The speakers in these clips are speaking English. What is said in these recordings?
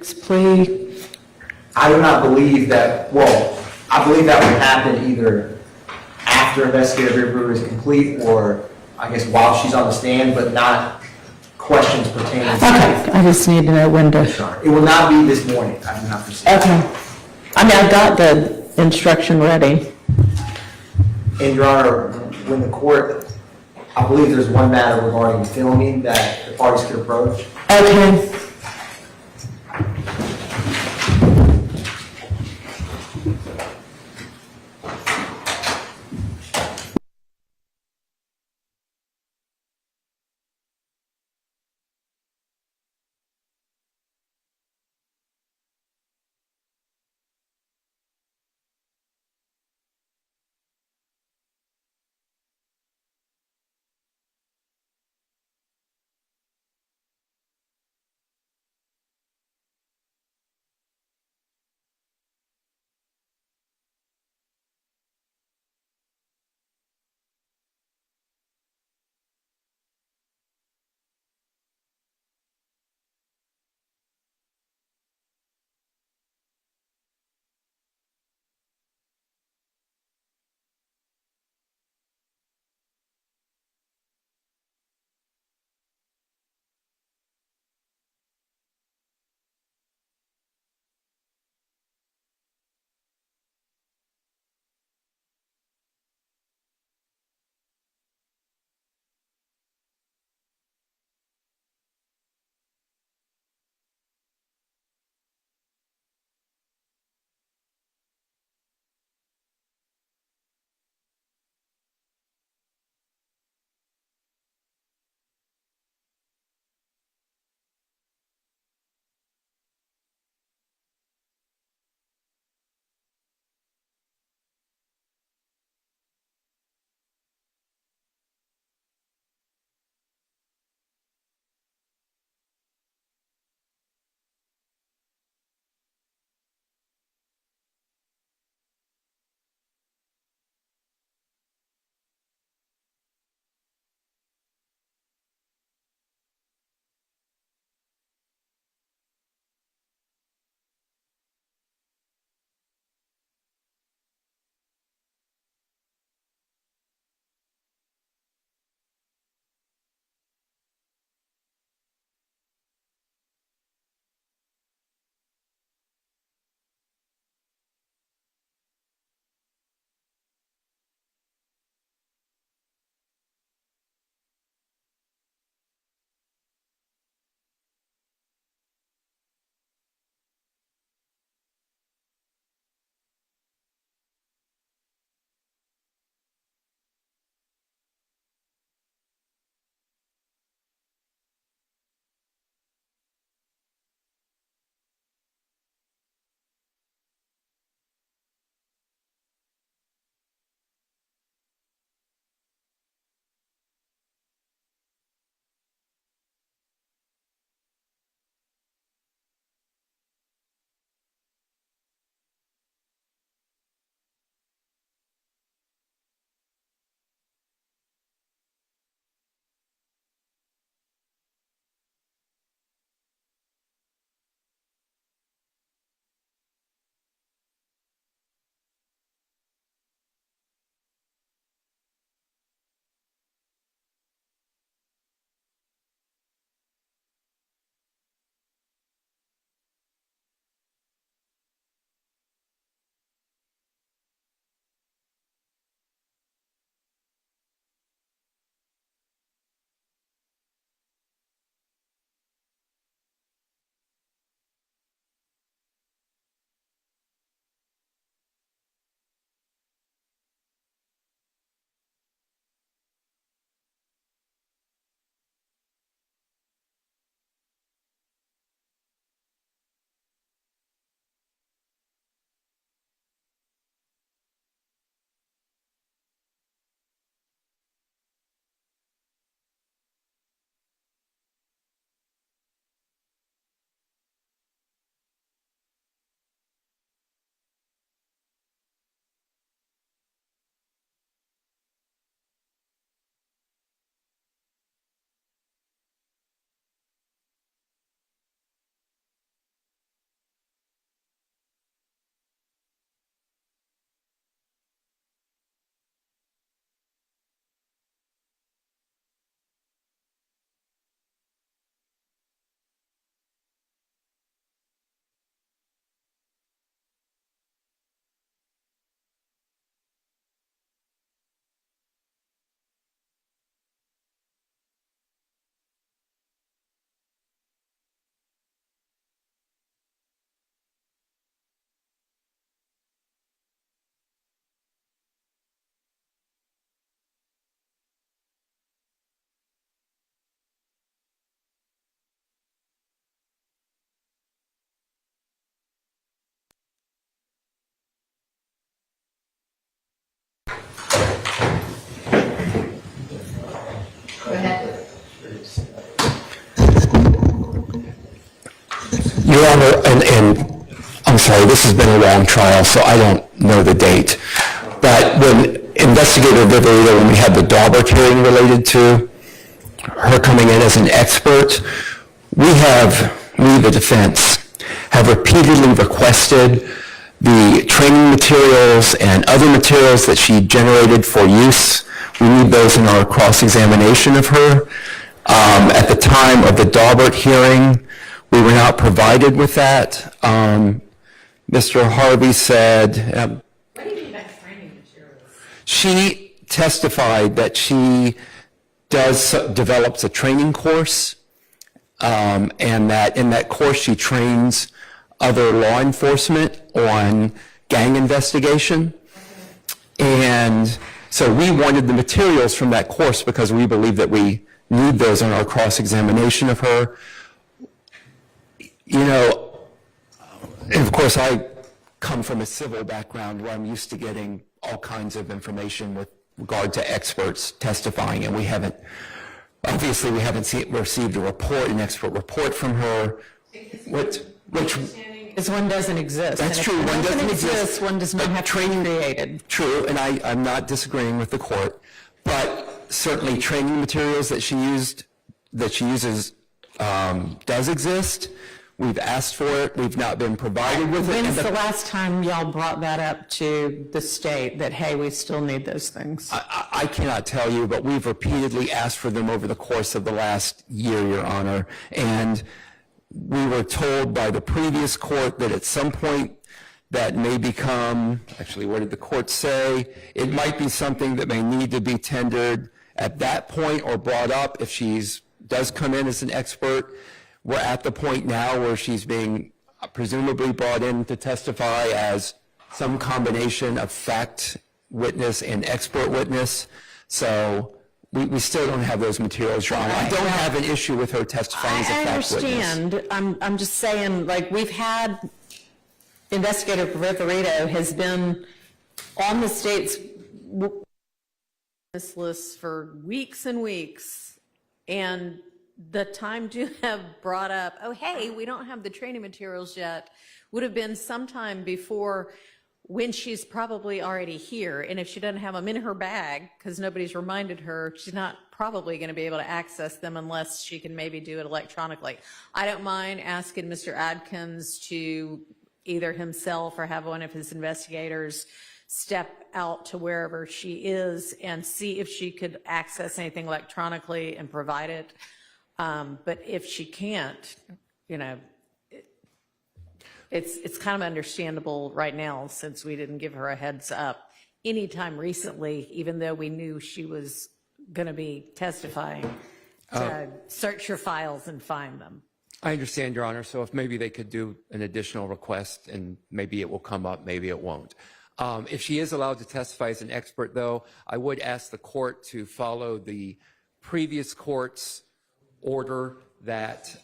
week's plea? I do not believe that, well, I believe that would happen either after investigative review is complete or I guess while she's on the stand, but not questions pertaining to. Okay, I just need to know when to. It will not be this morning, I do not foresee. Okay. I mean, I've got the instruction ready. And Your Honor, when the court, I believe there's one matter regarding filming that the parties could approach. Okay. Your Honor, and I'm sorry, this has been a long trial, so I don't know the date. But when Investigator Viverito, when we had the Daubert hearing related to her coming in as an expert, we, the defense, have repeatedly requested the training materials and other materials that she generated for use. We need those in our cross-examination of her. At the time of the Daubert hearing, we were not provided with that. Mr. Harvey said... What do you mean by training materials? She testified that she develops a training course, and that in that course she trains other law enforcement on gang investigation. And so we wanted the materials from that course because we believe that we need those on our cross-examination of her. You know, and of course I come from a civil background where I'm used to getting all kinds of information with regard to experts testifying, and we haven't received an expert report from her. Which This one doesn't exist. That's And true, if one it doesn't exist. One does not But have to be created. True, and I'm not disagreeing with the court, but certainly training materials that she uses does exist. We've asked for it. We've not been provided with it. When's the last time y'all brought that up to the state, that, hey, we still need those things? I cannot tell you, but we've repeatedly asked for them over the course of the last year, Your Honor. And we were told by the previous court that at some point that may become, actually, what did the court say? It might be something that may need to be tendered at that point or brought up if does come in as an expert. We're at the point now where she's being presumably brought in to testify as some combination of fact witness and expert witness. So we still don't have those materials, Your Honor. I don't have an issue with her testifying as a fact witness. I understand. I'm just saying, like, we've had Investigator Viverito has been on the state's list for weeks and weeks, and the time to have brought up, oh, hey, we don't have the training materials yet, would have been sometime before, when she's probably already here. And if she doesn't have them in her bag, because nobody's reminded her, she's not probably going to be able to access them unless she can maybe do it electronically. I don't mind asking Mr. Adkins to either himself or have one of his investigators step out to wherever she is and see if she could access anything electronically and provide it. But if she can't, you know, it's kind of understandable right now, since we didn't give her a heads up anytime recently, even though we knew she was going to be testifying, to search your files and find them. I understand, Your Honor. So if maybe they could do an additional request, and maybe it will come up, maybe it won't. If she is allowed to testify as an expert, though, I would ask the court to follow the previous court's order that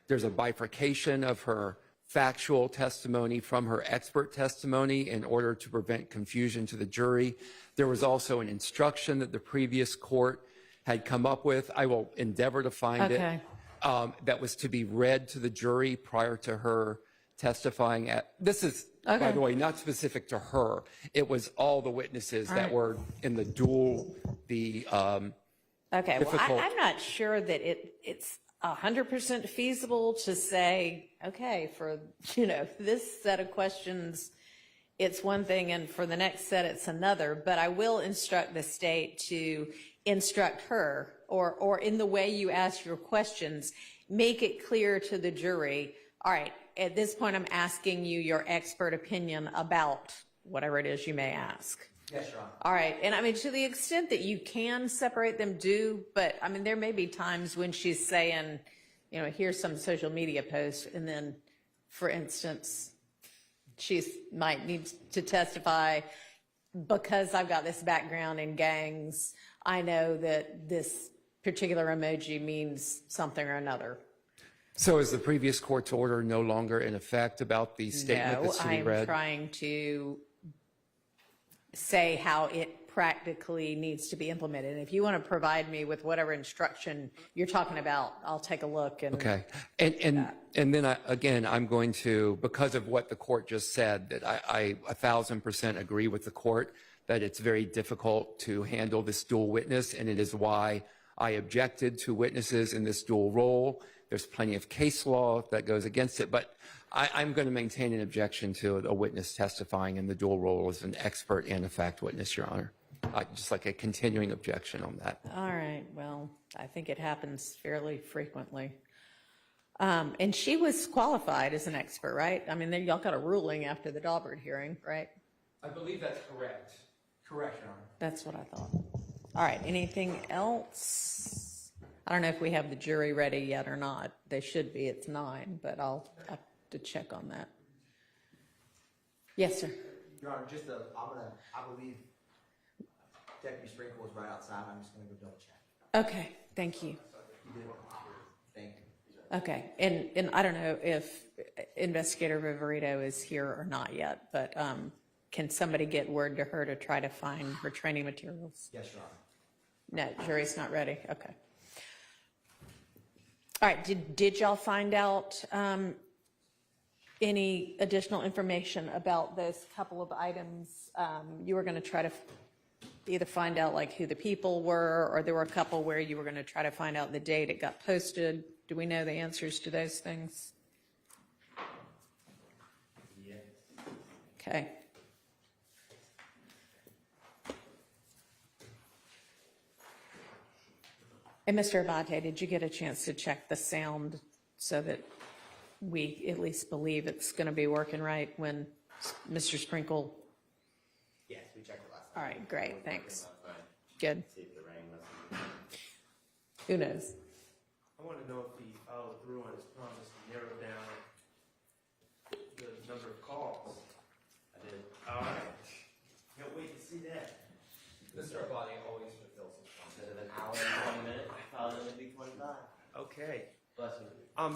there's a bifurcation of her factual testimony from her expert testimony in order to prevent confusion to the jury. There was also an instruction that the previous court had come up with. I will endeavor to find it. That was to be read to the jury prior to her testifying at, this is, by the way, not specific to her. It was all the witnesses that were in the dual, Okay, well, I'm not sure that it's 100% feasible to say, okay, for, you know, this set of questions, it's one thing, and for the next set, it's another. But I will instruct the state to instruct her, or in the way you ask your questions, make it clear to the jury, all right, at this point, I'm asking you your expert opinion about whatever it is you may ask. Yes, Your Honor. All right, and I mean, to the extent that you can separate them, do, but I mean, there may be times when she's saying, you know, here's some social media post, and then, for instance, she might need to testify, because I've got this background in gangs, I know that this particular emoji means something or another. So is the previous court's order no longer in effect about the statement that's to be read? I'm trying to say how it practically needs to be implemented. And if you want to provide me with whatever instruction you're talking about, I'll take a look. And Okay. And And then again, I'm going to, because of what the court just said, that I 1,000% agree with the court that it's very difficult to handle this dual witness, and it is why I objected to witnesses in this dual role. There's plenty of case law that goes against it, but I'm going to maintain an objection to a witness testifying in the dual role as an expert and a fact witness, Your Honor. Just like a continuing objection on that. All right, well, I think it happens fairly frequently. And she was qualified as an expert, right? I mean, y'all got a ruling after the Daubert hearing, right? I believe that's correct. Correct, Your Honor. That's what I thought. All right, anything else? I don't know if we have the jury ready yet or not. They should be, it's 9, but I'll have to check on that. Yes, sir. Your Honor, I believe Deputy Sprinkle is right outside. I'm just gonna go double check. Okay, thank you. Thank you. Okay, and I don't know if Investigator Viverito is here or not yet, but can somebody get word to her to try to find her training materials? Yes, Your Honor. No, jury's not ready, okay. All right, did y'all find out any additional information about those couple of items? You were gonna try to either find out like who the people were, or there were a couple where you were gonna try to find out the date it got posted. Do we know the answers to those things? Yes. Okay. And Mr. Abate, did you get a chance to check the sound so that we at least believe it's going to be working right when Mr. Sprinkle? Yes, we checked it last All night. right, great, thanks. Fine. Good. See if the rain was. Who knows? I want to know if he followed through on his promise to narrow down the number of calls. I did. All right. Can't wait to see that. Mr. Abadi always fulfills his promise. Instead of an hour and 20 minutes, I thought it would be 25. Okay. Bless you.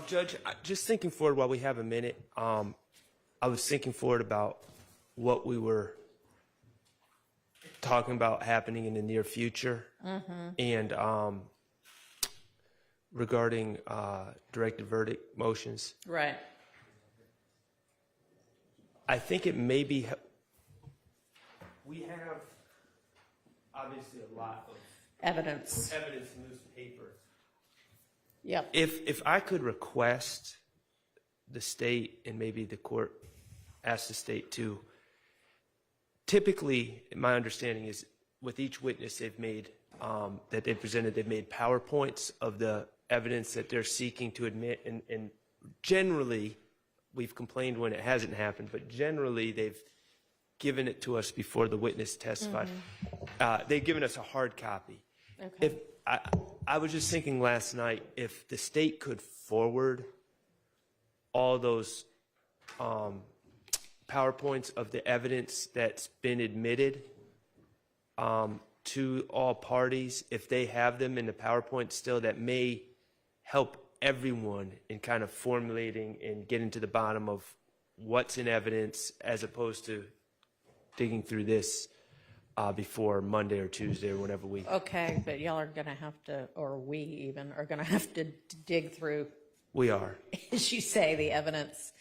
Judge, just thinking forward while we have a minute, I was thinking forward about what we were talking about happening in the near future. And regarding directed verdict motions. Right. I think it may be, we have obviously a lot of Evidence. evidence in this paper. Yep. If I could request the state, and maybe the court ask the state to, typically, my understanding is with each witness they've made, that they presented, they've made PowerPoints of the evidence that they're seeking to admit, and generally, we've complained when it hasn't happened, but generally they've given it to us before the witness testified. They've given us a hard copy. Okay. If I was just thinking last night, if the state could forward all those PowerPoints of the evidence that's been admitted to all parties, if they have them in the PowerPoint still, that may help everyone in kind of formulating and getting to the bottom of what's in evidence, as opposed to digging through this before Monday or Tuesday or whenever we. Okay, but y'all are going to have to, or we even, are going to have to dig through, We are. as you say, the evidence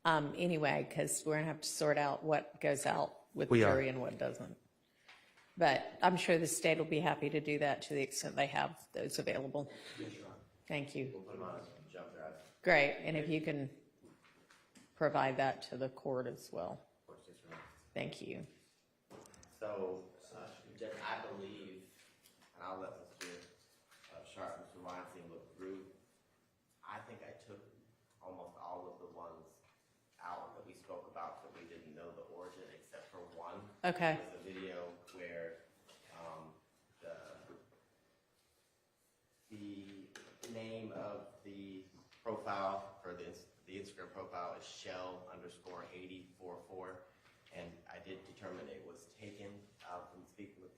anyway, because we're going to have to sort out what goes out with the We are. jury and what doesn't. But I'm sure the state will be happy to do that to the extent they have those available. Thank you. Put them on a jump drive. Great, and if you can provide that to the court as well. Of course, yes, ma'am. Thank you. So, Judge, I believe, and I'll let Mr. Sharp, Mr. Weinstein look through. I think I took almost all of the ones out that we spoke about that we didn't know the origin, except for one. Okay. It was a video where the name of the profile for the Instagram profile is Shell_8044, and I did determine it was taken from speaking with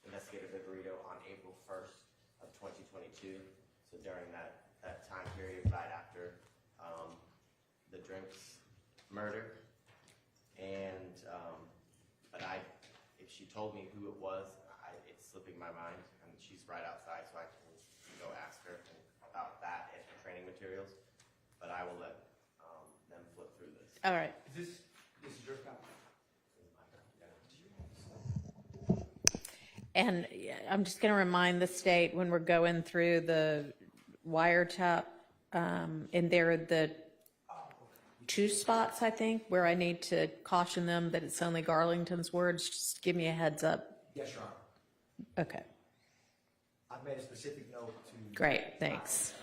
Investigator Viverito on April 1st of 2022. So during that time period, right after the Drinks murder, and but if she told me who it was, it's slipping my mind, and she's right outside, so I can go ask her about that and her training training materials, but I will let them flip through this. All right. This is your copy? And yeah, I'm just going to remind the state when we're going through the wiretap, and there are the two spots, I think, where I need to caution them that it's only Garlington's words. Just give me a heads up. Yes, Your Honor. Okay, I've made a specific note to. great, thanks.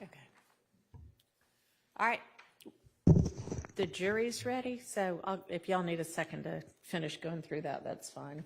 Okay. All right. The jury's ready, so if y'all need a second to finish going through that, that's fine.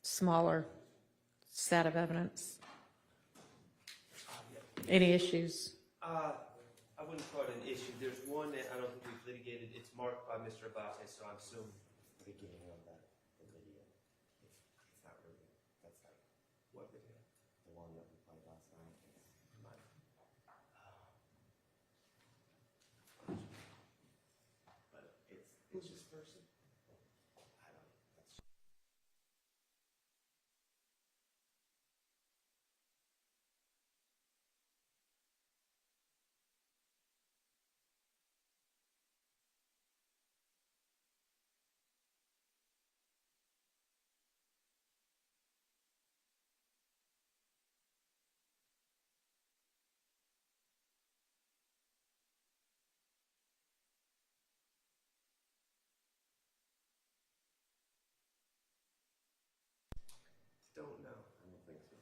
Smaller set of evidence. Any issues? I wouldn't call it an issue. There's one that I don't think we've litigated. It's marked by Mr. Abate, so I'm assuming. Beginning of that, the video. It's not really, that's like What video? the one that we played last night. It's not. But it's just person. I don't, that's. Don't know. I don't think so.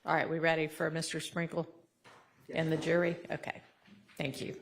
All right, we ready for Mr. Sprinkle and the jury? Okay, thank you.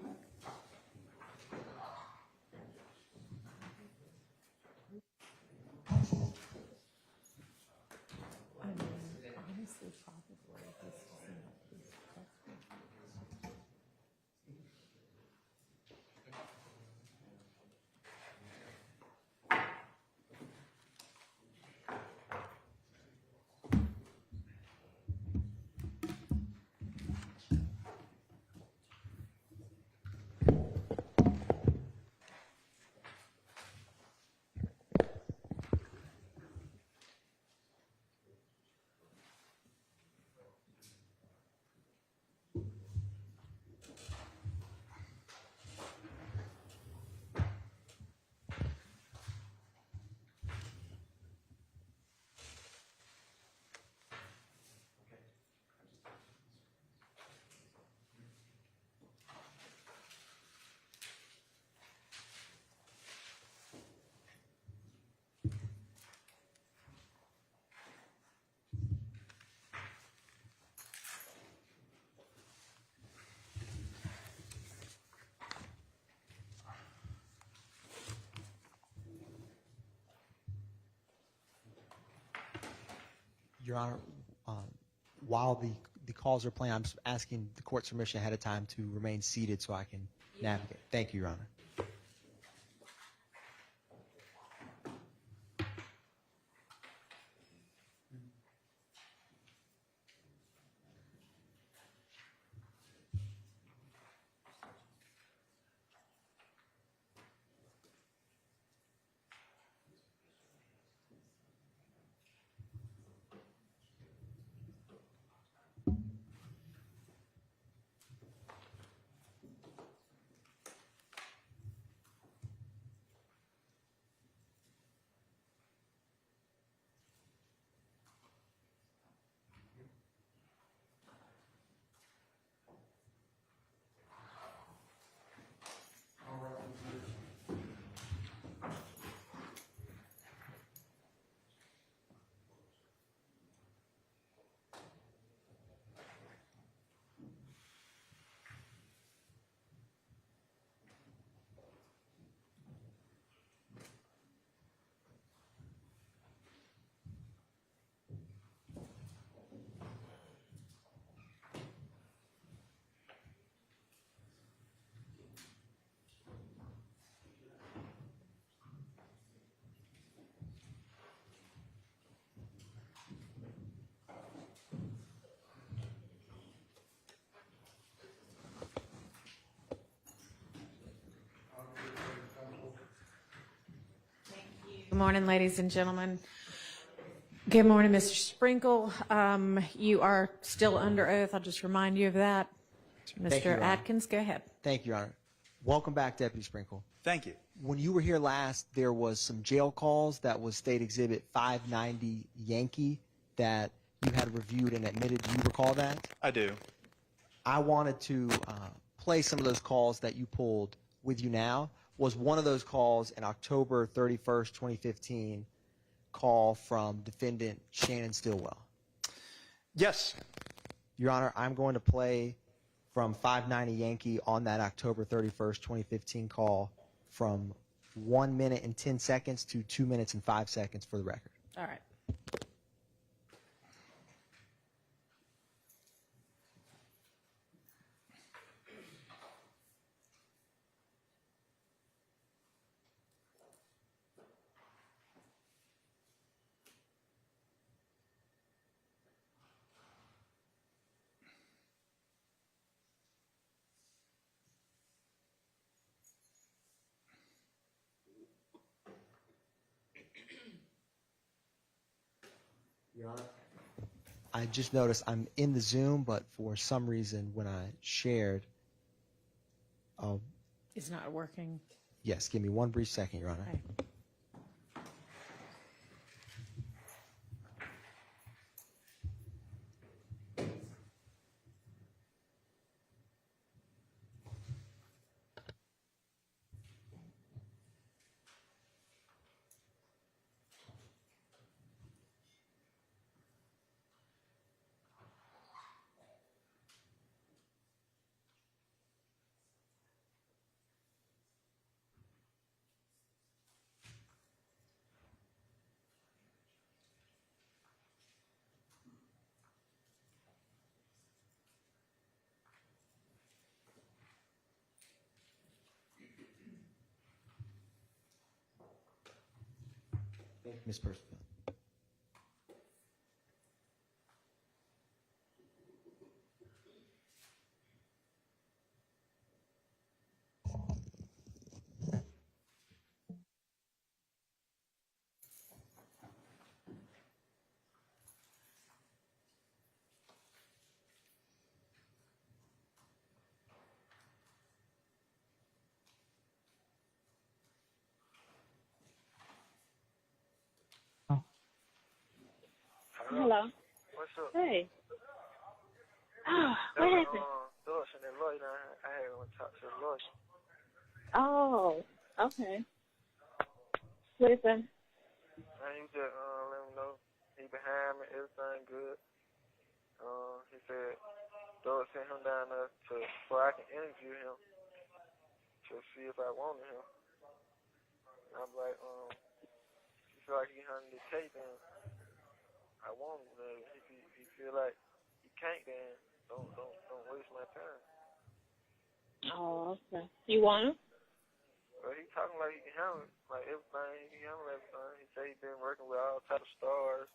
Your Honor, while the calls are playing, I'm just asking the court's permission ahead of time to remain seated so I can navigate. Thank you, Your Honor. Good morning, ladies and gentlemen. Good morning, Mr. Sprinkle. You are still under oath. I'll just remind you of that. Thank you, Mr. Your Honor. Atkins, go ahead. Thank you, Your Honor. Welcome back, Deputy Sprinkle. Thank you. When you were here last, there was some jail calls that was State Exhibit 590 Yankee that you had reviewed and admitted. Do you recall that? I do. I wanted to play some of those calls that you pulled with you now. Was one of those calls an October 31st, 2015 call from defendant Shannon Stillwell? Yes. Your Honor, I'm going to play from 590 Yankee on that October 31st, 2015 call from 1 minute and 10 seconds to 2 minutes and 5 seconds for the record. All right. Your Honor, I just noticed I'm in the Zoom, but for some reason when I shared, It's not working. yes, give me one brief second, Your Honor. Okay. Thank you, Ms. Percival. Hello. What's up? Hey. Oh, what happened? Dawson, that lawyer, I had one talk to the lawyer. Oh, okay. Listen. And he just let him know he behind me, everything good. He said Dawson sent him down there so I can interview him to see if I wanted him. And I'm like, you feel like he handled the case, then I want him. If he feel like he can't, then don't waste my time. Oh, okay. You want him? Well, he talking like he can handle it, like everything. He can handle everything. He say he been working with all type of stars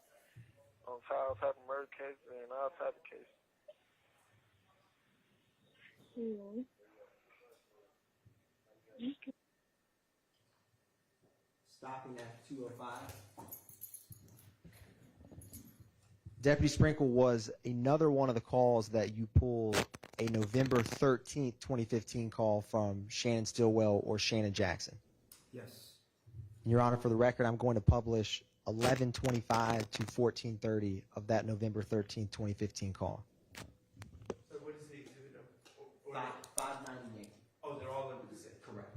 on all type of murder cases and all type of cases. Mm-hmm. Stopping at 2:05. Deputy Sprinkle, was another one of the calls that you pulled a November 13th, 2015 call from Shannon Stillwell or Shannon Jackson? Yes. Your Honor, for the record, I'm going to publish 11:25 to 14:30 of that November 13th, 2015 call. So what is the exhibit? 590. Oh, they're all under the same. Correct.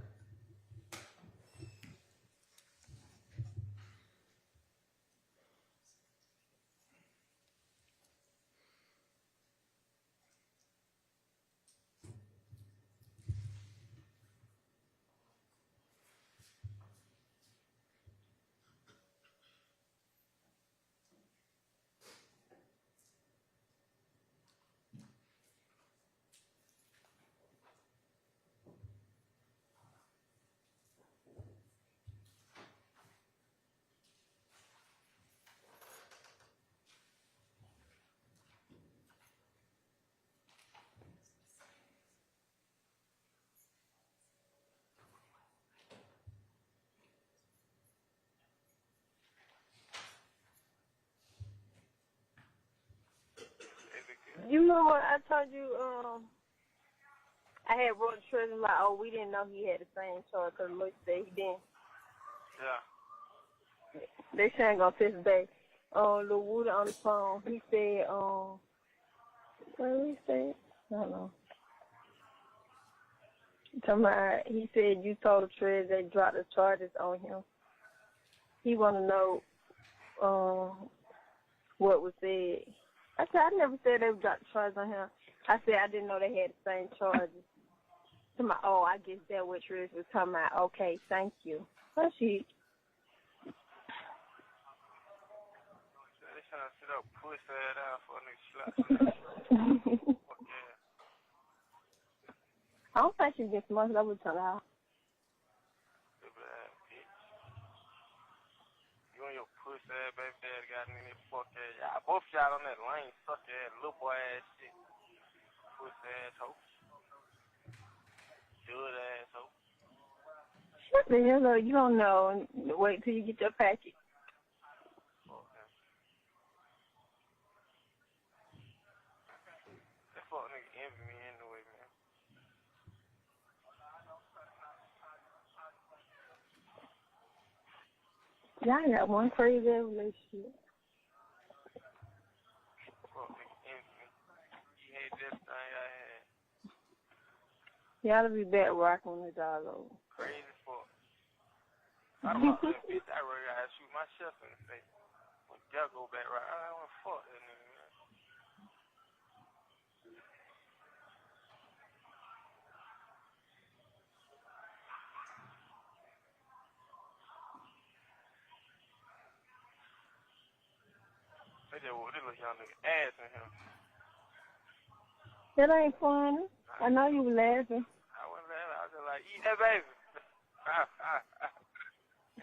You remember I told you, I had wrote the treasure like, oh, we didn't know he had the same charge because Lloyd said he didn't. Yeah. They saying gonna fix back. Lil Woody on the phone, he said, what did he say? I don't know. He said you told the treasure they dropped the charges on him. He want to know what was said. I said, I never said they dropped the charges on him. I said, I didn't know they had the same charges. Oh, I guess that's what Trish was talking about. Okay, thank you. But she. They trying to sit up, push that out for a nigga slap. Fuck yeah. I don't think she gets much. I would tell her. Stupid ass bitch. You and your pussy ass baby daddy got in there, fuck ass. Y'all both y'all on that lane, suck ass, little boy ass shit. Pussy ass hoe. Good ass hoe. Shut the hell up. You don't know. Wait till you get your package. Fuck him. That fuck nigga envy me anyway, man. Y'all got one crazy relationship. Fuck nigga envy me. He hates everything I had. Y'all be back rocking when it's all over. Crazy fuck. I don't want that bitch. I really gotta shoot myself in the face. When y'all go back right, I don't want to fuck that nigga, man. They just whoop this little young nigga ass in him. That ain't funny. I know you were laughing. I wasn't laughing. I was just like, eat that baby.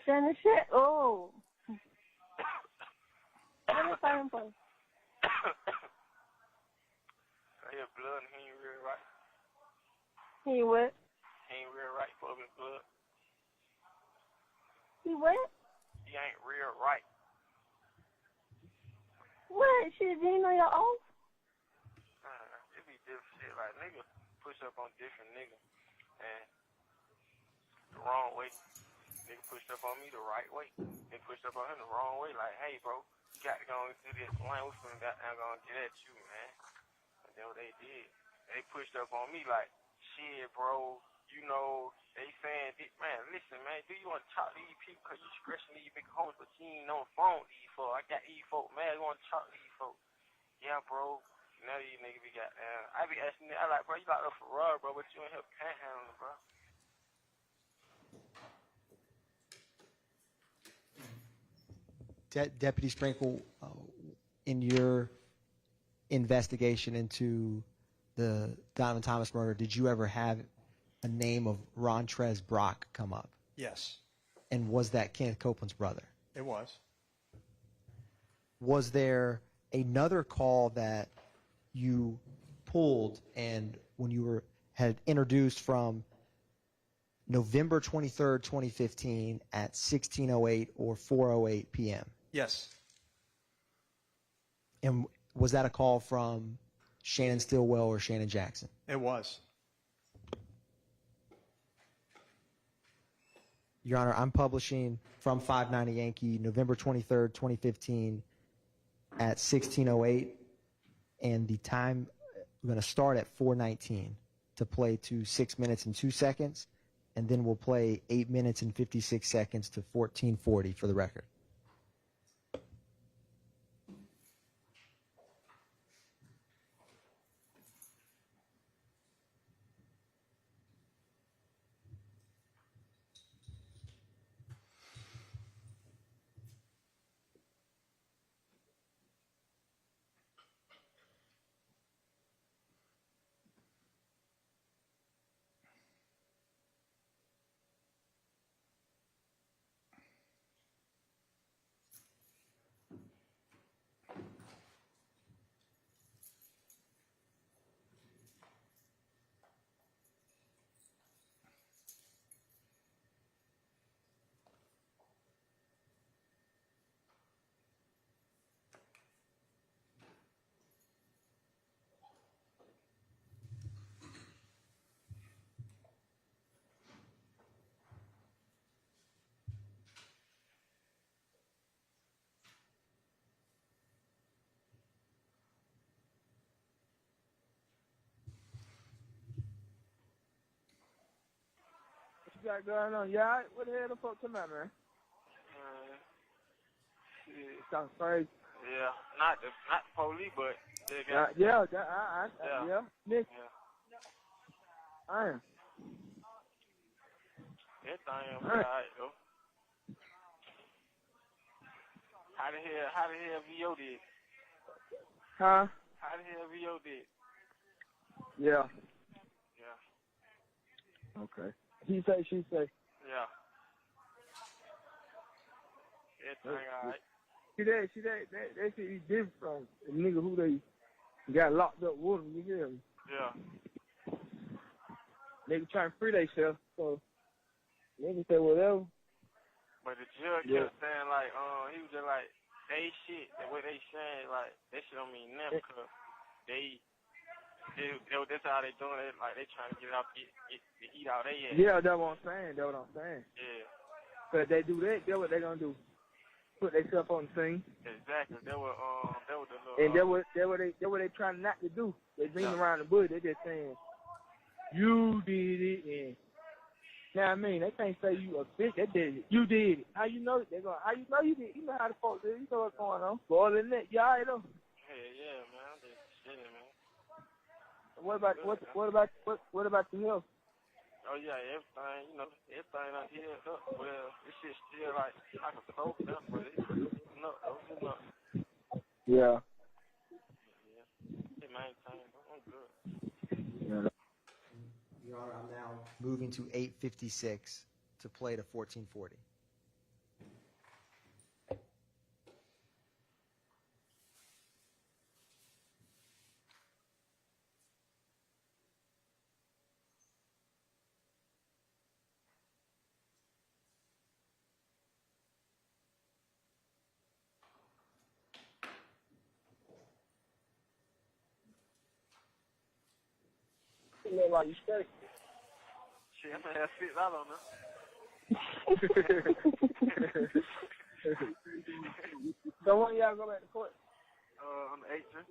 Shannon, shit. Oh. Let me find him for you. I hear blood and he ain't real right. He what? He ain't real right for his blood. He what? He ain't real right. What? Shit, you know your own? It be different shit. Like, nigga push up on different niggas. And the wrong way. Nigga pushed up on me the right way. Nigga pushed up on him the wrong way. Like, hey, bro, you got to go and do this. Line, we finna goddamn gonna get at you, man. And that's what they did. They pushed up on me like, shit, bro, you know, they saying, man, listen, man, do you want to talk to these people because you stressing these big hoes, but you ain't on the phone with these folks. I got these folks, man, you want to talk to these folks. Yeah, bro. Now these niggas be goddamn. I be asking them, I like, bro, you locked up for rug, bro, but you ain't help panhandling, bro. Deputy Sprinkle, in your investigation into the Donovan Thomas murder, did you ever have a name of Rontrez Brock come up? Yes, And was that Kenneth Copeland's brother? it was. Was there another call that you pulled and when you had introduced from November 23rd, 2015 at 16:08 or 4:08 p.m.? Yes, And was that a call from Shannon Stillwell or Shannon Jackson? it was. Your Honor, I'm publishing from 590 Yankee, November 23rd, 2015 at 16:08, and the time we're going to start at 4:19 to play to 6 minutes and 2 seconds, and then we'll play 8 minutes and 56 seconds to 14:40 for the record. got going on? Yeah, all right? What the hell the fuck come out, man? Shit. Sounds crazy. Yeah, not the police, but they got. Yeah. Nick. Yeah. I am. Everything all right though. How the hell VO did? Huh? How the hell VO did? Yeah. Yeah. Okay. He say, she say. Yeah. Everything all right. See that shit is different from the nigga who they got locked up with him, you hear me? Yeah. Nigga trying to free themselves, so nigga say whatever. But the judge kept saying like, he was just like, they shit, the way they saying, like, that shit don't mean nothing, because that's how they doing it, like, they trying to get out, the heat out their ass. Yeah, that's what I'm saying, Yeah. So if they do that, that's what they gonna do. Put themselves on the scene. Exactly. That was the little. And that what they trying not to do. They beating around the bush. They just saying, you did it, and now I mean they can't say you a bitch. They did it. You did it. How you know it? They going. How you know you did? You know how the folks do. You know what's going on. But other than that, you all right though. Yeah, man. I'm just chilling, man. What about the health? Oh yeah, everything. You know, everything out here up. Well, this shit still like I can soak it up, but it's not. Yeah. It maintained. I'm good. Your Honor, I'm now moving to 8:56 to play to 14:40. You look like you straight. Shit, I'm gonna have $6 on them. So when y'all go back to court? On the 18th.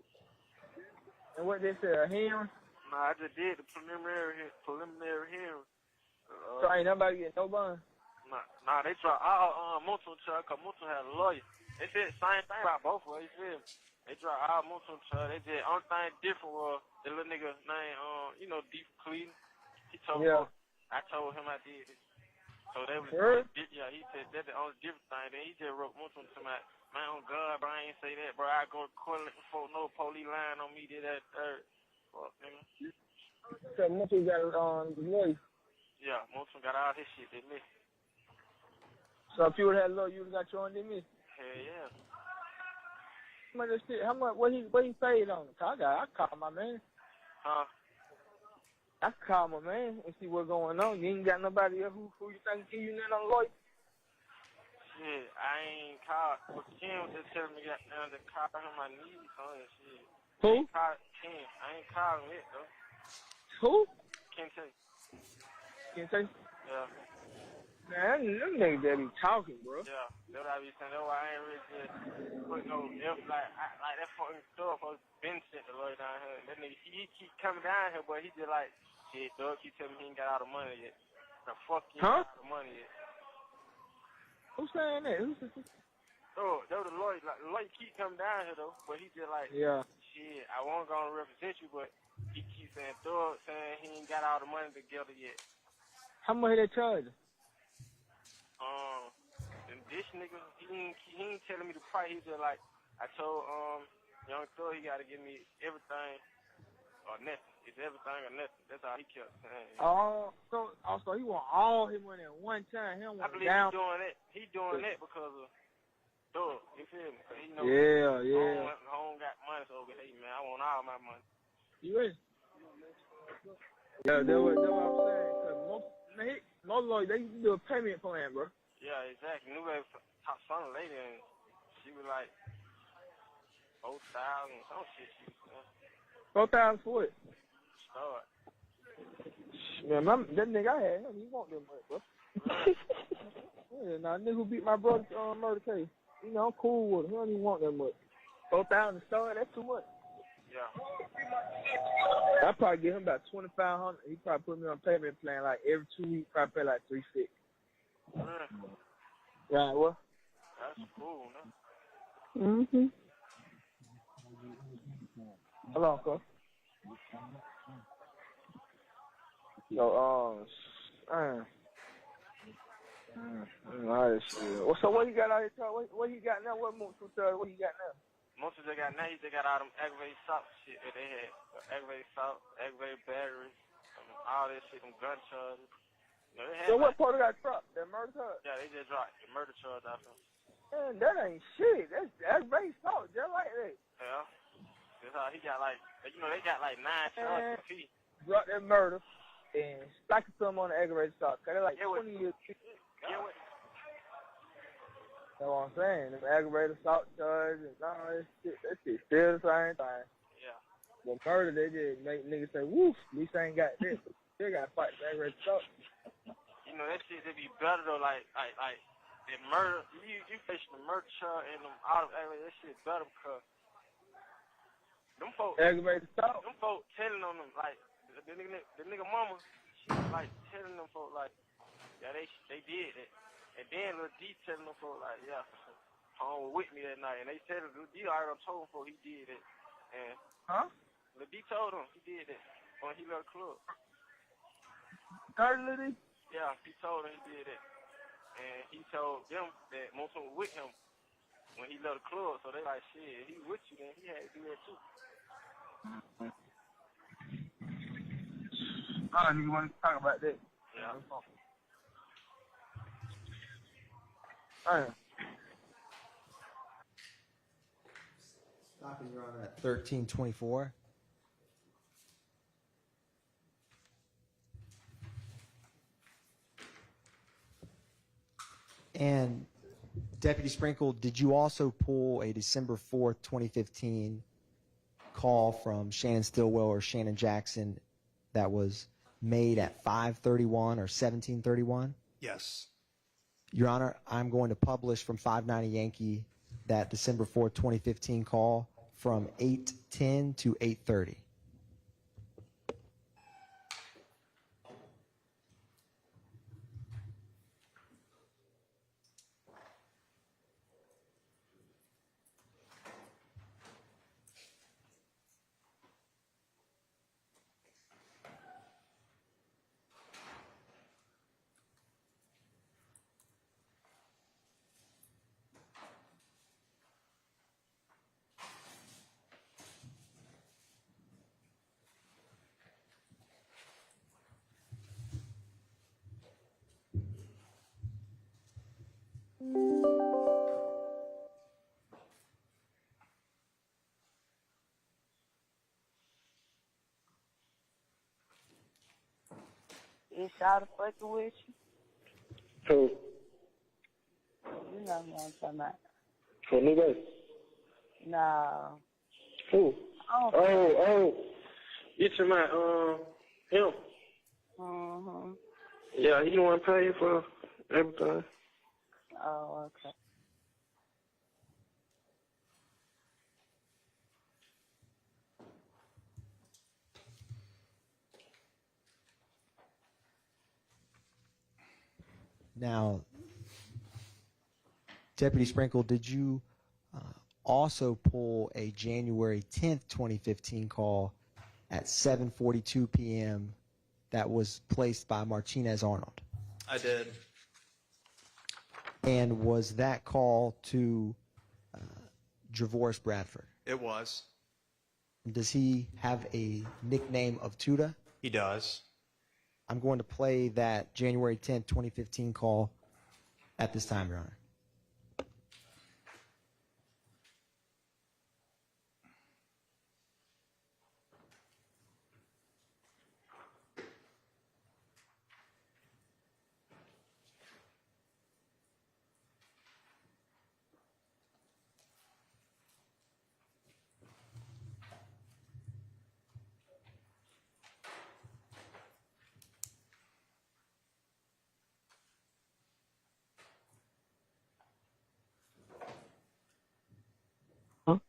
And what they say, a hearing? Nah, I just did the preliminary hearing. So ain't nobody getting no bond? Nah, they tried all multiple charge, because multiple had a lawyer. They said the same thing about both of them, you feel me? They tried all multiple charge. They did only thing different was the little nigga named, Deep Cleveland. He told me, I told him I did it. So they was, yeah, he said that's the only different thing. Then he just wrote multiple to my, man, on God, bro, I ain't say that, bro. I go to court before no police lying on me, did that, third. Fuck, nigga. So multiple got the lawyer. Yeah, multiple got all his shit, they missed. So if you would have had a lawyer, you would have got your own dismissed? Hell yeah. How much, what he paid on it? I call my man. Huh? I call my man and see what's going on. You ain't got nobody else who you think give you nothing on the lawyer? Shit, I ain't called. Well, Kim was just telling me to call him my knees on and shit. Who? Kim. I ain't calling it, though. Who? Can't say. Can't say? Yeah. Man, them niggas that be talking, bro. Yeah, that's what I be saying. That's why I ain't really just put no F like that fucking stuff. I was been sent the lawyer down here. That nigga, he keep coming down here, but he just like, shit, Doug keep telling me he ain't got all the money yet. The fuck you ain't got all the money yet. Who's saying that? Oh, that was the lawyer. Like, the lawyer keep coming down here though, but he just like, shit, I won't gonna represent you, but he keep saying Doug saying he ain't got all the money together yet. How much they charge? And this nigga, he ain't telling me the price. He just like, I told Young Thug he gotta give me everything or nothing. It's everything or nothing. That's how he kept saying. So he want all his money at one time. He don't want I believe down. he's doing that. He's doing that because of Thug. You feel me? Cause he knows home got money, so hey man, I want all my money. You ready? Yeah, that's what I'm saying. Cause most lawyers, they do a payment plan, bro. Yeah, exactly. New lady talked to some lady and she was like 4,000 some shit she was saying. 4,000 for it. Start. Man, that nigga I had him, he want that much, bro. Yeah, now nigga who beat my brother's murder case. You know, I'm cool with him. He don't even want that much. 4,000 start, that's too much. Yeah. I probably give him about $2,500. He probably put me on a payment plan like every 2 weeks. Probably pay like $350. Right? What? That's cool, man. Mhm. Hold on, cuz. So, all this shit. Well, so what you got out here? What you got now? What you got now? Most of they got now, they got all them aggravated assault shit that they had. Aggravated assault, aggravated batteries, all this shit, them gun charges. You know, they had So what part of that truck? That murder charge? Yeah, they just dropped the murder charge off them. Man, that ain't shit. That's base talk, just like that. Yeah. That's how he got like, you know, they got like 9 charges apiece. Drop that murder and stack some on the aggravated assault. Cause they're like 20 years. Yeah, what? That's what I'm saying. Them aggravated assault charges and all that shit still the same thing. Yeah. Well, murder, they just make niggas say, woof, at least I ain't got this. Still got to fight the aggravated assault. You know, that shit, they be better though, like the murder, you facing the murder charge and them out of aggravated, that shit better because them folks, aggravated assault. them folks telling on them, like, the nigga mama, she was like telling them folks, like, yeah, they did it. And then Lil D telling them folks, like, yeah, home with me that night. And they said Lil D already told them folks he did it. And Lil D told him he did it when he left the club. Lil D? Yeah, he told him he did it. And he told them that most of them with him when he left the club. So they like, shit, he with you, then he had to do that too. I don't even want to talk about that. Yeah. Stopping Your Honor at 1324. And Deputy Sprinkle, did you also pull a December 4th, 2015 call from Shannon Stillwell or Shannon Jackson that was made at 5:31 or 17:31? Yes. Your Honor, I'm going to publish from 590 Yankee that December 4th, 2015 call from 8:10 to 8:30. Is y'all fucking with you? Who? You know what I'm talking about. Who, nigga? No. Who? Oh. You talking about, him? Mm-hmm. Yeah, he the one paying for everything. Oh, okay. Now, Deputy Sprinkle, did you also pull a January 10th, 2015 call at 7:42 p.m. that was placed by Martinez Arnold? I did. And was that call to Javoris Bradford? It was. Does he have a nickname of Tuda? He does. I'm going to play that January 10th, 2015 call at this time, Your Honor.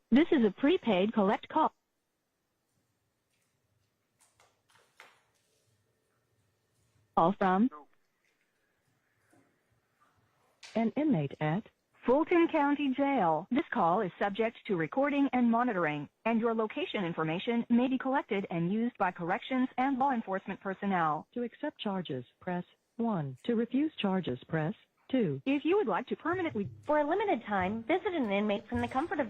This is a prepaid collect call. Call from an inmate at Fulton County Jail. This call is subject to recording and monitoring, and your location information may be collected and used by corrections and law enforcement personnel. To accept charges, press 1. To refuse charges, press 2. If you would like to permanently... For a limited time, visit an inmate from the comfort of...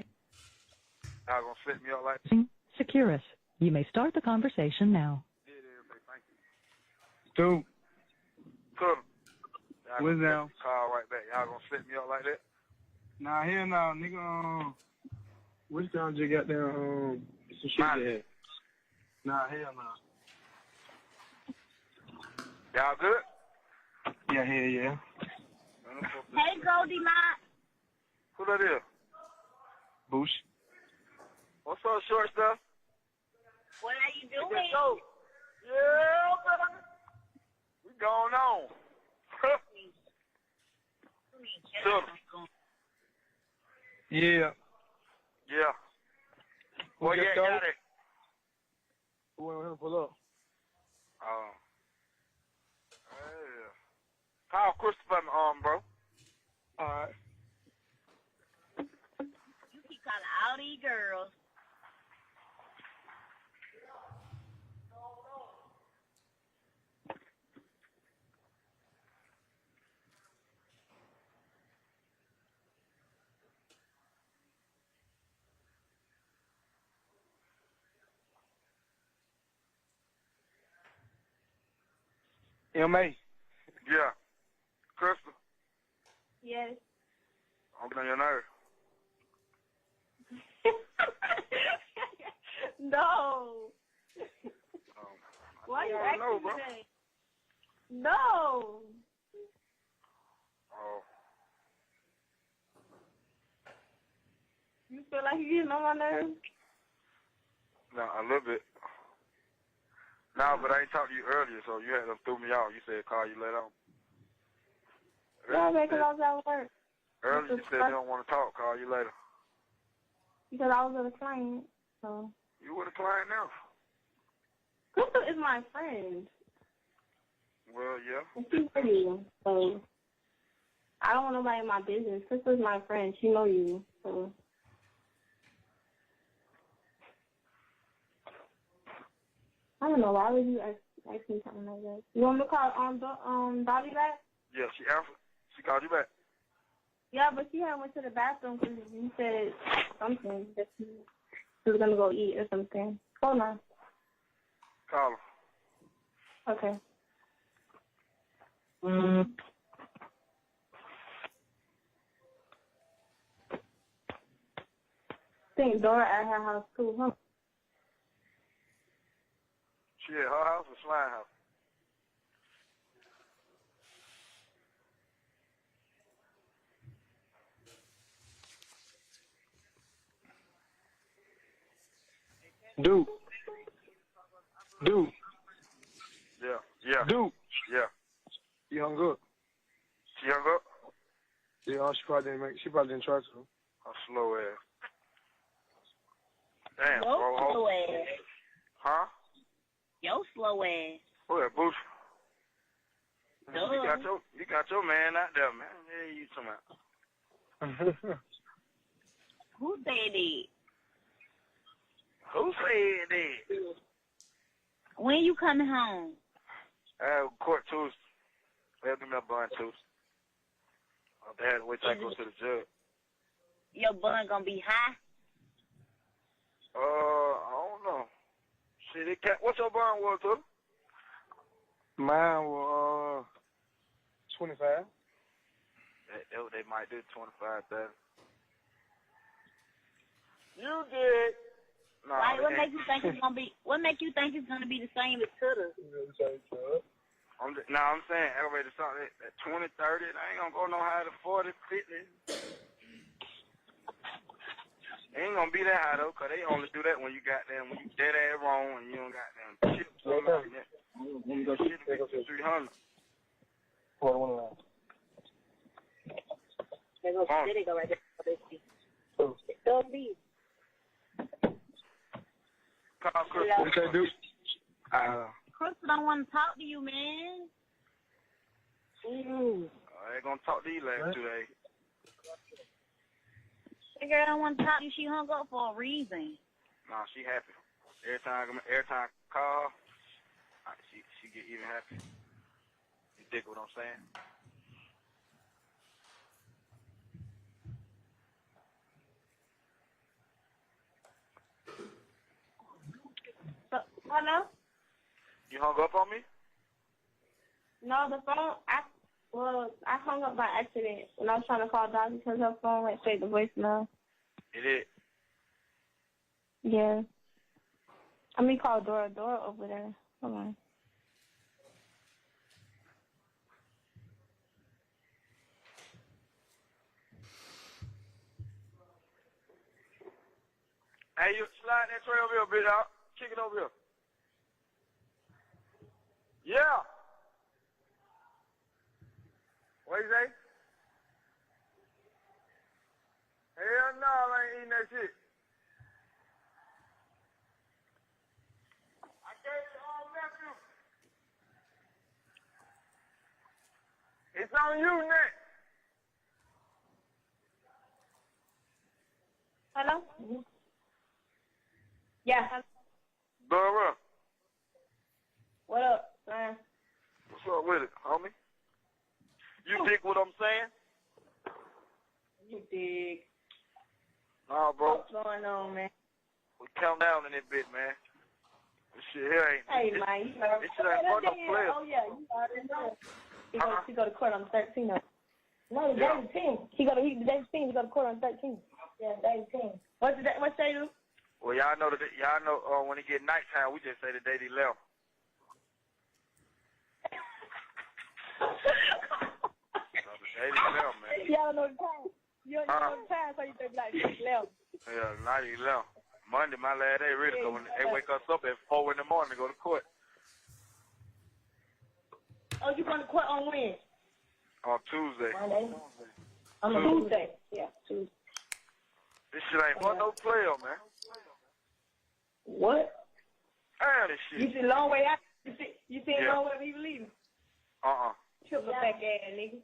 Y'all gonna set me up like Securus. You may start the conversation now. Dude. Cool. What's down? Call right back. Y'all gonna set me up like that? Nah, hell no, nigga. Which time you got there? Some shit there. Nah, hell no. Y'all good? Yeah, hell yeah. Hey, Goldie Mott. Who that is? Boosh. What's up, short stuff? What are you doing? Yeah, brother. We going on. Yeah. Yeah. Well, yeah, got it. Who went here to pull up? Oh. Yeah. Call Christopher, bro. All right. You keep calling all these girls. M.A. Yeah. Crystal, Yes. I'm on your nerve. No. Why you acting know, bro. today? No. Oh. You feel like you're getting on my nerves? No, a little bit. No, but I ain't talked to you earlier, so you had to threw me off. You said call you later on. Yeah, because I was at work. Earlier you said you don't want to talk. Call you later. Because I was at a client, so. You with a client now? Crystal is my friend. Well, yeah. And she's pretty, so. I don't want nobody in my business. Crystal's my friend. She know you, so. I don't know. Why would you ask me something like that? You want me to call Bobby back? Yeah, she answered. She called you back. Yeah, but she had went to the bathroom because you said something that she was going to go eat or something. Hold on. Call her. Okay. I think Dora at her house too, huh? She at her house or Slime house? Dude. Yeah. Dude. Yeah. You hung up? She hung up? Yeah, she probably didn't try to. Her slow ass. Damn, Yo, bro. slow ass. Huh? Yo, slow ass. Who that, Boosh? Duh. You got your man out there, man. Yeah, you talking about. Who said it? Who said that? When you coming home? Court Tuesday. They'll give me a bond Tuesday. I had to wait till I go to the judge. Your bun gonna be high? I don't know. Shit, what's your bond was, too? Mine was 25. They might do 25,000. You did. No, Right, what make you think it's gonna be? What make you think it's gonna be the same as Tutter? I'm saying elevator something at 20, 30. I ain't gonna go no higher than 40, 50. It ain't gonna be that high though, 'cause they only do that when you got them, when you dead ass wrong and you don't got them chips or nothing like that. Shit will be 300. There go right there. Don't be. Call Chris. What they do? Crystal don't want to talk to you, man. I ain't gonna talk to you last 2 days. The girl don't want to talk to you. She hung up for a reason. Nah, she happy. Every time I call her, she get even happy. You dig what I'm saying? Hello? You hung up on me? No, the phone, I hung up by accident when I was trying to call Dottie because her phone went straight to voicemail. It is. Yeah. I mean, call Dora over there. Come on. Hey, you slide that tray over here, bitch out. Kick it over here. Yeah. What you say? Hell no, I ain't eating that shit. I gave you all nephew. It's on you next. Hello? Yeah. Dora, What up, man? what's up with it, homie? You dig what I'm saying? You dig. Nah, bro. What's going on, man? We count down in this bit, man. This shit here ain't. Hey, man, you know. This shit ain't for no players. Oh, yeah, you already know. He go to court on the 13th. No, the Yeah. day's 10. He the day's 10. He go to court on the 13th. Yeah, the day's 10. What's they do? Well, y'all know when it get nighttime, we just say the day they left. So the day they left, man. Y'all know the time. You don't know the time, so you think like they left. Yeah, night they left. Monday, my last day, really, because when they wake us up at 4 in the morning to go to court. Oh, you going to court on when? On Tuesday. Monday. On Tuesday. Yeah, Tuesday. This shit ain't for no player, man. What? Damn, this shit. You see a long way out? You see a long way people leaving? Triple back ass nigga.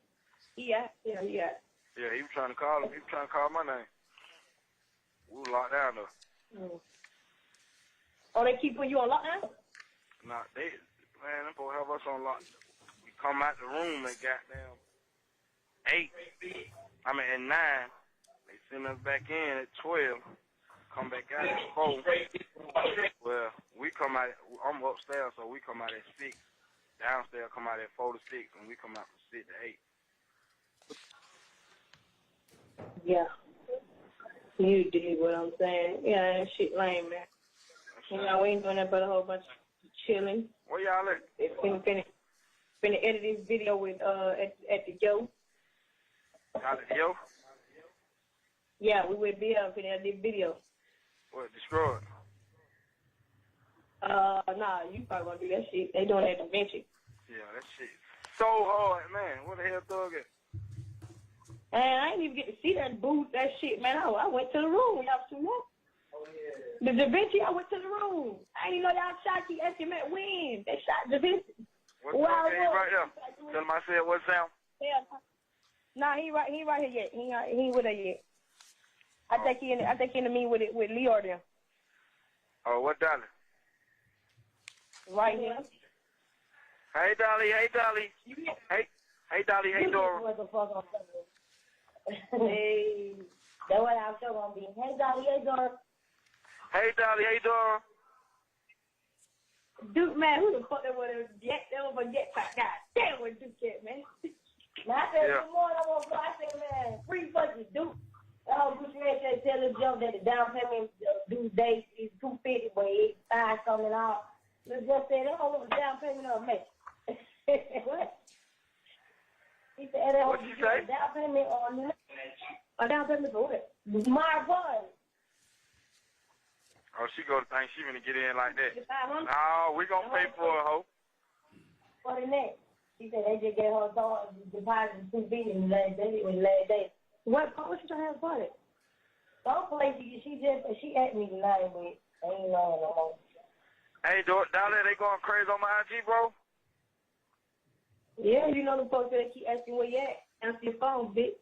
Yeah. Yeah, he was trying to call him. He was trying to call my name. We were locked down, though. Oh, they keep putting you on lockdown? Nah, man, them folks have us on lock. We come out the room at goddamn 8. I mean, at 9. They send us back in at 12. Come back out at 4. Well, we come out, I'm upstairs, so we come out at 6. Downstairs come out at 4 to 6, and we come out from 6 to 8. Yeah. You did what I'm saying. Yeah, that shit lame, man. You know, we ain't doing that but a whole bunch of chilling. Where y'all at? Finna edit this video with at the Yo. Y'all at the Yo? Yeah, we with Bill finna edit this video. What, destroyed? Nah, you probably gonna do that shit. They doing that to Vinci. Yeah, that shit so hard, man. What the hell, Thug at? Man, I ain't even get to see that booth, that shit, man. I went to the room when y'all was too much. The Da Vinci, I went to the room. I didn't know y'all shot you asking Matt when. They shot Da Vinci. What's up, he right there? Tell him I said, what's Sam? Yeah. Nah, he right here yet. He ain't with her yet. I think he in the meeting with Leor there. Oh, what Dolly? Right here. Hey, Dolly. Hey, Dolly. Hey, Dora. Hey, that's what I'm sure gonna be. Hey, Dolly. Hey, Dora. Hey, Dolly. Hey, Dora. Duke, man, who the fuck that was a jetpack guy? Damn, what Duke at, man? Now, I said, good morning, I said, man, free fucking Duke. Oh, Duke man said, tell this jump that the down payment due date is $250, but it's $5 something out. Let's just say, they don't want the down payment of me. What? He said, what you say? Down payment on a down payment for what? My boy. Oh, she go to think she gonna get in like that. $500? No, we gonna pay for it, ho. What the next? She said they just gave her daughter deposit $250 in the last day. What you trying to have a party? Some place she at me tonight, but I ain't know no more. Hey, Dolly, they going crazy on my IG, bro? Yeah, you know the folks that keep asking where you at. Answer your phone, bitch.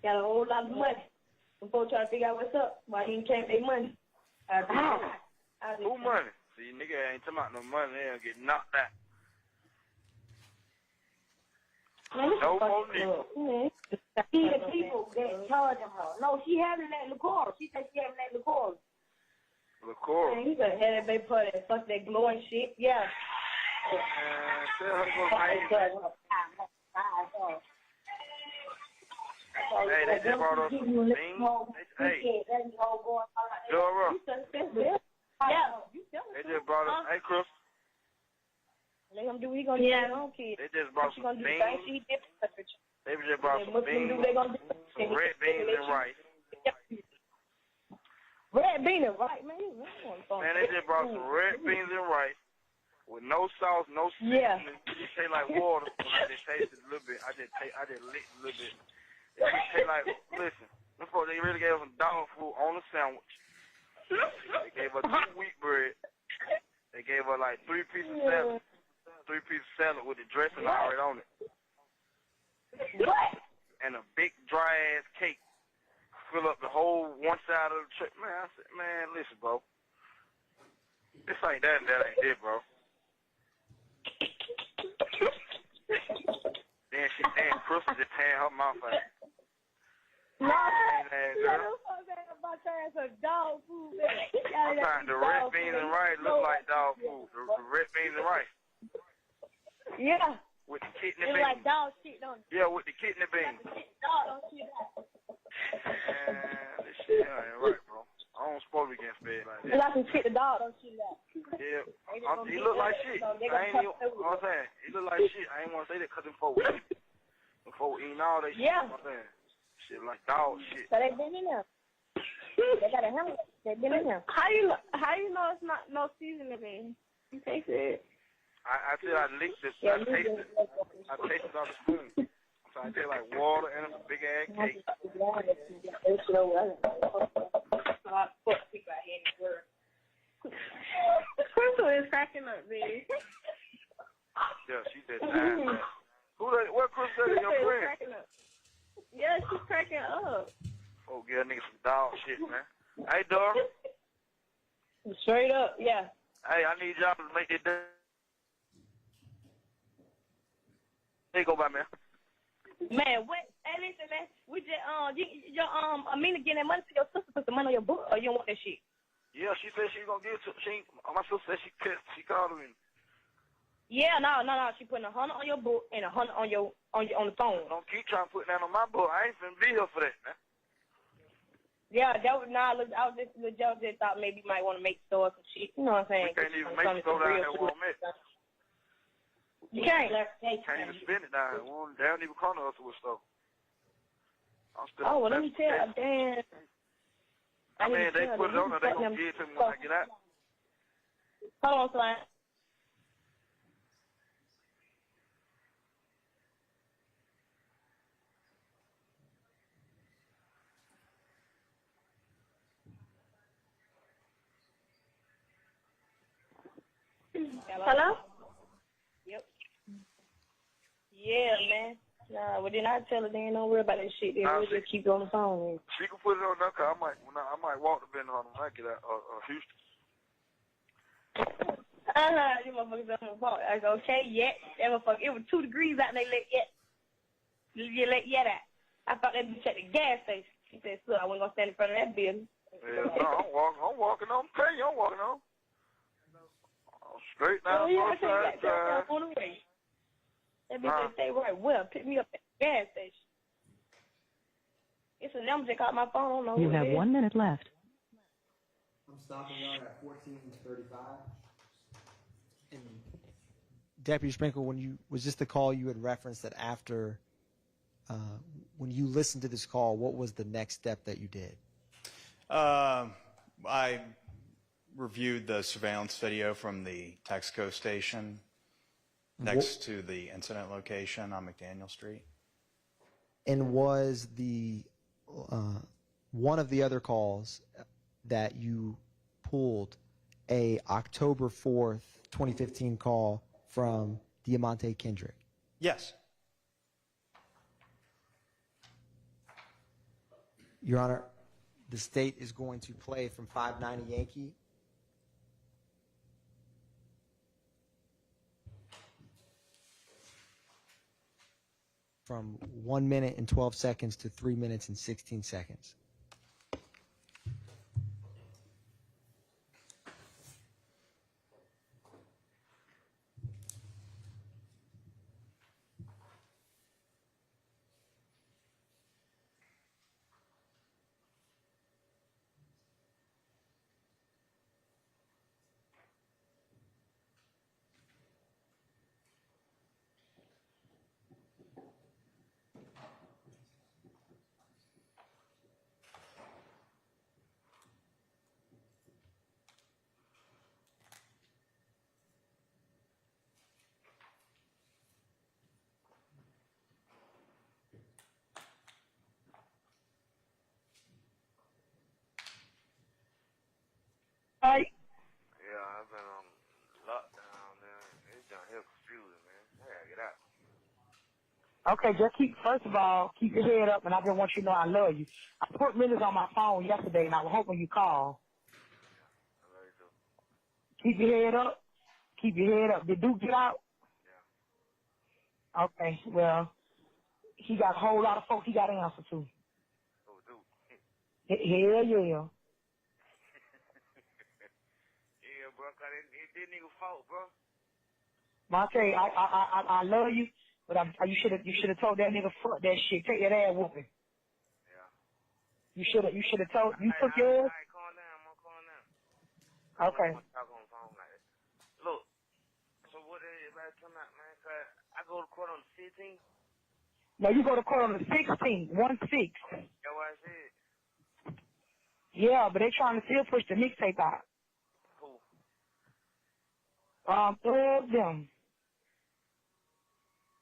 Got a whole lot of money. The folks try to figure out what's up. Why you can't pay money? Who money? See, nigga ain't talking about no money. They'll get knocked out. No more niggas. See the people that charging her. No, she having that liqueur. She said she having that liqueur. LaCour. Man, you better have that baby put that fuck that glowing shit. Yeah. Tell her to go crazy. Hey, they just brought us some beans. Hey, Dora. Yeah. They just brought us. Hey, Chris. Let him do what he gonna do to his own kid. They just brought some beans. They just brought some beans, some red beans and rice. Red beans and rice, man. Man, they just brought some red beans and rice with no sauce, no seasoning. It tastes like water. I just tasted a little bit. I just licked a little bit. It just tastes like, listen, them folks, they really gave us some dog food on the sandwich. They gave us 2 wheat bread. They gave us like 3 pieces of salad. 3 pieces of salad with the dressing already on it. What? And a big dry ass cake. Fill up the whole one side of the trip. Man, I said, man, listen, bro. This ain't that and that ain't it, bro. then Crystal just tearing her mouth out. No, girl. dog food. The red beans and rice look like dog food. The red beans and rice. Yeah. With the kidney It's beans. like dog shit, don't it? Yeah, with the kidney beans. Dog don't shit that. Man, this shit ain't right, bro. I don't supposed to be getting fed like It's that. like some shit the dog don't shit that. Yeah, he look like shit. I ain't even, you know what I'm saying? He look like shit. I ain't want to say that because them folks eating all that shit. Yeah. You know what I'm saying? Shit like dog shit. So they been in there. They got a hammer. They been in there. How you know it's not no seasoning in? You taste it. I said I licked this. I tasted it on the spoon. So I taste like water and a big ass cake. Crystal is cracking up, baby. Yeah, she said that. What Crystal is your friend? Yeah, she's cracking up. Oh, give a nigga some dog shit, man. Hey, Dora. Straight up, yeah. Hey, I need y'all to make this day. There you go by, man. Man, what? Hey, listen, man. We just Amina getting that money to your sister, put the money on your book, or you don't want that shit? Yeah, she said she was gonna give it to my sister said she called her in. Yeah, no. She putting 100 on your book and 100 on the phone. Don't keep trying to put that on my book. I ain't finna be here for that, man. Yeah, that was I was just thought maybe you might want to make stores and shit. You know what I'm saying? We can't even make it go down there where I'm at. You can't. Can't even spend it down. They don't even come to us with stuff. Oh, well, let me tell you, damn. I mean, they put it on there, they gonna give it to me when I get out. Hold on, Slime. Hello? Yep. Yeah, man. Nah, well then I tell her they ain't don't worry about that shit. Then we'll just keep on the phone. She can put it on there, cause I might walk the bend on when I get out Houston. You motherfuckers on the phone. I go, okay, yeah. That motherfucker, it was 2 degrees out and they let yet out. I thought they'd be at the gas station. She said, so I wasn't gonna stand in front of that building. Yeah, no, I'm walking on. I'm telling you, I'm walking on. Straight down North Side Drive. On the way. That bitch stay right well. Pick me up at the gas station. It's a number that called my phone. I don't know You who have it is. 1 minute left. I'm stopping yard at 14:35. And Deputy Sprinkle, was this the call you had referenced that after, when you listened to this call, what was the next step that you did? I reviewed the surveillance video from the Texaco station next to the incident location on McDaniel Street. And was the one of the other calls that you pulled a October 4th, 2015 call from Deamonte Kendrick? Yes. Your Honor, the state is going to play from 590 Yankee. From 1 minute and 12 seconds to 3 minutes and 16 seconds. Hey. Yeah, I've been on lockdown, man. It's down here confusing, man. I gotta get out. Okay, just first of all, keep your head up, and I just want you to know I love you. I put minutes on my phone yesterday, and I was hoping you call. I love you too. Keep your head up. Keep your head up. Did Duke get out? Yeah. Okay, well, he got a whole lot of folks he got to answer to. Oh, Duke. Hell yeah. Yeah, bro, cause it nigga fault, bro. Monte, I love you, but you should have told that nigga fuck that shit. Take that ass whooping. Yeah. You should have told. You took yours. Alright, calm down. I'm gonna calm down. Okay. I'm gonna talk on the phone like that. Look, so what is everybody talking about, man? Cause I go to court on the 15th. No, you go to court on the 16th, 1-6. That's what I said. Yeah, but they trying to still push the mixtape out. Who? Them.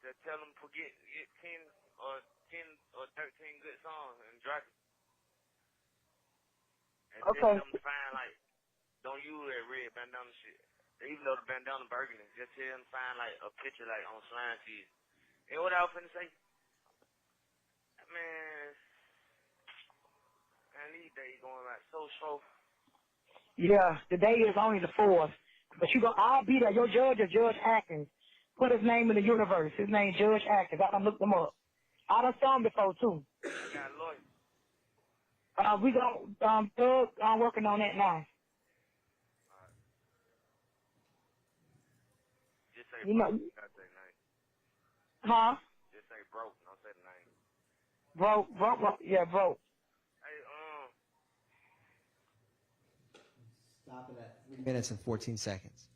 Just tell them forget 10 or 13 good songs and drop it. And Okay. tell them to find, like, don't use that red bandana shit. Even though the bandana burgundy, just tell them to find, like, a picture, like, on slime cheese. And what I was finna say? Man, these days going like so slow. Yeah, the day is only the 4th. But I'll be there. Your judge is Judge Atkins. Put his name in the universe. His name Judge Atkins. I done looked him up. I done saw him before, too. I got a lawyer. We gon' Thug, I'm working on that now. Just say You know, broke, not say name. huh? Just say broke, don't say the name. Broke, yeah, broke. Hey, Stop it at 3 minutes and 14 seconds.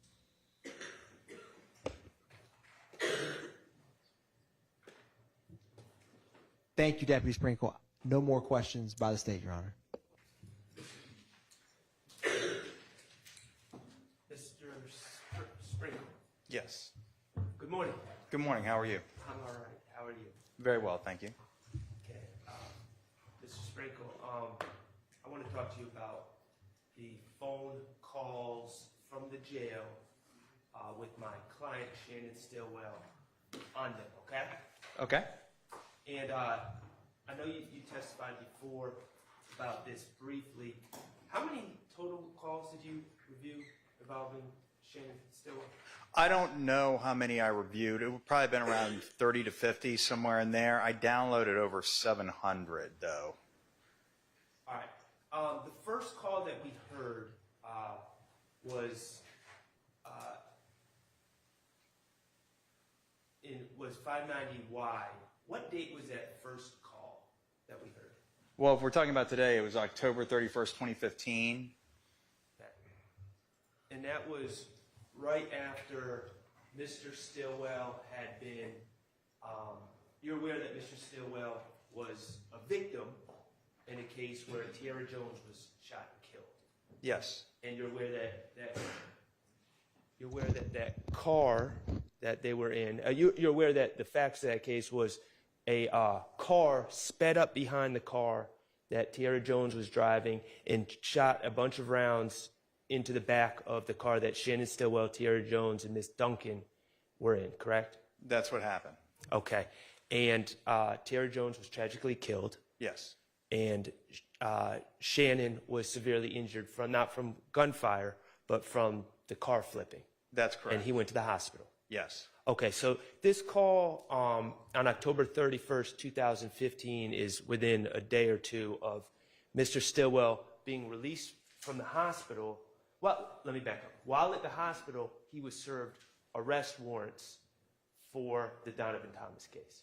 Thank you, Deputy Supreme Court. No more questions by the state, Your Honor. Mr. Sprinkle. Yes. Good morning. Good morning. How are you? I'm all right. How are you? Very well, thank you. Okay. Mr. Sprinkle, I want to talk to you about the phone calls from the jail with my client, Shannon Stillwell, on them, okay? Okay. And I know you testified before about this briefly. How many total calls did you review involving Shannon Stillwell? I don't know how many I reviewed. It would probably been around 30 to 50, somewhere in there. I downloaded over 700, though. All right. The first call that we heard was 590Y. What date was that first call that we heard? Well, if we're talking about today, it was October 31st, 2015. And that was right after Mr. Stillwell had been, you're aware that Mr. Stillwell was a victim in a case where Tierra Jones was shot and killed. Yes. And you're aware that car that they were in, you're aware that the facts of that case was a car sped up behind the car that Tierra Jones was driving and shot a bunch of rounds into the back of the car that Shannon Stillwell, Tierra Jones, and Miss Duncan were in, correct? That's what happened. Okay. And Tara Jones was tragically killed. Yes. And Shannon was severely injured not from gunfire, but from the car flipping. That's correct. And he went to the hospital. Yes. Okay, so this call on October 31st, 2015 is within a day or two of Mr. Stillwell being released from the hospital. Well, let me back up. While at the hospital, he was served arrest warrants for the Donovan Thomas case.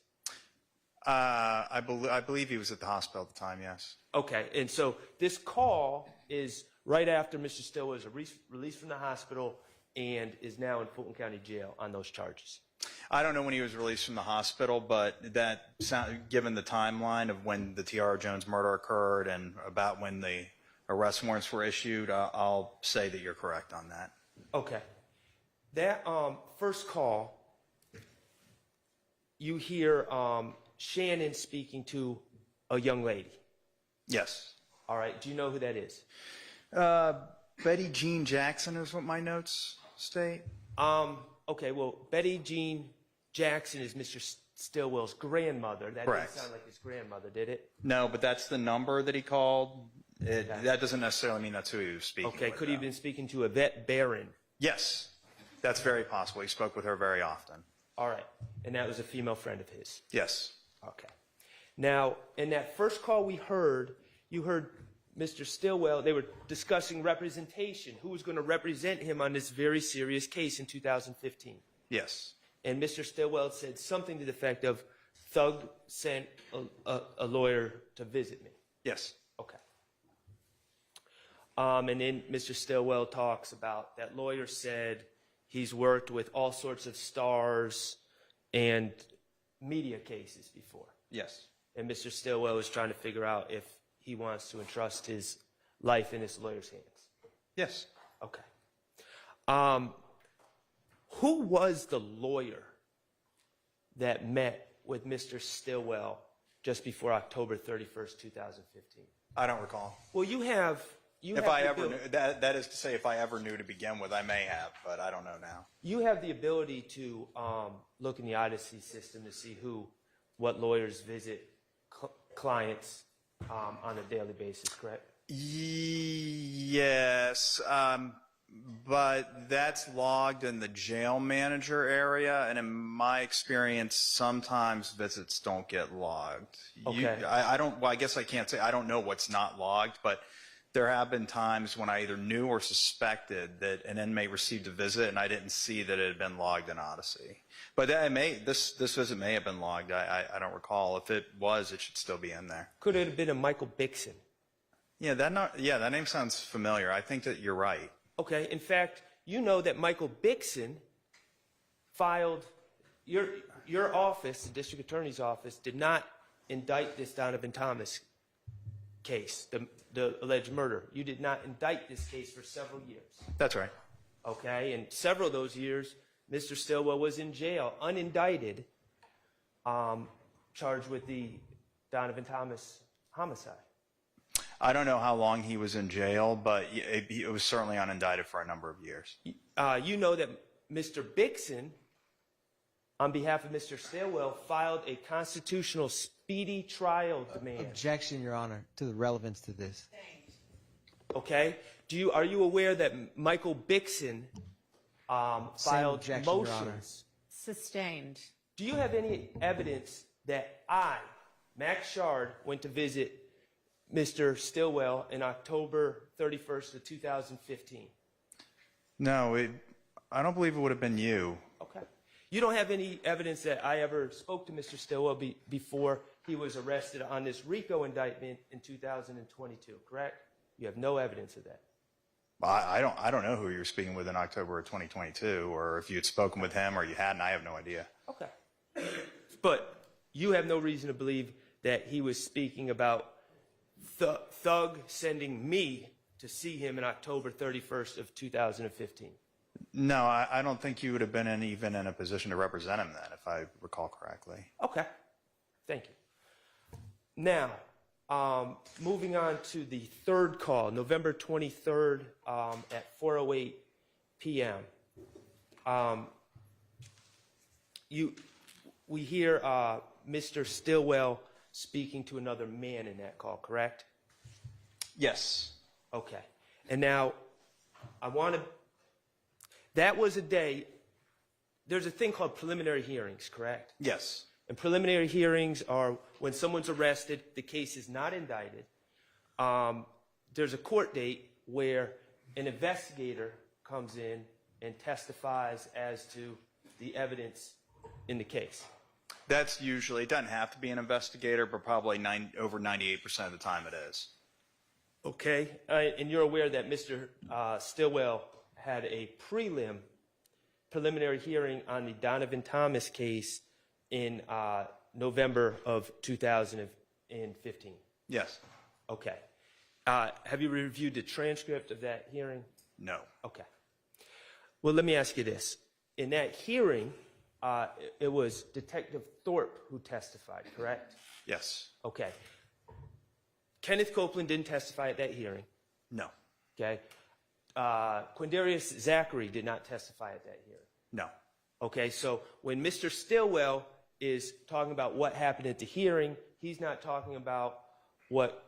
I believe he was at the hospital at the time, yes. Okay, and so this call is right after Mr. Stillwell is released from the hospital and is now in Fulton County Jail on those charges. I don't know when he was released from the hospital, but given the timeline of when the T.R. Jones murder occurred and about when the arrest warrants were issued, I'll say that you're correct on that. Okay. That first call, you hear Shannon speaking to a young lady. Yes. All right. Do you know who that is? Betty Jean Jackson is what my notes state. Okay. Well, Betty Jean Jackson is Mr. Stillwell's grandmother. That Correct. didn't sound like his grandmother, did it? No, but that's the number that he called. That doesn't necessarily mean that's who he was speaking Okay. with, Could he have though. been speaking to Yvette Barron? Yes. That's very possible. He spoke with her very often. All right. And that was a female friend of his? Yes. Okay. Now, in that first call we heard, you heard Mr. Stillwell, they were discussing representation, who was going to represent him on this very serious case in 2015. Yes. And Mr. Stillwell said something to the effect of, Thug sent a lawyer to visit me. Yes. Okay. And then Mr. Stillwell talks about that lawyer said he's worked with all sorts of stars and media cases before. Yes. And Mr. Stillwell is trying to figure out if he wants to entrust his life in his lawyer's hands. Yes. Okay. Who was the lawyer that met with Mr. Stillwell just before October 31st, 2015? I don't recall. Well, you have... If I ever knew, that is to say, if I ever knew to begin with, I may have, but I don't know now. You have the ability to look in the Odyssey system to see what lawyers visit clients on a daily basis, correct? Yes, but that's logged in the jail manager area, and in my experience, sometimes visits don't get logged. Okay. I guess I can't say, I don't know what's not logged, but there have been times when I either knew or suspected that an inmate received a visit and I didn't see that it had been logged in Odyssey. But this visit may have been logged. I don't recall. If it was, it should still be in there. Could it have been a Michael Bixon? Yeah, that name sounds familiar. I think that you're right. Okay. In fact, you know that Michael Bixon filed your office, the district attorney's office, did not indict this Donovan Thomas case, the alleged murder. You did not indict this case for several years. That's right. Okay, and several of those years, Mr. Stillwell was in jail, unindicted, charged with the Donovan Thomas homicide. I don't know how long he was in jail, but it was certainly unindicted for a number of years. You know that Mr. Bixon, on behalf of Mr. Stillwell, filed a constitutional speedy trial demand. Objection, Your Honor, to the relevance to this. Okay? Are you aware that Michael Bixon filed objection, Your Honor. motions? Sustained. Do you have any evidence that I, Max Shard, went to visit Mr. Stillwell in October 31st of 2015? No, I don't believe it would have been you. Okay. You don't have any evidence that I ever spoke to Mr. Stillwell before he was arrested on this RICO indictment in 2022, correct? You have no evidence of that. I don't know who you were speaking with in October of 2022, or if you had spoken with him or you hadn't. I have no idea. Okay. But you have no reason to believe that he was speaking about Thug sending me to see him in October 31st of 2015. No, I don't think you would have been even in a position to represent him then, if I recall correctly. Okay. Thank you. Now, moving on to the third call, November 23rd at 4:08 p.m. we hear Mr. Stillwell speaking to another man in that call, correct? Yes. Okay. And now, that was a day, there's a thing called preliminary hearings, correct? Yes. And preliminary hearings are when someone's arrested, the case is not indicted. There's a court date where an investigator comes in and testifies as to the evidence in the case. That's usually, it doesn't have to be an investigator, but probably over 98% of the time it is. Okay, and you're aware that Mr. Stillwell had a preliminary hearing on the Donovan Thomas case in November of 2015. Yes. Okay. Have you reviewed the transcript of that hearing? No. Okay. Well, let me ask you this. In that hearing, it was Detective Thorpe who testified, correct? Yes. Okay. Kenneth Copeland didn't testify at that hearing. No. Okay. Quindarius Zachary did not testify at that hearing. No. Okay, so when Mr. Stillwell is talking about what happened at the hearing, he's not talking about what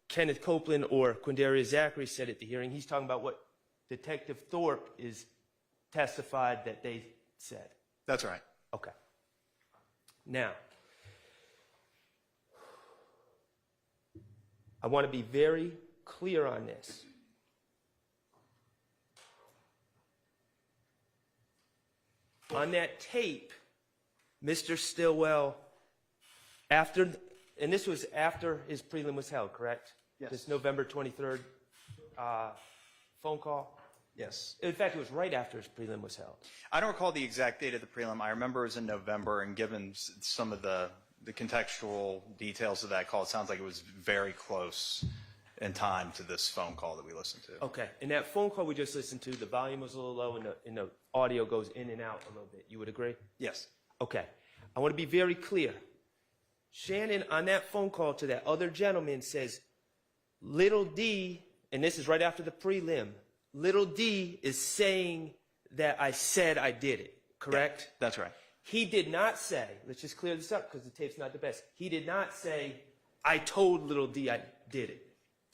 Kenneth Copeland or Quindarius Zachary said at the hearing. He's talking about what Detective Thorpe is testified that they said. That's right. Okay. Now, I want to be very clear on this. On that tape, Mr. Stillwell, and this was after his prelim was held, correct? Yes. This November 23rd phone call? Yes. In fact, it was right after his prelim was held. I don't recall the exact date of the prelim. I remember it was in November, and given some of the contextual details of that call, it sounds like it was very close in time to this phone call that we listened to. Okay. In that phone call we just listened to, the volume was a little low and the audio goes in and out a little bit. You would agree? Yes. Okay. I want to be very clear. Shannon, on that phone call to that other gentleman, says, little D, and this is right after the prelim, little D is saying that I said I did it, correct? Yeah, that's right. He did not say, let's just clear this up because the tape's not the best. He did not say, I told little D I did it.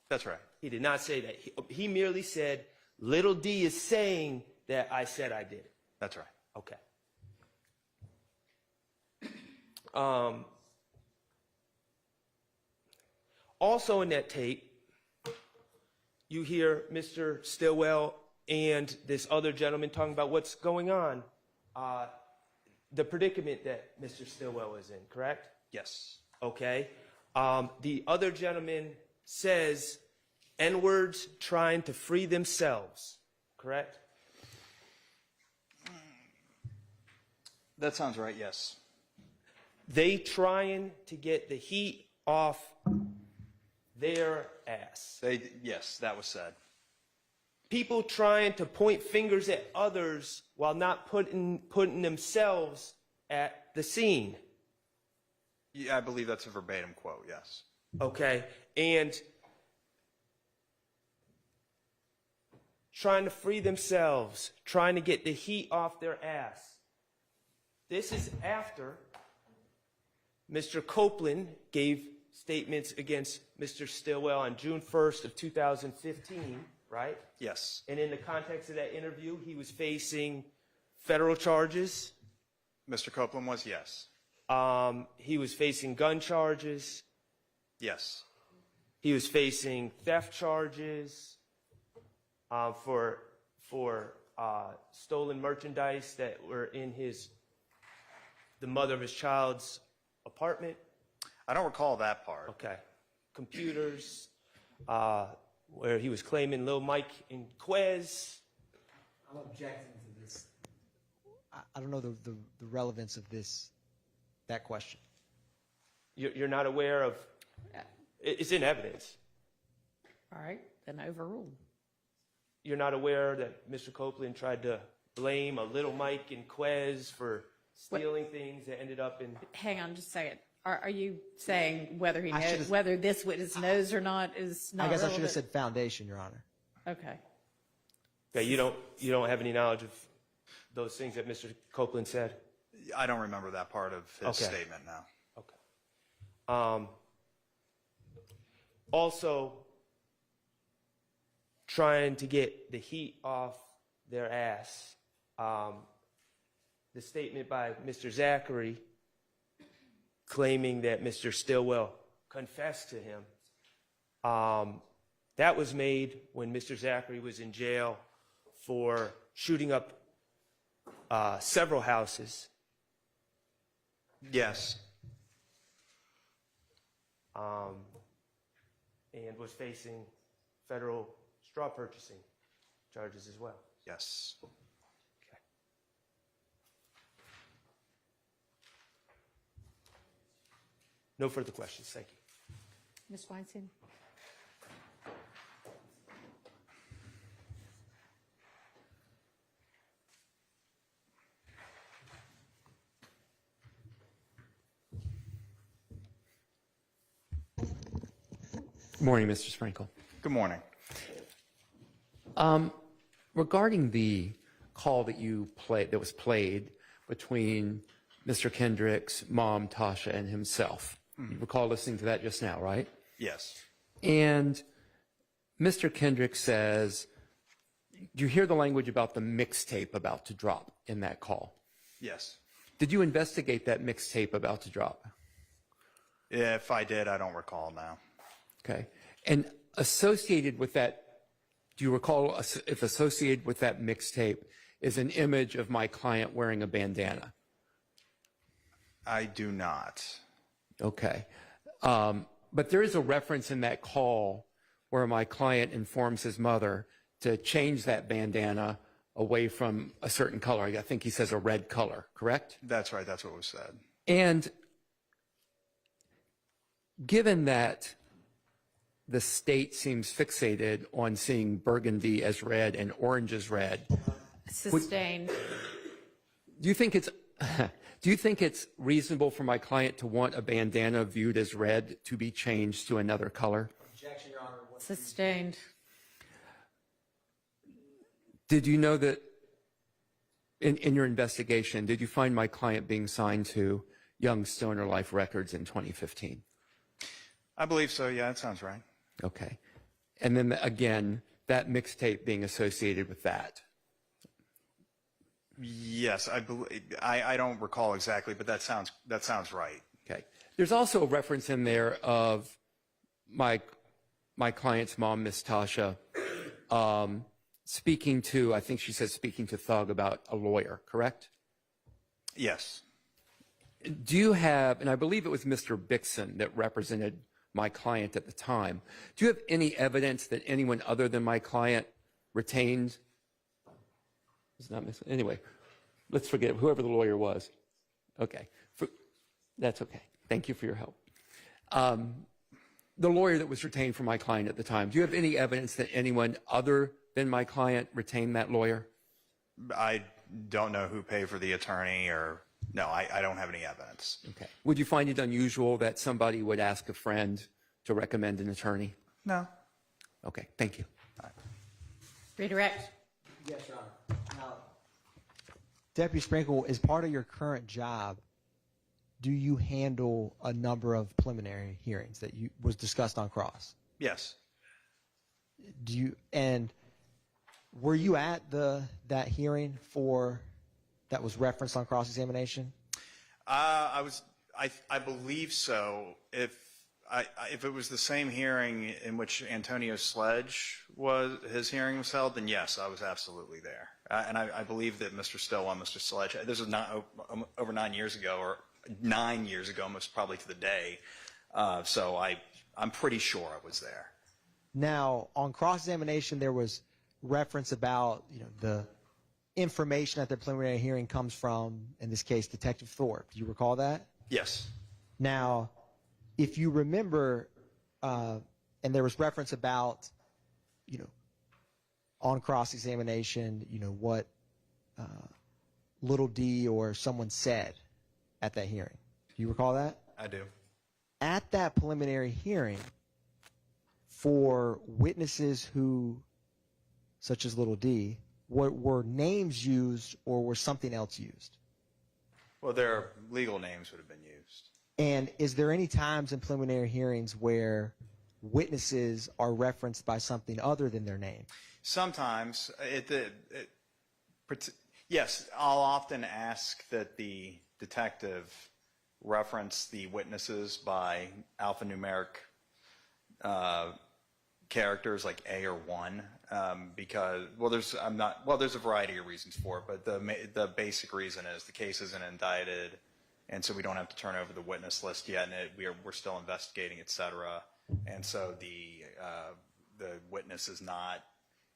That's right. He did not say that. He merely said, little D is saying that I said I did it. That's right. Okay. Also in that tape, you hear Mr. Stillwell and this other gentleman talking about what's going on, the predicament that Mr. Stillwell is in, correct? Yes. Okay. The other gentleman says N-words trying to free themselves, correct? That sounds right, yes. They trying to get the heat off their ass. Yes, that was said. People trying to point fingers at others while not putting themselves at the scene. Yeah, I believe that's a verbatim quote, yes. Okay, and trying to free themselves, trying to get the heat off their ass. This is after Mr. Copeland gave statements against Mr. Stillwell on June 1st of 2015, right? Yes. And in the context of that interview, he was facing federal charges. Mr. Copeland was, yes. He was facing gun charges. Yes. He was facing theft charges for stolen merchandise that were in the mother of his child's apartment. I don't recall that part. Okay. Computers, where he was claiming Lil Mike and Quez. I'm objecting to this. I don't know the relevance of that question. You're not aware of, it's in evidence. All right, then overruled. You're not aware that Mr. Copeland tried to blame a Little Mike and Quez for stealing things that ended up in... Hang on just a second. Are you saying whether he knows, whether this witness knows or not is not I guess relevant? I should have said foundation, Your Honor. Okay. Okay, you don't have any knowledge of those things that Mr. Copeland said? I don't remember that part of his Okay. statement now. Also, trying to get the heat off their ass. The statement by Mr. Zachary claiming that Mr. Stillwell confessed to him. That was made when Mr. Zachary was in jail for shooting up several houses. Yes. And was facing federal straw purchasing charges as well. Yes. Okay. No further questions. Thank you. Ms. Weinstein? Good morning, Mr. Sprinkle. Good morning. Regarding the call that that was played between Mr. Kendrick's mom, Tasha, and himself, you recall listening to that just now, right? Yes. And Mr. Kendrick says, do you hear the language about the mixtape about to drop in that call? Yes. Did you investigate that mixtape about to drop? If I did, I don't recall now. Okay. And associated with that, do you recall if associated with that mixtape is an image of my client wearing a bandana? I do not. Okay. But there is a reference in that call where my client informs his mother to change that bandana away from a certain color. I think he says a red color, correct? That's right. That's what was said. And given that the state seems fixated on seeing burgundy as red and orange as red, Sustained. do you think it's reasonable for my client to want a bandana viewed as red to be changed to another color? Objection, Your Honor. Sustained. Did you know that in your investigation, did you find my client being signed to Young Stoner Life Records in 2015? I believe so. Yeah, that sounds right. Okay. And then again, that mixtape being associated with that. Yes, I believe. I don't recall exactly, but that sounds right. Okay. There's also a reference in there of my client's mom, Miss Tasha, speaking to, I think she said speaking to Thug about a lawyer, correct? Yes. Do you have, and I believe it was Mr. Bixson that represented my client at the time, do you have any evidence that anyone other than my client retained? It's not Miss, anyway, let's forget whoever the lawyer was. Okay. That's okay. Thank you for your help. The lawyer that was retained for my client at the time, do you have any evidence that anyone other than my client retained that lawyer? I don't know who paid for the attorney or, no, I don't have any evidence. Okay. Would you find it unusual that somebody would ask a friend to recommend an attorney? No. Okay. Thank you. Redirect. Yes, Your Honor. Now, Deputy Sprinkle, as part of your current job, do you handle a number of preliminary hearings that was discussed on cross? Yes. And were you at that hearing that was referenced on cross-examination? I believe so. If it was the same hearing in which Antonio Sledge his hearing was held, then yes, I was absolutely there. And I believe that Mr. Stillwell and Mr. Sledge, this was not over 9 years ago, or 9 years ago, almost probably to the day. So I'm pretty sure I was there. Now, on cross-examination, there was reference about the information at the preliminary hearing comes from, in this case, Detective Thorpe. Do you recall that? Yes. Now, if you remember, and there was reference about, on cross-examination, what little D or someone said at that hearing. Do you recall that? I do. At that preliminary hearing, for witnesses such as little D, were names used or was something else used? Well, their legal names would have been used. And is there any times in preliminary hearings where witnesses are referenced by something other than their name? Sometimes, yes, I'll often ask that the detective reference the witnesses by alphanumeric characters like A or 1, because, there's a variety of reasons for it, but the basic reason is the case isn't indicted, and so we don't have to turn over the witness list yet, and we're still investigating, et cetera, and so the witness is not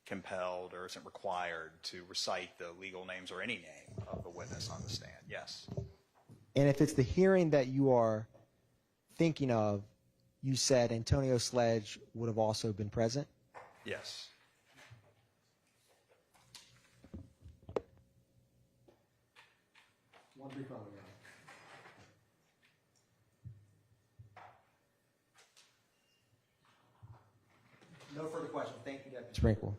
compelled or isn't required to recite the legal names or any name of the witness on the stand. Yes. And if it's the hearing that you are thinking of, you said Antonio Sledge would have also been present? Yes. No further questions. Thank you, Deputy Sprinkle.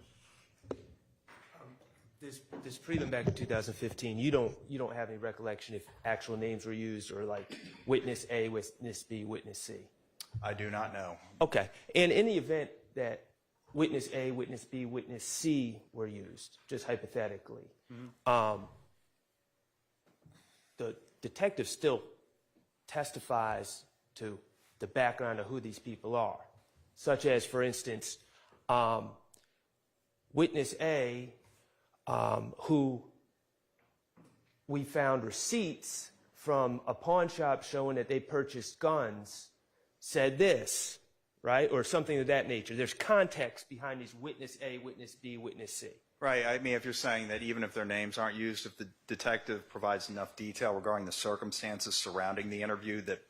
This prelim back in 2015, you don't have any recollection if actual names were used or like witness A, witness B, witness C? I do not know. Okay. And in the event that witness A, witness B, witness C were used, just hypothetically, the detective still testifies to the background of who these people are, such as, for instance, witness A, who we found receipts from a pawn shop showing that they purchased guns, said this, right? Or something of that nature. There's context behind these witness A, witness B, witness C. Right. I mean, if you're saying that even if their names aren't used, if the detective provides enough detail regarding the circumstances surrounding the interview that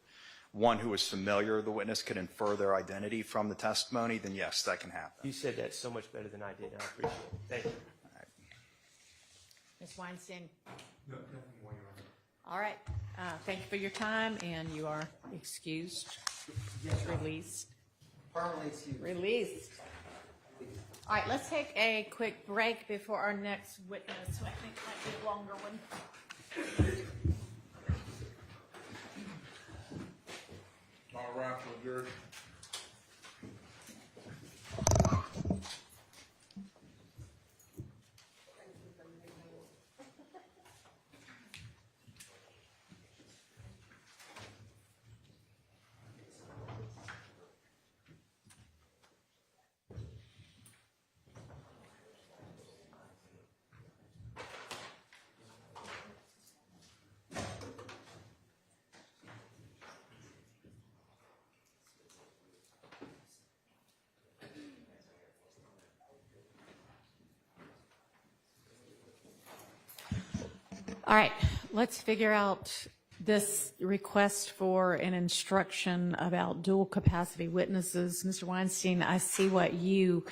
one who is familiar with the witness could infer their identity from the testimony, then yes, that can happen. You said that so much better than I did, and I appreciate it. Thank you. Ms. Weinstein? No, nothing more, Your Honor. All right. Thank you for your time, and you are excused. Yes, released. Permanently excused. Released. All right, let's take a quick break before our next witness, who I think might be a longer one. All right, for jury. All right, let's figure out this request for an instruction about dual capacity witnesses. Mr. Weinstein, I see what you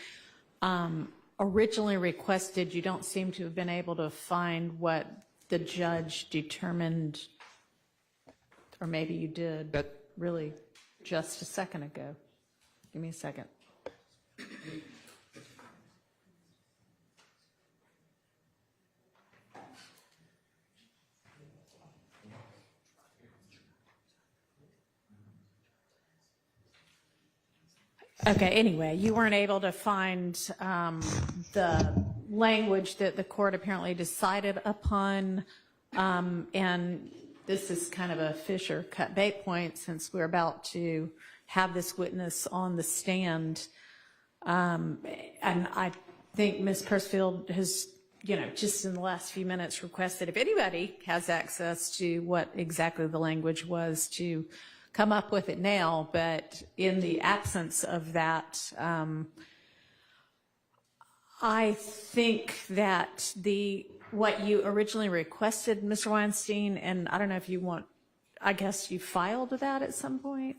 originally requested. You don't seem to have been able to find what the judge determined, or maybe you did really just a second ago. Give me a second. Okay, anyway, you weren't able to find the language that the court apparently decided upon, and this is kind of a fish or cut bait point since we're about to have this witness on the stand. And I think Ms. Persfield has, just in the last few minutes requested if anybody has access to what exactly the language was to come up with it now, but in the absence of that, I think that what you originally requested, Mr. Weinstein, and I don't know if you want, I guess you filed that at some point,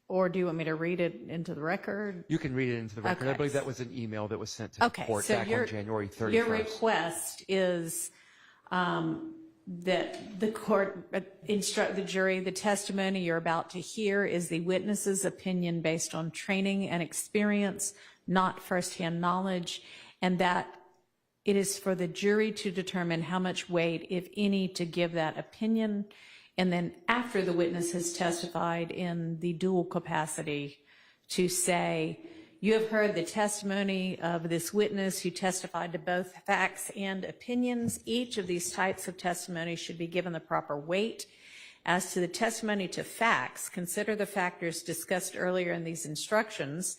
or do you want me to read it into the record? You can read it into the record. Okay. I believe that was an email that was sent to the court back on January 31st. Your request is that the court instruct the jury the testimony you're about to hear is the witness's opinion based on training and experience, not firsthand knowledge, and that it is for the jury to determine how much weight, if any, to give that opinion. And then after the witness has testified in the dual capacity, to say, you have heard the testimony of this witness who testified to both facts and opinions. Each of these types of testimony should be given the proper weight. As to the testimony to facts, consider the factors discussed earlier in these instructions.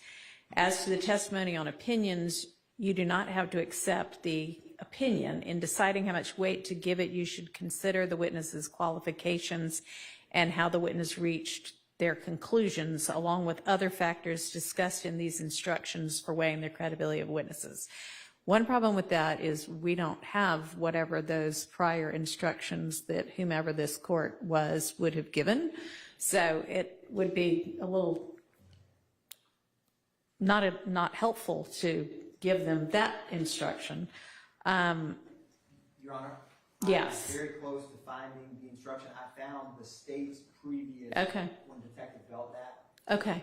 As to the testimony on opinions, you do not have to accept the opinion. In deciding how much weight to give it, you should consider the witness's qualifications and how the witness reached their conclusions, along with other factors discussed in these instructions for weighing the credibility of witnesses. One problem with that is we don't have whatever those prior instructions that whomever this court was would have given. So it would be a little not helpful to give them that instruction. Your Honor? Yes. I'm very close to finding the instruction. I found the state's previous, Okay. when Detective Bell that. Okay.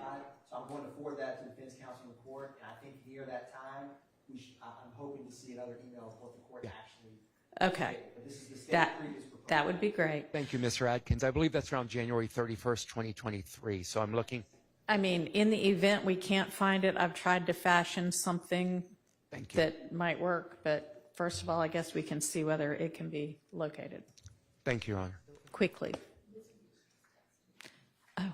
So I'm going to forward that to the defense counsel in the court, and I think near that time, I'm hoping to see another email of what the court actually. Okay. But this is the state's That, previous proposal. that would be great. Thank you, Mr. Adkins. I believe that's around January 31st, 2023. So I'm looking. I mean, in the event we can't find it, I've tried to fashion something Thank you. that might work, but first of all, I guess we can see whether it can be located Thank you, Your Honor. quickly. Oh.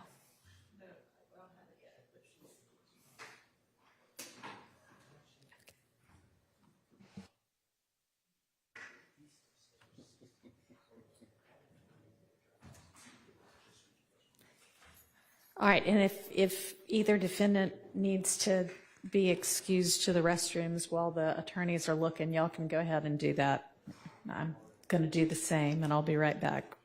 All right, and if either defendant needs to be excused to the restrooms while the attorneys are looking, y'all can go ahead and do that. I'm going to do the same, and I'll be right back.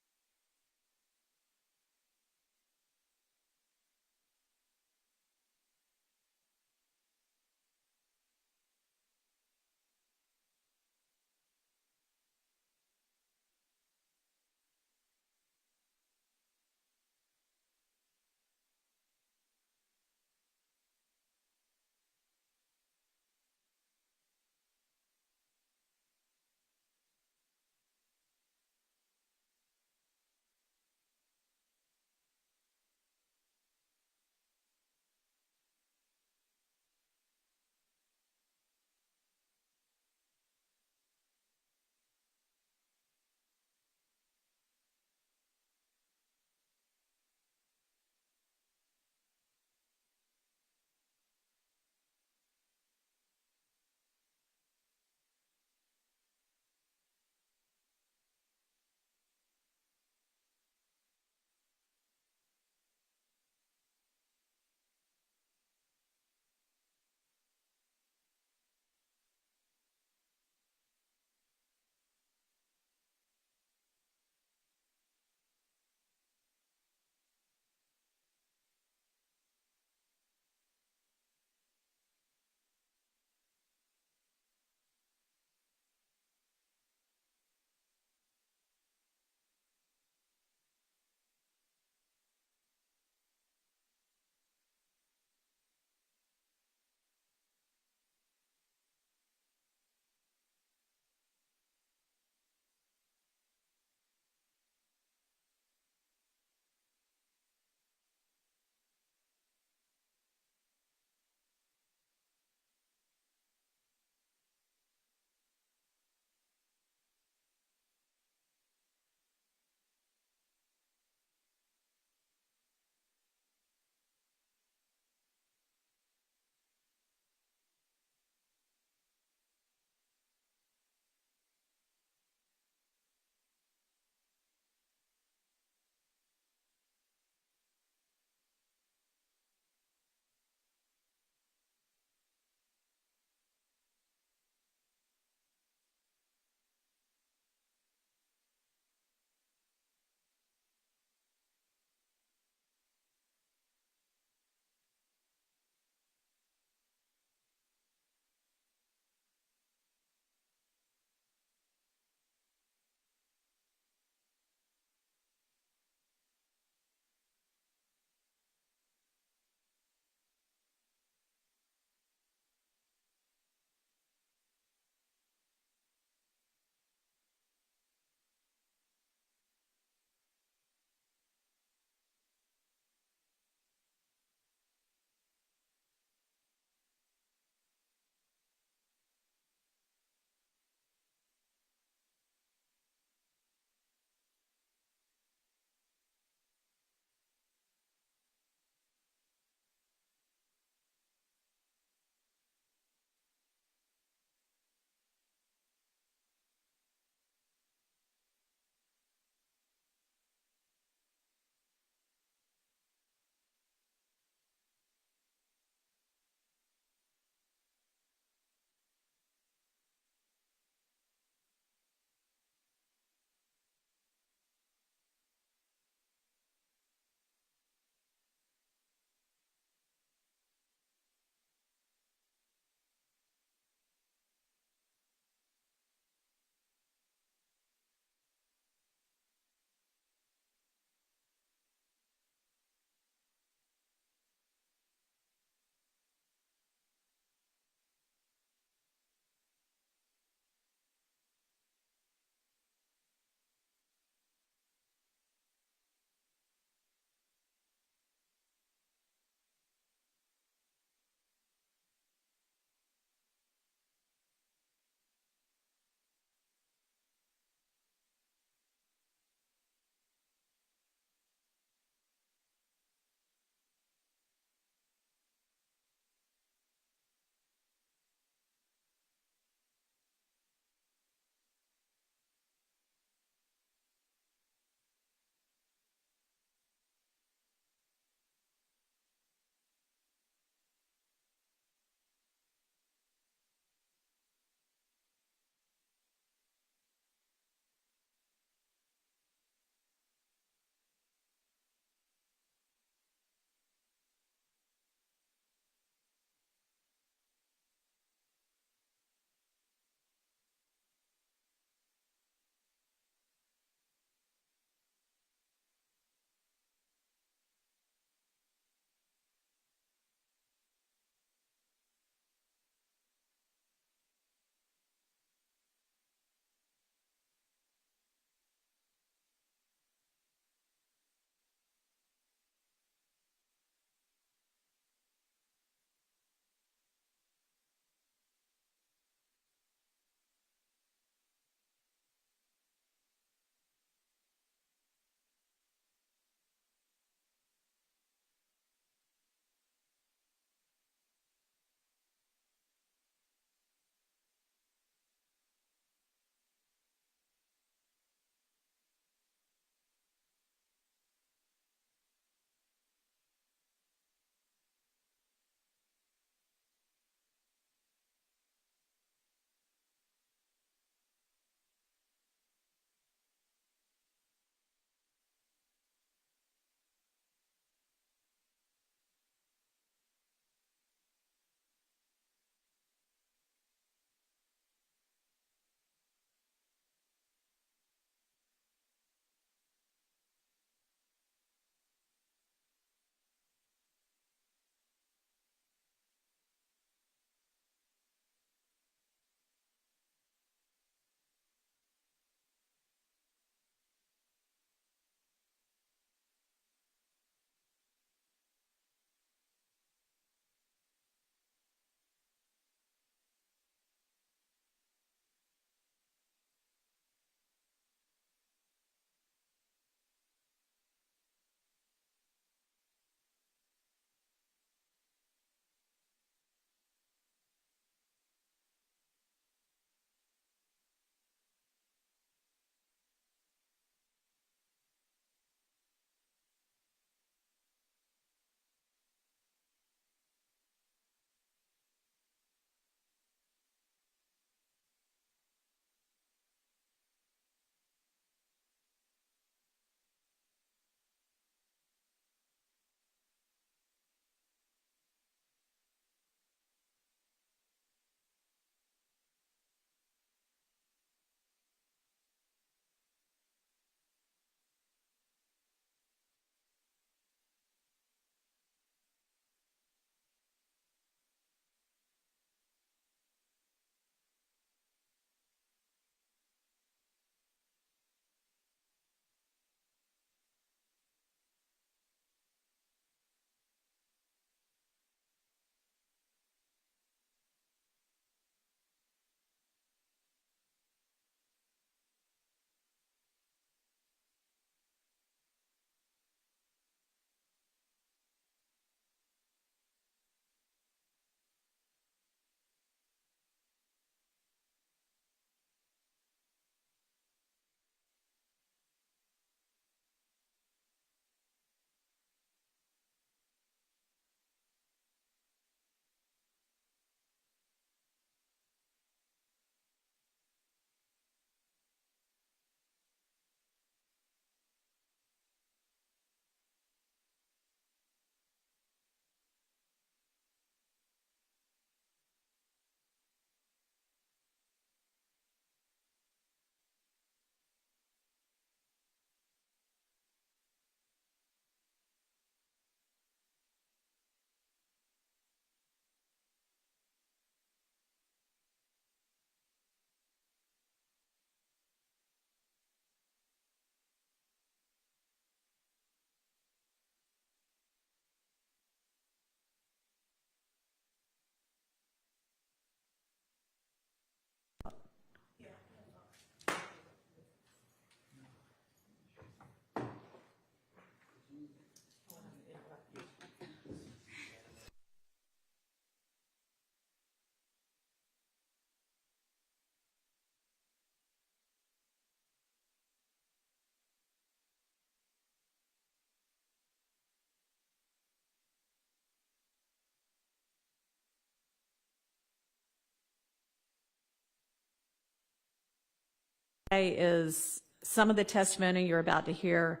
is some of the testimony you're about to hear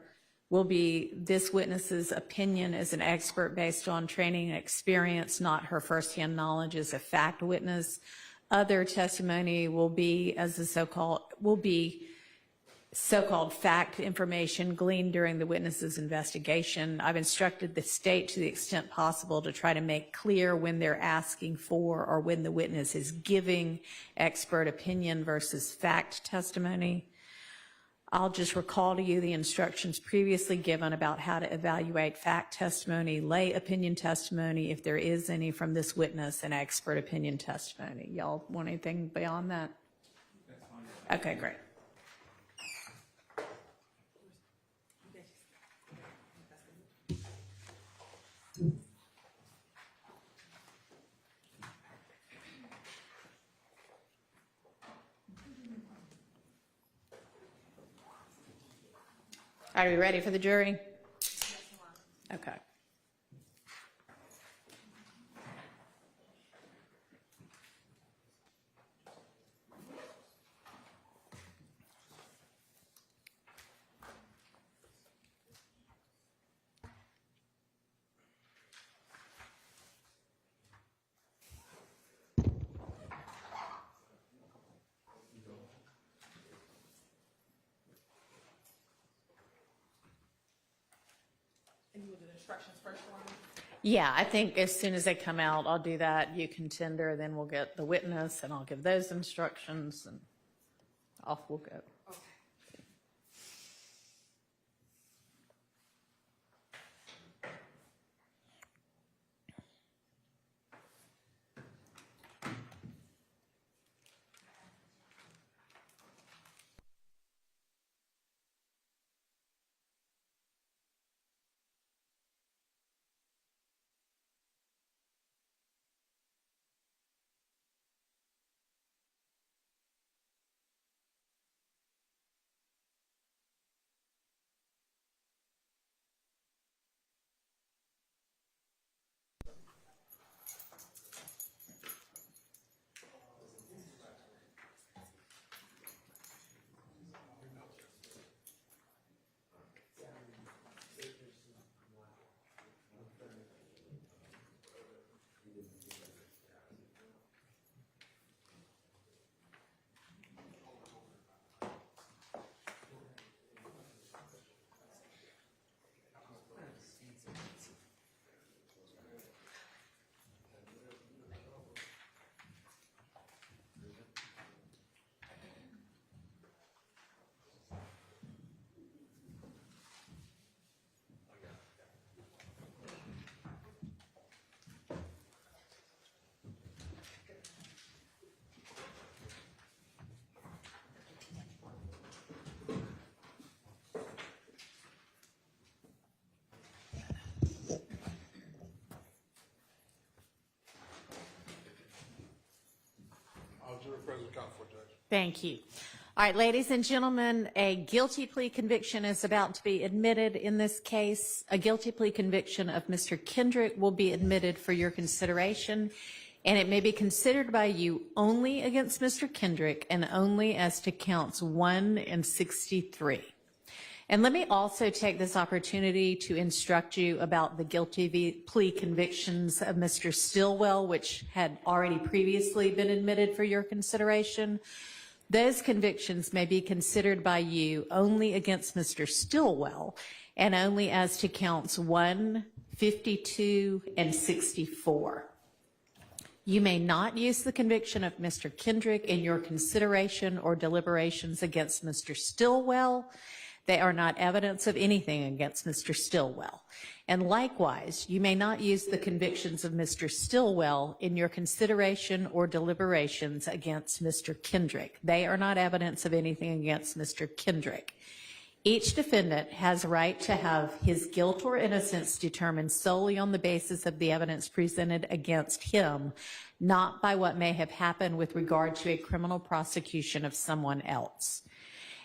will be this witness's opinion as an expert based on training and experience, not her firsthand knowledge as a fact witness. Other testimony will be as the so-called fact information gleaned during the witness's investigation. I've instructed the state to the extent possible to try to make clear when they're asking for or when the witness is giving expert opinion versus fact testimony. I'll just recall to you the instructions previously given about how to evaluate fact testimony, lay opinion testimony, if there is any from this witness, and expert opinion testimony. Y'all want anything beyond that? Okay, great. Are we ready for the jury? Okay. Yeah, I think as soon as they come out, I'll do that. You can tender, then we'll get the witness, and I'll give those instructions, and off we'll go. Thank you. All right, ladies and gentlemen, a guilty plea conviction is about to be admitted in this case. A guilty plea conviction of Mr. Kendrick will be admitted for your consideration, and it may be considered by you only against Mr. Kendrick and only as to counts 1 and 63. And let me also take this opportunity to instruct you about the guilty plea convictions of Mr. Stillwell, which had already previously been admitted for your consideration. Those convictions may be considered by you only against Mr. Stillwell and only as to counts 1, 52, and 64. You may not use the conviction of Mr. Kendrick in your consideration or deliberations against Mr. Stillwell. They are not evidence of anything against Mr. Stillwell. And likewise, you may not use the convictions of Mr. Stillwell in your consideration or deliberations against Mr. Kendrick. They are not evidence of anything against Mr. Kendrick. Each defendant has a right to have his guilt or innocence determined solely on the basis of the evidence presented against him, not by what may have happened with regard to a criminal prosecution of someone else.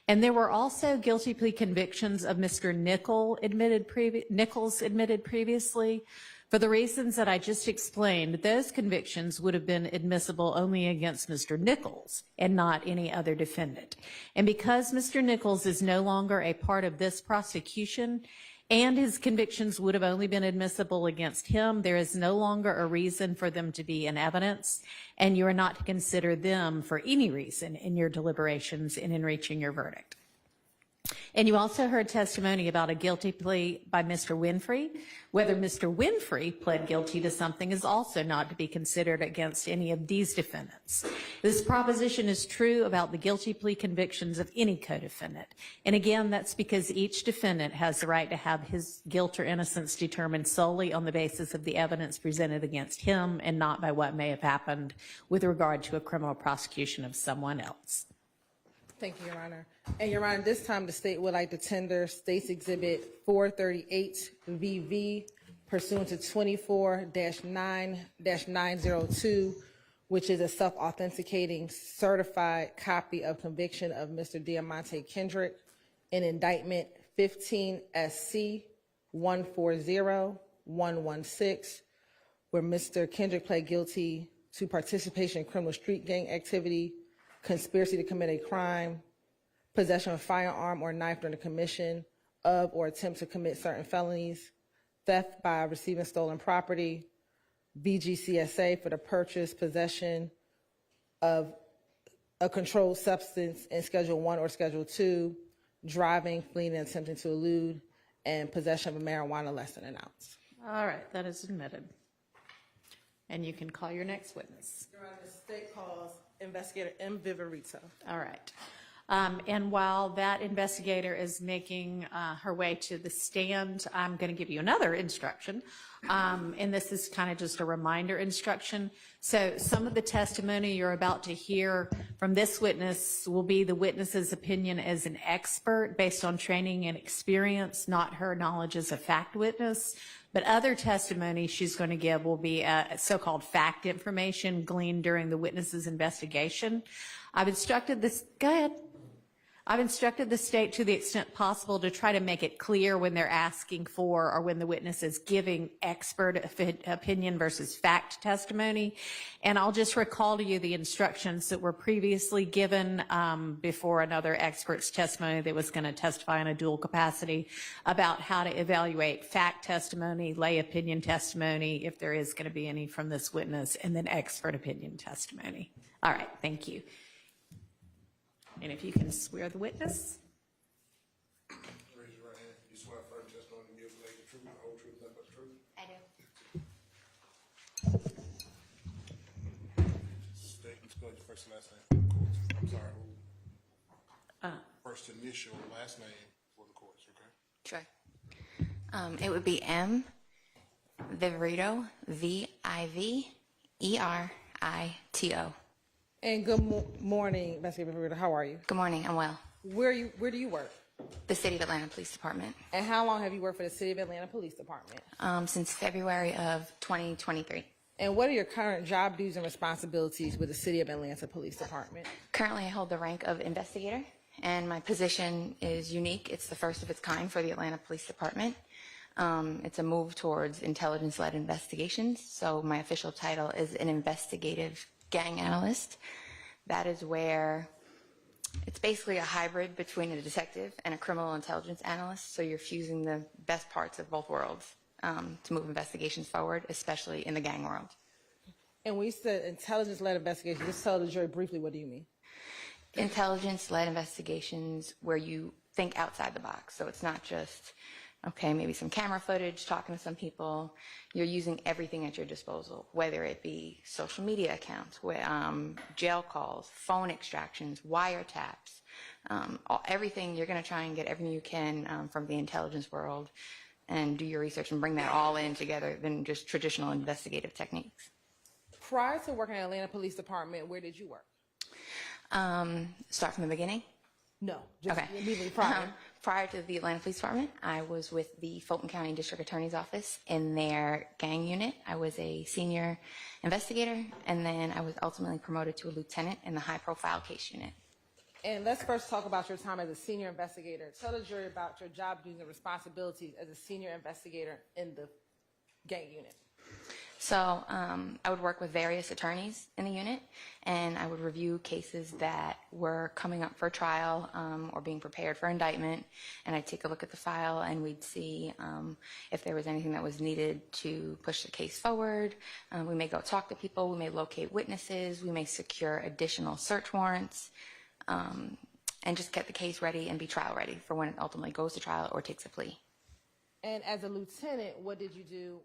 And there were also guilty plea convictions of Mr. Nichols admitted previously For the reasons that I just explained, those convictions would have been admissible only against Mr. Nichols and not any other defendant. And because Mr. Nichols is no longer a part of this prosecution and his convictions would have only been admissible against him, there is no longer a reason for them to be in evidence, and you are not to consider them for any reason in your deliberations and in reaching your verdict. And you also heard testimony about a guilty plea by Mr. Winfrey. Whether Mr. Winfrey pled guilty to something is also not to be considered against any of these defendants. This proposition is true about the guilty plea convictions of any co-defendant. And again, that's because each defendant has the right to have his guilt or innocence determined solely on the basis of the evidence presented against him and not by what may have happened with regard to a criminal prosecution of someone else. Thank you, Your Honor. And Your Honor, this time the state would like to tender State's Exhibit 438 VV pursuant to 24-9-902, which is a self-authenticating certified copy of conviction of Mr. Deamonte Kendrick in indictment 15 SC 140116, where Mr. Kendrick pled guilty to participation in criminal street gang activity, conspiracy to commit a crime, possession of a firearm or knife during the commission of or attempt to commit certain felonies, theft by receiving stolen property, VGCSA for the purchase, possession of a controlled substance in Schedule 1 or Schedule 2, driving, fleeing, and attempting to elude, and possession of marijuana less than an ounce. All right, that is admitted. And you can call your next witness. Your Honor, the state calls Investigator M. Viverito. All right. And while that investigator is making her way to the stand, I'm going to give you another instruction. And this is kind of just a reminder instruction. So some of the testimony you're about to hear from this witness will be the witness's opinion as an expert based on training and experience, not her knowledge as a fact witness. But other testimony she's going to give will be so-called fact information gleaned during the witness's investigation. I've instructed this, go ahead. I've instructed the state to the extent possible to try to make it clear when they're asking for or when the witness is giving expert opinion versus fact testimony. And I'll just recall to you the instructions that were previously given before another expert's testimony that was going to testify in a dual capacity about how to evaluate fact testimony, lay opinion testimony, if there is going to be any from this witness, and then expert opinion testimony. All right, thank you. And if you can swear the witness. Raise your right hand. You swear firm testimony to give the truth, the whole truth, nothing but the truth? I do. State and spell your first and last name for the courts. I'm sorry. First initial, last name for the courts, okay? Sure. It would be M. Viverito, Viverito. And good morning, Investigator Viverito. How are you? Good morning. I'm well. Where do you work? The City of Atlanta Police Department. And how long have you worked for the City of Atlanta Police Department? Since February of 2023. And what are your current job duties and responsibilities with the City of Atlanta Police Department? Currently, I hold the rank of investigator, and my position is unique. It's the first of its kind for the Atlanta Police Department. It's a move towards intelligence-led investigations. So my official title is an investigative gang analyst. That is where it's basically a hybrid between a detective and a criminal intelligence analyst. So you're fusing the best parts of both worlds to move investigations forward, especially in the gang world. And when you said intelligence-led investigation, just tell the jury briefly, what do you mean? Intelligence-led investigations where you think outside the box. So it's not just, okay, maybe some camera footage, talking to some people. You're using everything at your disposal, whether it be social media accounts, jail calls, phone extractions, wiretaps, everything. You're going to try and get everything you can from the intelligence world and do your research and bring that all in together than just traditional investigative techniques. Prior to working at Atlanta Police Department, where did you work? Start from the beginning? No, just okay. Immediately prior. Prior to the Atlanta Police Department, I was with the Fulton County District Attorney's Office in their gang unit. I was a senior investigator, and then I was ultimately promoted to a lieutenant in the high-profile case unit. And let's first talk about your time as a senior investigator. Tell the jury about your job duties and responsibilities as a senior investigator in the gang unit? So I would work with various attorneys in the unit, and I would review cases that were coming up for trial or being prepared for indictment, and I'd take a look at the file, and we'd see if there was anything that was needed to push the case forward. We may go talk to people, we may locate witnesses, we may secure additional search warrants, and just get the case ready and be trial ready for when it ultimately goes to trial or takes a plea. And as a lieutenant, what did you do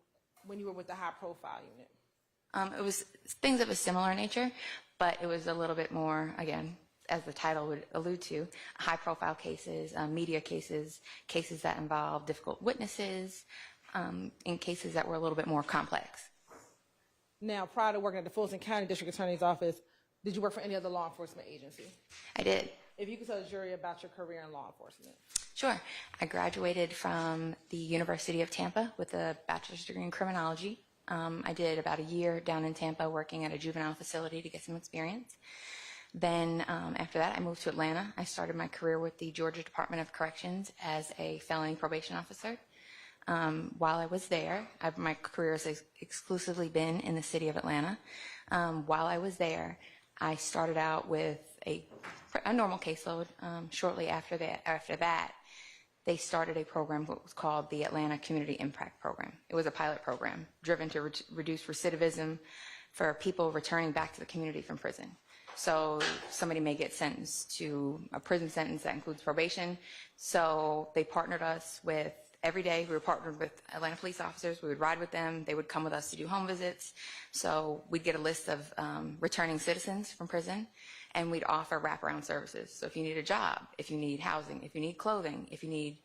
when you were with the high profile unit? It was things of a similar nature, but it was a little bit more, again, as the title would allude to, high-profile cases, media cases, cases that involve difficult witnesses, in cases that were a little bit more complex. Now, prior to working at the Fulton County District Attorney's Office, did you work for any other law enforcement agency? I did. If you could tell the jury about your career in law enforcement. Sure. I graduated from the University of Tampa with a bachelor's degree in criminology. I did about a year down in Tampa working at a juvenile facility to get some experience. Then after that, I moved to Atlanta. I started my career with the Georgia Department of Corrections as a felony probation officer. While I was there, my career has exclusively been in the city of Atlanta. While I was there, I started out with a normal caseload. Shortly after that, they started a program what was called the Atlanta Community Impact Program. It was a pilot program driven to reduce recidivism for people returning back to the community from prison. So somebody may get sentenced to a prison sentence that includes probation. So they partnered us with, every day we were partnered with Atlanta police officers. We would ride with them. They would come with us to do home visits. So we'd get a list of returning citizens from prison, and we'd offer wraparound services. So if you need a job, if you need housing, if you need clothing, if you need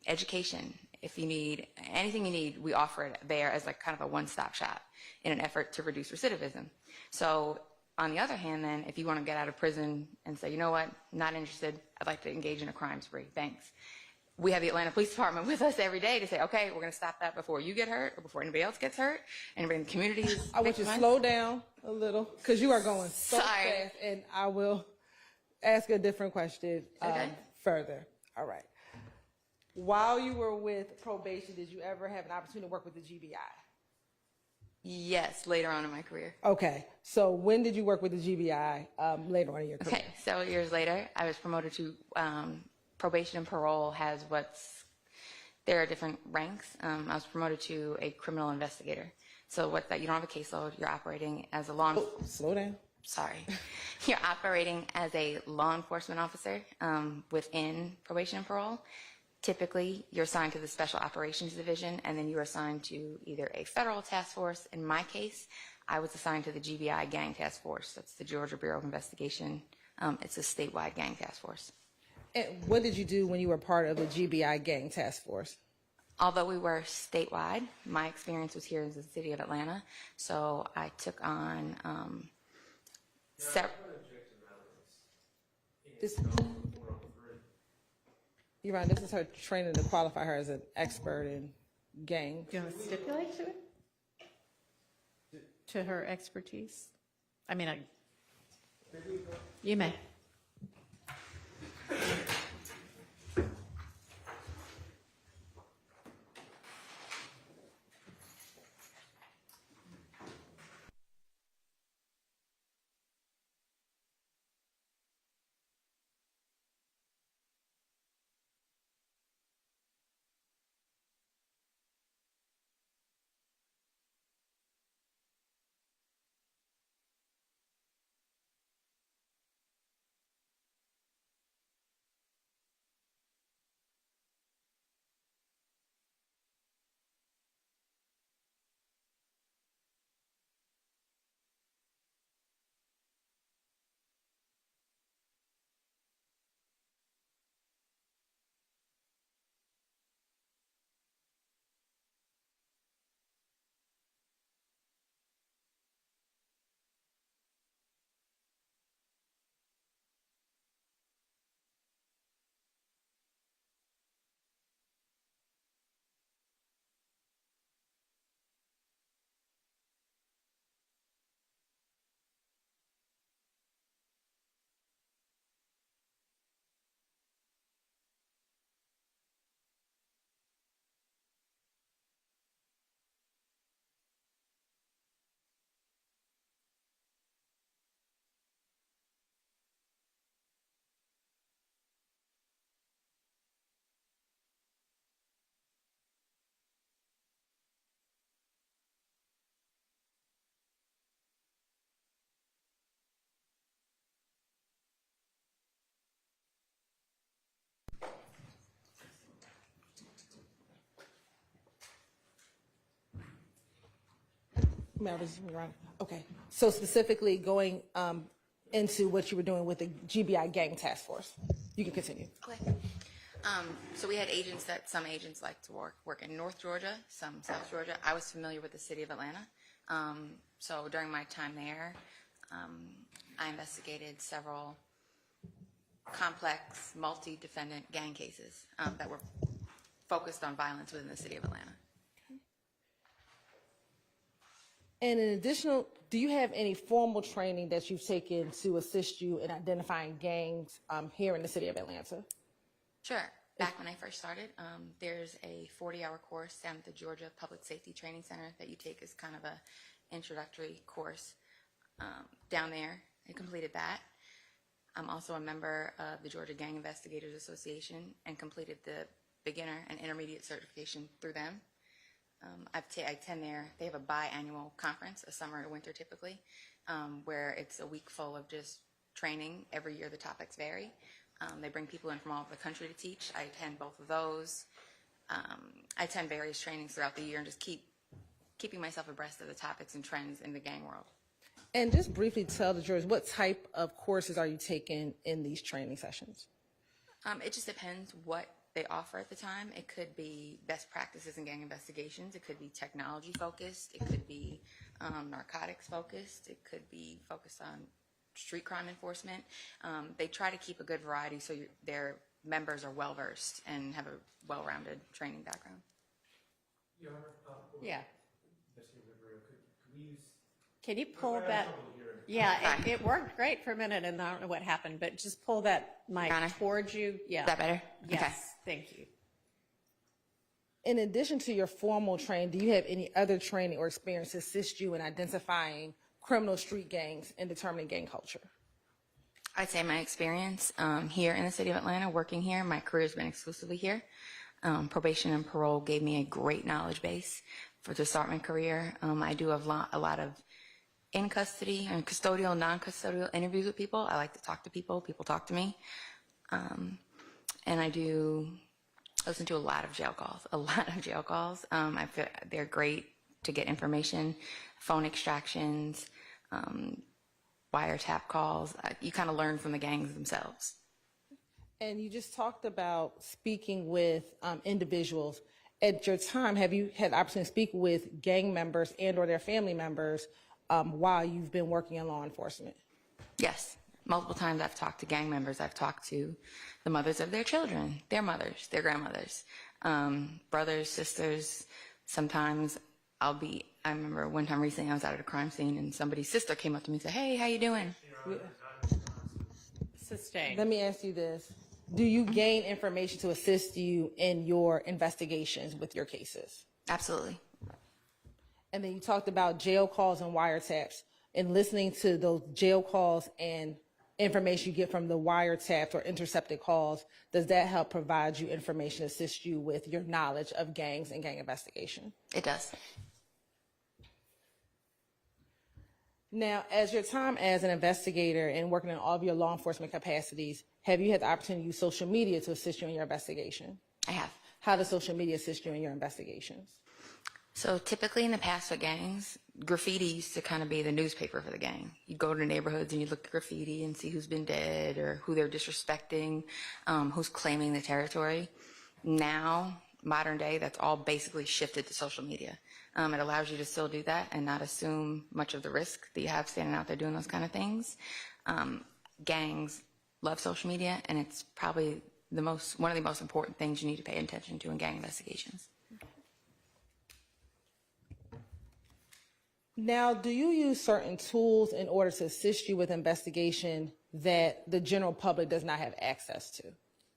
education, if you need anything you need, we offer it there as like kind of a one-stop shop in an effort to reduce recidivism. So on the other hand, then, if you want to get out of prison and say, you know what, not interested, I'd like to engage in a crime spree, thanks. We have the Atlanta Police Department with us every day to say, okay, we're going to stop that before you get hurt or before anybody else gets hurt. Anybody in the community is I want you to slow down a little because you are going so fast, and I will ask a different question further. All right. While you were with probation, did you ever have an opportunity to work with the GBI? Yes, later on in my career. Okay. So when did you work with the GBI later on in your career? Okay, several years later, I was promoted to probation and parole has there are different ranks. I was promoted to a criminal investigator. So what's that? You don't have a caseload. You're operating as a slow down. Sorry. You're operating as a law enforcement officer within probation and parole. Typically, you're assigned to the Special Operations Division, and then you're assigned to either a federal task force. In my case, I was assigned to the GBI Gang Task Force. That's the Georgia Bureau of Investigation. It's a statewide gang task force. And what did you do when you were part of the GBI Gang Task Force? Although we were statewide, my experience was here in the city of Atlanta, so I took on You're right. This is her training to qualify her as an expert in gang. Do you want to stipulate to it? To her expertise? I mean, you may. Okay, so specifically going into what you were doing with the GBI gang task force. You can continue. Okay. So we had agents some agents like to work in North Georgia, some South Georgia. I was familiar with the city of Atlanta. So during my time there, I investigated several complex, multi-defendant gang cases that were focused on violence within the city of Atlanta. And in additional, do you have any formal training that you've taken to assist you in identifying gangs here in the city of Atlanta? Sure. Back when I first started, there's a 40-hour course down at the Georgia Public Safety Training Center that you take as kind of a introductory course down there. I completed that. I'm also a member of the Georgia Gang Investigators Association and completed the beginner and intermediate certification through them. I attend there. They have a biannual conference, a summer and a winter typically, where it's a week full of just training. Every year the topics vary. They bring people in from all over the country to teach. I attend both of those. I attend various trainings throughout the year and just keeping myself abreast of the topics and trends in the gang world. And just briefly tell the jurors, what type of courses are you taking in these training sessions? It just depends what they offer at the time. It could be best practices in gang investigations. It could be technology focused. It could be narcotics focused. It could be focused on street crime enforcement. They try to keep a good variety so their members are well versed and have a well-rounded training background. Yeah. Can you pull that? Yeah, it worked great for a minute, and I don't know what happened, but just pull that mic towards you. Yeah. Is that better? Yes, Okay. thank you. In addition to your formal training, do you have any other training or experience to assist you in identifying criminal street gangs and determining gang culture? I'd say my experience here in the city of Atlanta, working here, my career has been exclusively here. Probation and parole gave me a great knowledge base to start my career. I do have a lot of in custody and custodial, non-custodial interviews with people. I like to talk to people. People talk to me. And I listen to a lot of jail calls. I feel they're great to get information, phone extractions, wiretap calls. You kind of learn from the gangs themselves. And you just talked about speaking with individuals. At your time, have you had the opportunity to speak with gang members and or their family members while you've been working in law enforcement? Yes. Multiple times I've talked to gang members. I've talked to the mothers of their children, their mothers, their grandmothers, brothers, sisters. Sometimes I remember one time recently I was out at a crime scene and somebody's sister came up to me and said, "Hey, how you doing?" Sustained. Let me ask you this. Do you gain information to assist you in your investigations with your cases? Absolutely. And then you talked about jail calls and wiretaps, and listening to those jail calls and information you get from the wiretaps or intercepted calls. Does that help provide you information, assist you with your knowledge of gangs and gang investigation? It does. Now, as your time as an investigator and working in all of your law enforcement capacities, have you had the opportunity to use social media to assist you in your investigation? I have. How does social media assist you in your investigations? So typically in the past with gangs, graffiti used to kind of be the newspaper for the gang. You'd go to neighborhoods and you'd look at graffiti and see who's been dead or who they're disrespecting, who's claiming the territory. Now, modern day, that's all basically shifted to social media. It allows you to still do that and not assume much of the risk that you have standing out there doing those kind of things. Gangs love social media, and it's probably one of the most important things you need to pay attention to in gang investigations. Now, do you use certain tools in order to assist you with investigation that the general public does not have access to?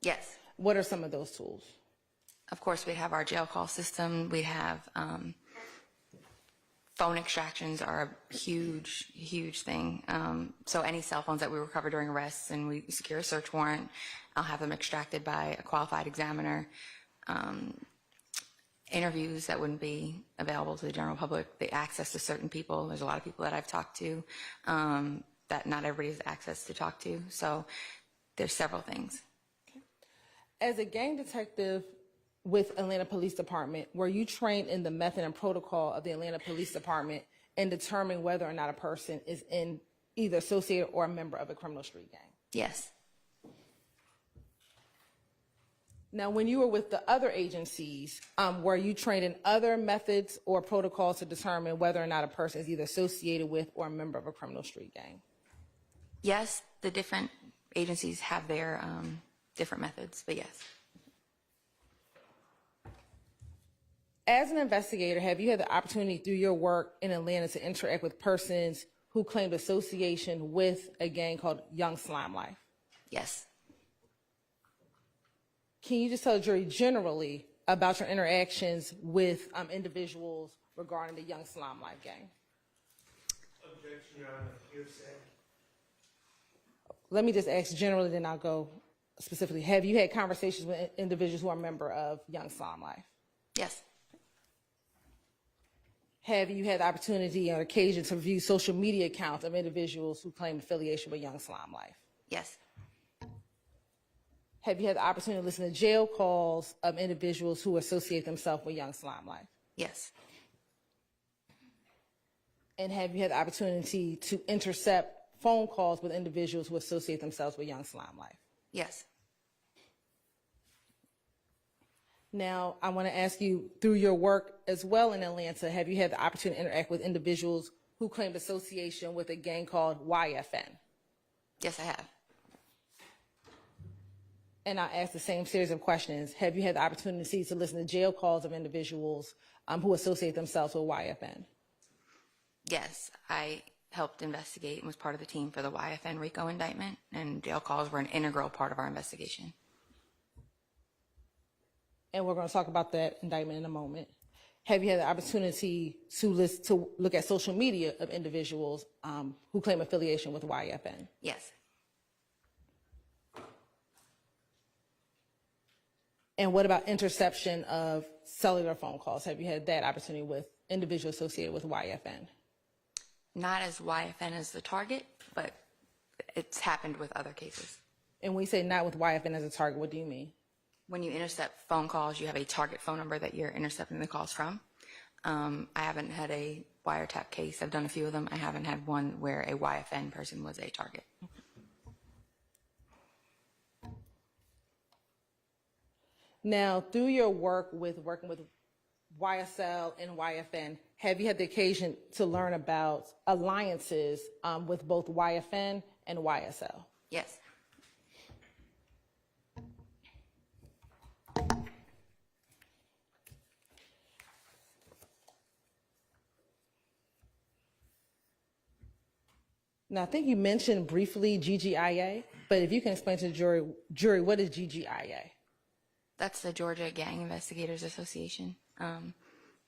Yes. What are some of those tools? Of course, we have our jail call system. We have phone extractions are a huge, huge thing. So any cell phones that we recover during arrests and we secure a search warrant, I'll have them extracted by a qualified examiner. Interviews that wouldn't be available to the general public, the access to certain people. There's a lot of people that I've talked to that not everybody has access to talk to. So there's several things. As a gang detective with Atlanta Police Department, were you trained in the method and protocol of the Atlanta Police Department in determining whether or not a person is either associated or a member of a criminal street gang? Yes. Now, when you were with the other agencies, were you trained in other methods or protocols to determine whether or not a person is either associated with or a member of a criminal street gang? Yes, the different agencies have their different methods, but yes. As an investigator, have you had the opportunity through your work in Atlanta to interact with persons who claimed association with a gang called Young Slime Life? Yes. Can you just tell the jury generally about your interactions with individuals regarding the Young Slime Life gang? Objection, Your Honor. Hearsay. Let me just ask generally, then I'll go specifically. Have you had conversations with individuals who are a member of Young Slime Life? Yes. Have you had the opportunity or occasion to review social media accounts of individuals who claim affiliation with Young Slime Life? Yes. Have you had the opportunity to listen to jail calls of individuals who associate themselves with Young Slime Life? Yes. And have you had the opportunity to intercept phone calls with individuals who associate themselves with Young Slime Life? Yes. Now, I want to ask you, through your work as well in Atlanta, have you had the opportunity to interact with individuals who claimed association with a gang called YFN? Yes, I have. And I ask the same series of questions. Have you had the opportunity to listen to jail calls of individuals who associate themselves with YFN? Yes, I helped investigate and was part of the team for the YFN RICO indictment, and jail calls were an integral part of our investigation. And we're going to talk about that indictment in a moment. Have you had the opportunity to look at social media of individuals who claim affiliation with YFN? Yes. And what about interception of cellular phone calls? Have you had that opportunity with individuals associated with YFN? Not as YFN as the target, but it's happened with other cases. And when you say not with YFN as a target, what do you mean? When you intercept phone calls, you have a target phone number that you're intercepting the calls from. I haven't had a wiretap case. I've done a few of them. I haven't had one where a YFN person was a target. Now, through your work working with YSL and YFN, have you had the occasion to learn about alliances with both YFN and YSL? Yes. Now, I think you mentioned briefly GGIA, but if you can explain to the jury, what is GGIA? That's the Georgia Gang Investigators Association.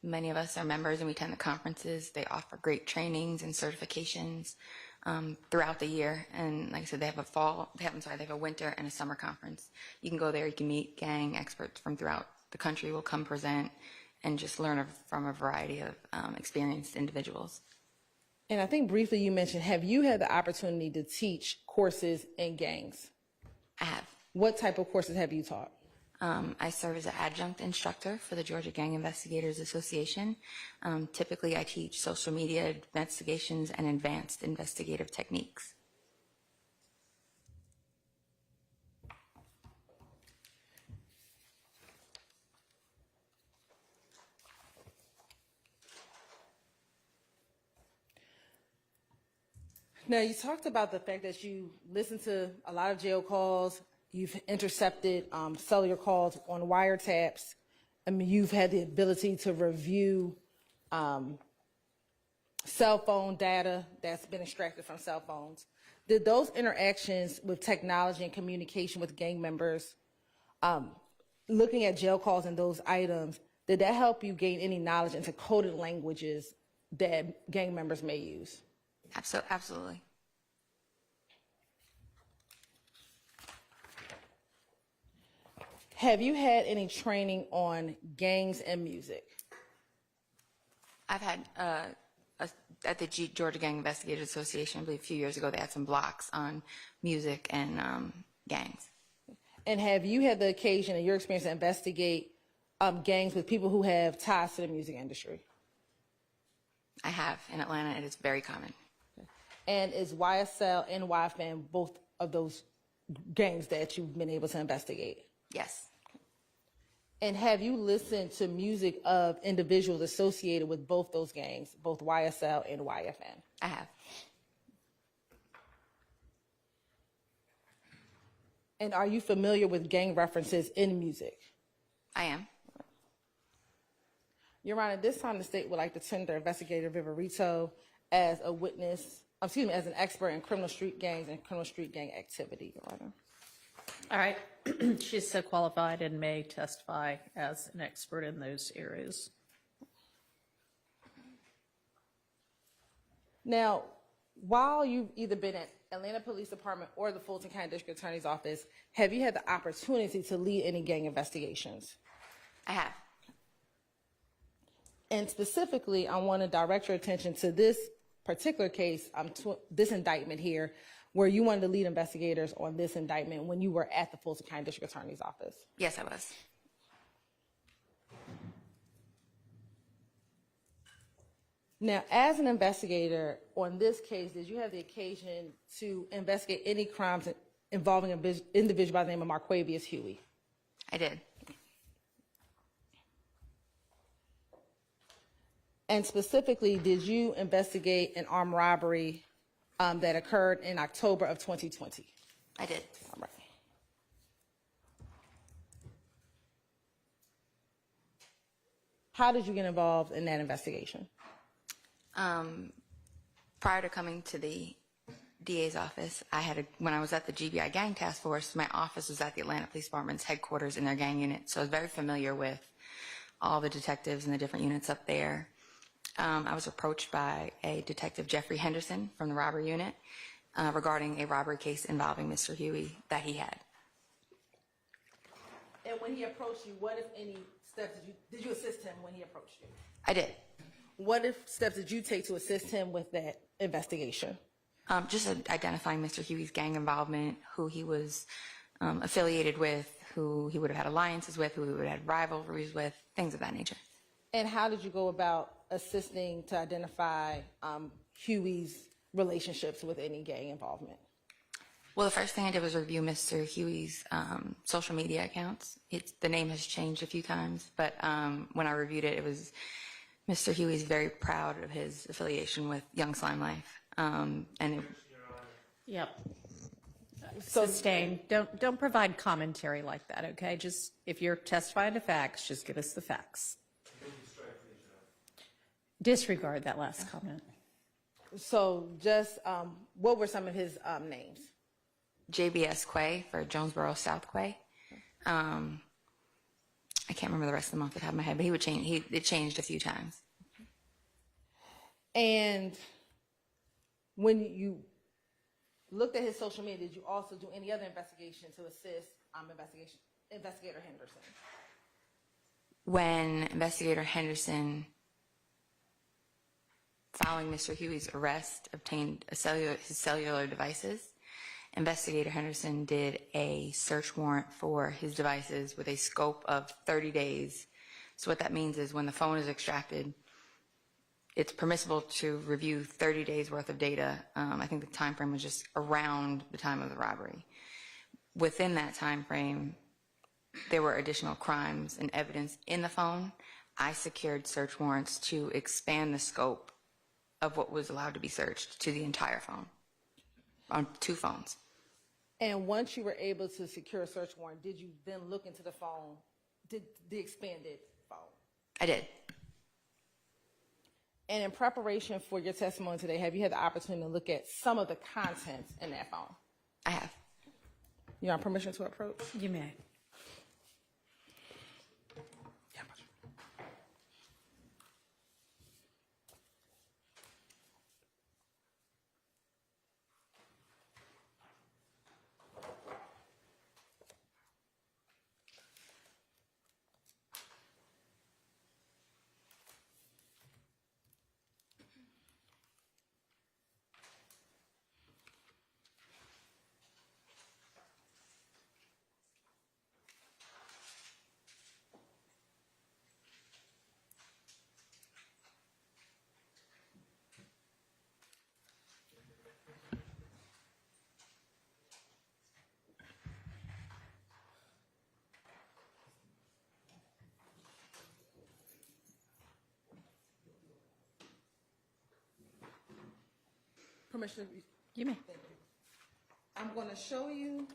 Many of us are members and we attend the conferences. They offer great trainings and certifications throughout the year. And like I said, they have a winter and a summer conference. You can go there, you can meet gang experts from throughout the country will come present and just learn from a variety of experienced individuals. And I think briefly you mentioned, have you had the opportunity to teach courses in gangs? I have. What type of courses have you taught? I serve as an adjunct instructor for the Georgia Gang Investigators Association. Typically, I teach social media investigations and advanced investigative techniques. Now, you talked about the fact that you listen to a lot of jail calls. You've intercepted cellular calls on wiretaps. I mean, you've had the ability to review cell phone data that's been extracted from cell phones. Did those interactions with technology and communication with gang members, looking at jail calls and those items, did that help you gain any knowledge into coded languages that gang members may use? Absolutely. Have you had any training on gangs and music? I've had, at the Georgia Gang Investigators Association, I believe a few years ago, they had some blocks on music and gangs. And have you had the occasion in your experience to investigate gangs with people who have ties to the music industry? I have. In Atlanta, it is very common. And is YSL and YFN both of those gangs that you've been able to investigate? Yes. And have you listened to music of individuals associated with both those gangs, both YSL and YFN? I have. And are you familiar with gang references in music? I am. Your Honor, this time the state would like to tender Investigator Viverito as a witness, as an expert in criminal street gangs and criminal street gang activity, Your Honor. All right. She's so qualified and may testify as an expert in those areas. Now, while you've either been at Atlanta Police Department or the Fulton County District Attorney's Office, have you had the opportunity to lead any gang investigations? I have. And specifically, I want to direct your attention to this particular case, this indictment here, where you wanted to lead investigators on this indictment when you were at the Fulton County District Attorney's Office. Yes, I was. Now, as an investigator on this case, did you have the occasion to investigate any crimes involving an individual by the name of Marquavius Huey? I did. And specifically, did you investigate an armed robbery that occurred in October of 2020? I did. All right. How did you get involved in that investigation? Prior to coming to the DA's office, when I was at the GBI Gang Task Force, my office was at the Atlanta Police Department's headquarters in their gang unit, so I was very familiar with all the detectives and the different units up there. I was approached by a detective, Jeffrey Henderson, from the robbery unit regarding a robbery case involving Mr. Huey that he had. And when he approached you, what, if any, steps did you assist him when he approached you? I did. What steps did you take to assist him with that investigation? Just identifying Mr. Huey's gang involvement, who he was affiliated with, who he would have had alliances with, who he would have had rivalries with, things of that nature. And how did you go about assisting to identify Huey's relationships with any gang involvement? Well, the first thing I did was review Mr. Huey's social media accounts. The name has changed a few times, but when I reviewed it, it was Mr. Huey's very proud of his affiliation with Young Slime Life. Yep. Sustained. Don't provide commentary like that, okay? Just, if you're testifying to facts, just give us the facts. Disregard that last comment. So just, what were some of his names? JBS Quay for Jonesboro South Quay. I can't remember the rest of them off the top of my head, but it changed a few times. And when you looked at his social media, did you also do any other investigation to assist Investigator Henderson? When Investigator Henderson, following Mr. Huey's arrest, obtained his cellular devices, Investigator Henderson did a search warrant for his devices with a scope of 30 days. So what that means is when the phone is extracted, it's permissible to review 30 days worth of data. I think the time frame was just around the time of the robbery. Within that time frame, there were additional crimes and evidence in the phone. I secured search warrants to expand the scope of what was allowed to be searched to the entire phone, on 2 phones. And once you were able to secure a search warrant, did you then look into the phone, the expanded phone? I did. And in preparation for your testimony today, have you had the opportunity to look at some of the contents in that phone? I have. You want permission to approach? You may. Commissioner, You may. I'm going to show you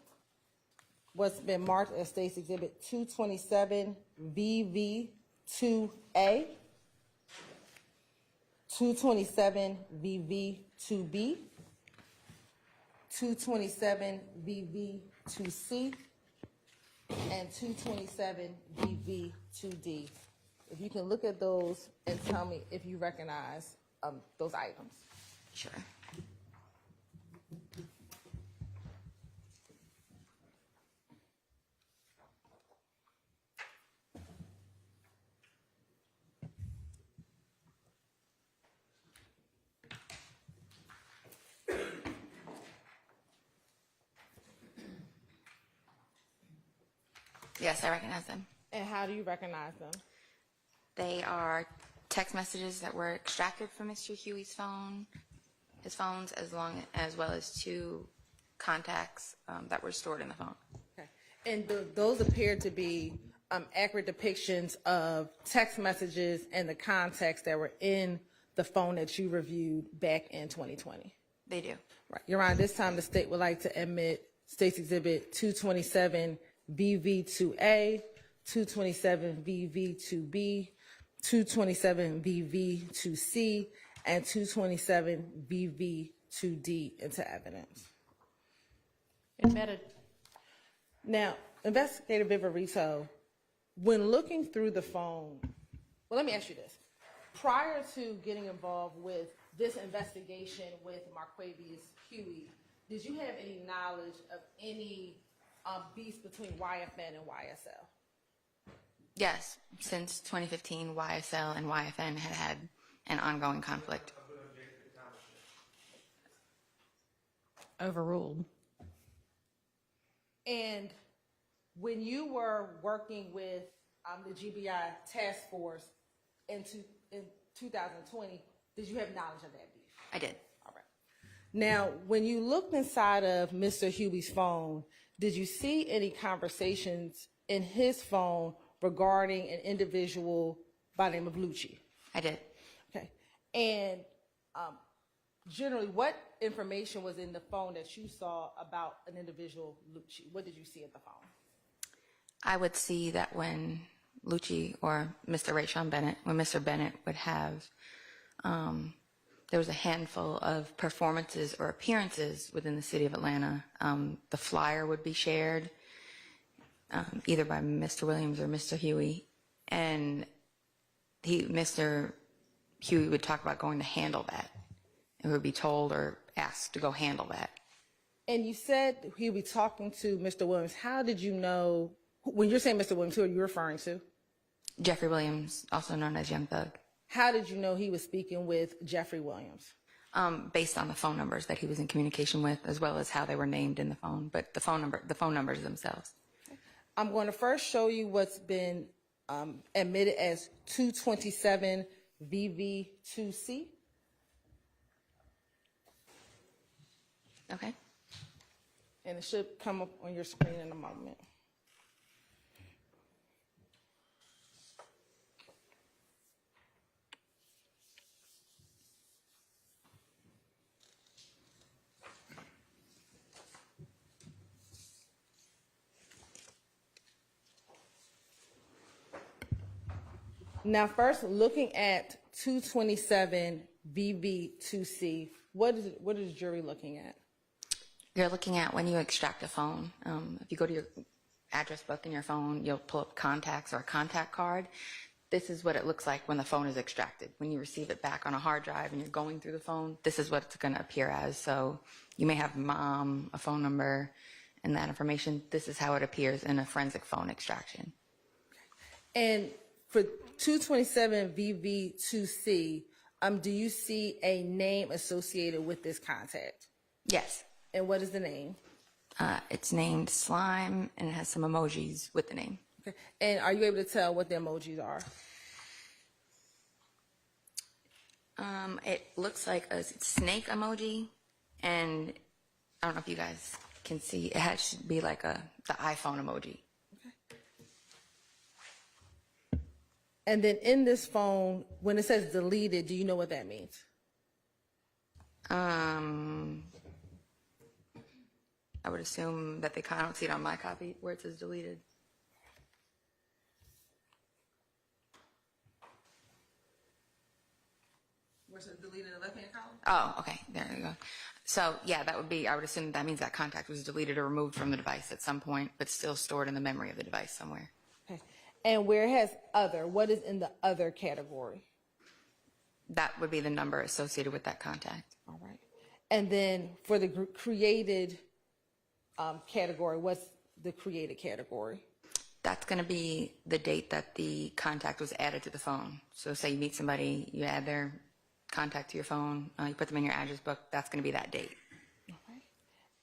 what's been marked as State's Exhibit 227 VV2A, 227 VV2B, 227 VV2C, and 227 VV2D. If you can look at those and tell me if you recognize those items. Sure. Yes, I recognize them. And how do you recognize them? They are text messages that were extracted from Mr. Huey's phone, his phones, as well as 2 contacts that were stored in the phone. Okay. And those appear to be accurate depictions of text messages and the contacts that were in the phone that you reviewed back in 2020. They do. Right. Your Honor, this time the state would like to admit State's Exhibit 227 VV2A, 227 VV2B, 227 VV2C, and 227 VV2D into evidence. Admitted. Now, Investigator Viverito, when looking through the phone, well, let me ask you this. Prior to getting involved with this investigation with Marquavius Huey, did you have any knowledge of any beefs between YFN and YSL? Yes, since 2015, YSL and YFN had an ongoing conflict. Overruled. And when you were working with the GBI task force in 2020, did you have knowledge of that beef? I did. All right. Now, when you looked inside of Mr. Huey's phone, did you see any conversations in his phone regarding an individual by the name of Lucci? I did. Okay. And generally, what information was in the phone that you saw about an individual, Lucci? What did you see in the phone? I would see that when Lucci or Mr. Rayshawn Bennett, when Mr. Bennett would have, there was a handful of performances or appearances within the city of Atlanta. The flyer would be shared either by Mr. Williams or Mr. Huey, and Mr. Huey would talk about going to handle that. And would be told or asked to go handle that. And you said he would be talking to Mr. Williams. How did you know, when you're saying Mr. Williams, who are you referring to? Jeffrey Williams, also known as Young Thug. How did you know he was speaking with Jeffrey Williams? Based on the phone numbers that he was in communication with, as well as how they were named in the phone, but the phone numbers themselves. I'm going to first show you what's been admitted as 227 VV2C. Okay. And it should come up on your screen in a moment. Now, first, looking at 227 VV2C, what is the jury looking at? You're looking at when you extract a phone. If you go to your address book in your phone, you'll pull up contacts or a contact card. This is what it looks like when the phone is extracted. When you receive it back on a hard drive and you're going through the phone, this is what it's going to appear as. So you may have mom, a phone number, and that information. This is how it appears in a forensic phone extraction. And for 227 VV2C, do you see a name associated with this contact? Yes. And what is the name? It's named Slime, and it has some emojis with the name. Okay. And are you able to tell what the emojis are? It looks like a snake emoji, and I don't know if you guys can see. It should be like the iPhone emoji. And then in this phone, when it says deleted, do you know what that means? I would assume that I don't see it on my copy where it says deleted. Where's it deleted in the left-hand column? Oh, okay, there you go. So, yeah, that would be, I would assume that means that contact was deleted or removed from the device at some point, but still stored in the memory of the device somewhere. Okay. And where it has other, what is in the other category? That would be the number associated with that contact. All right. And then for the created category, what's the created category? That's going to be the date that the contact was added to the phone. So say you meet somebody, you add their contact to your phone, you put them in your address book, that's going to be that date. Okay.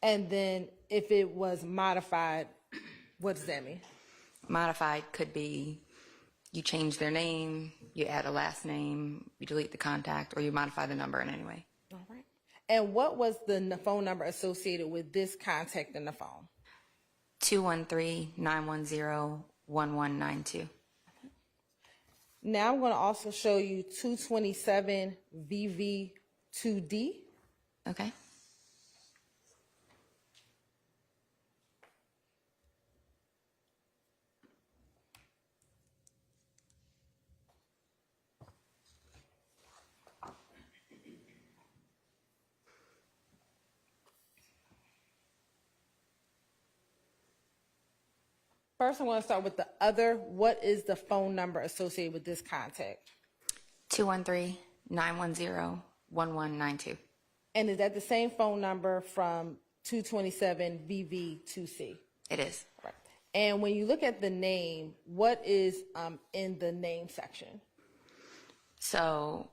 And then if it was modified, what does that mean? Modified could be you change their name, you add a last name, you delete the contact, or you modify the number in any way. All right. And what was the phone number associated with this contact in the phone? 213-910-1192. Now I'm going to also show you 227 VV2D. Okay. First, I want to start with the other. What is the phone number associated with this contact? 213-910-1192. And is that the same phone number from 227 VV2C? It is. Right. And when you look at the name, what is in the name section? So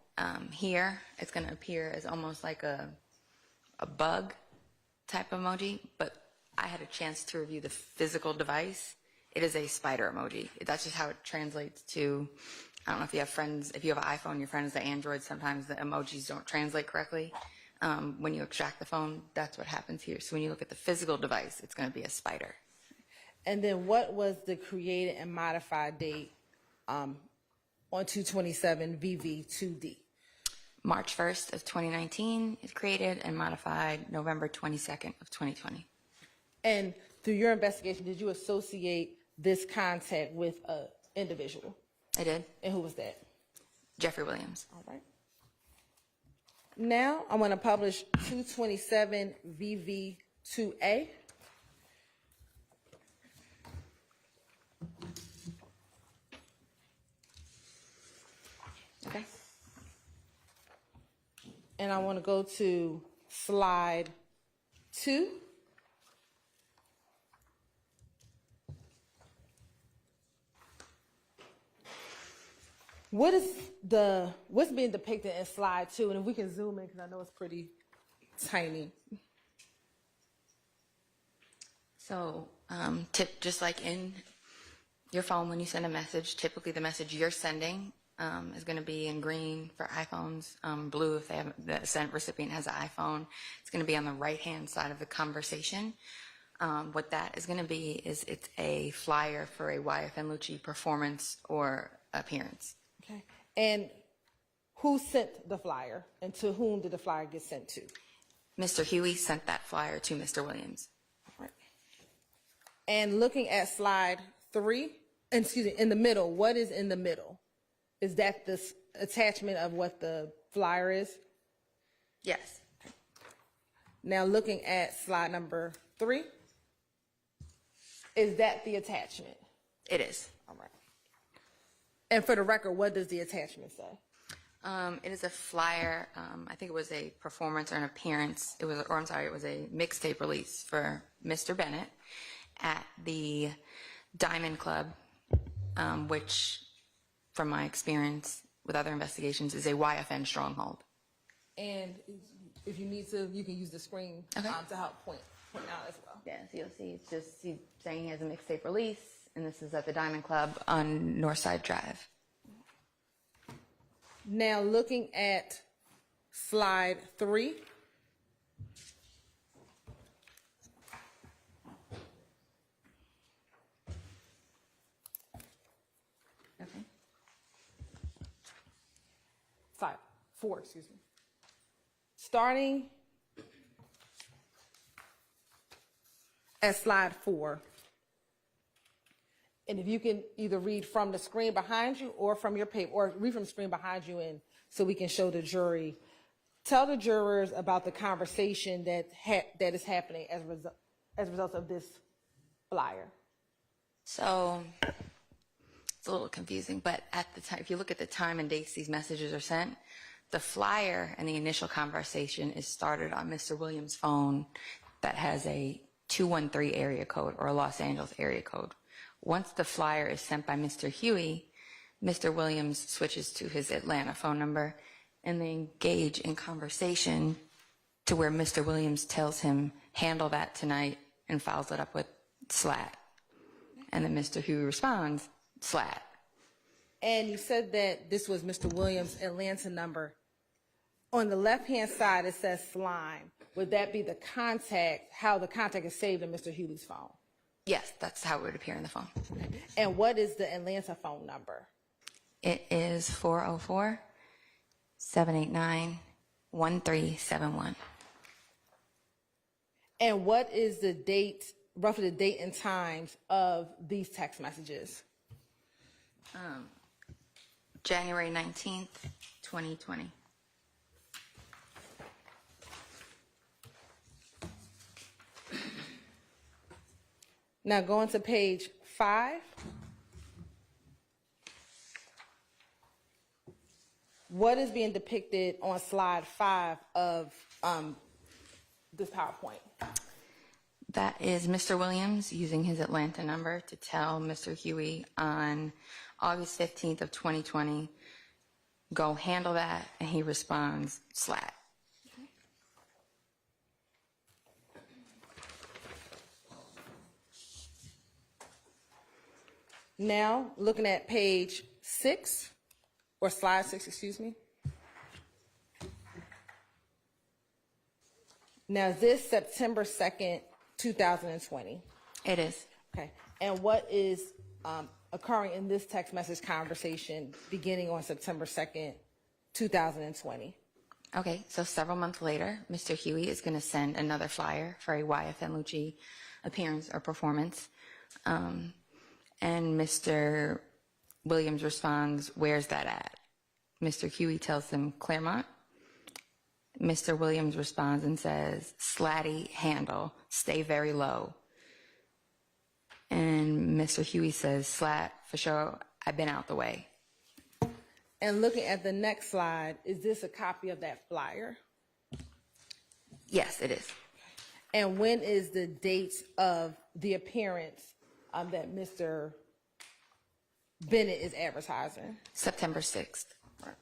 here, it's going to appear as almost like a bug type emoji, but I had a chance to review the physical device. It is a spider emoji. That's just how it translates to, I don't know if you have friends, if you have an iPhone, your friends, the Android, sometimes the emojis don't translate correctly. When you extract the phone, that's what happens here. So when you look at the physical device, it's going to be a spider. And then what was the created and modified date on 227 VV2D? March 1st of 2019 is created and modified November 22nd of 2020. And through your investigation, did you associate this contact with an individual? I did. And who was that? Jeffrey Williams. All right. Now I'm going to publish 227 VV2A. Okay. And I want to go to slide 2. What's being depicted in slide 2? And if we can zoom in, because I know it's pretty tiny. So just like in your phone when you send a message, typically the message you're sending is going to be in green for iPhones, blue if the sent recipient has an iPhone. It's going to be on the right-hand side of the conversation. What that is going to be is it's a flyer for a YFN Lucci performance or appearance. Okay. And who sent the flyer, and to whom did the flyer get sent to? Mr. Huey sent that flyer to Mr. Williams. All right. And looking at slide 3, in the middle, what is in the middle? Is that this attachment of what the flyer is? Yes. Now looking at slide number 3, is that the attachment? It is. All right. And for the record, what does the attachment say? It is a flyer. I think it was a performance or an appearance. It was a mixtape release for Mr. Bennett at the Diamond Club, which, from my experience with other investigations, is a YFN stronghold. And if you need to, you can use the screen to help point out as well. Yeah, so you'll see it's just he's saying he has a mixtape release, and this is at the Diamond Club on Northside Drive. Now looking at slide 3. Okay. Slide 4, excuse me. starting at slide 4. And if you can either read from the screen behind you or from your paper, or read from the screen behind you, and so we can show the jury. Tell the jurors about the conversation that is happening as a result of this flyer. So it's a little confusing, but at the time, if you look at the time and dates these messages are sent, the flyer and the initial conversation is started on Mr. Williams' phone that has a 213 area code or a Los Angeles area code. Once the flyer is sent by Mr. Huey, Mr. Williams switches to his Atlanta phone number, and they engage in conversation to where Mr. Williams tells him, handle that tonight, and follows it up with slat. And then Mr. Huey responds, slat. And you said that this was Mr. Williams' Atlanta number. On the left-hand side, it says slime. Would that be the contact, how the contact is saved in Mr. Huey's phone? Yes, that's how it would appear in the phone. And what is the Atlanta phone number? It is 404-789-1371. And what is the date, roughly the date and times of these text messages? January 19th, 2020. Now going to page 5. What is being depicted on slide 5 of this PowerPoint? That is Mr. Williams using his Atlanta number to tell Mr. Huey on August 15th of 2020, go handle that, and he responds, slat. Now, looking at page 6, or slide 6, excuse me. Now, is this September 2nd, 2020? It is. Okay. And what is occurring in this text message conversation beginning on September 2nd, 2020? Okay, so several months later, Mr. Huey is going to send another flyer for a YFN Lucci appearance or performance. And Mr. Williams responds, where's that at? Mr. Huey tells him, Claremont. Mr. Williams responds and says, slatty handle, stay very low. And Mr. Huey says, slat, for sure, I've been out the way. And looking at the next slide, is this a copy of that flyer? Yes, it is. And when is the date of the appearance that Mr. Bennett is advertising? September 6th. Right.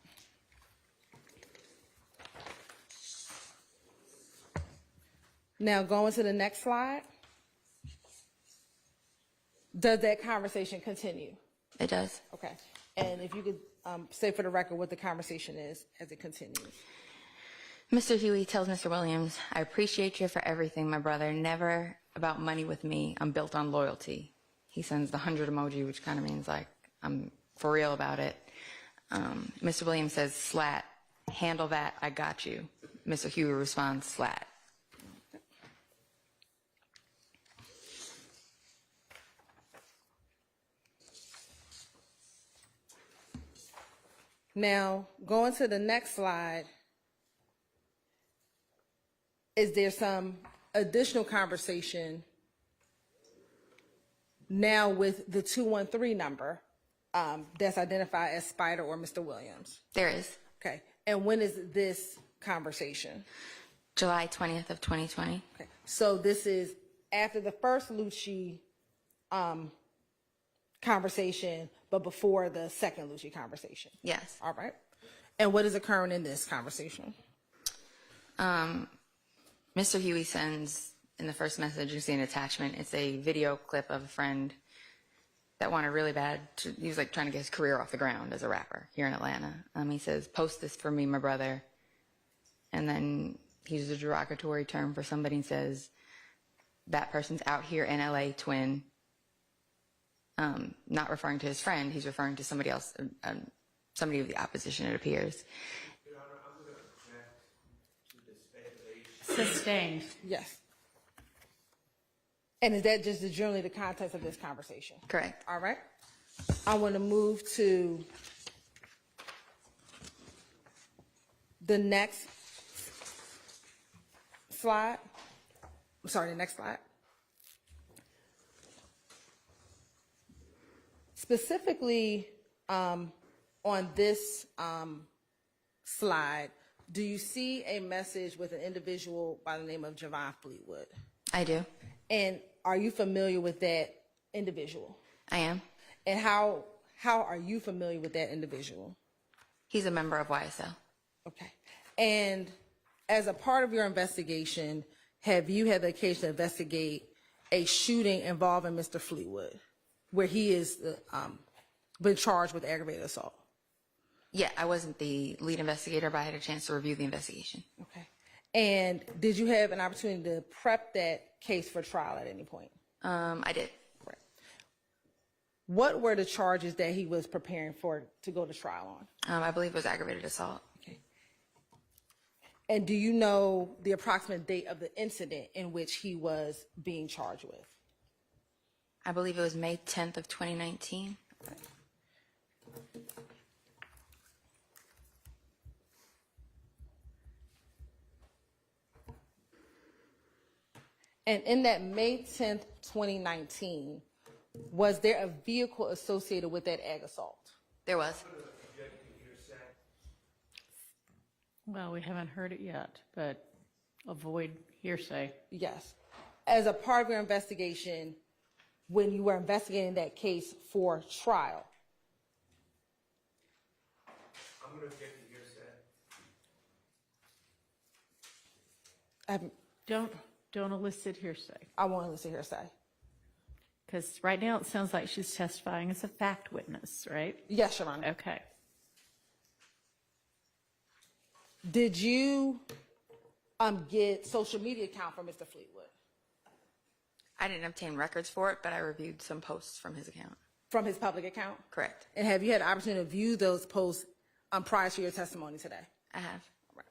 Now going to the next slide. Does that conversation continue? It does. Okay. And if you could say for the record what the conversation is as it continues. Mr. Huey tells Mr. Williams, I appreciate you for everything, my brother. Never about money with me. I'm built on loyalty. He sends the 100 emoji, which kind of means like, I'm for real about it. Mr. Williams says, slat, handle that, I got you. Mr. Huey responds, slat. Now, going to the next slide, is there some additional conversation now with the 213 number that's identified as Spider or Mr. Williams? There is. Okay. And when is this conversation? July 20th of 2020. Okay. So this is after the first Lucci conversation, but before the second Lucci conversation? Yes. All right. And what is occurring in this conversation? Mr. Huey sends, in the first message, you see an attachment. It's a video clip of a friend that wanted really bad. He was like trying to get his career off the ground as a rapper here in Atlanta. He says, post this for me, my brother. And then he uses a derogatory term for somebody and says, that person's out here in LA, twin. Not referring to his friend, he's referring to somebody else, somebody of the opposition, it appears. Your Honor, I'm going to object to this Sustained. Yes. And is that just generally the context of this conversation? Correct. All right. I want to move to the next slide. I'm sorry, the next slide. Specifically, on this slide, do you see a message with an individual by the name of Javon Fleetwood? I do. And are you familiar with that individual? I am. And how are you familiar with that individual? He's a member of YSL. Okay. And as a part of your investigation, have you had the occasion to investigate a shooting involving Mr. Fleetwood, where he is been charged with aggravated assault? Yeah, I wasn't the lead investigator, but I had a chance to review the investigation. Okay. And did you have an opportunity to prep that case for trial at any point? I did. Right. What were the charges that he was preparing for to go to trial on? I believe it was aggravated assault. Okay. And do you know the approximate date of the incident in which he was being charged with? I believe it was May 10th of 2019. And in that May 10th, 2019, was there a vehicle associated with that ag assault? There was. Well, we haven't heard it yet, but avoid hearsay. Yes. As a part of your investigation, when you were investigating that case for trial, I'm going to get the hearsay. Don't elicit hearsay. I won't elicit hearsay. Because right now it sounds like she's testifying as a fact witness, right? Yes, Your Honor. Okay. Did you get social media account for Mr. Fleetwood? I didn't obtain records for it, but I reviewed some posts from his account. From his public account? Correct. And have you had the opportunity to view those posts prior to your testimony today? I have. Right.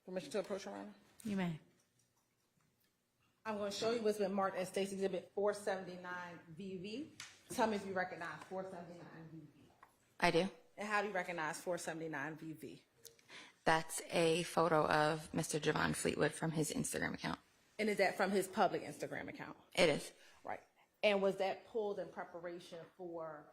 Permission to approach, Your Honor? You may. I'm going to show you what's been marked as State's Exhibit 479 VV. Tell me if you recognize 479 VV. I do. And how do you recognize 479 VV? That's a photo of Mr. Javon Fleetwood from his Instagram account. And is that from his public Instagram account? It is. Right. And was that pulled in preparation for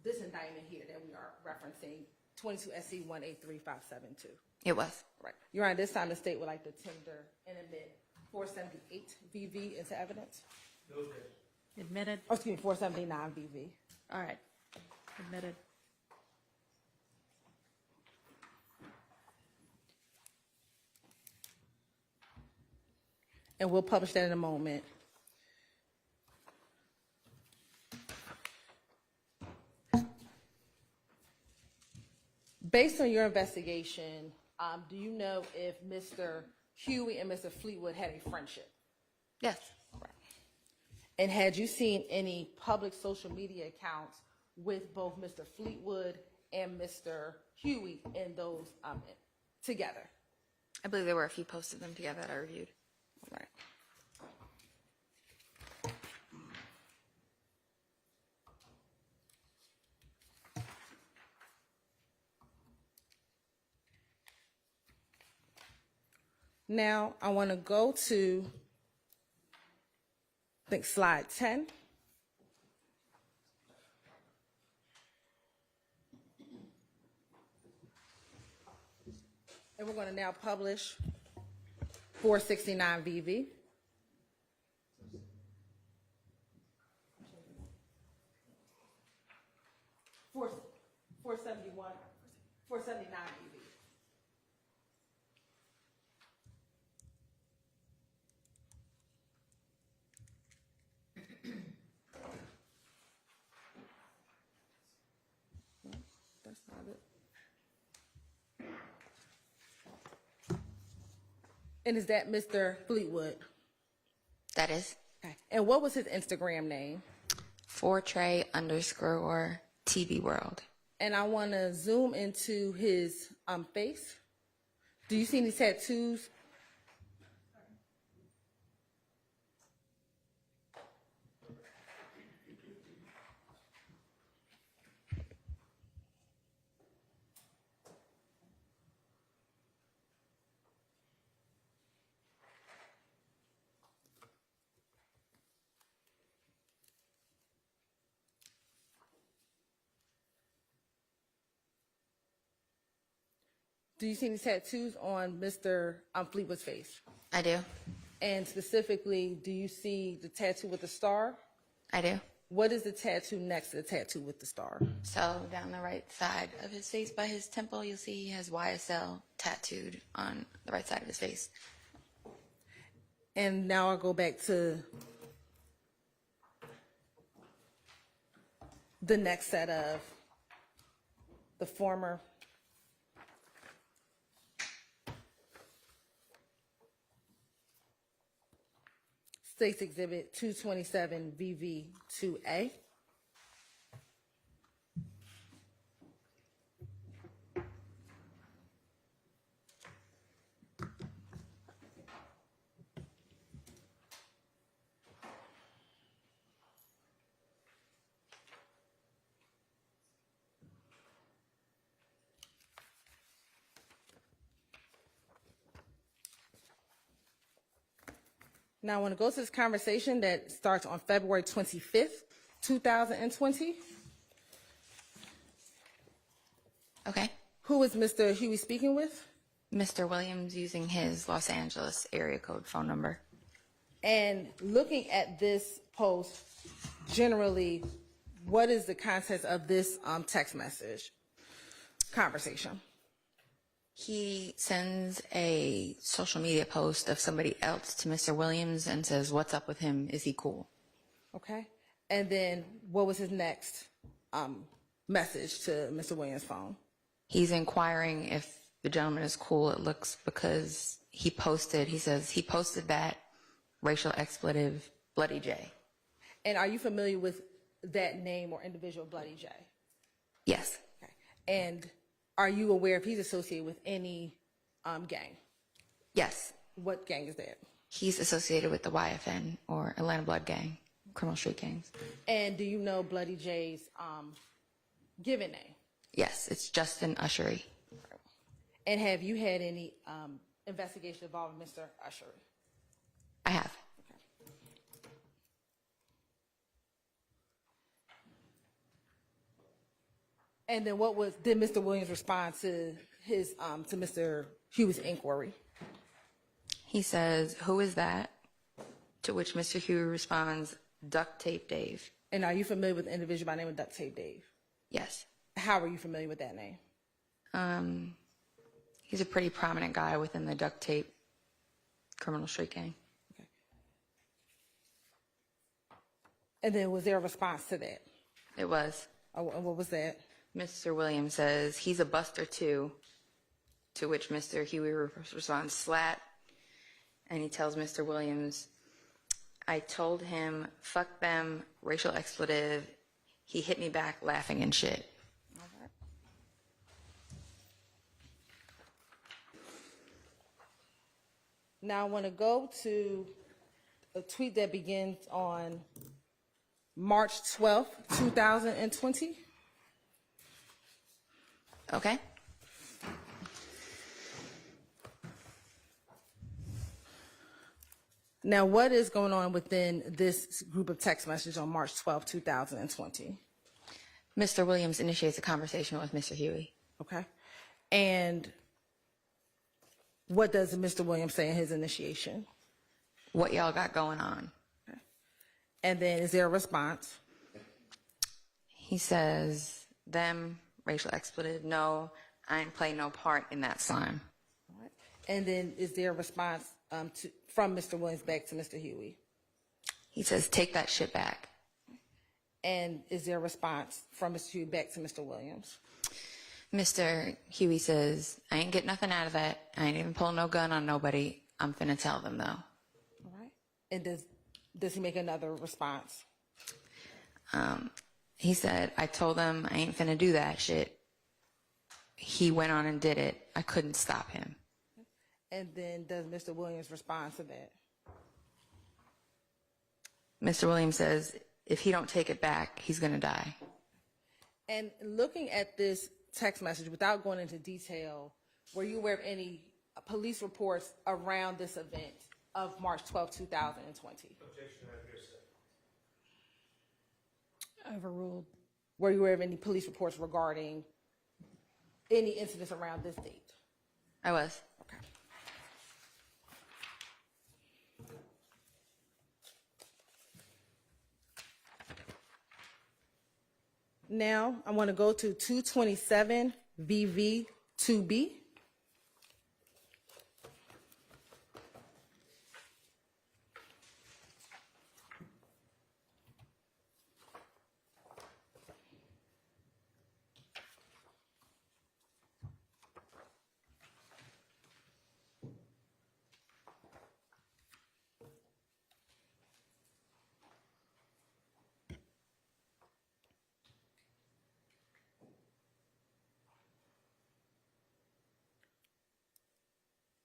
this indictment here that we are referencing, 22 SC 183572? It was. Right. Your Honor, this time the state would like to tender and admit 478 VV into evidence. Admitted. Oh, excuse me, 479 VV. All right. Admitted. And we'll publish that in a moment. Based on your investigation, do you know if Mr. Huey and Mr. Fleetwood had a friendship? Yes. Right. And had you seen any public social media accounts with both Mr. Fleetwood and Mr. Huey in those together? I believe there were a few posts of them together that I reviewed. Right. Now, I want to go to, I think, slide 10. And we're going to now publish 469 VV. Four 471, 479 VV. That's not it. And is that Mr. Fleetwood? That is. Okay. And what was his Instagram name? _TV World. And I want to zoom into his face. Do you see any tattoos? Do you see any tattoos on Mr. Fleetwood's face? I do. And specifically, do you see the tattoo with the star? I do. What is the tattoo next to the tattoo with the star? So down the right side of his face by his temple, you'll see he has YSL tattooed on the right side of his face. And now I'll go back to the next set of the former States Exhibit 227 VV2A. Now, I want to go to this conversation that starts on February 25th, 2020. Okay. Who is Mr. Huey speaking with? Mr. Williams using his Los Angeles area code phone number. And looking at this post, generally, what is the context of this text message conversation? He sends a social media post of somebody else to Mr. Williams and says, "What's up with him? Is he cool?" Okay. And then what was his next message to Mr. Williams' phone? He's inquiring if the gentleman is cool, it looks, because he says he posted that racial expletive, Bloody J. And are you familiar with that name or individual, Bloody J? Yes. Okay. And are you aware if he's associated with any gang? Yes. What gang is that? He's associated with the YFN, or Atlanta Blood Gang, criminal street gangs. And do you know Bloody J's given name? Yes, it's Justin Ushery. And have you had any investigation involving Mr. Ushery? I have. And then did Mr. Williams respond to his to Mr. Hugh's inquiry? He says, "Who is that?" To which Mr. Huey responds, "Duct Tape Dave." And are you familiar with the individual by the name of Duct Tape Dave? Yes. How are you familiar with that name? He's a pretty prominent guy within the duct tape criminal street gang. Okay. And then was there a response to that? It was. Oh, and what was that? Mr. Williams says, "He's a buster too," to which Mr. Huey responds, "Slat." And he tells Mr. Williams, "I told him, fuck them, racial expletive. He hit me back laughing and shit." Now I want to go to a tweet that begins on March 12th, 2020. Okay. Now, what is going on within this group of text messages on March 12th, 2020? Mr. Williams initiates a conversation with Mr. Huey. Okay. And what does Mr. Williams say in his initiation? What y'all got going on? Okay. And then is there a response? He says, "Them, racial expletive, no, I ain't play no part in that slime." All right. And then is there a response from Mr. Williams back to Mr. Huey? He says, "Take that shit back." And is there a response from Mr. Huey back to Mr. Williams? Mr. Huey says, "I ain't get nothing out of that. I ain't even pull no gun on nobody. I'm finna tell them though." All right. And does does he make another response? He said, I told him I ain't finna do that shit. He went on and did it. I couldn't stop him. And then does Mr. Williams respond to that? Mr. Williams says, if he don't take it back, he's gonna die. And looking at this text message, without going into detail, were you aware of any police reports around this event of March 12, 2020? Overruled. Were you aware of any police reports regarding any incidents around this date? I was. Okay. Now, I want to go to 227 VV 2B.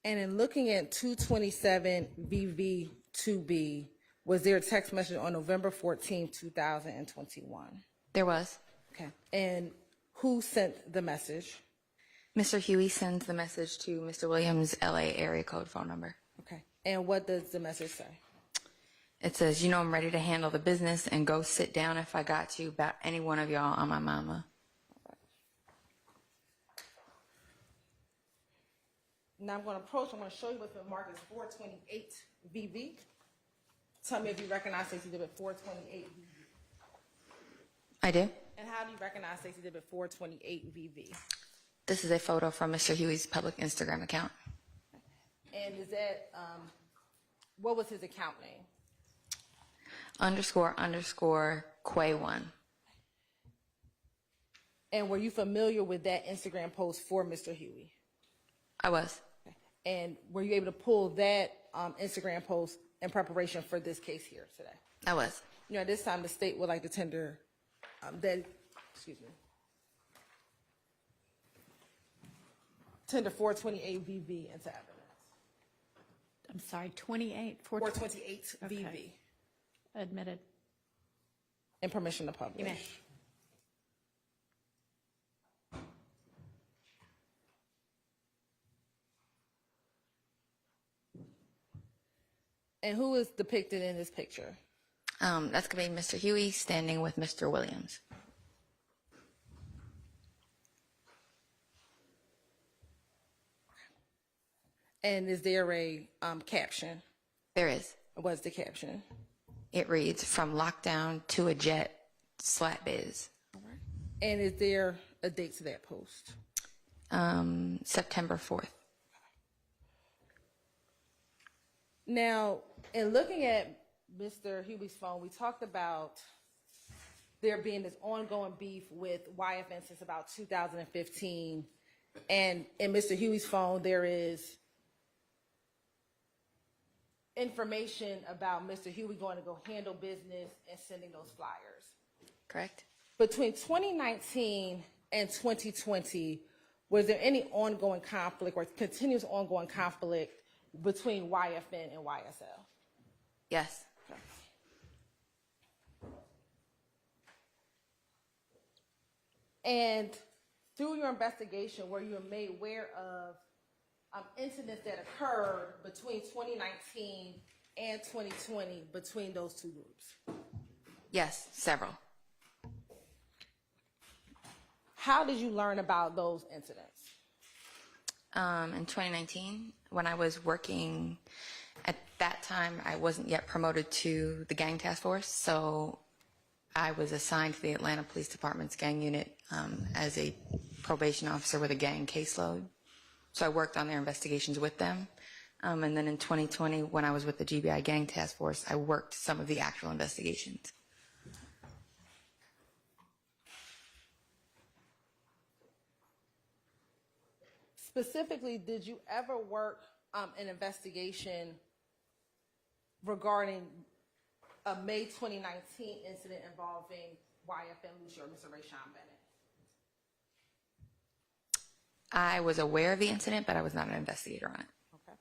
And in looking at 227 VV 2B, was there a text message on November 14, 2021? There was. Okay. And who sent the message? Mr. Huey sends the message to Mr. Williams' LA area code phone number. Okay. And what does the message say? It says, you know, I'm ready to handle the business and go sit down if I got to about any one of y'all on my mama. Now I'm going to approach, I'm going to show you what's been marked as 428 VV. Tell me if you recognize Stacey Dibbitt 428 VV. I do. And how do you recognize Stacey Dibbitt 428 VV? This is a photo from Mr. Huey's public Instagram account. And is that, what was his account name? __ Quay1. And were you familiar with that Instagram post for Mr. Huey? I was. And were you able to pull that Instagram post in preparation for this case here today? I was. You know, at this time, the state would like to tender tender 428 VV into evidence. I'm sorry, 28? 428 VV. Okay. Admitted. And permission to publish. You may. And who is depicted in this picture? That's going to be Mr. Huey standing with Mr. Williams. And is there a caption? There is. What's the caption? It reads, from lockdown to a jet, slap biz. And is there a date to that post? September 4th. Now, in looking at Mr. Huey's phone, we talked about there being this ongoing beef with YFN since about 2015. And in Mr. Huey's phone, there is information about Mr. Huey going to go handle business and sending those flyers. Correct. Between 2019 and 2020, was there any ongoing conflict or continuous ongoing conflict between YFN and YSL? Yes. And through your investigation, were you made aware of incidents that occurred between 2019 and 2020 between those two groups? Yes, several. How did you learn about those incidents? In 2019, when I was working, at that time, I wasn't yet promoted to the gang task force, so I was assigned to the Atlanta Police Department's gang unit as a probation officer with a gang caseload. So I worked on their investigations with them. And then in 2020, when I was with the GBI gang task force, I worked some of the actual investigations. Specifically, did you ever work an investigation regarding a May 2019 incident involving YFN Lucia or Mr. Rayshawn Bennett? I was aware of the incident, but I was not an investigator on it. Okay.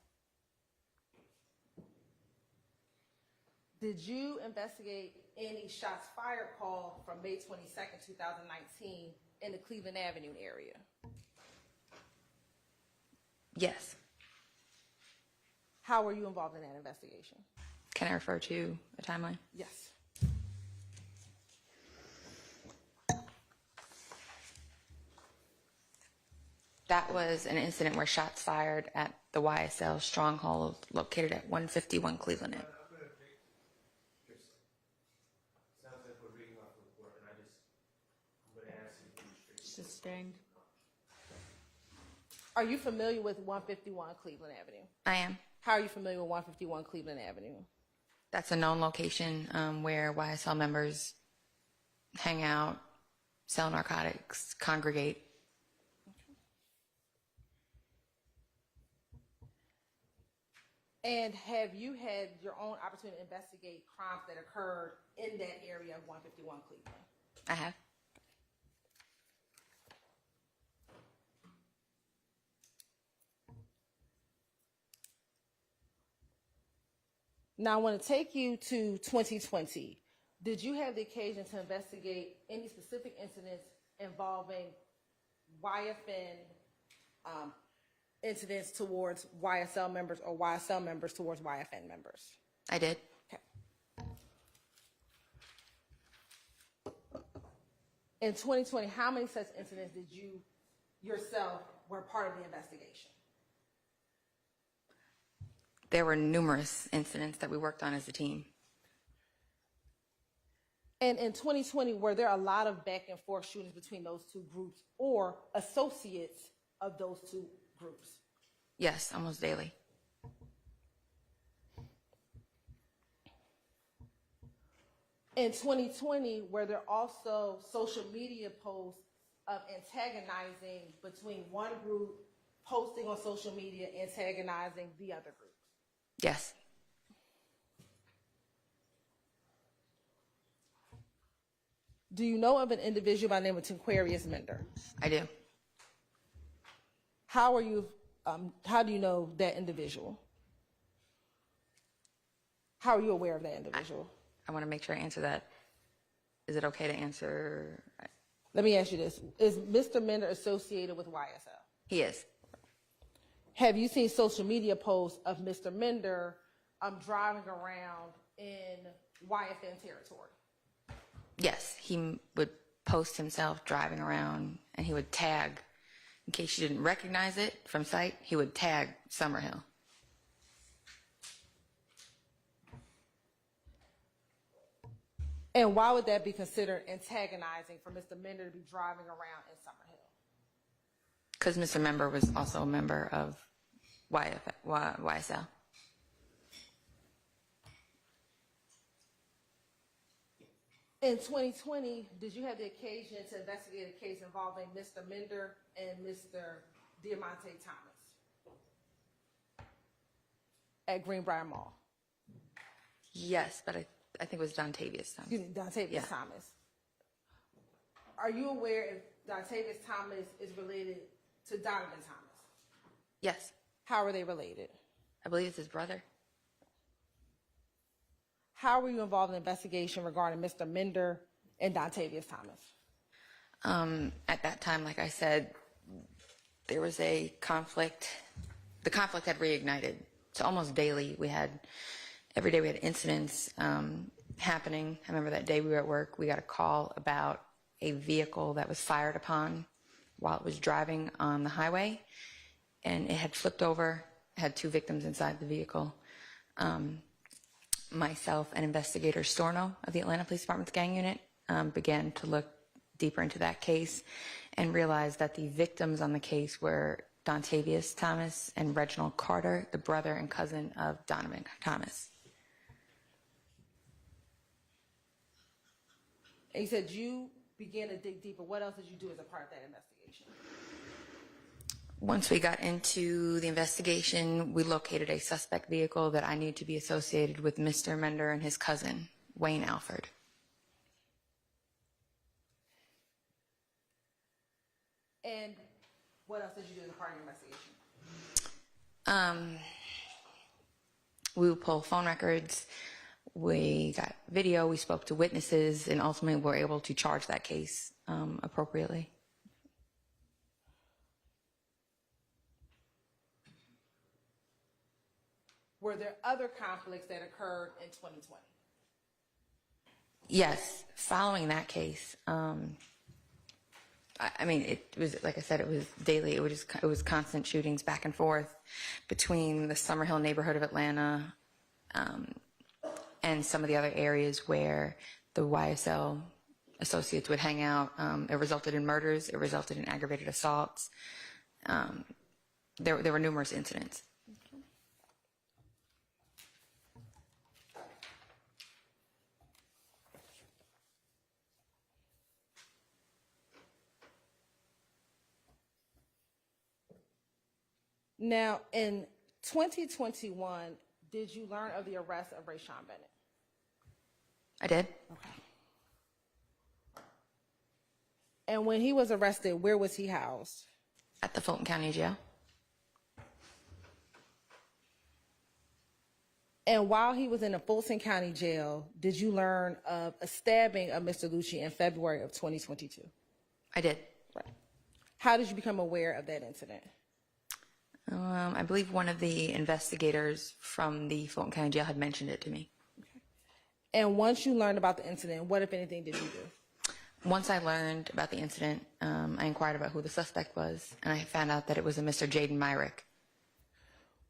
Did you investigate any shots fired call from May 22nd, 2019 in the Cleveland Avenue area? Yes. How were you involved in that investigation? Can I refer to a timeline? Yes. That was an incident where shots fired at the YSL stronghold located at 151 Cleveland Ave. Sounds like we're reading off the report, and I'm going to ask you to Sustained. Are you familiar with 151 Cleveland Avenue? I am. How are you familiar with 151 Cleveland Avenue? That's a known location where YSL members hang out, sell narcotics, congregate. And have you had your own opportunity to investigate crimes that occurred in that area of 151 Cleveland? I have. Now, I want to take you to 2020. Did you have the occasion to investigate any specific incidents involving YFN incidents towards YSL members or YSL members towards YFN members? I did. Okay. In 2020, how many such incidents did you yourself were part of the investigation? There were numerous incidents that we worked on as a team. And in 2020, were there a lot of back and forth shootings between those two groups or associates of those two groups? Yes, almost daily. In 2020, were there also social media posts of antagonizing between one group, posting on social media, antagonizing the other group? Yes. Do you know of an individual by the name of Tinquarius Mender? I do. How do you know that individual? How are you aware of that individual? I want to make sure I answer that. Is it okay to answer? Let me ask you this. Is Mr. Mender associated with YSL? He is. Have you seen social media posts of Mr. Mender driving around in YFN territory? Yes, he would post himself driving around, and he would tag, in case you didn't recognize it from sight, he would tag Summerhill. And why would that be considered antagonizing for Mr. Mender to be driving around in Summerhill? Because Mr. Member was also a member of YSL. In 2020, did you have the occasion to investigate a case involving Mr. Mender and Mr. Deamonte Thomas at Greenbrier Mall? Yes, but I think it was Dontavius Thomas. Excuse me, Dontavius Yeah. Thomas. Are you aware if Dontavius Thomas is related to Donovan Thomas? Yes. How are they related? I believe it's his brother. How were you involved in the investigation regarding Mr. Mender and Dontavius Thomas? At that time, like I said, there was a conflict. The conflict had reignited. So almost daily, every day we had incidents happening. I remember that day we were at work, we got a call about a vehicle that was fired upon while it was driving on the highway, and it had flipped over, had 2 victims inside the vehicle. Myself and Investigator Storno of the Atlanta Police Department's gang unit began to look deeper into that case and realized that the victims on the case were Dontavius Thomas and Reginald Carter, the brother and cousin of Donovan Thomas. And you said you began to dig deeper. What else did you do as a part of that investigation? Once we got into the investigation, we located a suspect vehicle that I knew to be associated with Mr. Mender and his cousin. Wayne Alford. And what else did you do in the part of your investigation? We would pull phone records, we got video, we spoke to witnesses, and ultimately were able to charge that case appropriately. Were there other conflicts that occurred in 2020? Yes, following that case, I mean, it was, like I said, it was daily. It was constant shootings back and forth between the Summerhill neighborhood of Atlanta and some of the other areas where the YSL associates would hang out. It resulted in murders. It resulted in aggravated assaults. There were numerous incidents. Now, in 2021, did you learn of the arrest of Rayshawn Bennett? I did. Okay. And when he was arrested, where was he housed? At the Fulton County Jail. And while he was in the Fulton County Jail, did you learn of a stabbing of Mr. Lucci in February of 2022? I did. Right. How did you become aware of that incident? I believe one of the investigators from the Fulton County Jail had mentioned it to me. And once you learned about the incident, what, if anything, did you do? Once I learned about the incident, I inquired about who the suspect was, and I found out that it was a Mr. Jaden Myrick.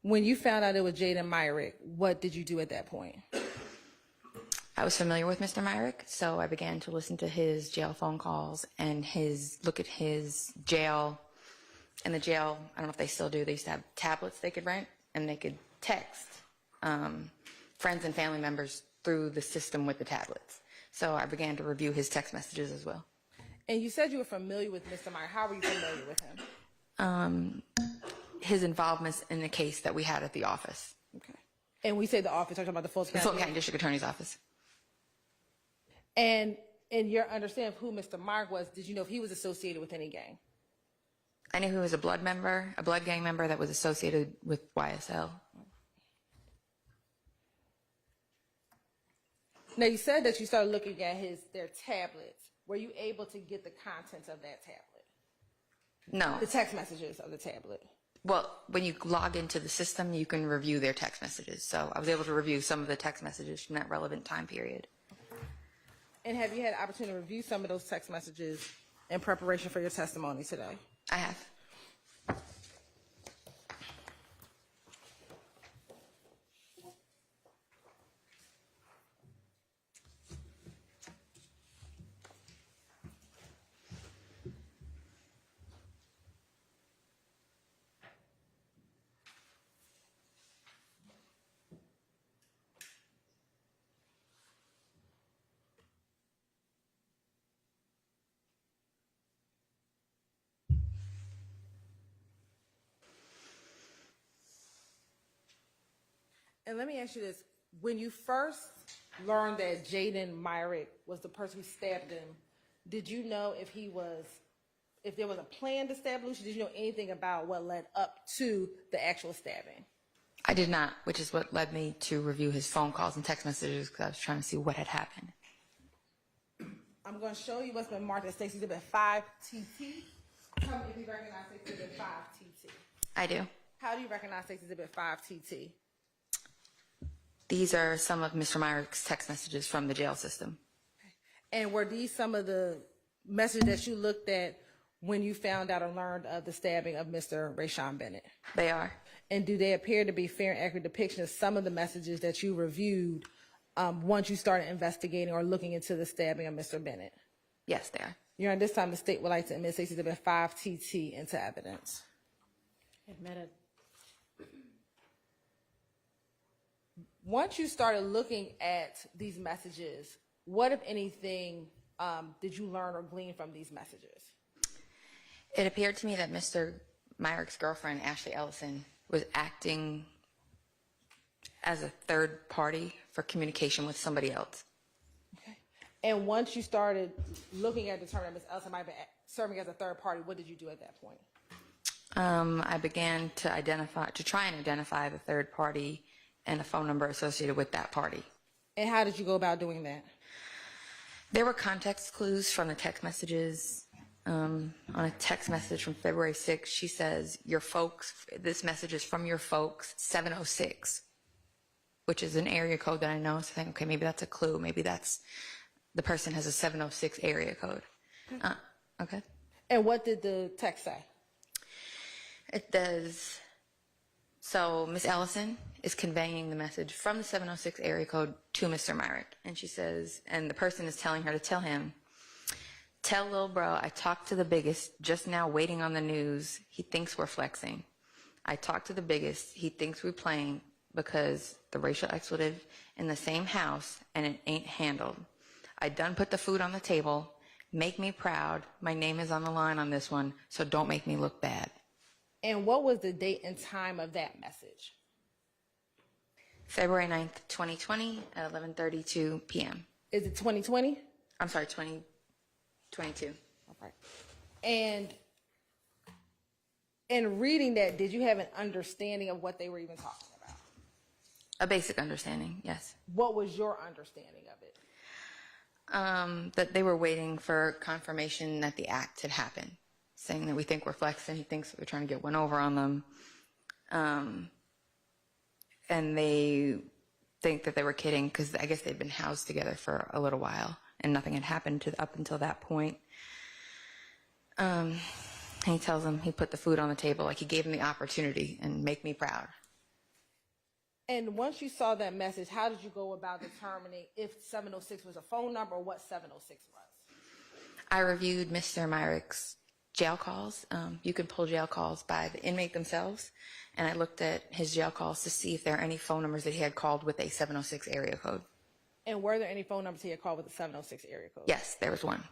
When you found out it was Jaden Myrick, what did you do at that point? I was familiar with Mr. Myrick, so I began to listen to his jail phone calls and look at his jail. In the jail, I don't know if they still do, they used to have tablets they could rent, and they could text friends and family members through the system with the tablets. So I began to review his text messages as well. And you said you were familiar with Mr. Myrick. How were you familiar with him? His involvement in the case that we had at the office. Okay. And we say the office, talking about the Fulton The Fulton County District Attorney's Office. And in your understanding of who Mr. Myrick was, did you know if he was associated with any gang? I knew he was a blood gang member that was associated with YSL. Now, you said that you started looking at their tablets. Were you able to get the contents of that tablet? No. The text messages of the tablet? Well, when you log into the system, you can review their text messages. So I was able to review some of the text messages from that relevant time period. And have you had the opportunity to review some of those text messages in preparation for your testimony today? I have. And let me ask you this. When you first learned that Jaden Myrick was the person who stabbed him, did you know if there was a plan to stab Lucci? Did you know anything about what led up to the actual stabbing? I did not, which is what led me to review his phone calls and text messages because I was trying to see what had happened. I'm going to show you what's been marked as Stacy Exhibit 5TT. Tell me if you recognize Stacy Exhibit 5TT. I do. How do you recognize Stacy Exhibit 5TT? These are some of Mr. Myrick's text messages from the jail system. And were these some of the messages that you looked at when you found out or learned of the stabbing of Mr. Rayshawn Bennett? They are. And do they appear to be fair and accurate depiction of some of the messages that you reviewed once you started investigating or looking into the stabbing of Mr. Bennett? Yes, they are. Your Honor, this time the state would like to admit Stacy Exhibit 5TT into evidence. Admitted. Once you started looking at these messages, what, if anything, did you learn or glean from these messages? It appeared to me that Mr. Myrick's girlfriend, Ashley Ellison, was acting as a third party for communication with somebody else. And once you started looking at determining Ms. Ellison might have been serving as a third party, what did you do at that point? I began to try and identify the third party and a phone number associated with that party. And how did you go about doing that? There were context clues from the text messages. On a text message from February 6th, she says, your folks, this message is from your folks, 706, which is an area code that I know. So I think, okay, maybe that's a clue. Maybe that's the person has a 706 area code. Okay. And what did the text say? It does. So Miss Ellison is conveying the message from the 706 area code to Mr. Myrick. And she says, and the person is telling her to tell him, tell lil bro, I talked to the biggest, just now waiting on the news. He thinks we're flexing. I talked to the biggest, he thinks we're playing because the racial expletive in the same house and it ain't handled. I done put the food on the table. Make me proud. My name is on the line on this one, so don't make me look bad. And what was the date and time of that message? February 9th, 2020 at 11:32 p.m. Is it 2020? I'm sorry, 2022. Okay. And in reading that, did you have an understanding of what they were even talking about? A basic understanding, yes. What was your understanding of it? That they were waiting for confirmation that the act had happened, saying that we think we're flexing, he thinks we're trying to get one over on them. And they think that they were kidding because I guess they'd been housed together for a little while and nothing had happened up until that point. He tells them he put the food on the table, like he gave him the opportunity and make me proud. And once you saw that message, how did you go about determining if 706 was a phone number or what 706 was? I reviewed Mr. Myrick's jail calls. You can pull jail calls by the inmate themselves. And I looked at his jail calls to see if there are any phone numbers that he had called with a 706 area code. And were there any phone numbers he had called with a 706 area code? Yes, there was one.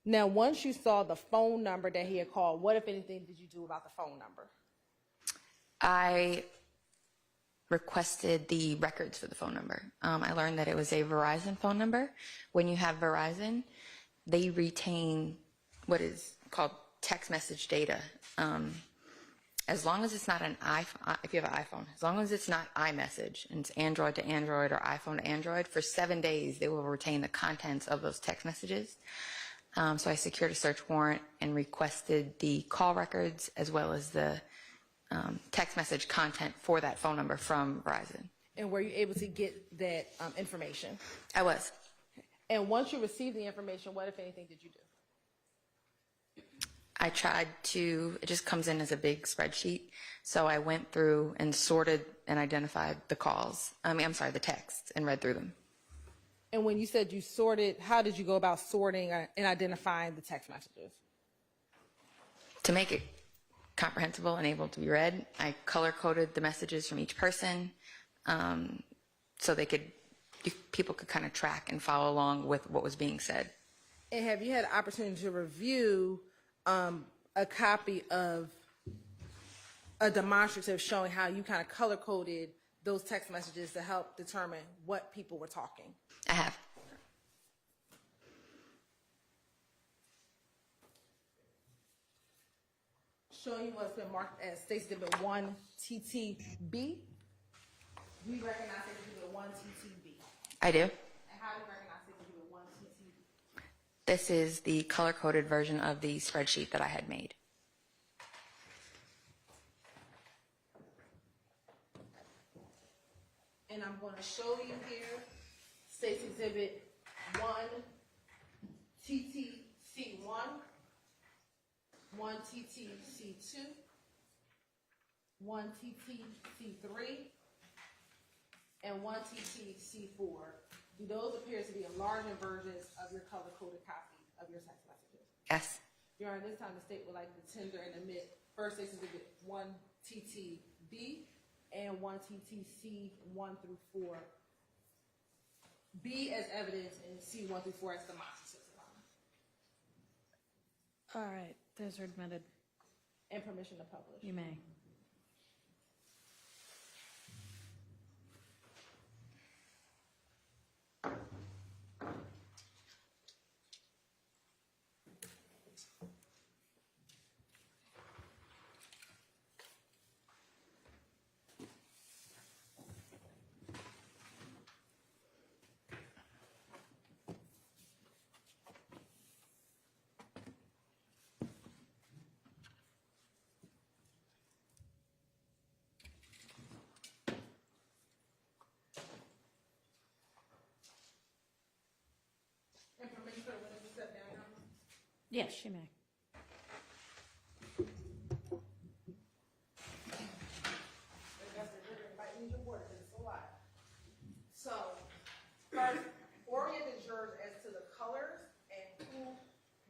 Now, once you saw the phone number that he had called, what, if anything, did you do about the phone number? I requested the records for the phone number. I learned that it was a Verizon phone number. When you have Verizon, they retain what is called text message data. As long as it's not an iPhone, if you have an iPhone, as long as it's not iMessage and it's Android to Android or iPhone to Android, for 7 days they will retain the contents of those text messages. So I secured a search warrant and requested the call records as well as the text message content for that phone number from Verizon. And were you able to get that information? I was. And once you received the information, what, if anything, did you do? I tried to, it just comes in as a big spreadsheet. So I went through and sorted and identified the calls. The texts and read through them. And when you said you sorted, how did you go about sorting and identifying the text messages? To make it comprehensible and able to be read, I color-coded the messages from each person so people could kind of track and follow along with what was being said. And have you had an opportunity to review a copy of a demonstrative showing how you kind of color-coded those text messages to help determine what people were talking? I have. Showing you what's been marked as Stacy Exhibit 1 TTB. Do you recognize Stacy Exhibit 1 TTB? I do. And how do you recognize Stacy Exhibit 1 TTB? This is the color-coded version of the spreadsheet that I had made. And I'm going to show you here Stacy Exhibit 1 TTC1, 1 TTC2, 1 TTC3, and 1 TTC4. Do those appear to be enlarged versions of your color-coded copy of your text messages? Yes. Your Honor, this time the state would like to tender and admit first Stacy Exhibit 1 TTB and 1 TTC 1 through 4. B as evidence and C 1 through 4 as demonstrative. All right, those are admitted. And permission to publish. You may. Yes, she may. So, first, orient the jurors as to the colors and who,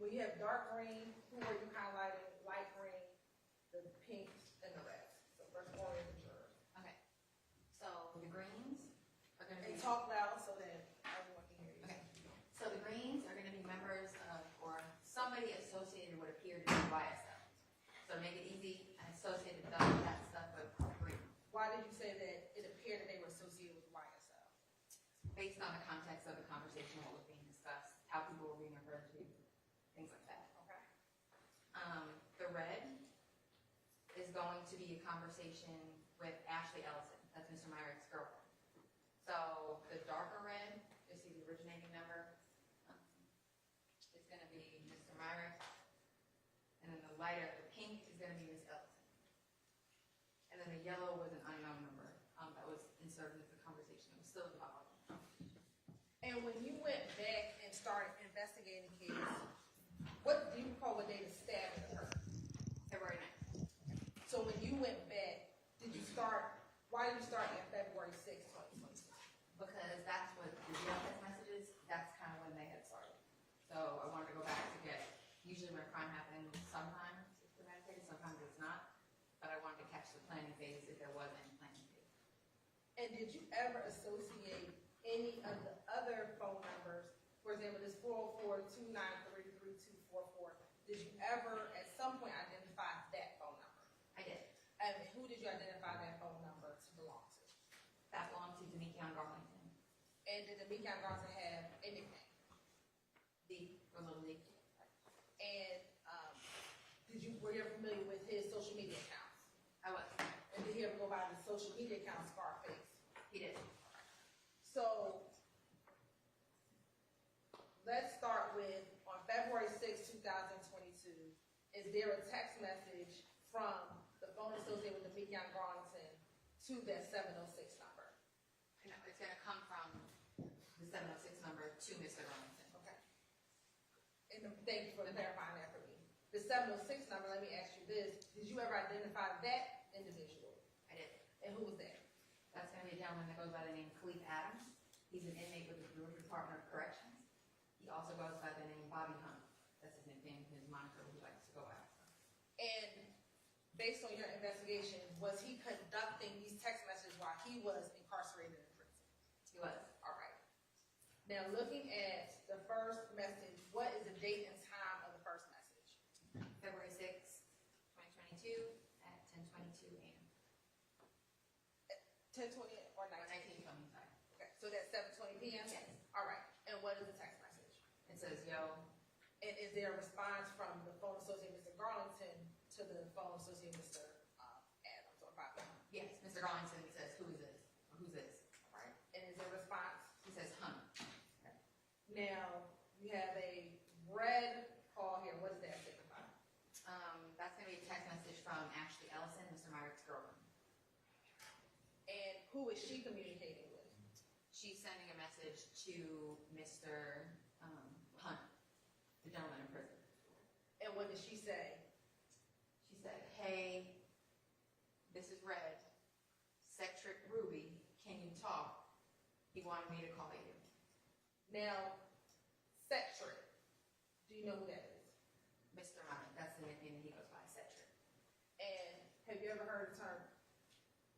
when you have dark green, who are you highlighting, light green, the pinks, and the reds. So first, orient the jurors. Okay. So the greens are going to And be. talk loud so that everyone can hear you. Okay. So the greens are going to be members of, or somebody associated would appear to be YSL. So to make it easy, I associated with that stuff with green. Why did you say that it appeared that they were associated with YSL? Based on the context of the conversation, what was being discussed, how people were being referred to, things like that. Okay. The red is going to be a conversation with Ashley Ellison. That's Mr. Myrick's girlfriend. So the darker red, you see the originating number, is going to be Mr. Myrick. And then the lighter, the pink, is going to be Ms. Ellison. And then the yellow was an unknown number that was inserted into the conversation. It was still involved. And when you went back and started investigating the case, what do you recall what day the stabbing occurred? February 9th. So when you went back, why did you start at February 6, 2022? Because that's what the jail text messages, that's kind of when they had started. So I wanted to go back to get, usually when a crime happens, sometimes it's premeditated, sometimes it's not. But I wanted to catch the planning phase if there was any planning phase. And did you ever associate any of the other phone numbers, for example, this 404-293-3244, did you ever at some point identify that phone number? I did. And who did you identify that phone number to belong to? That belonged to Deamonte Garlington. And did Deamonte Garlington have a nickname? D for Little League. And were you ever familiar with his social media accounts? I was. And did he ever go by the social media account Scarface? He did. So let's start with, on February 6, 2022, is there a text message from the phone associated with Deamonte Garlington to that 706 number? No, it's going to come from the 706 number to Mr. Garlington. Okay. And thank you for clarifying that for me. The 706 number, let me ask you this, did you ever identify that individual? I did. And who was that? That's going to be a gentleman that goes by the name Philippe Adams. He's an inmate with the Georgia Department of Corrections. He also goes by the name Bobby Hunt. That's his nickname, his moniker he likes to go after. And based on your investigation, was he conducting these text messages while he was incarcerated in prison? He was. All right. Now, looking at the first message, what is the date and time of the first message? February 6, 2022 at 10:22 a.m. 10:20 or 19? 19:20, sorry. Okay, so that's 7:20 p.m.? Yes. All right. And what is the text message? It says, yo. And is there a response from the phone associate Mr. Garlington to the phone associate Mr. Adams or Bobby? Yes, Mr. Garlington says, who is this? Or who's this? All right. And is there a response? He says, Hunt. Now, you have a red call here. What does that signify? That's going to be a text message from Ashley Ellison, Mr. Myrick's girlfriend. And who is she communicating with? She's sending a message to Mr. Hunt, the gentleman in prison. And what did she say? She said, hey, this is Red. Cedric Ruby, can you talk? He wanted me to call you. Now, Cedric, do you know who that is? Mr. Hunt, that's the nickname that he goes by, Cedric. And have you ever heard the term,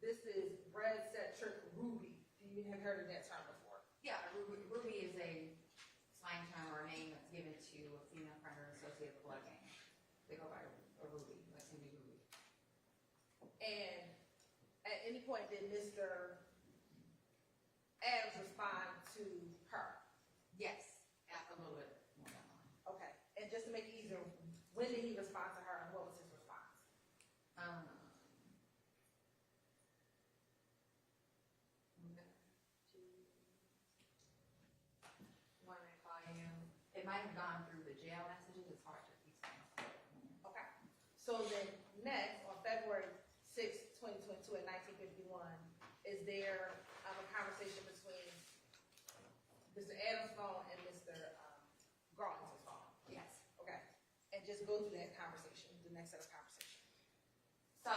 this is Red Cedric Ruby? Do you have heard of that term before? Yeah, Ruby is a slang term or a name that's given to a female friend or associated with blood gang. They go by a Ruby, like Cindy Ruby. And at any point did Mr. Adams respond to her? Yes, a little bit more down the line. Okay. And just to make it easier, when did he respond to her and what was his response? When I call you, it might have gone through the jail messages. It's hard to piece things. Okay. So then next, on February 6, 2022 at 1951, is there a conversation between Mr. Adams' phone and Mr. Garland's phone? Yes. Okay. go through that conversation, the next set of conversation. So,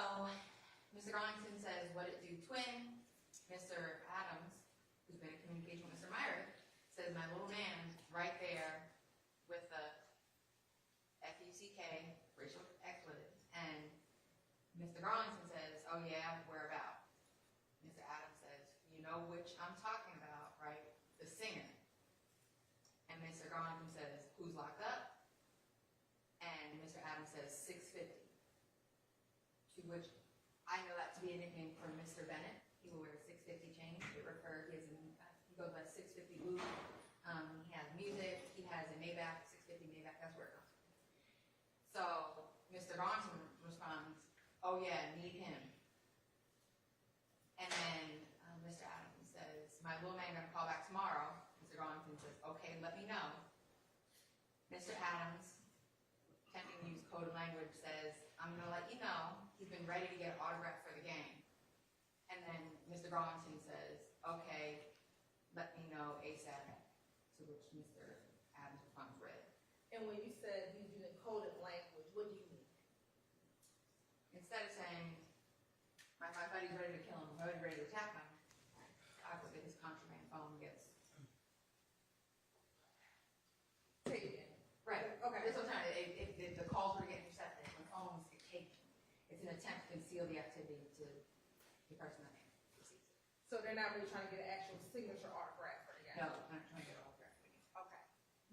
Mr. Garlington says, what it do, twin? Mr. Adams, who's been in communication with Mr. Myrick, says, my little man, right there with the F-U-C-K, racial expletive. And Mr. Garlington says, oh yeah, where about? Mr. Adams says, you know which I'm talking about, right? The singer. And Mr. Garlington says, who's locked up? And Mr. Adams says, 650. To which I know that to be a nickname for Mr. Bennett. He will wear a 650 chain. He goes by 650 Blue. He has music. He has a Maybach, 650 Maybach. That's where it comes from. So Mr. Garlington responds, oh yeah, need him. And then Mr. Adams says, my little man gonna call back tomorrow. Mr. Garlington says, okay, let me know. Mr. Adams, attempting to use code of language, says, I'm gonna let you know. He's been ready to get an autograph for the game. And then Mr. Garlington says, okay, let me know ASAP. To which Mr. Adams responds, red. And when you said he's using coded language, what do you mean? Instead of saying, my buddy's ready to kill him, my buddy's ready to attack him, obviously his contraband phone gets. Taken. Right. Okay. That's what I'm saying. If the calls were to get intercepted, when phones get taken, it's an attempt to conceal the activity to the person that receives it. So they're not really trying to get an actual signature autograph for the guy? No, I'm not trying to get all that. Okay.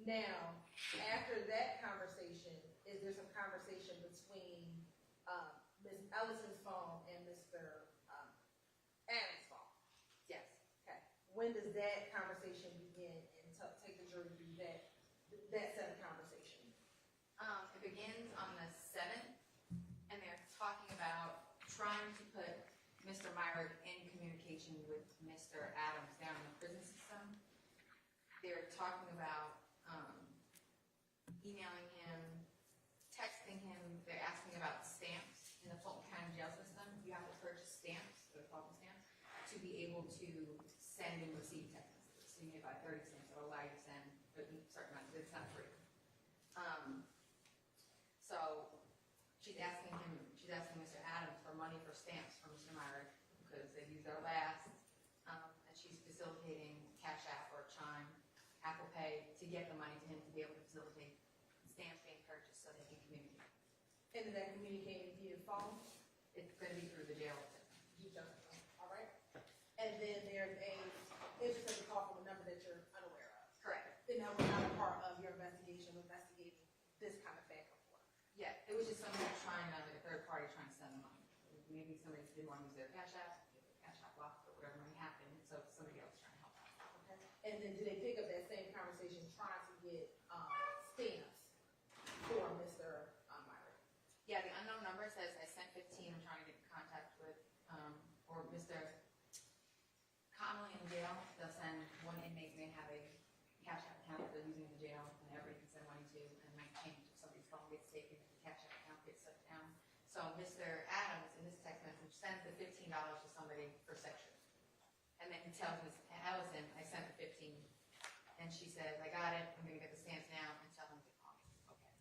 Now, after that conversation, is there some conversation between Ms. Ellison's phone and Mr. Adams' phone? Yes. Okay. When does that conversation begin, and take the jury through that set of conversation? It begins on the 7th, and they're talking about trying to put Mr. Myrick in communication with Mr. Adams down in the prison system. They're talking about emailing him, texting him. They're asking about stamps in the Fulton County jail system. You have to purchase stamps, the Fulton stamps, to be able to send and receive text messages. So you need to buy 30 stamps that will allow you to send a certain amount. It's not free. So she's asking Mr. Adams for money for stamps from Mr. Myrick because they used their last, and she's facilitating Cash App or Chime, Apple Pay to get the money to him to be able to facilitate stamps being purchased so they can communicate. And is that communicating via phone? It's going to be through the jail. All right. And then there's a intercepted call from a number that you're unaware of. Correct. And that was not a part of your investigation, investigating this kind of back and forth. Yeah, it was just somebody trying to, like a third party trying to send the money. Maybe somebody didn't want to use their Cash App, Cash App blocked, or whatever might happen, so somebody else trying to help out. Okay. And then do they pick up that same conversation trying to get stamps for Mr. Myrick? Yeah, the unknown number says I sent 15. I'm trying to get in contact with, or Mr. Connolly in jail. They'll send one inmate may have a Cash App account that they're using in the jail, and everybody can send money to, and might change if somebody's phone gets taken, if the Cash App account gets shut down. So Mr. Adams, in this text message, sends the $15 to somebody for section. And then he tells Ms. Ellison, I sent the 15. And she says, I got it, I'm gonna get the stamps now, and tell him to call me. Okay.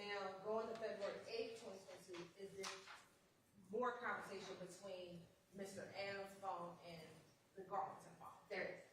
Now, going to February 8th, 2022, is there more conversation between Mr. Adams' phone and the Garlington phone? There is.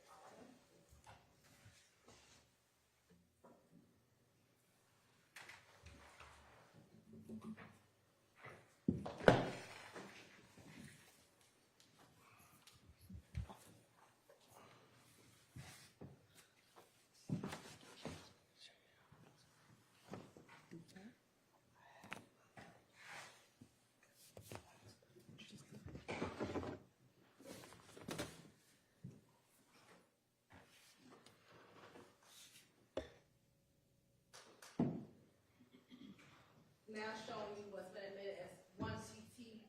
Now showing you what's been admitted as 1TTC2.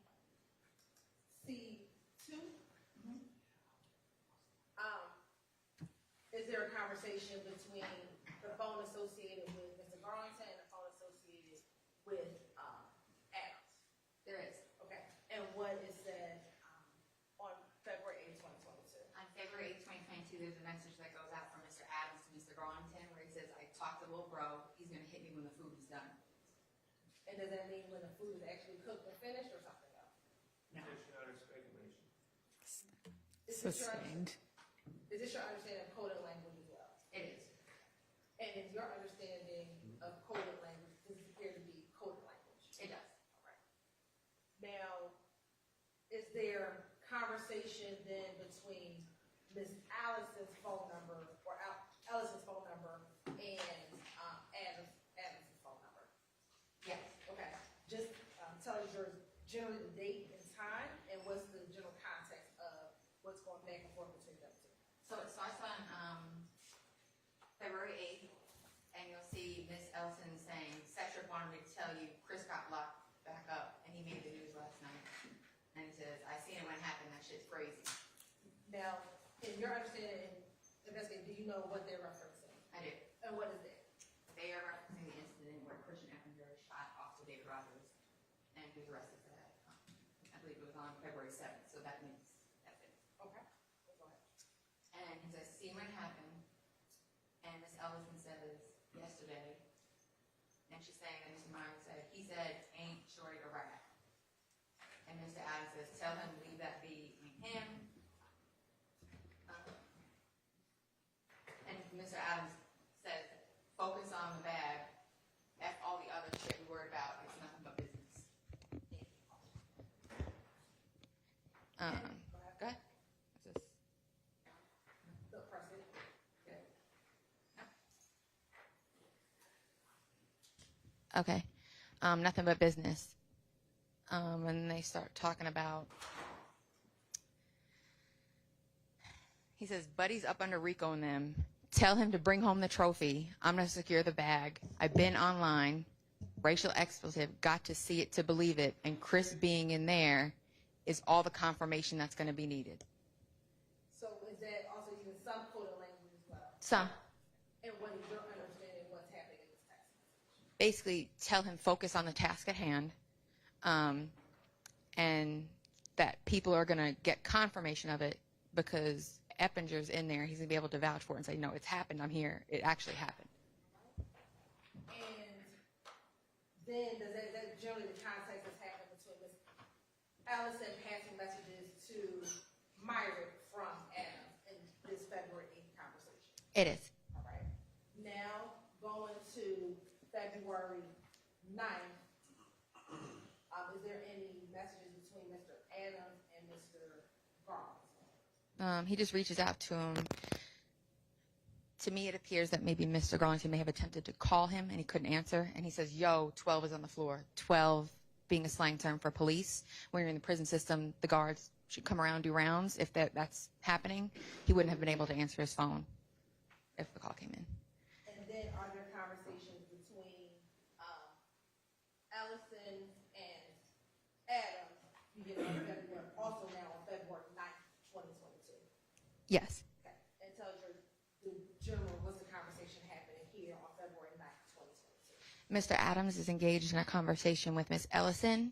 Is there a conversation between the phone associated with Mr. Garlington and the phone associated with Adams? There is. Okay. And what is said on February 8th, 2022? On February 8th, 2022, there's a message that goes out from Mr. Adams to Mr. Garlington where he says, I talked to little bro, he's gonna hit me when the food is done. And does that mean when the food is actually cooked or finished or something else? Sustained. Is this your understanding of coded language as well? It is. And is your understanding of coded language, does it appear to be coded language? It does. Now, is there conversation then between Ms. Allison's phone number or Allison's phone number and Adam's phone number? Yes. Okay. Just tell us your generally the date and time and what's the general context of what's going back and forth between them two. So it starts on February 8th, and you'll see Miss Ellison saying, Cedric wanted me to tell you Chris got locked back up, and he made the news last night. And he says, I seen it when it happened, that shit's crazy. Now, in your understanding, investigate, do you know what they're referencing? I do. And what is it? They are referencing the incident where Christian Effinger shot Officer David Rogers, and he was arrested for that. I believe it was on February 7th, so that means that's it. Okay. Go ahead. And he says, see when it happened. And Miss Ellison says, yesterday, and she's saying that Mr. Myers said, he said, ain't Shorty a rat. And Mr. Adams says, tell him to leave that be him. And Mr. Adams says, focus on the bag. F all the other shit we worried about. It's nothing but business. Go ahead. Is this- The president. Okay. Nothing but business. And they start talking about, he says, Buddy's up under Rico and them. Tell him to bring home the trophy. I'm going to secure the bag. I've been online. Racial expletive. Got to see it to believe it. And Chris being in there is all the confirmation that's going to be needed. So is that also using some coded language as well? Some. And what is your understanding of what's happening in this text? Basically, tell him focus on the task at hand. And that people are going to get confirmation of it because Eppinger's in there. He's going to be able to vouch for it and say, no, it's happened. I'm here. It actually happened. And then does that generally the context that's happening between Ms. Allison passing messages to Myrick from Adam in this February 8th conversation? It is. All right. Now going to February 9th, is there any messages between Mr. Adams and Mr. Garland? He just reaches out to him. To me, it appears that maybe Mr. Garlington may have attempted to call him and he couldn't answer. And he says, yo, 12 is on the floor. 12 being a slang term for police. When you're in the prison system, the guards should come around and do rounds. If that's happening, he wouldn't have been able to answer his phone if the call came in. And then are there conversations between Allison and Adam, also now on February 9th, 2022? Yes. Okay. And tell us the general, what's the conversation happening here on February 9th, 2022? Mr. Adams is engaged in a conversation with Miss Ellison,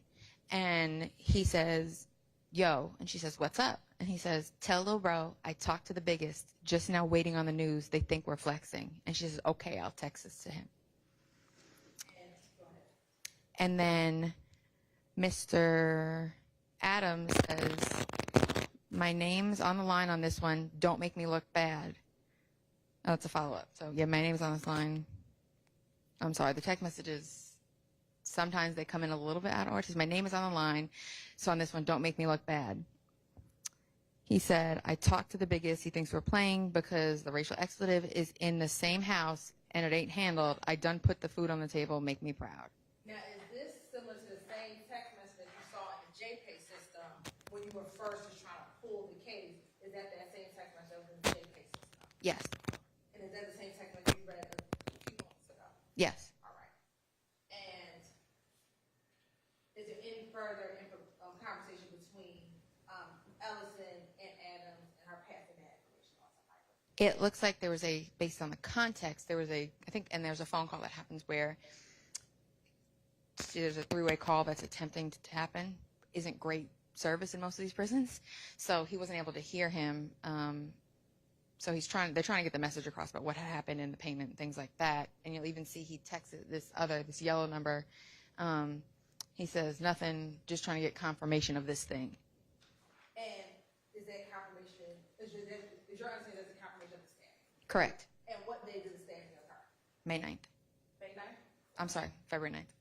and he says, yo, and she says, what's up? And he says, tell Lil Bro, I talked to the biggest, just now waiting on the news, they think we're flexing. And she says, okay, I'll text this to him. And then Mr. Adams says, my name's on the line on this one, don't make me look bad. Oh, it's a follow-up. So, yeah, my name's on this line. I'm sorry, the text messages, sometimes they come in a little bit out of order. My name is on the line, so on this one, don't make me look bad. He said, I talked to the biggest, he thinks we're playing because the racial expletive is in the same house and it ain't handled. I done put the food on the table, make me proud. Now, is this similar to the same text message that you saw in the JPay system when you were first just trying to pull the case? Is that same text message that was in the JPay system? Yes. And is that the same text message you read a few months ago? Yes. All right. And is there any further conversation between Ellison and Adams and her passing that information on somebody? It looks like there was based on the context, there was I think, and there's a phone call that happens where there's a three-way call that's attempting to happen. Isn't great service in most of these prisons. So he wasn't able to hear him. So they're trying to get the message across about what had happened in the payment and things like that. And you'll even see he texted this yellow number, He says, nothing, just trying to get confirmation of this thing. And is that confirmation, is your understanding that's a confirmation of the stabbing? Correct. And what day did the stabbing occur? May 9th. May 9th? I'm sorry, February 9th.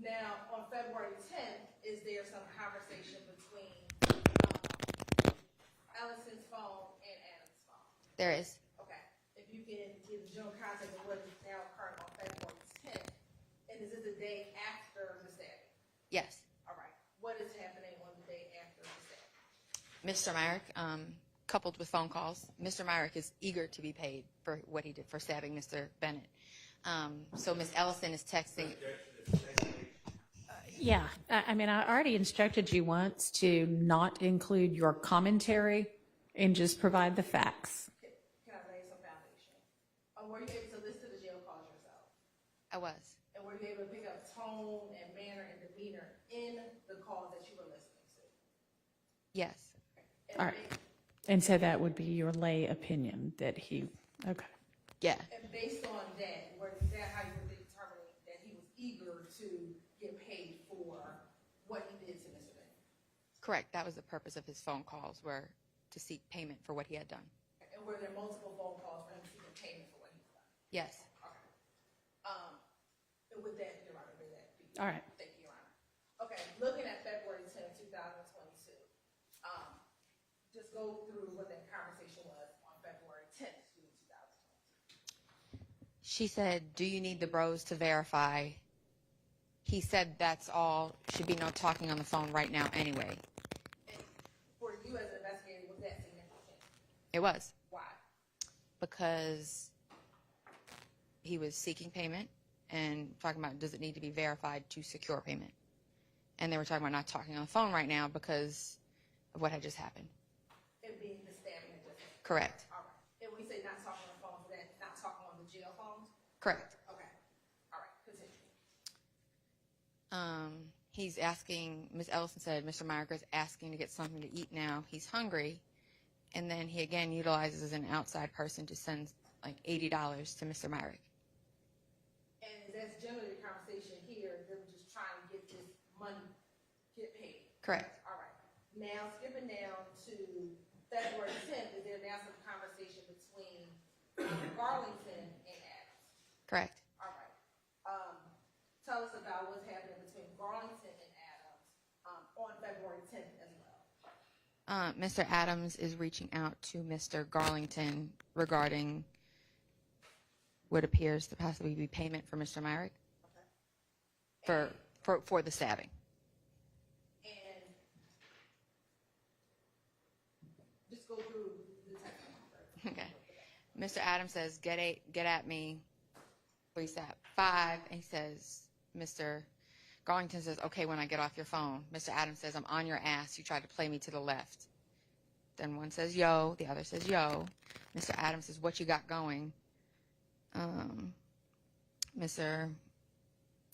Now, on February 10th, is there some conversation between Ellison's phone and Adam's phone? There is. Okay. If you can give the general context of what is now occurring on February 10th, and is this the day after the stabbing? Yes. All right. What is happening on the day after the stabbing? Mr. Myrick, coupled with phone calls, Mr. Myrick is eager to be paid for what he did for stabbing Mr. Bennett. So Ms. Ellison is texting. Yeah, I mean, I already instructed you once to not include your commentary and just provide the facts. Can I lay some foundation? Were you able to listen to the jail calls yourself? I was. And were you able to pick up tone and manner and demeanor in the calls that you were listening to? Yes. All right. And so that would be your lay opinion that he, okay. Yeah. And based on that, is that how you were determining that he was eager to get paid for what he did to Mr. Bennett? Correct. That was the purpose of his phone calls, were to seek payment for what he had done. And were there multiple phone calls for him seeking payment for what he's done? Yes. Okay. And with that, Your Honor, with that. All right. Thank you, Your Honor. Okay, looking at February 10th, 2022, just go through what that conversation was on February 10th, 2022. She said, do you need the bros to verify? He said that's all, should be no talking on the phone right now anyway. And for you as an investigator, was that significant? It was. Why? Because he was seeking payment and talking about, does it need to be verified to secure payment? And they were talking about not talking on the phone right now because of what had just happened. It being the stabbing that just happened. Correct. All right. And when you say not talking on the phone, is that not talking on the jail phones? Correct. Okay. All right. Continue. He's asking, Ms. Ellison said, Mr. Myrick is asking to get something to eat now. He's hungry. And then he again utilizes an outside person to send like $80 to Mr. Myrick. And that's generally the conversation here. They were just trying to get this money, get paid. Correct. All right. Now, skipping down to February 10th, is there now some conversation between Garlington and Adams? Correct. All right. Tell us about what's happening between Garlington and Adams on February 10th as well. Mr. Adams is reaching out to Mr. Garlington regarding what appears to possibly be payment for Mr. Myrick for the stabbing. And just go through the text. Okay. Mr. Adams says, get at me, 3-5, and he says, Mr. Garlington says, okay, when I get off your phone. Mr. Adams says, I'm on your ass. You tried to play me to the left. Then one says, yo. The other says, yo. Mr. Adams says, what you got going? Mr.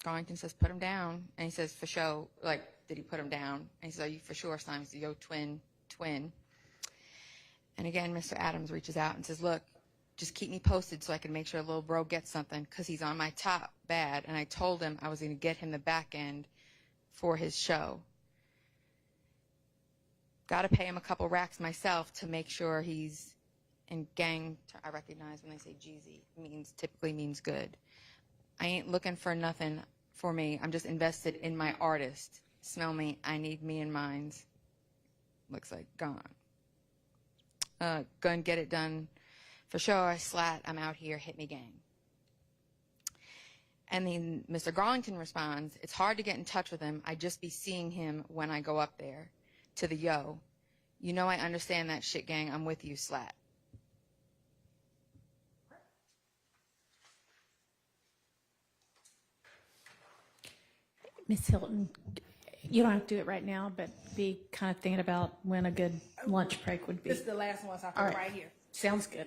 Garlington says, put him down. And he says, for sure, like, did he put him down? And he says, are you for sure? Simon says, yo, twin. And again, Mr. Adams reaches out and says, look, just keep me posted so I can make sure little bro gets something because he's on my top bad. And I told him I was going to get him the back end for his show. Got to pay him a couple racks myself to make sure he's in gang. I recognize when they say Jeezy typically means good. I ain't looking for nothing for me. I'm just invested in my artist. Smell me. I need me and mines. Looks like gone. Gonna get it done for sure. Slat, I'm out here. Hit me, gang. And then Mr. Garlington responds, it's hard to get in touch with him. I just be seeing him when I go up there. To the yo. You know I understand that shit, gang. I'm with you, Slat. Ms. Hilton, You don't have to do it right now, but be kind of thinking about when a good lunch break would be. This is the last one, so I All put it right. right here. Sounds good.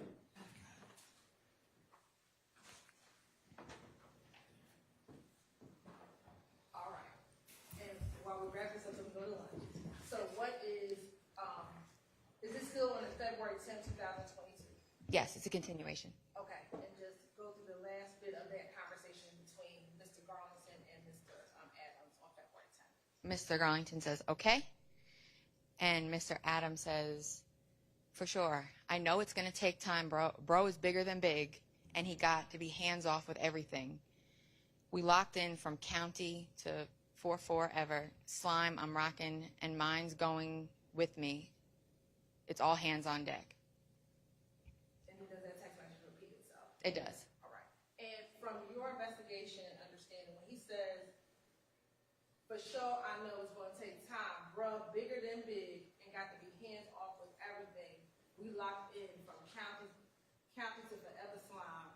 All right. And while we wrap this up, we go to lunch. So what is this still on February 10th, 2022? Yes, it's a continuation. Okay, and just go through the last bit of that conversation between Mr. Garlington and Mr. Adams on February 10th. Mr. Garlington says, okay. And Mr. Adams says, for sure. I know it's going to take time, bro. Bro is bigger than big, and he got to be hands off with everything. We locked in from county to 4-4 ever. Slime, I'm rocking, and mine's going with me. It's all hands on deck. And does that text message repeat itself? It does. All right. And from your investigation and understanding, when he says, for sure, I know it's going to take time, bro, bigger than big, and got to be hands off with everything. We locked in from county to forever slime.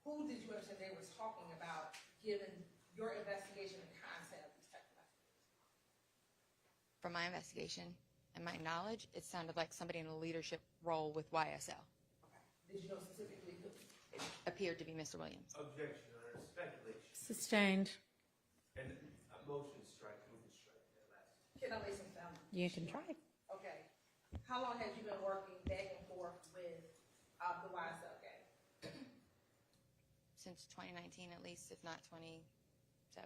Who did you understand they were talking about, given your investigation and content of these text messages? From my investigation and my knowledge, it sounded like somebody in a leadership role with YSL. Okay. Did you know specifically who? It appeared to be Mr. Williams. Objection, Your Honor. Speculation. Sustained. And motion strike, move to strike that last. Can I lay some down? You can try. Okay. How long have you been working back and forth with the YSL gang? Since 2019 at least, if not 2017.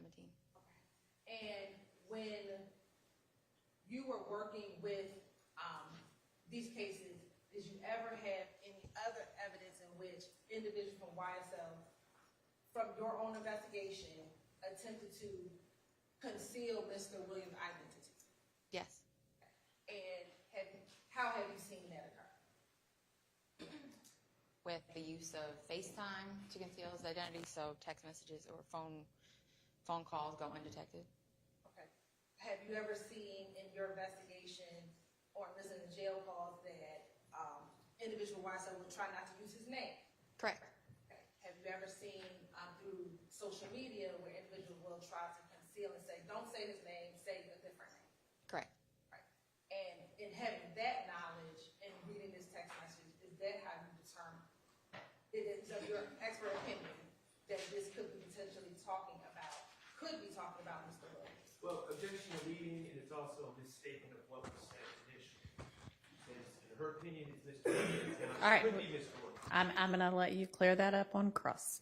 And when you were working with these cases, did you ever have any other evidence in which individuals from YSL, from your own investigation, attempted to conceal Mr. Williams' identity? Yes. And how have you seen that occur? With the use of FaceTime to conceal his identity, so text messages or phone calls go undetected. Okay. Have you ever seen in your investigation or listening to jail calls that individual YSL would try not to use his name? Correct. Okay. Have you ever seen through social media where individuals will try to conceal and say, don't say his name, say a different name? Correct. Right. And in having that knowledge and reading this text message, is that how you determine, it is of your expert opinion, that this could be potentially could be talking about Mr. Williams? Well, objection to reading, and it's also a misstatement of what was said initially. Since, in her opinion, it's Mr. Williams, and All right. it could be Mr. Williams. I'm going to let you clear that up on cross.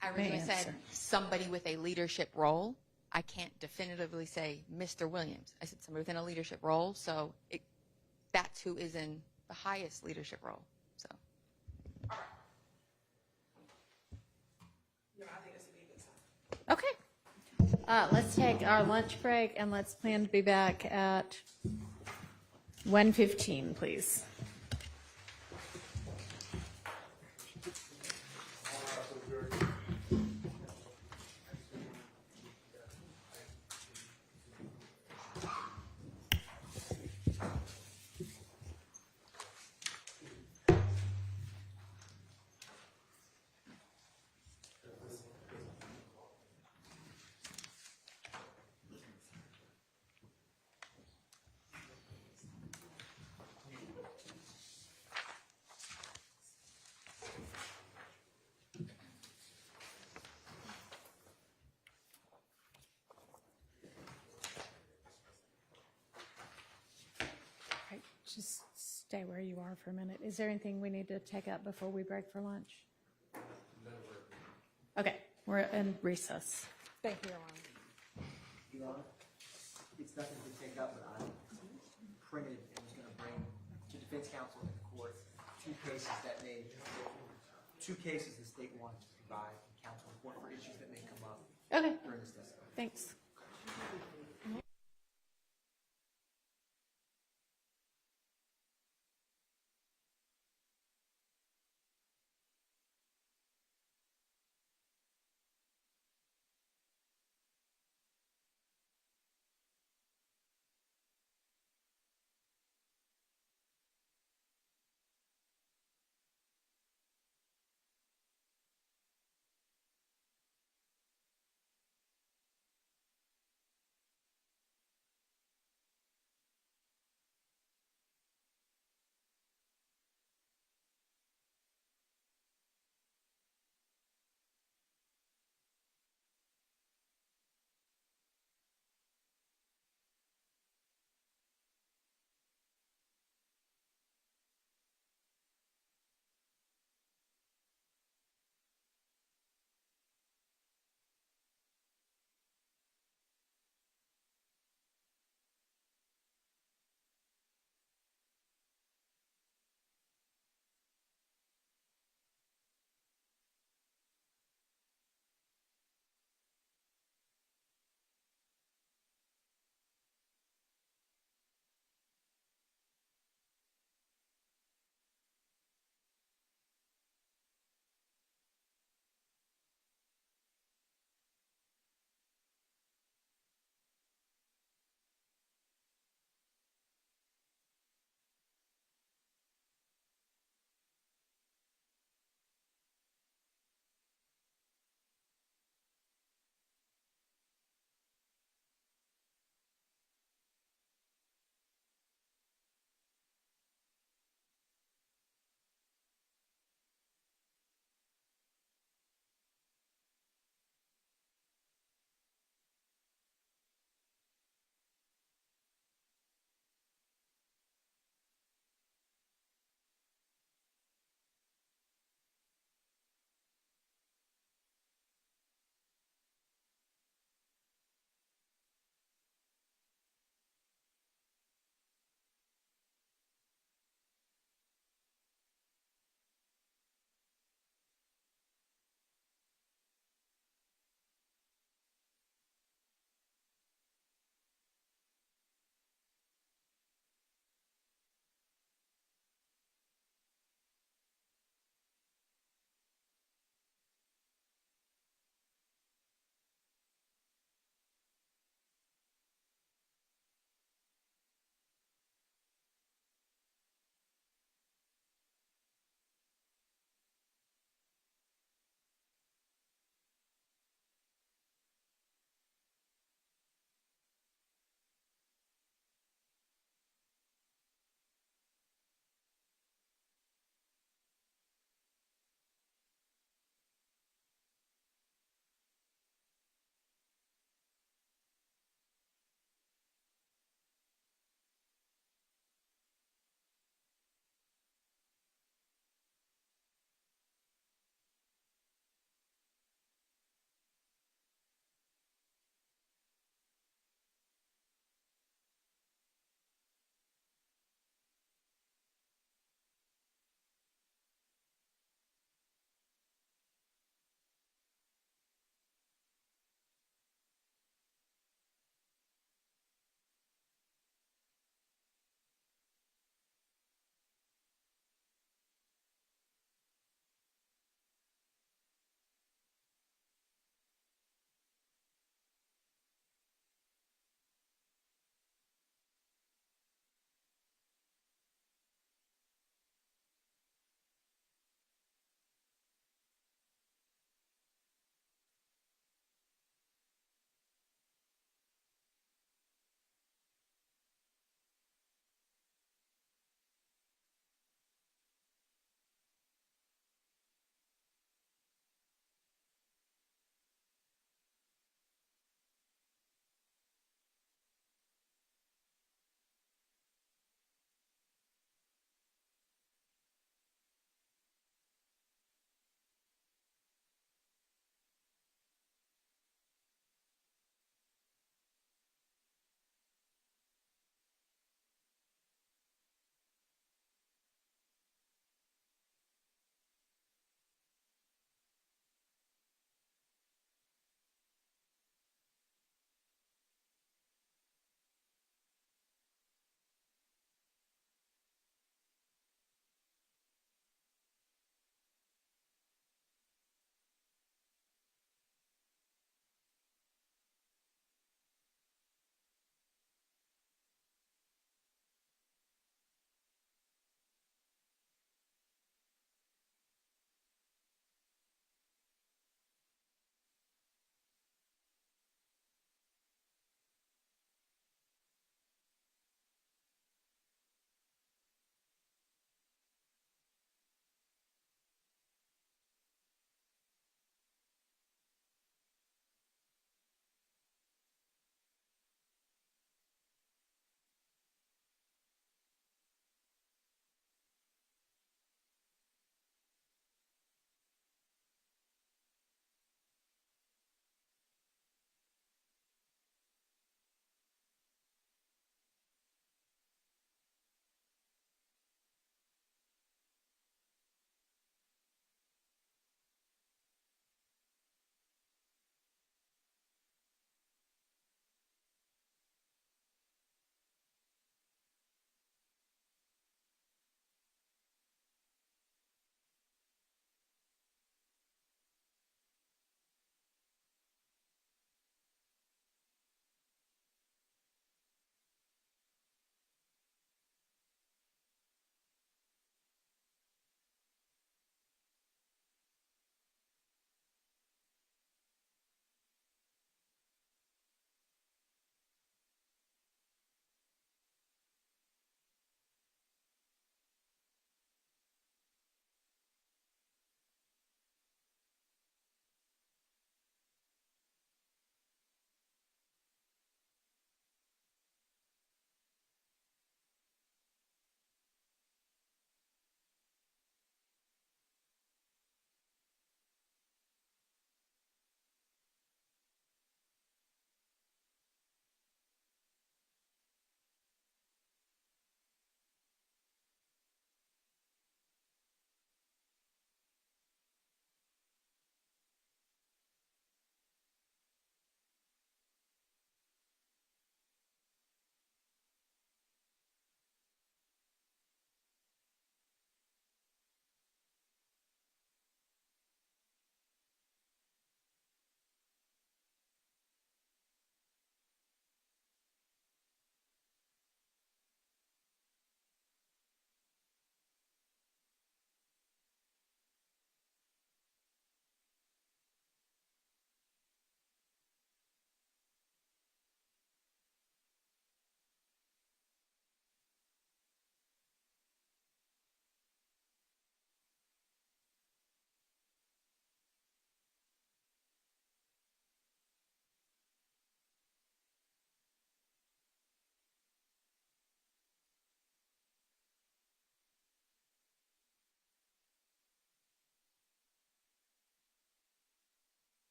I originally May said answer. somebody with a leadership role. I can't definitively say Mr. Williams. I said somebody within a leadership role, so that's who is in the highest leadership role. So. All right. No, I think this would be a good time. Okay. Let's take our lunch break and let's plan to be back at 1:15, please. Right, just stay where you are for a minute. Is there anything we need to take up before we break for lunch? Okay, we're in recess. Thank you, Your Honor. Your Honor, it's nothing to take up, but I printed and was gonna bring to defense counsel in the court two cases the state wanted to provide counsel in court for issues that may come up Okay, during this testimony. thanks.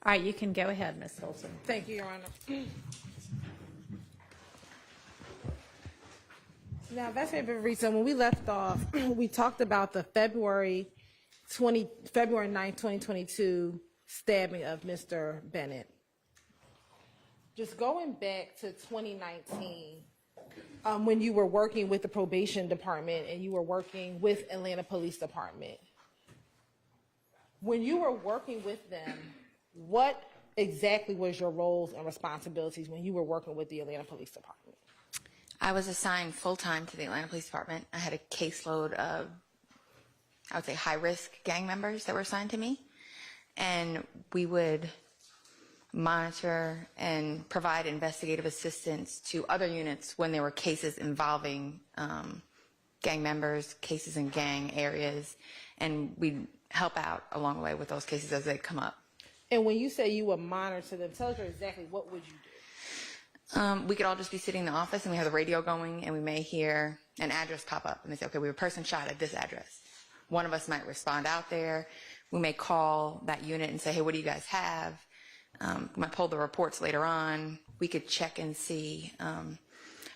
All right, you can go ahead, Ms. Fulton. Thank you, Your Honor. Now, investigative reason, when we left off, we talked about the February 9th, 2022 stabbing of Mr. Bennett. Just going back to 2019, when you were working with the probation department and you were working with Atlanta Police Department, when you were working with them, what exactly was your roles and responsibilities when you were working with the Atlanta Police Department? I was assigned full-time to the Atlanta Police Department. I had a caseload of, I would say, high-risk gang members that were assigned to me. And we would monitor and provide investigative assistance to other units when there were cases involving gang members, cases in gang areas, and we'd help out along the way with those cases as they come up. And when you say you would monitor them, tell us exactly what would you do? We could all just be sitting in the office and we have the radio going and we may hear an address pop up and they say, okay, we have a person shot at this address. One of us might respond out there. We may call that unit and say, hey, what do you guys have? We might pull the reports later on. We could check and see. I'm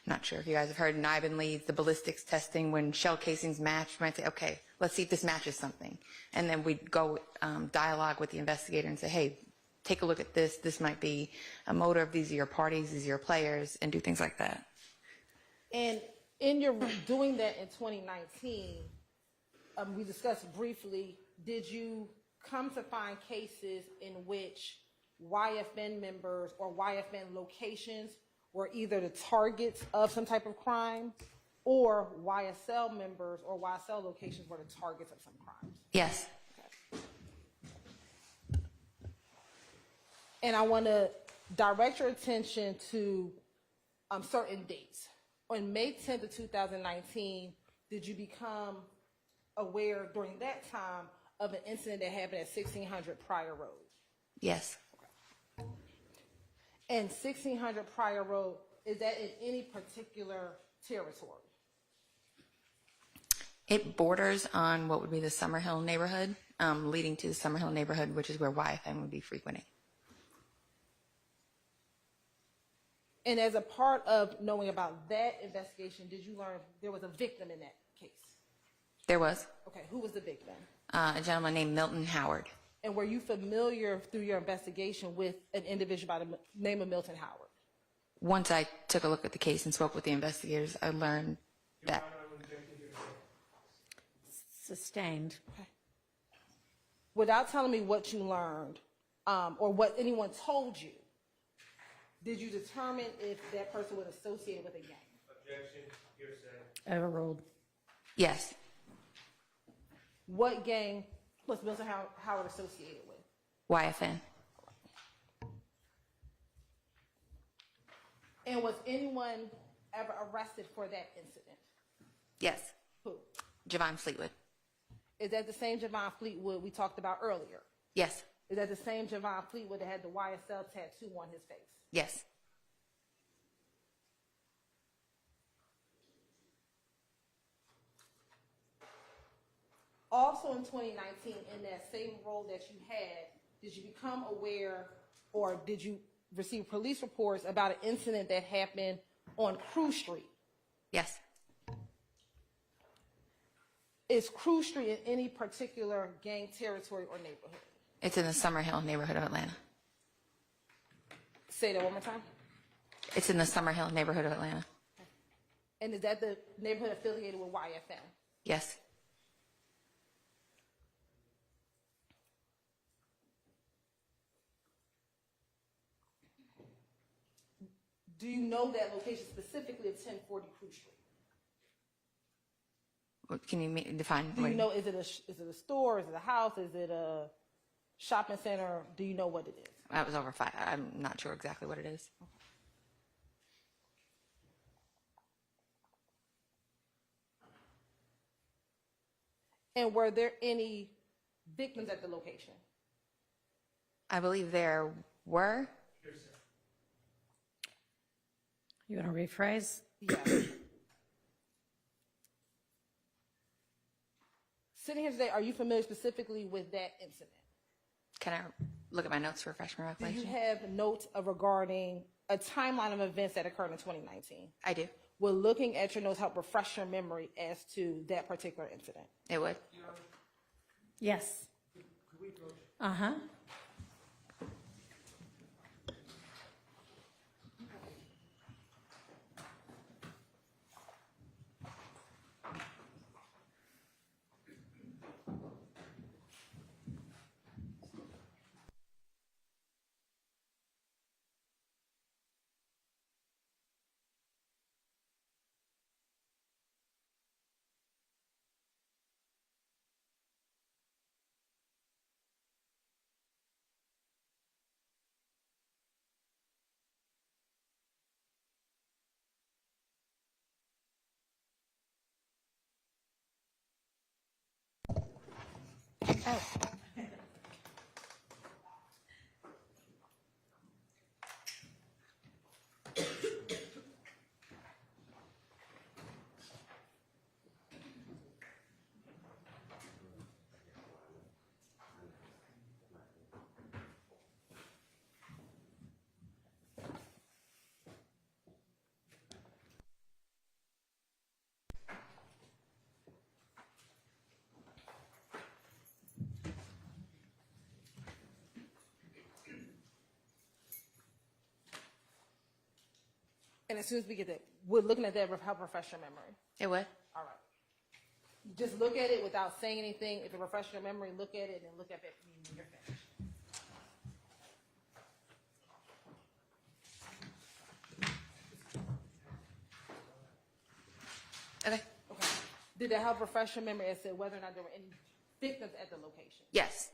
not sure if you guys have heard NIBIN leads the ballistics testing when shell casings match. We might say, okay, let's see if this matches something. And then we'd go dialogue with the investigator and say, hey, take a look at this. This might be a motive. These are your parties. These are your players, and do things like that. And in your doing that in 2019, we discussed briefly, did you come to find cases in which YFN members or YFN locations were either the targets of some type of crime, or YSL members or YSL locations were the targets of some crimes? Yes. And I want to direct your attention to certain dates. On May 10th of 2019, did you become aware during that time of an incident that happened at 1600 Pryor Road? Yes. And 1600 Pryor Road, is that in any particular territory? It borders on what would be the Summerhill neighborhood, leading to the Summerhill neighborhood, which is where YFN would be frequenting. And as a part of knowing about that investigation, did you learn there was a victim in that case? There was. Okay, who was the victim? A gentleman named Milton Howard. And were you familiar through your investigation with an individual by the name of Milton Howard? Once I took a look at the case and spoke with the investigators, I learned that. Sustained. Okay. Without telling me what you learned or what anyone told you, did you determine if that person was associated with a gang? Objection, hearsay. Overruled. Yes. What gang was Milton Howard associated with? YFN. And was anyone ever arrested for that incident? Yes. Who? Javon Fleetwood. Is that the same Javon Fleetwood we talked about earlier? Yes. Is that the same Javon Fleetwood that had the YSL tattoo on his face? Yes. Also in 2019, in that same role that you had, did you become aware or did you receive police reports about an incident that happened on Crew Street? Yes. Is Crew Street in any particular gang territory or neighborhood? It's in the Summerhill neighborhood of Atlanta. Say that one more time. It's in the Summerhill neighborhood of Atlanta. And is that the neighborhood affiliated with YFN? Yes. Do you know that location specifically of 1040 Crew Street? What can you define? Do you know, is it a store, is it a house, is it a shopping center? Do you know what it is? That was over 5. I'm not sure exactly what it is. And were there any victims at the location? I believe there were. You want to rephrase? Yes. Sitting here today, are you familiar specifically with that incident? Can I Look at my notes for refresh my Do you recollection. have notes regarding a timeline of events that occurred in 2019? I do. Will looking at your notes help refresh your memory as to that particular incident? It would. Yes. Uh-huh. And as soon as we get that, we're looking at that, help refresh your memory. It would. All right. Just look at it without saying anything. If it refreshes your memory, look at it and then look at it when you're finished. Okay. Okay. Did that help refresh your memory as to whether or not there were any victims at the location? Yes.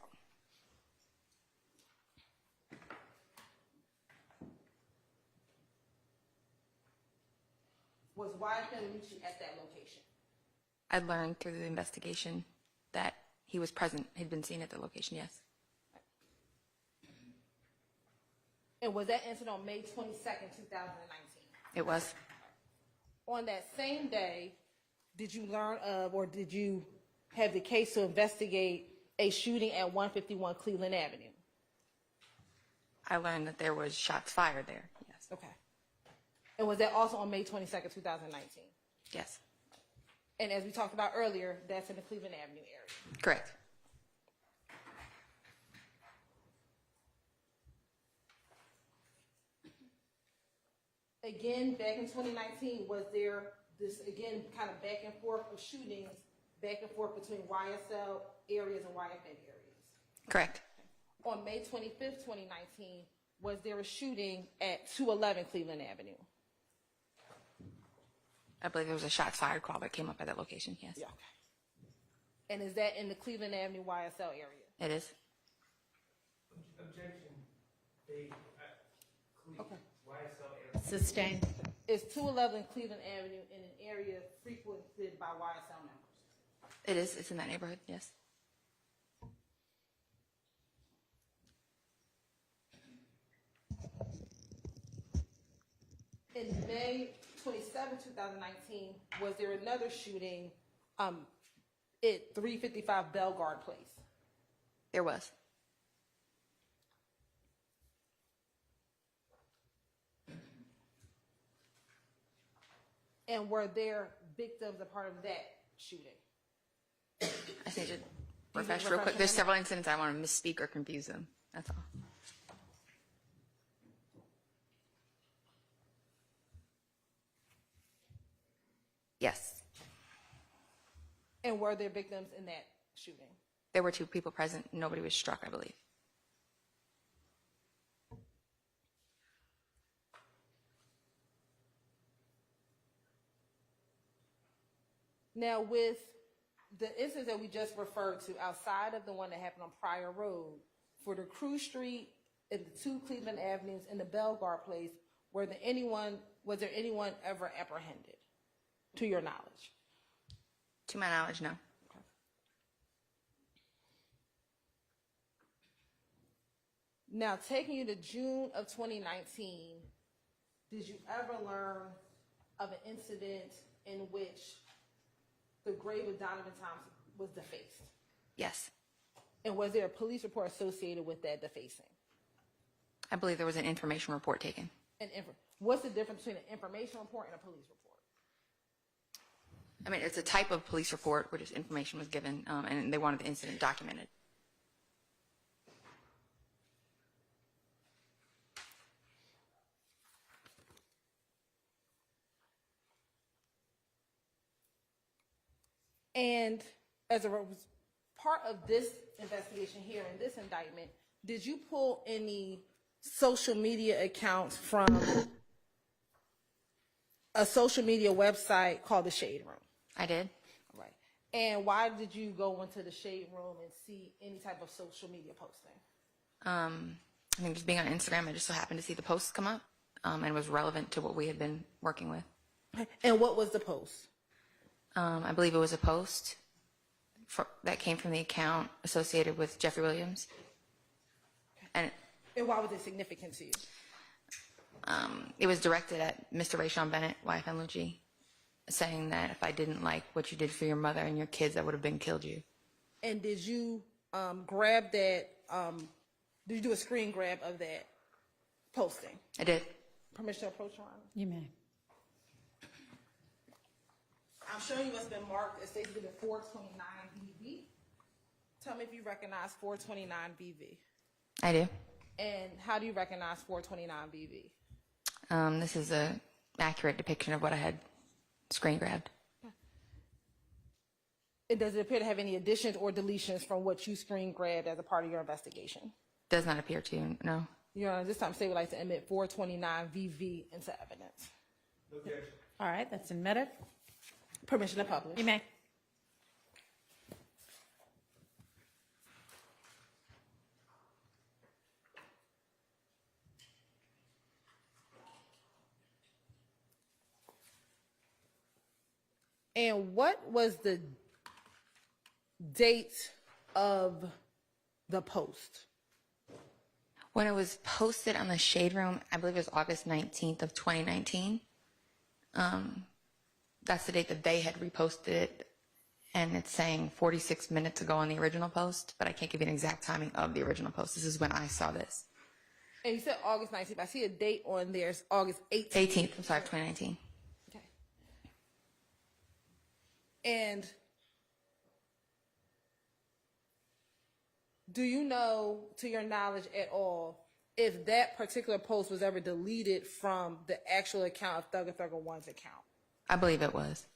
Was YSL Lucci at that location? I learned through the investigation that he was present, had been seen at the location, yes. And was that incident on May 22nd, 2019? It was. On that same day, did you learn of or did you have the case to investigate a shooting at 151 Cleveland Avenue? I learned that there was shots fired there, yes. Okay. And was that also on May 22nd, 2019? Yes. And as we talked about earlier, that's in the Cleveland Avenue area. Correct. Again, back in 2019, was there this, again, kind of back and forth of shootings, back and forth between YSL areas and YFN areas? Correct. On May 25th, 2019, was there a shooting at 211 Cleveland Avenue? I believe there was a shots fired call that came up at that location, yes. Yeah, okay. And is that in the Cleveland Avenue YSL area? It is. Objection. Okay. YSL area. Sustained. Is 211 Cleveland Avenue in an area frequented by YSL members? It is. It's in that neighborhood, yes. In May 27, 2019, was there another shooting at 355 Bellegarde Place? There was. And were there victims a part of that shooting? I just need to refresh real quick. There's several incidents I want to misspeak or confuse them. That's all. Yes. And were there victims in that shooting? There were 2 people present. Nobody was struck, I believe. Now, with the instance that we just referred to, outside of the one that happened on Pryor Road, for the Crew Street and the 2 Cleveland Avenues and the Bellegarde Place, was there anyone ever apprehended, to your knowledge? To my knowledge, no. Now, taking you to June of 2019, did you ever learn of an incident in which the grave of Donovan Thompson was defaced? Yes. And was there a police report associated with that defacing? I believe there was an information report taken. What's the difference between an information report and a police report? I mean, it's a type of police report where just information was given, and they wanted the incident documented. And as a part of this investigation here in this indictment, did you pull any social media accounts from a social media website called the Shade Room? I did. Right. And why did you go into the Shade Room and see any type of social media posting? I think just being on Instagram, I just so happened to see the posts come up, and it was relevant to what we had been working with. And what was the post? I believe it was a post that came from the account associated with Jeffrey Williams. And why was it significant to you? it was directed at Mr. Rayshawn Bennett, YFN Lucci, saying that if I didn't like what you did for your mother and your kids, I would have been killed you. And did you grab that, did you do a screen grab of that posting? I did. Permission to approach, Your Honor? You may. I'm showing you what's been marked as stated in 429 BV. Tell me if you recognize 429 BV. I do. And how do you recognize 429 BV? This is an accurate depiction of what I had screen grabbed. And does it appear to have any additions or deletions from what you screen grabbed as a part of your investigation? Does not appear to, no. Your Honor, this time state would like to admit 429 VV into evidence. Okay. All right, that's admitted. Permission to publish. You may. And what was the date of the post? When it was posted on the Shade Room, I believe it was August 19th of 2019. That's the date that they had reposted it, and it's saying 46 minutes ago on the original post, but I can't give you an exact timing of the original post. This is when I saw this. And you said August 19th. I see a date on there. It's August 18th. 18th, I'm sorry, 2019. Okay. And do you know, to your knowledge at all, if that particular post was ever deleted from the actual account of Thugger Thugger 1's account? I believe it was.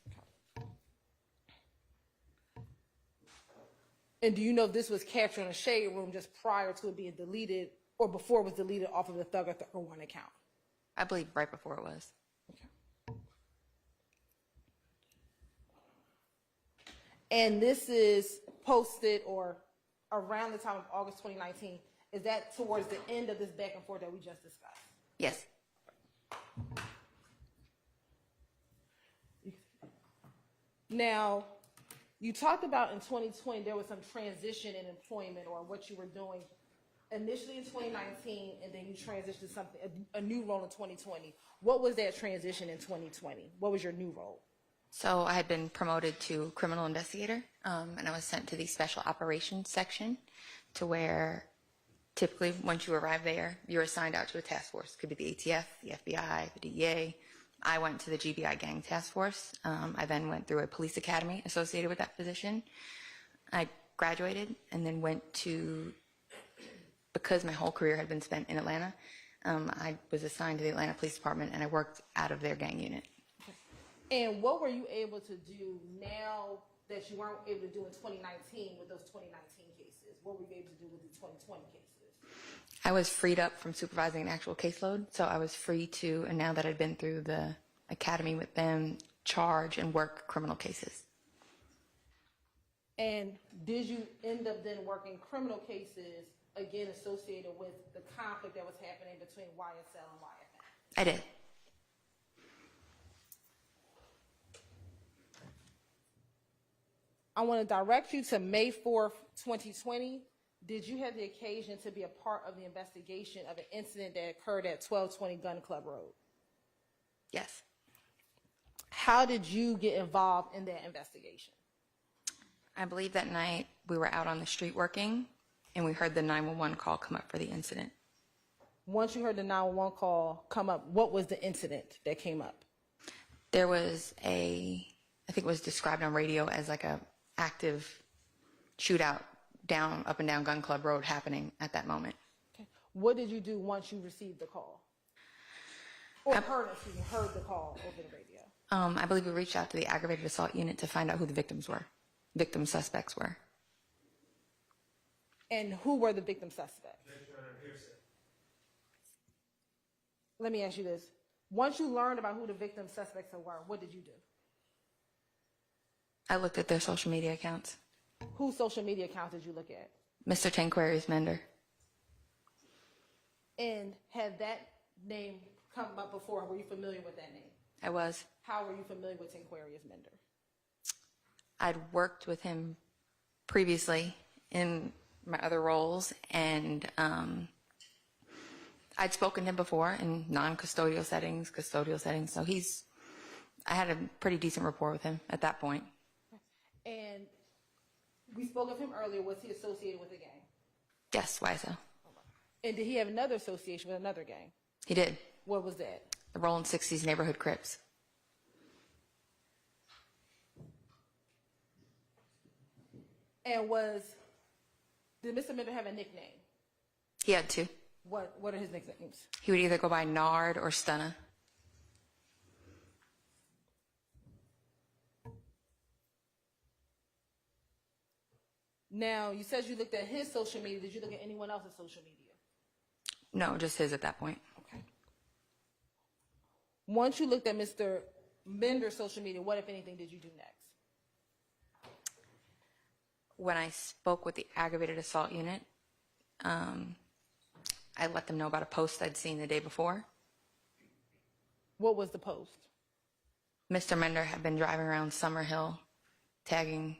And do you know if this was captured in a Shade Room just prior to it being deleted or before it was deleted off of the Thugger Thugger 1 account? I believe right before it was. And this is posted or around the time of August 2019. Is that towards the end of this back and forth that we just discussed? Yes. Now, you talked about in 2020 there was some transition in employment or what you were doing initially in 2019, and then you transitioned to something, a new role in 2020. What was that transition in 2020? What was your new role? So I had been promoted to criminal investigator, and I was sent to the special operations section, to where typically once you arrive there, you're assigned out to a task force. Could be the ATF, the FBI, the DEA. I went to the GBI gang task force. I then went through a police academy associated with that position. I graduated and then went to, because my whole career had been spent in Atlanta, I was assigned to the Atlanta Police Department, and I worked out of their gang unit. And what were you able to do now that you weren't able to do in 2019 with those 2019 cases? What were you able to do with the 2020 cases? I was freed up from supervising an actual caseload, so I was free to, and now that I'd been through the academy with them, charge and work criminal cases. And did you end up then working criminal cases, again, associated with the conflict that was happening between YSL and YFN? I did. I want to direct you to May 4th, 2020. Did you have the occasion to be a part of the investigation of an incident that occurred at 1220 Gun Club Road? Yes. How did you get involved in that investigation? I believe that night we were out on the street working and we heard the 911 call come up for the incident. Once you heard the 911 call come up, what was the incident that came up? There was I think it was described on radio as like a active shootout up and down Gun Club Road happening at that moment. Okay. What did you do once you received the call? Or heard the call over the radio? I believe we reached out to the aggravated assault unit to find out who the victim suspects were. And who were the victim suspects? Let me ask you this. Once you learned about who the victim suspects were, what did you do? I looked at their social media accounts. Whose social media account did you look at? Mr. Tanquarius Mender. And had that name come up before? Were you familiar with that name? I was. How were you familiar with Tanquarius Mender? I'd worked with him previously in my other roles, and I'd spoken to him before in non-custodial settings, custodial settings, so I had a pretty decent rapport with him at that point. And we spoke of him earlier. Was he associated with a gang? Yes, YSL. And did he have another association with another gang? He did. What was that? The Rolling 60s Neighborhood Crips. And did Mr. Mender have a nickname? He had two. What are his nicknames? He would either go by Nard or Stunna. Now, you said you looked at his social media. Did you look at anyone else's social media? No, just his at that point. Okay. Once you looked at Mr. Mender's social media, what, if anything, did you do next? When I spoke with the aggravated assault unit, I let them know about a post I'd seen the day before. What was the post? Mr. Mender had been driving around Summerhill, tagging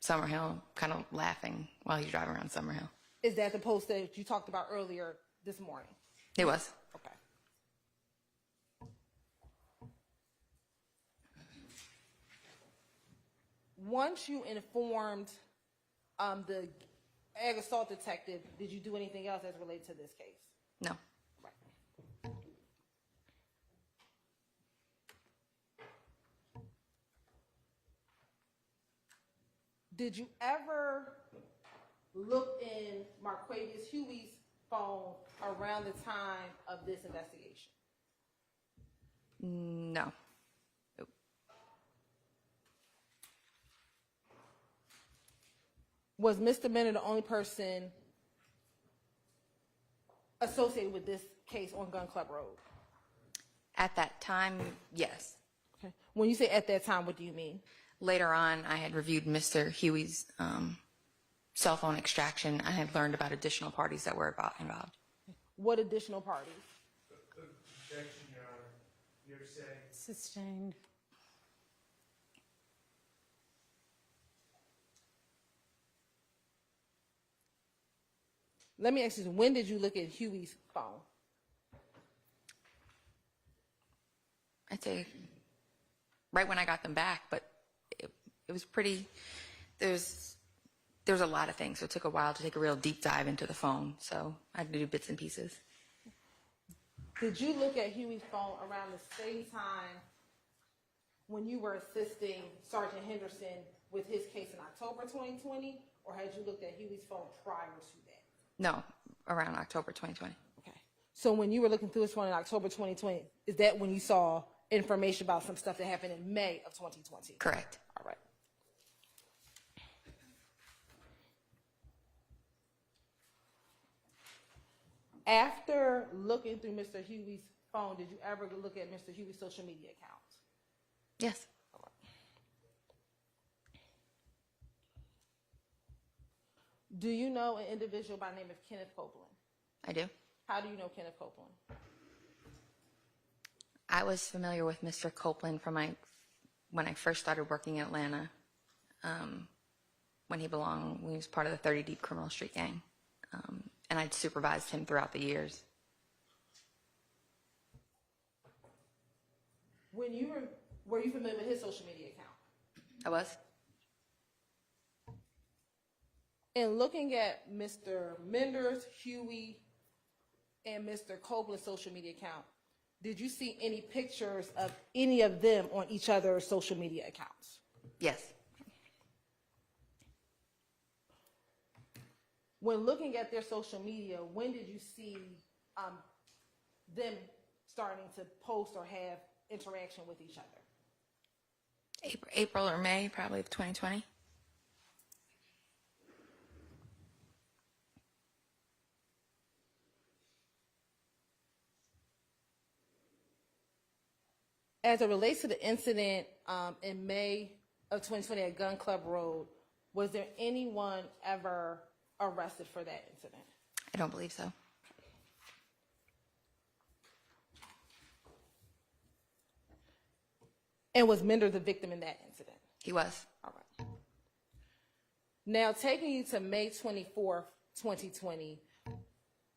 Summerhill, kind of laughing while he's driving around Summerhill. Is that the post that you talked about earlier this morning? It was. Okay. Once you informed the ag assault detective, did you do anything else as related to this case? No. Right. Did you ever look in Marquavius Huey's phone around the time of this investigation? No. Nope. Was Mr. Mender the only person associated with this case on Gun Club Road? At that time, yes. Okay. When you say at that time, what do you mean? Later on, I had reviewed Mr. Huey's cell phone extraction. I had learned about additional parties that were involved. What additional parties? Objection, Your Honor. You're saying. Sustained. Let me ask you, when did you look at Huey's phone? I'd say right when I got them back, but it was pretty, there's a lot of things, so it took a while to take a real deep dive into the phone, so I had to do bits and pieces. Did you look at Huey's phone around the same time when you were assisting Sergeant Henderson with his case in October 2020, or had you looked at Huey's phone prior to that? No, around October 2020. Okay. So when you were looking through his phone in October 2020, is that when you saw information about some stuff that happened in May of 2020? Correct. All right. After looking through Mr. Huey's phone, did you ever look at Mr. Huey's social media account? Yes. Do you know an individual by the name of Kenneth Copeland? I do. How do you know Kenneth Copeland? I was familiar with Mr. Copeland from when I first started working in Atlanta, when he was part of the 30 Deep Criminal Street Gang, and I'd supervised him throughout the years. Were you familiar with his social media account? I was. In looking at Mr. Mender's, Huey, and Mr. Copeland's social media account, did you see any pictures of any of them on each other's social media accounts? Yes. When looking at their social media, when did you see them starting to post or have interaction with each other? April or May, probably, of 2020. As it relates to the incident in May of 2020 at Gun Club Road, was there anyone ever arrested for that incident? I don't believe so. And was Mender the victim in that incident? He was. All right. Now, taking you to May 24th, 2020,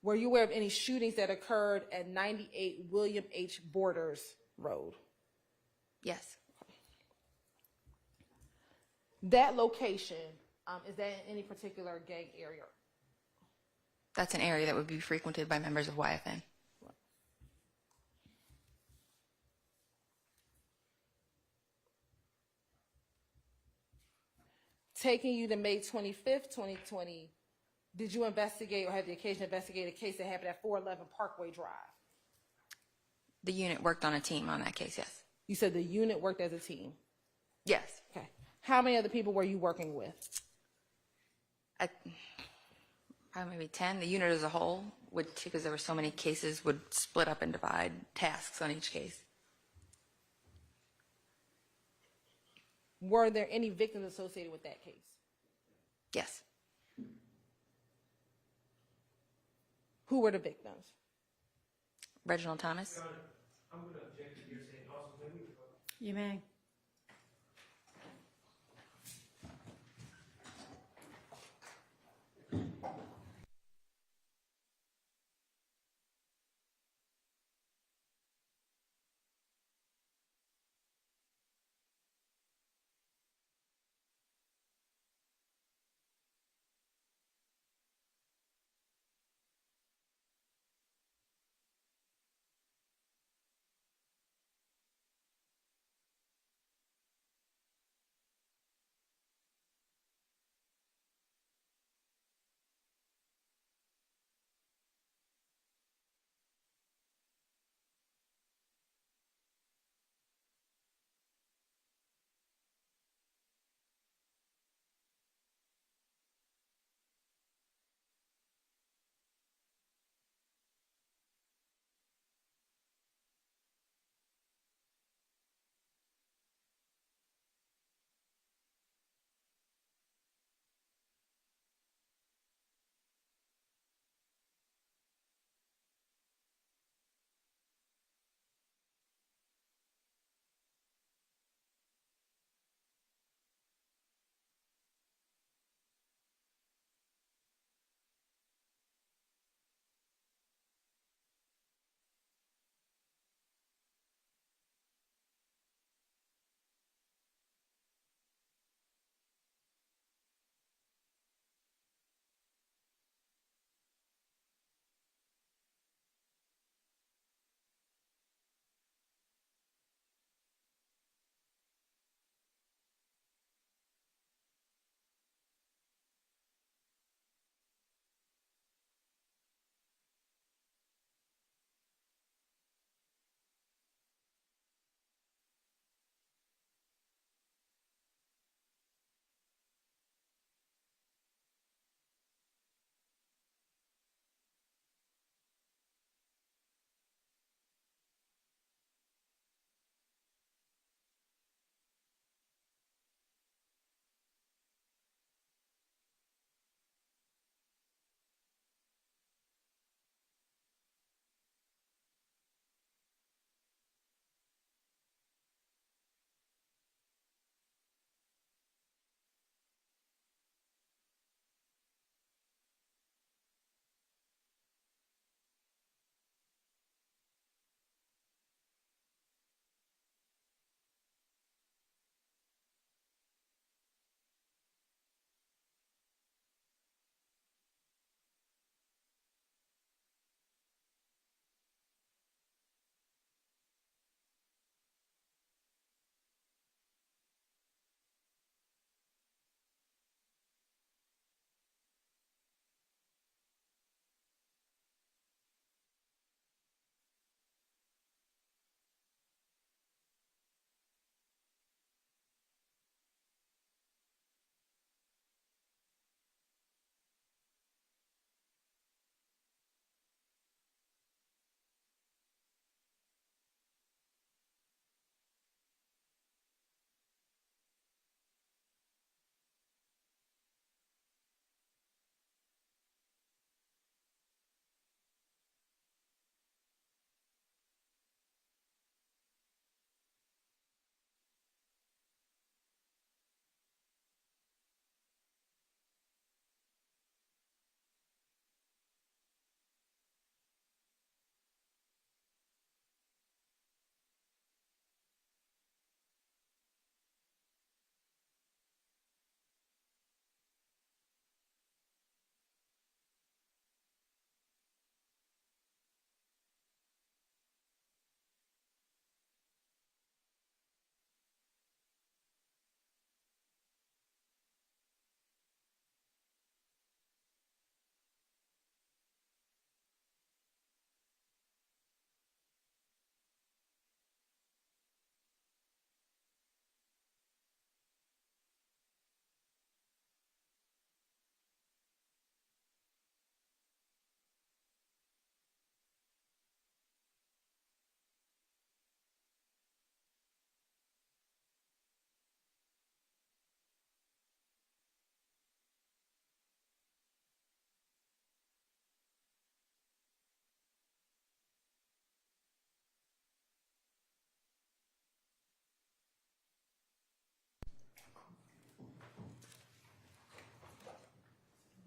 were you aware of any shootings that occurred at 98 William H. Borders Road? Yes. That location, is that in any particular gang area? That's an area that would be frequented by members of YFN. Taking you to May 25th, 2020, did you investigate or have the occasion to investigate a case that happened at 411 Parkway Drive? The unit worked on a team on that case, yes. You said the unit worked as a team? Yes. Okay. How many other people were you working with? Probably maybe 10. The unit as a whole, because there were so many cases, would split up and divide tasks on each case. Were there any victims associated with that case? Yes. Who were the victims? Reginald Thomas. I'm going to object to your saying also. You may.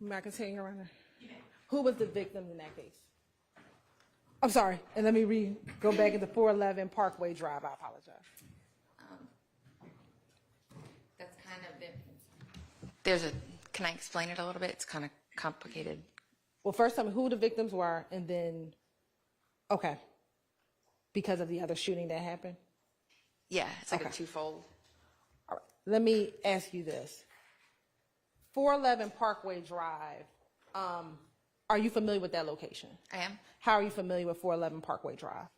May I continue, Your Honor? Who was the victim in that case? I'm sorry, and let me go back into 411 Parkway Drive. I apologize. That's kind of can I explain it a little bit? It's kind of complicated. Well, first tell me who the victims were, and then, okay, because of the other shooting that happened? Yeah, it's like Okay. a twofold. All right, let me ask you this. 411 Parkway Drive, are you familiar with that location? I am. How are you familiar with 411 Parkway Drive?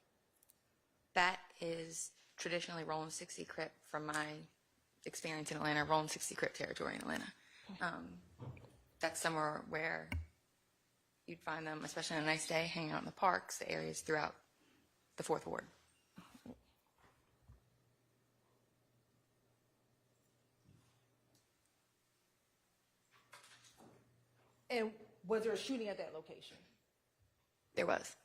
That is traditionally Rolling 60 Crip from my experience in Atlanta, Rolling 60 Crip territory in Atlanta. That's somewhere where you'd find them, especially on a nice day, hanging out in the parks, the areas throughout the 4th Ward. And was there a shooting at that location? There was.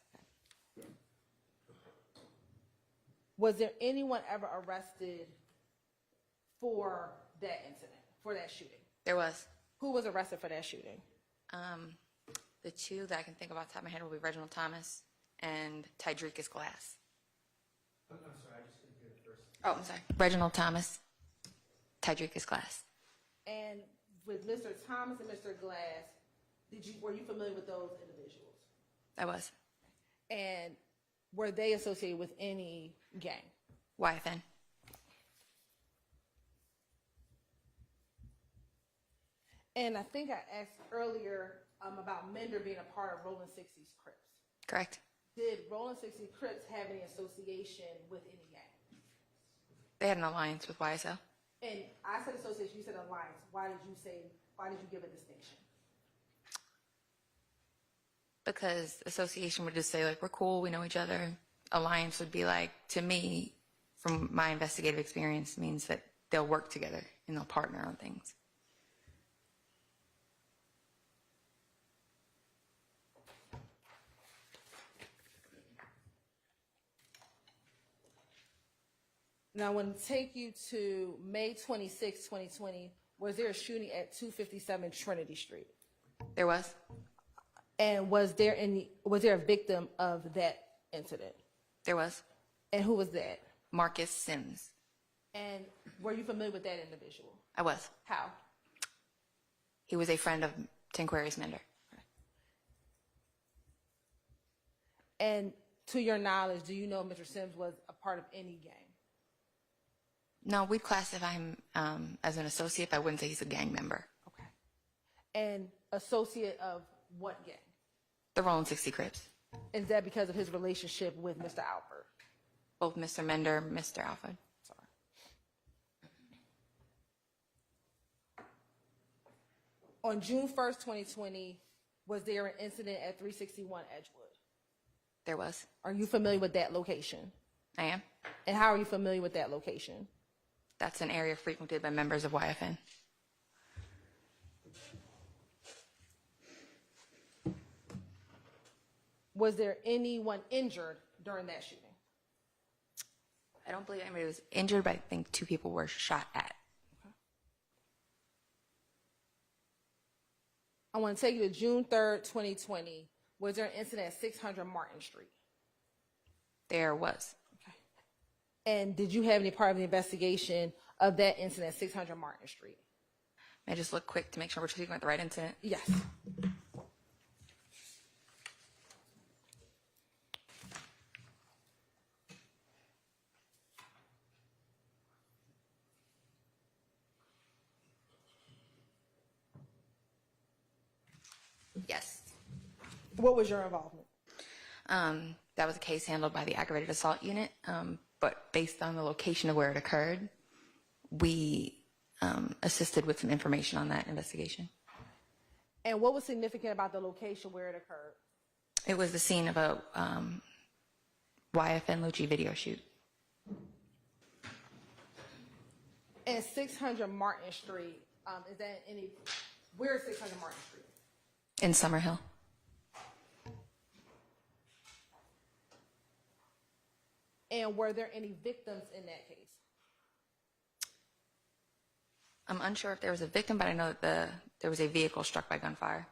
Was there anyone ever arrested for that incident, for that shooting? There was. Who was arrested for that shooting? The two that I can think of off the top of my head will be Reginald Thomas and Tydrekus Glass. I'm sorry, I just didn't hear the first. Oh, I'm sorry. Reginald Thomas, Tydrekus Glass. And with Mr. Thomas and Mr. Glass, were you familiar with those individuals? I was. And were they associated with any gang? YFN. And I think I asked earlier about Mender being a part of Rolling 60s Crips. Correct. Did Rolling 60s Crips have any association with any gang? They had an alliance with YSL. And I said association, you said alliance. Why did you give a distinction? Because association would just say, like, we're cool, we know each other. Alliance would be like, to me, from my investigative experience, means that they'll work together and they'll partner on things. Now, I want to take you to May 26, 2020. Was there a shooting at 257 Trinity Street? There was. And was there a victim of that incident? There was. And who was that? Marcus Sims. And were you familiar with that individual? I was. How? He was a friend of Tanquarius Mender. And to your knowledge, do you know Mr. Sims was a part of any gang? No, we'd classify him as an associate, but I wouldn't say he's a gang member. Okay. And associate of what gang? The Rolling 60 Crips. Is that because of his relationship with Mr. Alford? Both Mr. Mender, Mr. Alford. Sorry. On June 1st, 2020, was there an incident at 361 Edgewood? There was. Are you familiar with that location? I am. And how are you familiar with that location? That's an area frequented by members of YFN. Was there anyone injured during that shooting? I don't believe anybody was injured, but I think 2 people were shot at. I want to take you to June 3rd, 2020. Was there an incident at 600 Martin Street? There was. Okay. And did you have any part of the investigation of that incident at 600 Martin Street? May I just look quick to make sure we're speaking about the right incident? Yes. Yes. What was your involvement? That was a case handled by the aggravated assault unit, but based on the location of where it occurred, we assisted with some information on that investigation. And what was significant about the location where it occurred? It was the scene of a YFN Lucci video shoot. And 600 Martin Street, is that any, where is 600 Martin Street? In Summerhill. And were there any victims in that case? I'm unsure if there was a victim, but I know that There was a vehicle struck by gunfire.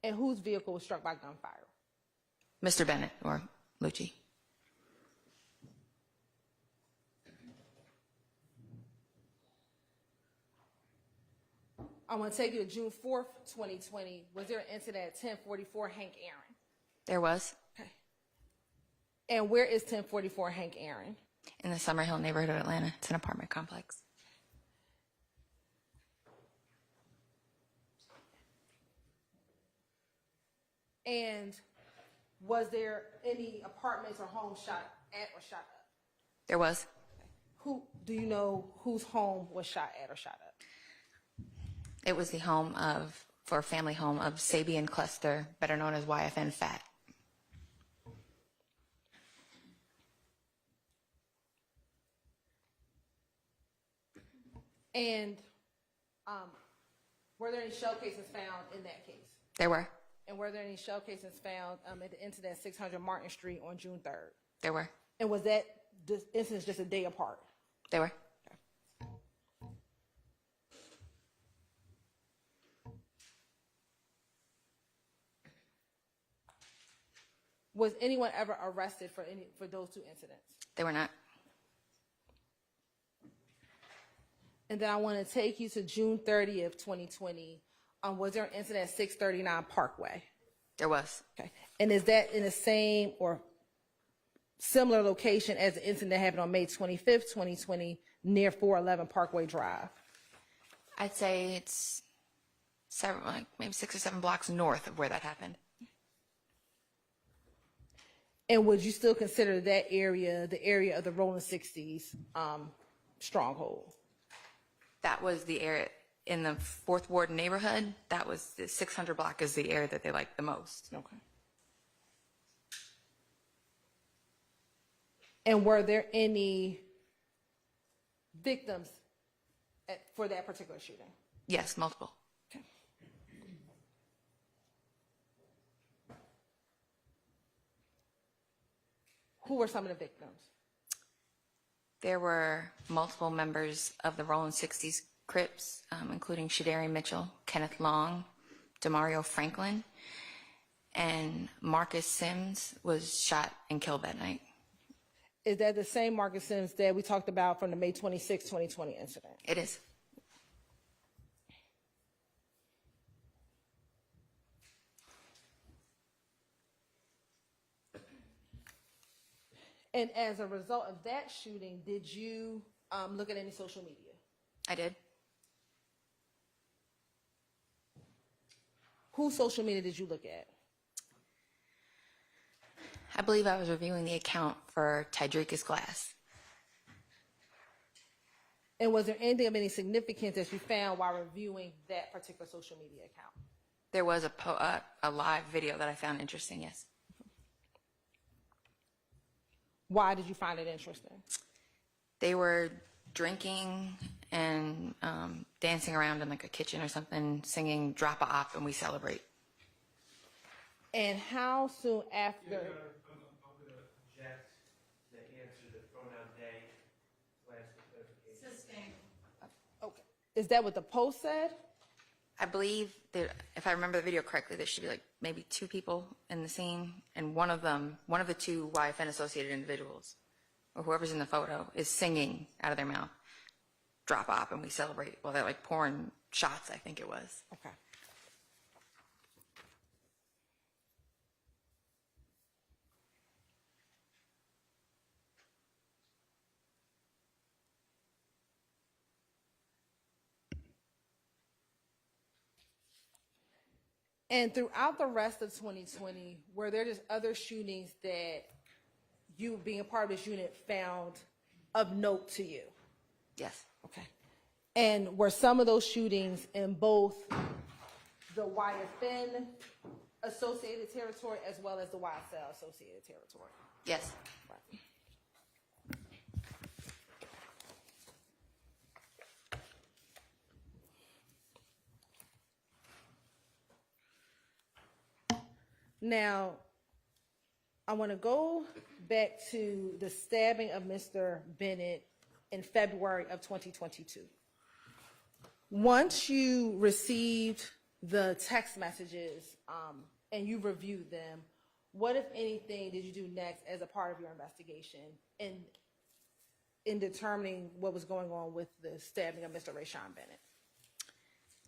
And whose vehicle was struck by gunfire? Mr. Bennett or Lucci. I want to take you to June 4th, 2020. Was there an incident at 1044 Hank Aaron? There was. Okay. And where is 1044 Hank Aaron? In the Summerhill neighborhood of Atlanta. It's an apartment complex. And was there any apartments or homes shot at or shot up? There was. Who do you know whose home was shot at or shot up? It was the home of, for a family home of Sabian Cluster, better known as YFN Fat. And were there any shell casings found in that case? There were. And were there any shell casings found at the incident at 600 Martin Street on June 3rd? There were. And was that incident just a day apart? There were. Was anyone ever arrested for those two incidents? They were not. And then I want to take you to June 30th, 2020. Was there an incident at 639 Parkway? There was. Okay. And is that in the same or similar location as the incident that happened on May 25th, 2020, near 411 Parkway Drive? I'd say it's several, like maybe 6 or 7 blocks north of where that happened. And would you still consider that area the area of the Rolling 60s stronghold? That was the area in the 4th Ward neighborhood. That was the 600 block is the area that they liked the most. Okay. And were there any victims for that particular shooting? Yes, multiple. Okay. Who were some of the victims? There were multiple members of the Rolling 60s Crips, including Shadari Mitchell, Kenneth Long, Demario Franklin, and Marcus Sims was shot and killed that night. Is that the same Marcus Sims that we talked about from the May 26, 2020 incident? It is. And as a result of that shooting, did you look at any social media? I did. Whose social media did you look at? I believe I was reviewing the account for Tidricus Glass. And was there anything of any significance that you found while reviewing that particular social media account? There was a live video that I found interesting, yes. Why did you find it interesting? They were drinking and dancing around in like a kitchen or something, singing Drop a Op and We Celebrate. And how soon after? I'm going to object the answer to the pronoun they. Okay. Is that what the post said? I believe that if I remember the video correctly, there should be like maybe 2 people in the scene, and one of the 2 YFN associated individuals, or whoever's in the photo, is singing out of their mouth, Drop Op and We Celebrate. Well, they're like pouring shots, I think it was. Okay. And throughout the rest of 2020, were there just other shootings that you, being a part of this unit, found of note to you? Yes. Okay. And were some of those shootings in both the YFN associated territory as well as the YSL associated territory? Yes. Right. Now, I want to go back to the stabbing of Mr. Bennett in February of 2022. Once you received the text messages and you reviewed them, what, if anything, did you do next as a part of your investigation in determining what was going on with the stabbing of Mr. Rayshawn Bennett?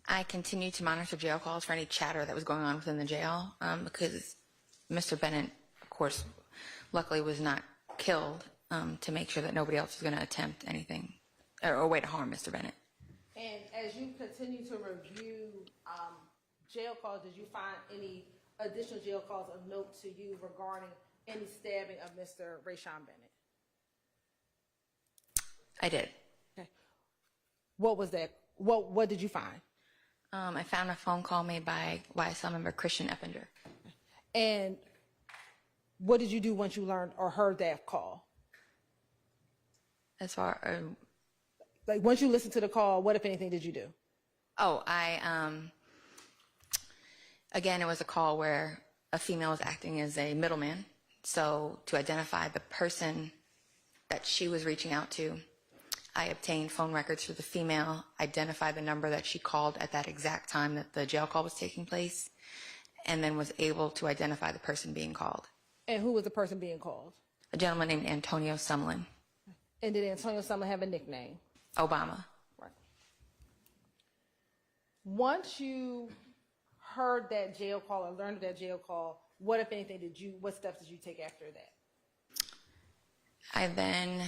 I continued to monitor jail calls for any chatter that was going on within the jail because Mr. Bennett, of course, luckily was not killed, to make sure that nobody else was going to attempt anything or a way to harm Mr. Bennett. And as you continue to review jail calls, did you find any additional jail calls of note to you regarding any stabbing of Mr. Rayshawn Bennett? I did. Okay. What was that? What did you find? I found a phone call made by YSL member Christian Eppinger. And what did you do once you learned or heard that call? As far like once you listened to the call, what, if anything, did you do? Again, it was a call where a female was acting as a middleman. So to identify the person that she was reaching out to, I obtained phone records for the female, identified the number that she called at that exact time that the jail call was taking place, and then was able to identify the person being called. And who was the person being called? A gentleman named Antonio Sumlin. And did Antonio Sumlin have a nickname? Obama. Right. Once you heard that jail call or learned of that jail call, what, if anything, what steps did you take after that? I then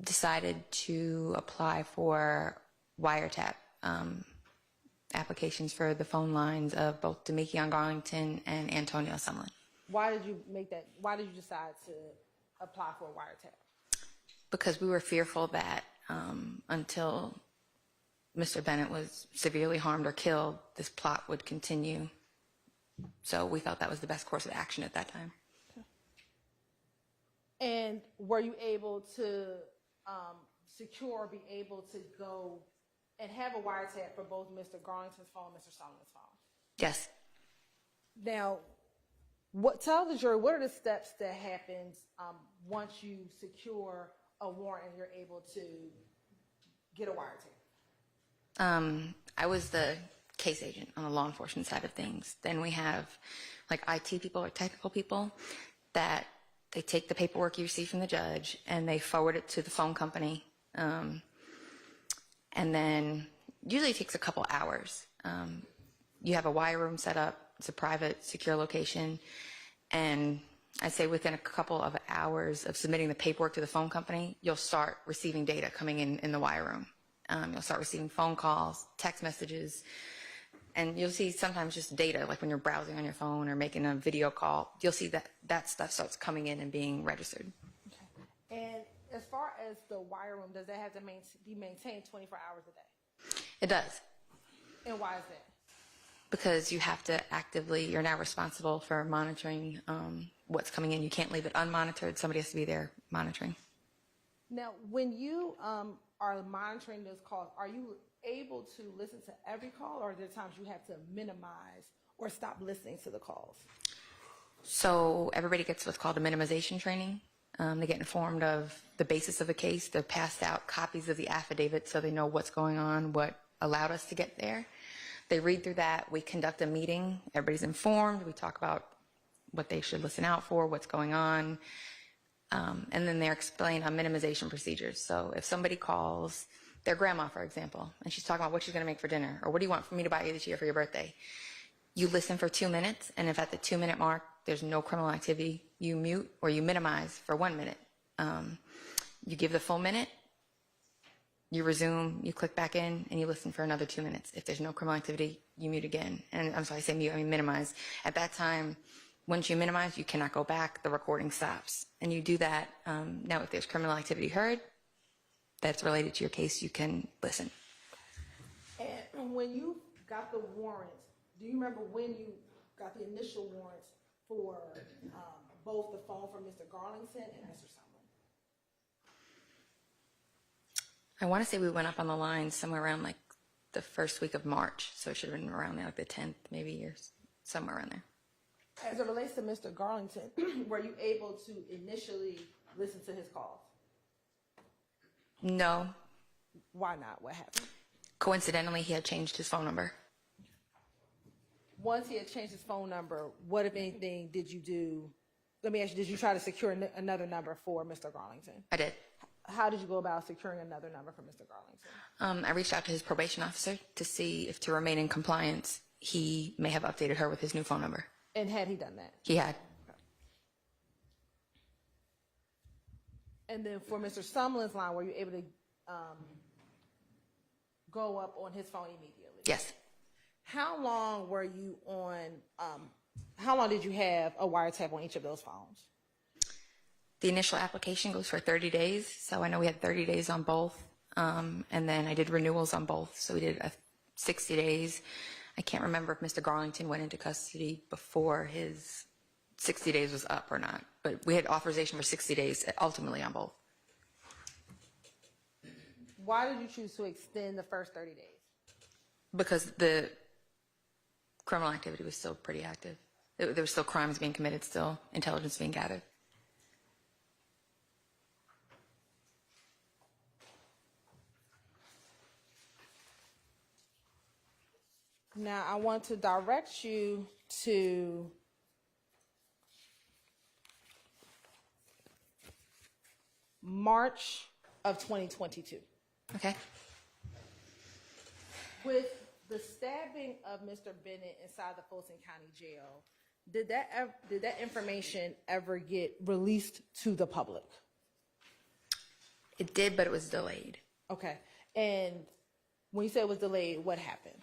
decided to apply for wiretap applications for the phone lines of both Deamonte Garlington and Antonio Sumlin. Why did you decide to apply for a wiretap? Because we were fearful that until Mr. Bennett was severely harmed or killed, this plot would continue. So we felt that was the best course of action at that time. And were you able to secure or be able to go and have a wiretap for both Mr. Garlington's phone and Mr. Sumlin's phone? Yes. Now, tell the jury, what are the steps that happens once you secure a warrant and you're able to get a wiretap? I was the case agent on the law enforcement side of things. Then we have like IT people or technical people that they take the paperwork you receive from the judge and they forward it to the phone company. And then usually it takes a couple hours. You have a wire room set up. It's a private, secure location. And I'd say within a couple of hours of submitting the paperwork to the phone company, you'll start receiving data coming in the wire room. You'll start receiving phone calls, text messages, and you'll see sometimes just data, like when you're browsing on your phone or making a video call, you'll see that stuff starts coming in and being registered. Okay. And as far as the wire room, does that have to be maintained 24 hours a day? It does. And why is that? Because you have to you're now responsible for monitoring what's coming in. You can't leave it unmonitored. Somebody has to be there monitoring. Now, when you are monitoring those calls, are you able to listen to every call, or are there times you have to minimize or stop listening to the calls? So everybody gets what's called a minimization training. They get informed of the basis of a case. They're passed out copies of the affidavit so they know what's going on, what allowed us to get there. They read through that. We conduct a meeting. Everybody's informed. We talk about what they should listen out for, what's going on. And then they're explained on minimization procedures. So if somebody calls their grandma, for example, and she's talking about what she's going to make for dinner, or what do you want for me to buy you this year for your birthday, you listen for 2 minutes, and if at the 2-minute mark there's no criminal activity, you mute or you minimize for 1 minute. You give the full minute, you resume, you click back in, and you listen for another 2 minutes. If there's no criminal activity, you mute again. And I'm sorry, I say mute, I mean minimize. At that time, once you minimize, you cannot go back. The recording stops. And you do that. Now, if there's criminal activity heard that's related to your case, you can listen. And when you got the warrants, do you remember when you got the initial warrants for both the phone from Mr. Garlington and Mr. Sumlin? I want to say we went up on the line somewhere around like the first week of March. So it should have been around there, like the 10th, maybe, or somewhere around there. As it relates to Mr. Garlington, were you able to initially listen to his calls? No, Why not? What happened? Coincidentally, he had changed his phone number. Once he had changed his phone number, what, if anything, did you do? Let me ask you, did you try to secure another number for Mr. Garlington? I did. How did you go about securing another number for Mr. Garlington? I reached out to his probation officer to see if, to remain in compliance, he may have updated her with his new phone number. And had he done that? He had. And then for Mr. Sumlin's line, were you able to go up on his phone immediately? Yes. How long were you on, how long did you have a wiretap on each of those phones? The initial application goes for 30 days, so I know we had 30 days on both. And then I did renewals on both, so we did 60 days. I can't remember if Mr. Garlington went into custody before his 60 days was up or not, but we had authorization for 60 days ultimately on both. Why did you choose to extend the first 30 days? Because the criminal activity was still pretty active. There were still crimes being committed, still intelligence being gathered. Now, I want to direct you to March of 2022. Okay. With the stabbing of Mr. Bennett inside the Fulton County Jail, did that information ever get released to the public? It did, but it was delayed. Okay. And when you said it was delayed, what happened?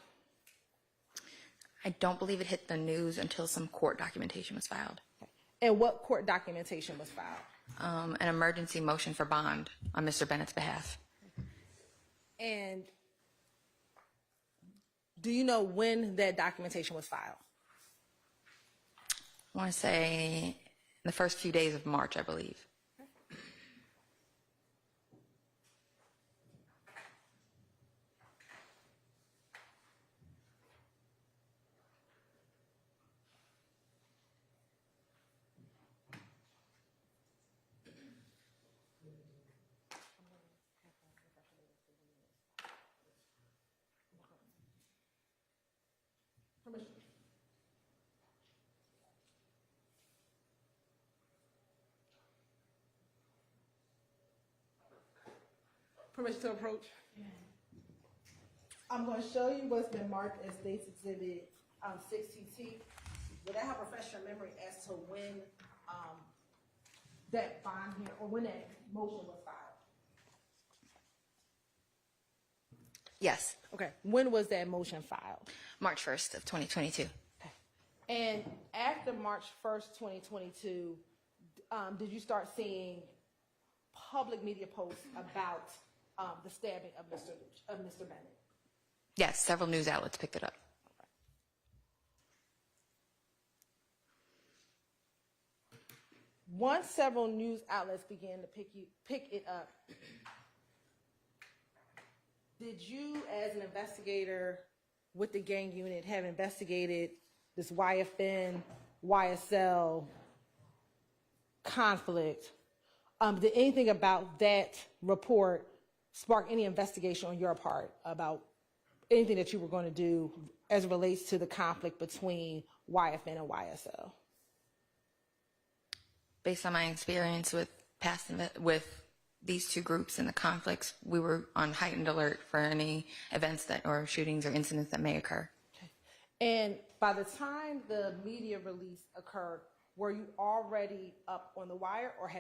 I don't believe it hit the news until some court documentation was filed. And what court documentation was filed? An emergency motion for bond on Mr. Bennett's behalf. And do you know when that documentation was filed? I want to say the first few days of March, I believe. Permission to approach? I'm going to show you what's been marked as State's Exhibit 6TT. Would I have professional memory as to when that bond here, or when that motion was filed? Yes. Okay. When was that motion filed? March 1st of 2022. And after March 1st, 2022, did you start seeing public media posts about the stabbing of Mr. Bennett? Yes, several news outlets picked it up. Once several news outlets began to pick it up, did you, as an investigator with the gang unit, have investigated this YFN, YSL conflict? Did anything about that report spark any investigation on your part about anything that you were going to do as it relates to the conflict between YFN and YSL? Based on my experience with with these two groups and the conflicts, we were on heightened alert for any events that or shootings or incidents that may occur. Okay. And by the time the media release occurred, were you already up on the wire, or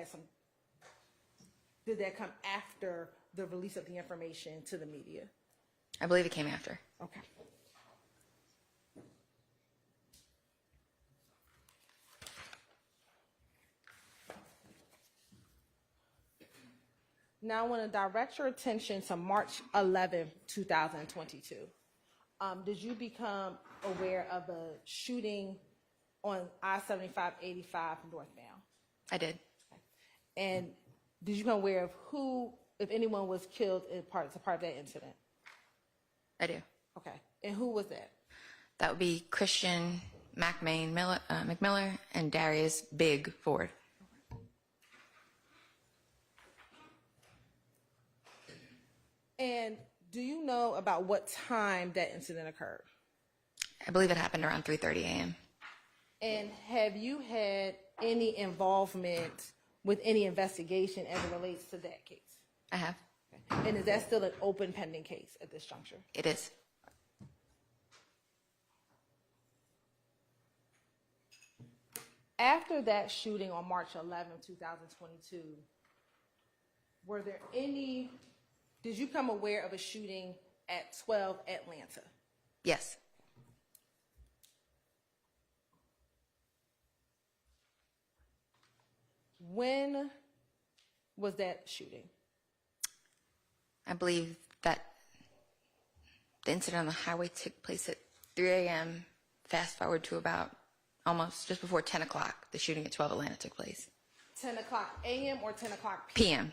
did that come after the release of the information to the media? I believe it came after. Okay. Now I want to direct your attention to March 11, 2022. Did you become aware of a shooting on I-75-85 northbound? I did. And did you become aware of who, if anyone, was killed as part of that incident? I do. Okay. And who was that? That would be Christian McMiller and Darius Big Ford. And do you know about what time that incident occurred? I believe it happened around 3:30 a.m. And have you had any involvement with any investigation as it relates to that case? I have. And is that still an open pending case at this juncture? It is. After that shooting on March 11, 2022, were there any, did you become aware of a shooting at 12 Atlanta? Yes. When was that shooting? I believe that the incident on the highway took place at 3 a.m. Fast forward to about almost just before 10 o'clock, the shooting at 12 Atlanta took place. 10 o'clock a.m. or 10 o'clock p.m.? PM.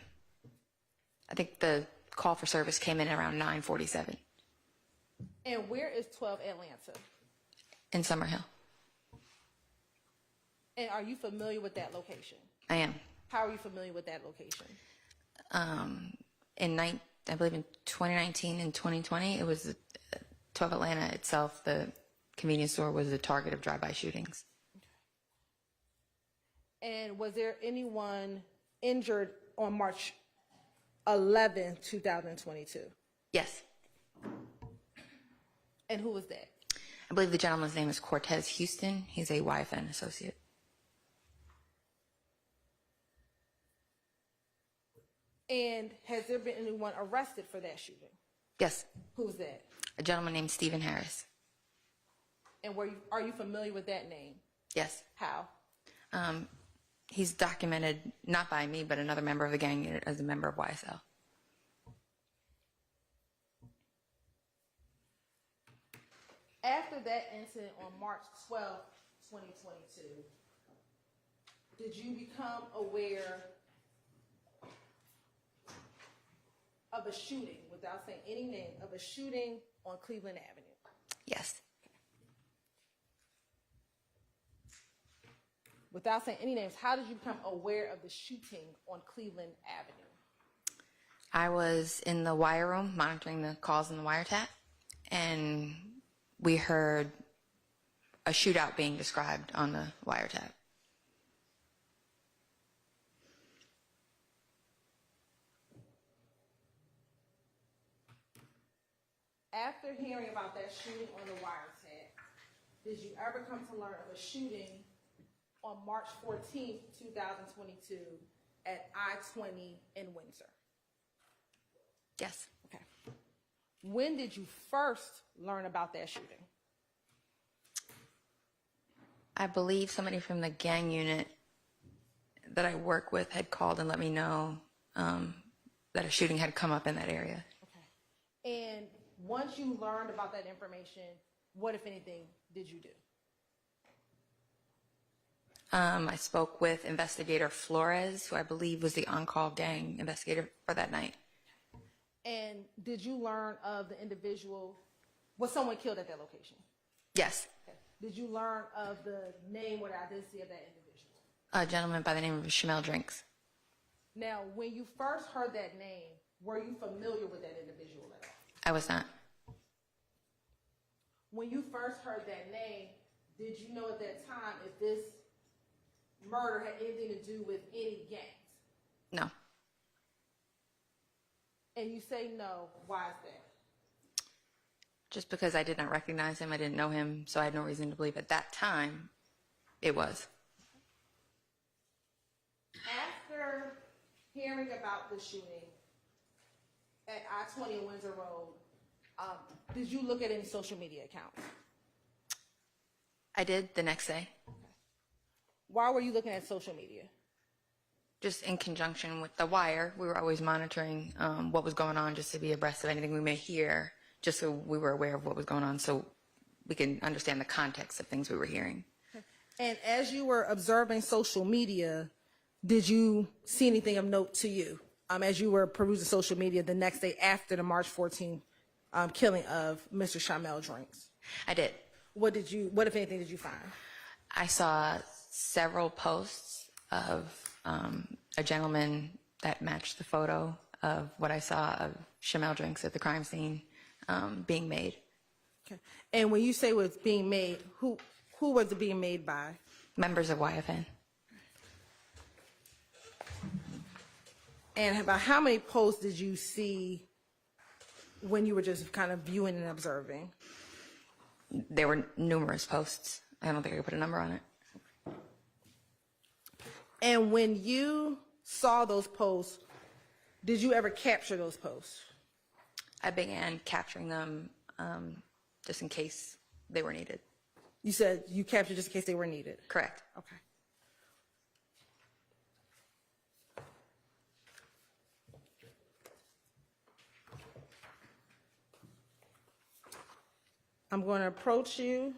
I think the call for service came in around 9:47 And where is 12 Atlanta? in Summerhill. And are you familiar with that location? I am. How are you familiar with that location? I believe in 2019 and 2020, it was 12 Atlanta itself. The convenience store was the target of drive-by shootings. And was there anyone injured on March 11, 2022? Yes. And who was that? I believe the gentleman's name is Cortez Houston. He's a YFN associate. And has there been anyone arrested for that shooting? Yes. Who's that? A gentleman named Stephen Harris. And are you familiar with that name? Yes. How? He's documented, not by me, but another member of the gang unit as a member of YSL. After that incident on March 12, 2022, did you become aware of a shooting, without saying any name, of a shooting on Cleveland Avenue? Yes. Without saying any names, how did you become aware of the shooting on Cleveland Avenue? I was in the wire room monitoring the calls in the wiretap, and we heard a shootout being described on the wiretap. After hearing about that shooting on the wiretap, did you ever come to learn of a shooting on March 14, 2022 at I-20 in Windsor? Yes. Okay. When did you first learn about that shooting? I believe somebody from the gang unit that I work with had called and let me know that a shooting had come up in that area. Okay. And once you learned about that information, what, if anything, did you do? I spoke with investigator Flores, who I believe was the on-call gang investigator for that night. And did you learn of the individual, was someone killed at that location? Yes. Okay. Did you learn of the name or the identity of that individual? A gentleman by the name of Shamel Drinks. Now, when you first heard that name, were you familiar with that individual at all? I was not. When you first heard that name, did you know at that time if this murder had anything to do with any gangs? No. And you say no, why is that? Just because I did not recognize him, I didn't know him, so I had no reason to believe at that time it was. After hearing about the shooting at I-20 Windsor Road, did you look at any social media accounts? I did the next day. Why were you looking at social media? Just in conjunction with The Wire, we were always monitoring what was going on just to be abreast of anything we may hear, just so we were aware of what was going on so we can understand the context of things we were hearing. And as you were observing social media, did you see anything of note to you as you were perusing social media the next day after the March 14th killing of Mr. Shamel Drinks? I did. What, if anything, did you find? I saw several posts of a gentleman that matched the photo of what I saw of Chamel drinks at the crime scene being made. Okay. And when you say was being made, who was it being made by? Members of YFN. And about how many posts did you see when you were just kind of viewing and observing? There were numerous posts. I don't think I could put a number on it. And when you saw those posts, did you ever capture those posts? I began capturing them just in case they were needed. You said you captured just in case they were needed? Correct. Okay. I'm going to approach you.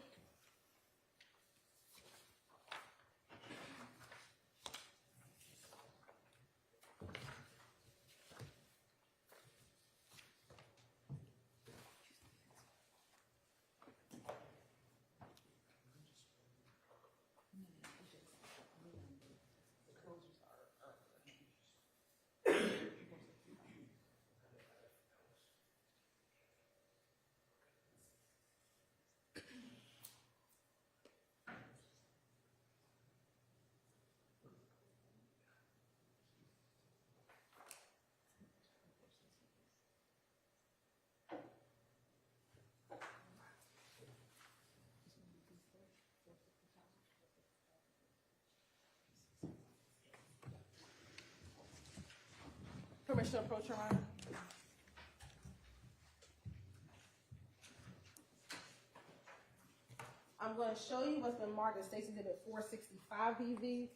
Permission to approach, Your Honor. I'm going to show you what's been marked as State's Exhibit 465 BV,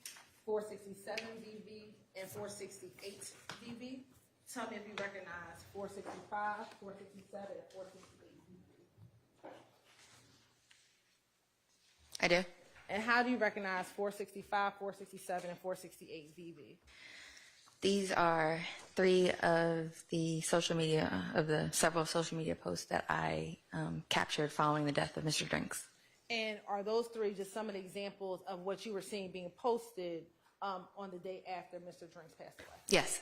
467 BV, and 468 BV. Tell me if you recognize 465, 467, and 468 BV. I do. And how do you recognize 465, 467, and 468 BV? These are three of the social media, of the several social media posts that I captured following the death of Mr. Drinks. And are those three just some of the examples of what you were seeing being posted on the day after Mr. Drinks passed away? Yes.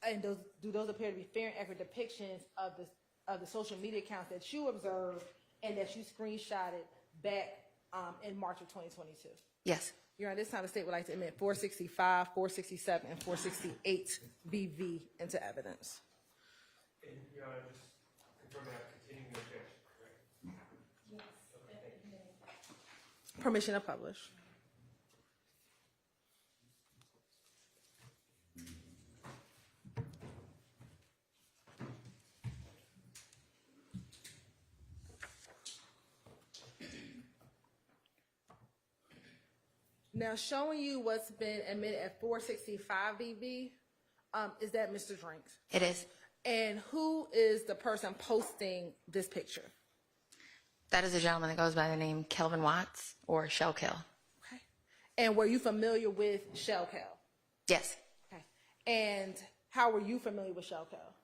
And do those appear to be fair and accurate depictions of the social media accounts that you observed and that you screenshotted back in March of 2022? Yes. Your Honor, this time the state would like to admit 465, 467, and 468 BV into evidence. And, Your Honor, just confirm that continuing objection, correct? Yes. Permission to publish. Now, showing you what's been admitted at 465 BV, is that Mr. Drinks? It is. And who is the person posting this picture? That is a gentleman that goes by the name Kelvin Watts, or Shell Kel. Okay. And were you familiar with Shell Kel? Yes. Okay. And how were you familiar with Shell Kel?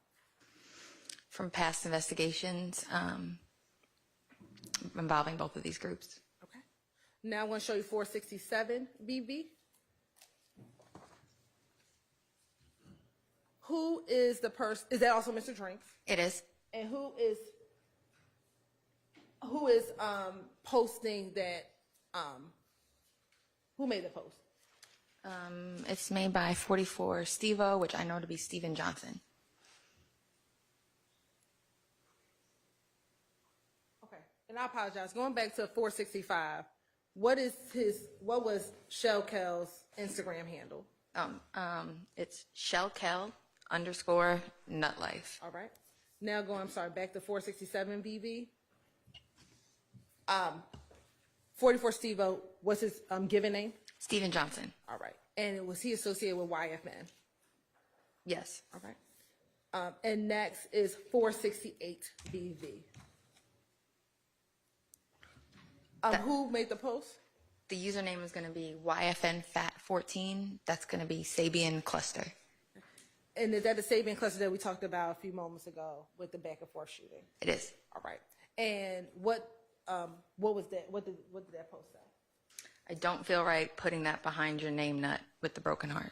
From past investigations involving both of these groups. Okay. Now I'm going to show you 467 BV. Who is the person? Is that also Mr. Drinks? It is. And who is posting that? Who made the post? It's made by 44 Steve-O, which I know to be Steven Johnson. Okay, and I apologize. Going back to 465, what was Shell Kel's Instagram handle? It's Shell Kel _ Nutlife. All right. Now back to 467 BV. 44 Steve-O, what's his given name? Steven Johnson. All right. And was he associated with YFN? Yes. All right. And next is 468 BV. Who made the post? The username is going to be YFNFat14. That's going to be Sabian Cluster. And is that the Sabian cluster that we talked about a few moments ago with the back and forth shooting? It is. All right. And what was that? What did that post say? I don't feel right putting that behind your name nut with the broken heart.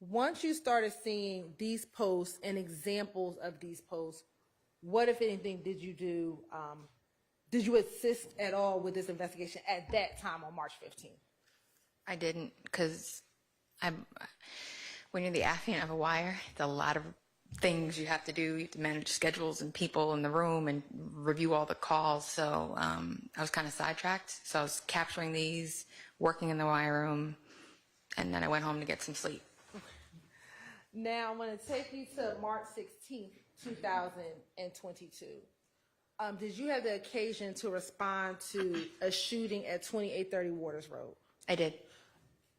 Once you started seeing these posts and examples of these posts, what, if anything, did you do? Did you assist at all with this investigation at that time on March 15th? I didn't, because when you're the affiant of a wire, it's a lot of things you have to do. You have to manage schedules and people in the room and review all the calls. So I was kind of sidetracked. So I was capturing these, working in the wire room, and then I went home to get some sleep. Now, I'm going to take you to March 16th, 2022. Did you have the occasion to respond to a shooting at 2830 Waters Road? I did.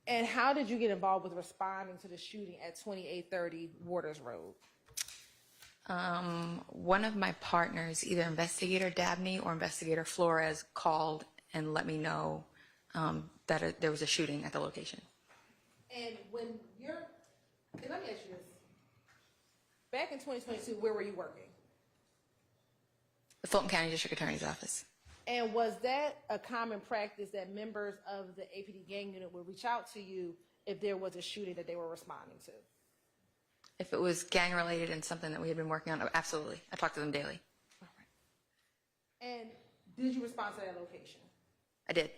And how did you get involved with responding to the shooting at 2830 Waters Road? One of my partners, either Investigator Dabney or Investigator Flores, called and let me know that there was a shooting at the location. And when you're, and let me ask you this. Back in 2022, where were you working? The Fulton County District Attorney's Office. And was that a common practice that members of the APD gang unit would reach out to you if there was a shooting that they were responding to? If it was gang related and something that we had been working on, absolutely. I talked to them daily. All right. And did you respond to that location? I did.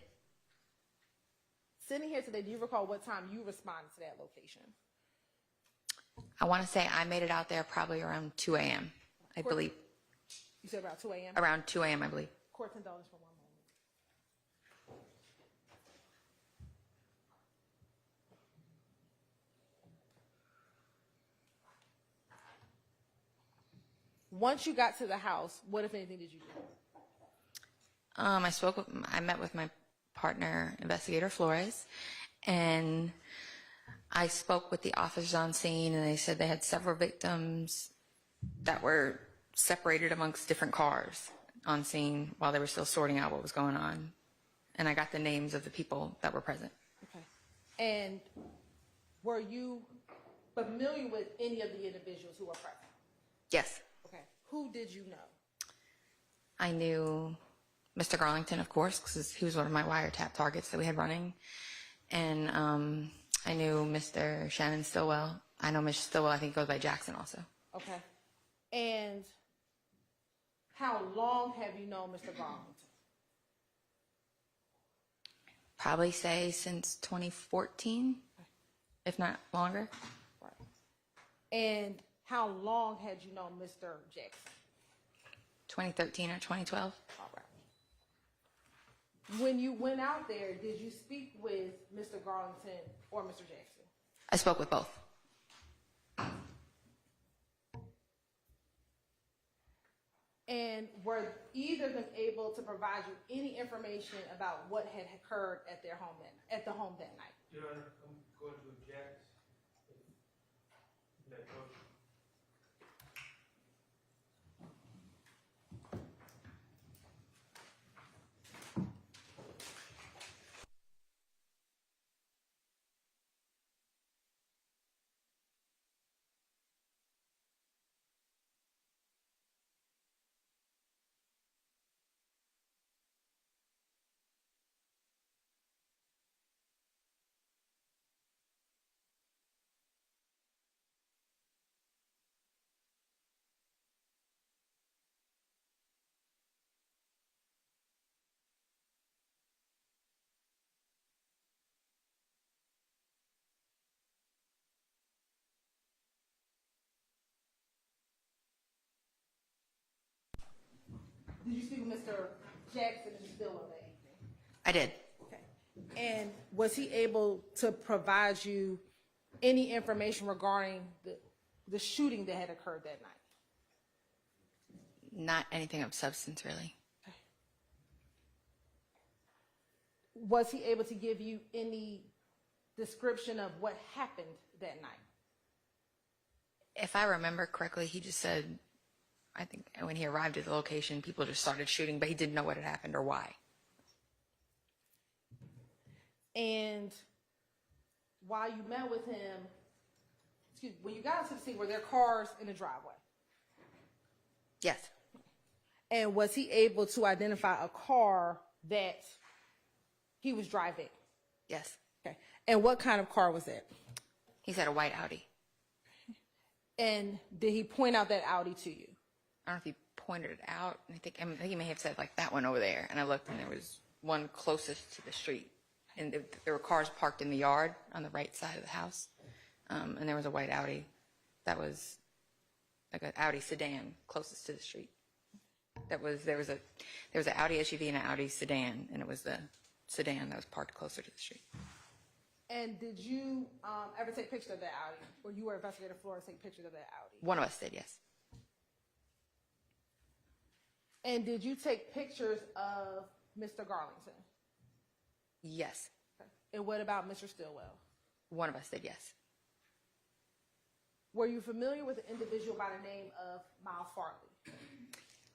Sitting here today, do you recall what time you responded to that location? I want to say I made it out there probably around 2 a.m., I believe. You said about 2 a.m.? Around 2 a.m., I believe. Court's indulgence for 1 moment. Once you got to the house, what, if anything, did you do? I met with my partner, Investigator Flores, and I spoke with the officers on scene, and they said they had several victims that were separated amongst different cars on scene while they were still sorting out what was going on. And I got the names of the people that were present. Okay. And were you familiar with any of the individuals who were present? Yes. Okay. Who did you know? I knew Mr. Garlington, of course, because he was one of my wiretap targets that we had running. And I knew Mr. Shannon Stillwell. I know Mr. Stillwell, I think he goes by Jackson also. Okay. And how long have you known Mr. Garlington? Probably say since 2014, if not longer. Right. And how long had you known Mr. Jackson? 2013 or 2012. All right. When you went out there, did you speak with Mr. Garlington or Mr. Jackson? I spoke with both. And were either of them able to provide you any information about what had occurred at their home at the home that night? Your Honor, I'm going to object. Did you speak with Mr. Jackson and Stillwell that evening? I did. Okay. And was he able to provide you any information regarding the shooting that had occurred that night? Not anything of substance, really. Okay. Was he able to give you any description of what happened that night? If I remember correctly, he just said, I think when he arrived at the location, people just started shooting, but he didn't know what had happened or why. And while you met with him, when you got to the scene, were there cars in the driveway? Yes. And was he able to identify a car that he was driving? Yes. Okay. And what kind of car was it? He said a white Audi. And did he point out that Audi to you? I don't know if he pointed it out. I think he may have said like that one over there. And I looked, and there was one closest to the street, and there were cars parked in the yard on the right side of the house. And there was a white Audi that was like an Audi sedan closest to the street. There was an Audi SUV and an Audi sedan, and it was the sedan that was parked closer to the street. And did you ever take pictures of that Audi? Or you were Investigator Flores take pictures of that Audi? One of us did, yes. And did you take pictures of Mr. Garlington? Yes. Okay. And what about Mr. Stillwell? One of us did, yes. Were you familiar with an individual by the name of Miles Farley?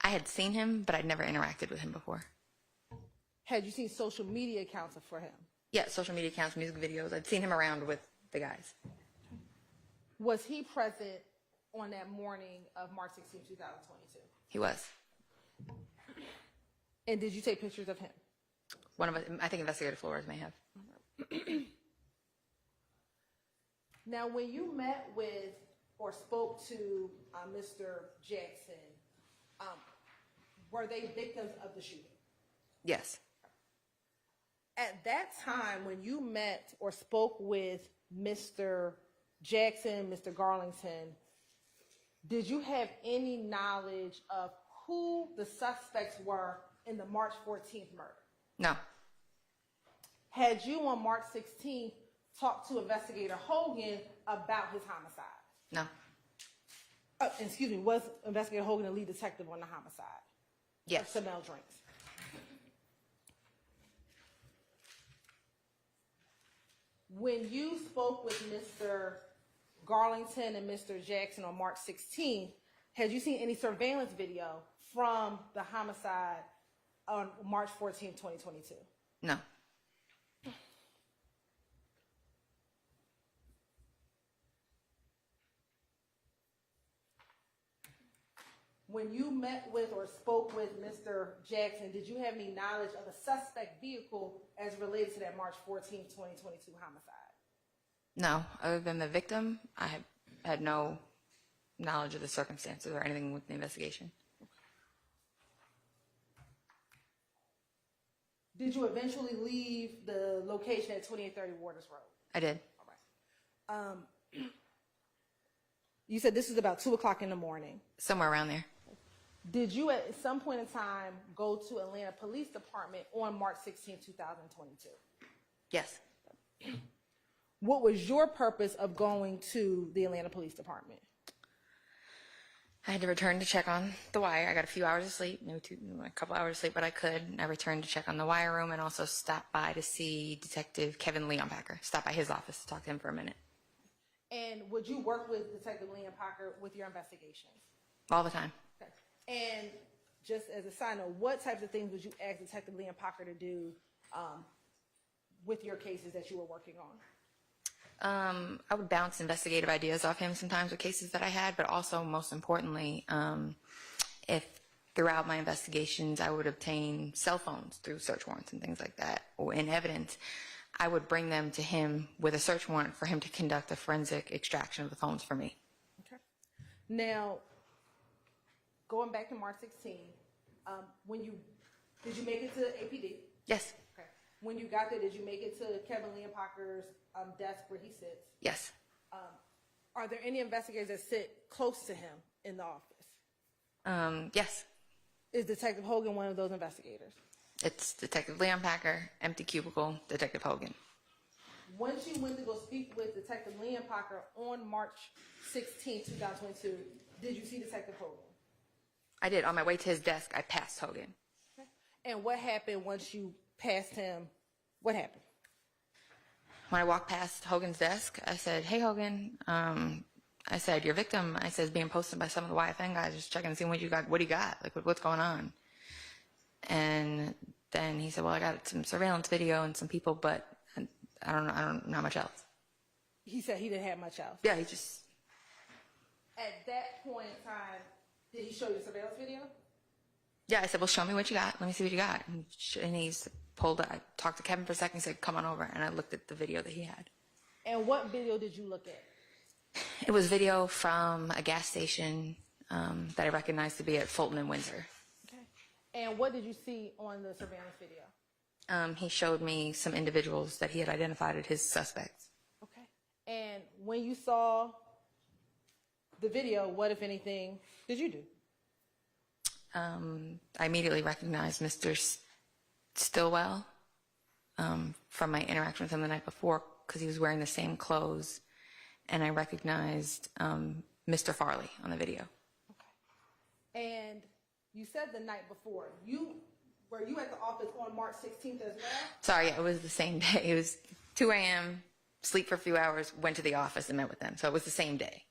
I had seen him, but I'd never interacted with him before. Had you seen social media accounts for him? Yeah, social media accounts, music videos. I'd seen him around with the guys. Was he present on that morning of March 16, 2022? He was. And did you take pictures of him? One of us, I think Investigator Flores may have. Now, when you met with or spoke to Mr. Jackson, were they victims of the shooting? Yes. At that time, when you met or spoke with Mr. Jackson, Mr. Garlington, did you have any knowledge of who the suspects were in the March 14th murder? No. Had you on March 16th talked to Investigator Hogan about his homicide? No. Excuse me, was Investigator Hogan the lead detective on the homicide? Yes. Of Samel Drinks. When you spoke with Mr. Garlington and Mr. Jackson on March 16th, had you seen any surveillance video from the homicide on March 14th, 2022? No. When you met with or spoke with Mr. Jackson, did you have any knowledge of the suspect vehicle as related to that March 14th, 2022 homicide? No. Other than the victim, I had no knowledge of the circumstances or anything with the investigation. Did you eventually leave the location at 2830 Waters Road? I did. All right. You said this is about 2 o'clock in the morning. Somewhere around there. Did you at some point in time go to Atlanta Police Department on March 16, 2022? Yes. What was your purpose of going to the Atlanta Police Department? I had to return to check on the wire. I got a few hours of sleep, a couple hours of sleep, but I could. I returned to check on the wire room and also stopped by to see Detective Kevin Leonpacker. Stopped by his office to talk to him for a minute. And would you work with Detective Leonpacker with your investigations? All the time. Okay. And just as a side note, what types of things would you ask Detective Leonpacker to do with your cases that you were working on? I would bounce investigative ideas off him sometimes with cases that I had, but also, most importantly, if throughout my investigations I would obtain cell phones through search warrants and things like that, or in evidence, I would bring them to him with a search warrant for him to conduct a forensic extraction of the phones for me. Okay. Now, going back to March 16, did you make it to APD? Yes. Okay. When you got there, did you make it to Kevin Leonpacker's desk where he sits? Yes. Are there any investigators that sit close to him in the office? Yes. Is Detective Hogan one of those investigators? It's Detective Leonpacker, empty cubicle, Detective Hogan. Once you went to go speak with Detective Leonpacker on March 16, 2022, did you see Detective Hogan? I did. On my way to his desk, I passed Hogan. Okay. And what happened once you passed him? What happened? When I walked past Hogan's desk, I said, "Hey, Hogan." I said, "Your victim," I said, "is being posted by some of the YFN guys. Just checking and seeing what you got. What do you got? Like, what's going on?" And then he said, "Well, I got some surveillance video and some people, but I don't know much else." He said he didn't have much else. Yeah, he just. At that point in time, did he show you the surveillance video? Yeah, I said, "Well, show me what you got. Let me see what you got." And he's pulled. I talked to Kevin for a second. He said, "Come on over," and I looked at the video that he had. And what video did you look at? It was video from a gas station that I recognized to be at Fulton and Windsor. Okay. And what did you see on the surveillance video? He showed me some individuals that he had identified as his suspects. Okay. And when you saw the video, what, if anything, did you do? I immediately recognized Mr. Stillwell from my interaction with him the night before because he was wearing the same clothes, and I recognized Mr. Farley on the video. Okay. And you said the night before. Were you at the office on March 16th as well? Sorry, it was the same day. It was 2 a.m., sleep for a few hours, went to the office and met with them. So it was the same day.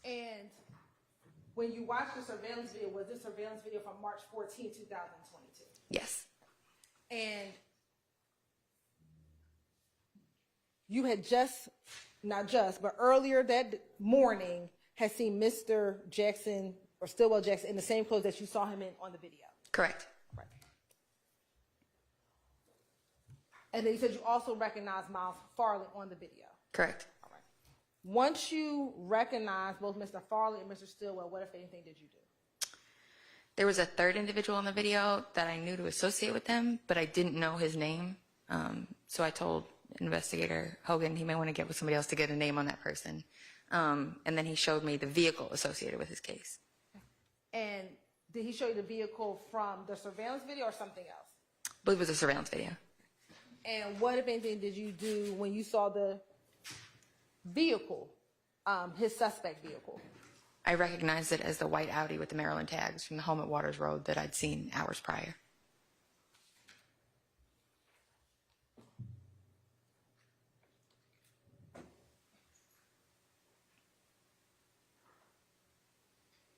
And when you watched the surveillance video, was this surveillance video from March 14, 2022? Yes. And you had just, not just, but earlier that morning had seen Mr. Jackson or Stillwell Jackson in the same clothes that you saw him in on the video. Correct. Right. And then you said you also recognized Miles Farley on the video. Correct. All right. Once you recognized both Mr. Farley and Mr. Stillwell, what, if anything, did you do? There was a third individual in the video that I knew to associate with them, but I didn't know his name. So I told Investigator Hogan he may want to get with somebody else to get a name on that person. And then he showed me the vehicle associated with his case. And did he show you the vehicle from the surveillance video or something else? I believe it was a surveillance video. And what, if anything, did you do when you saw the vehicle, his suspect vehicle? I recognized it as the white Audi with the Maryland tags from the home at Waters Road that I'd seen hours prior.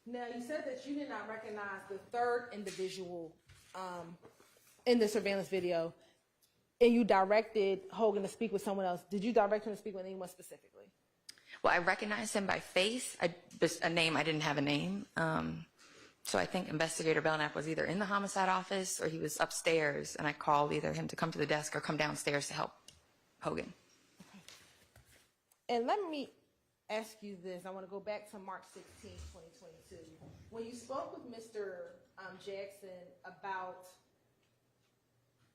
Now, you said that you did not recognize the third individual in the surveillance video, and you directed Hogan to speak with someone else. Did you direct him to speak with anyone specifically? Well, I recognized him by face. A name, I didn't have a name. So I think Investigator Belknap was either in the homicide office or he was upstairs, and I called either him to come to the desk or come downstairs to help Hogan. Okay. And let me ask you this. I want to go back to March 16, 2022. When you spoke with Mr. Jackson about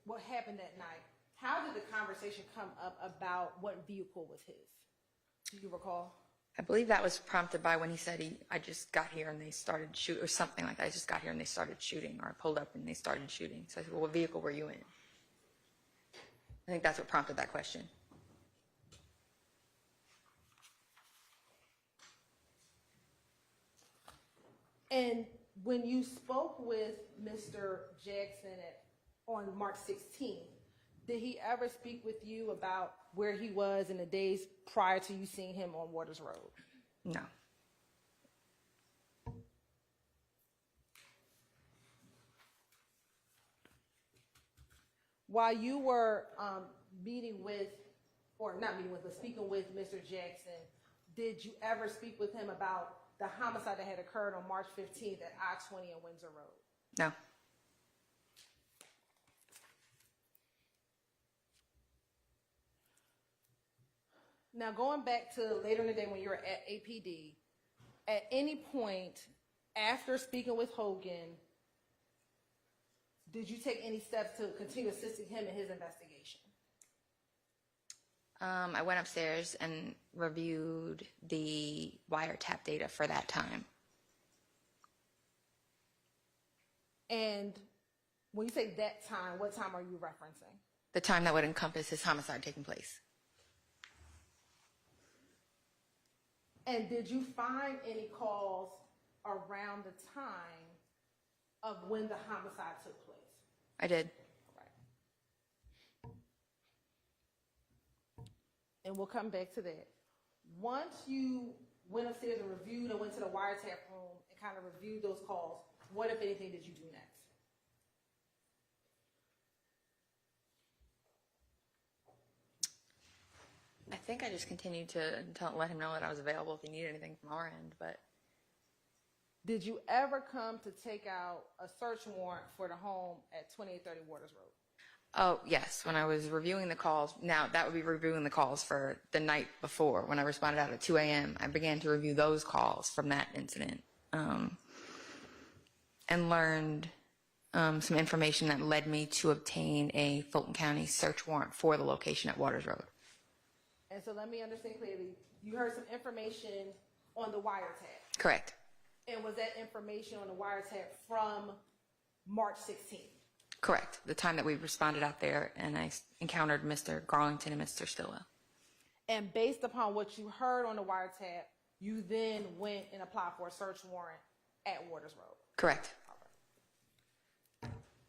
what happened that night, how did the conversation come up about what vehicle was his? Do you recall? I believe that was prompted by when he said I just got here and they started shooting, or something like that. I just got here and they started shooting, or I pulled up and they started shooting. So I said, well, what vehicle were you in? I think that's what prompted that question. And when you spoke with Mr. Jackson on March 16th, did he ever speak with you about where he was in the days prior to you seeing him on Waters Road? No. While you were speaking with Mr. Jackson, did you ever speak with him about the homicide that had occurred on March 15th at I-20 and Windsor Road? No. Now, going back to later in the day when you were at APD, at any point after speaking with Hogan, did you take any steps to continue assisting him in his investigation? I went upstairs and reviewed the wiretap data for that time. And when you say that time, what time are you referencing? The time that would encompass his homicide taking place. And did you find any calls around the time of when the homicide took place? I did. And we'll come back to that. Once you went upstairs and reviewed and went to the wiretap room and kind of reviewed those calls, what, if anything, did you do next? I think I just continued to let him know that I was available if he needed anything from our end, but... Did you ever come to take out a search warrant for the home at 2830 Waters Road? Oh, yes, when I was reviewing the calls, now that would be reviewing the calls for the night before. When I responded out at 2 a.m., I began to review those calls from that incident and learned some information that led me to obtain a Fulton County search warrant for the location at Waters Road. And so let me understand clearly, you heard some information on the wiretap. Correct. And was that information on the wiretap from March 16th? Correct. The time that we responded out there and I encountered Mr. Garlington and Mr. Stillwell. And based upon what you heard on the wiretap, you then went and applied for a search warrant at Waters Road. Correct.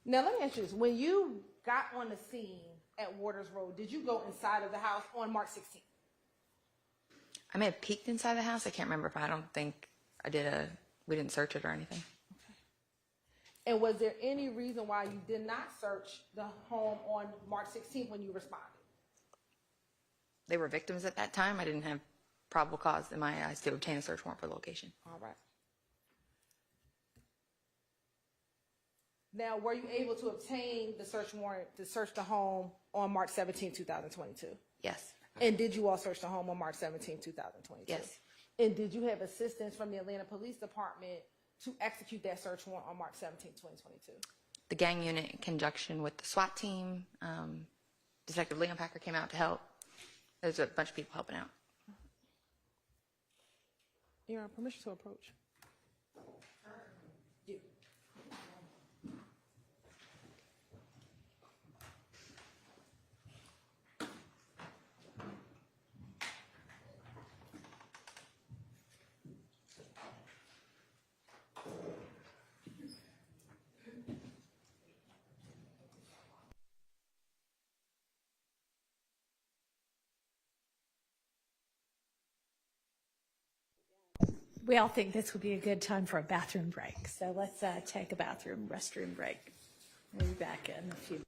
Now let me ask you this. When you got on the scene at Waters Road, did you go inside of the house on March 16th? I may have peeked inside the house. I can't remember, but I don't think we didn't search it or anything. And was there any reason why you did not search the home on March 16th when you responded? They were victims at that time. I didn't have probable cause in my eyes to obtain a search warrant for the location. All right. Now, were you able to obtain the search warrant to search the home on March 17, 2022? Yes. And did you all search the home on March 17, 2022? Yes. And did you have assistance from the Atlanta Police Department to execute that search warrant on March 17, 2022? The gang unit, in conjunction with the SWAT team, Detective Leon Packer came out to help. There's a bunch of people helping out. Your permission to approach. You. We all think this would be a good time for a bathroom break, so let's take a restroom break. We'll be back in a few.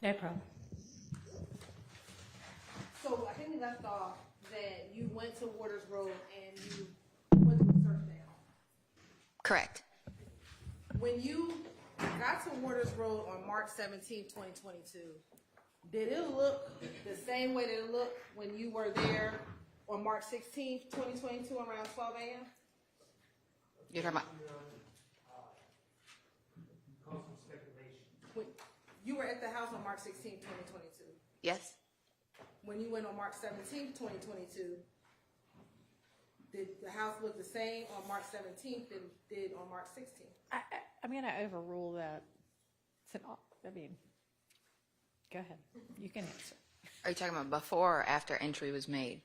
No problem. So I think we left off that you went to Waters Road and you went to the search down. Correct. When you got to Waters Road on March 17, 2022, did it look the same way that it looked when you were there on March 16, 2022 around 12 a.m.? You're talking about, When you were at the house on March 16, 2022. yes? When you went on March 17, 2022, did the house look the same on March 17th than did on March 16th? I'm going to overrule that. I mean, go ahead. You can answer. Are you talking about before or after entry was made?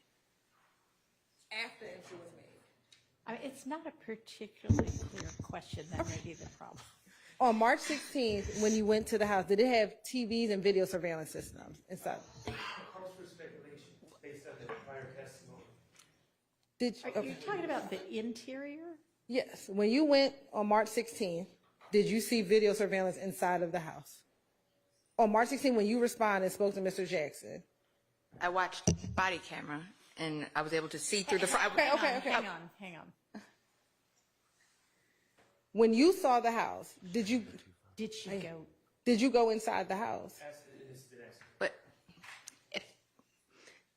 After entry was made. I mean, it's not a particularly clear question. That may be the problem. On March 16th, when you went to the house, did it have TVs and video surveillance systems inside? Calls for speculation based on the prior testimony. Are you talking about the interior? Yes. When you went on March 16th, did you see video surveillance inside of the house? On March 16th, when you responded and spoke to Mr. Jackson. I watched body camera, and I was able to see through the front. Okay. Hang on. When you saw the house, did you go? Did you go inside the house? But if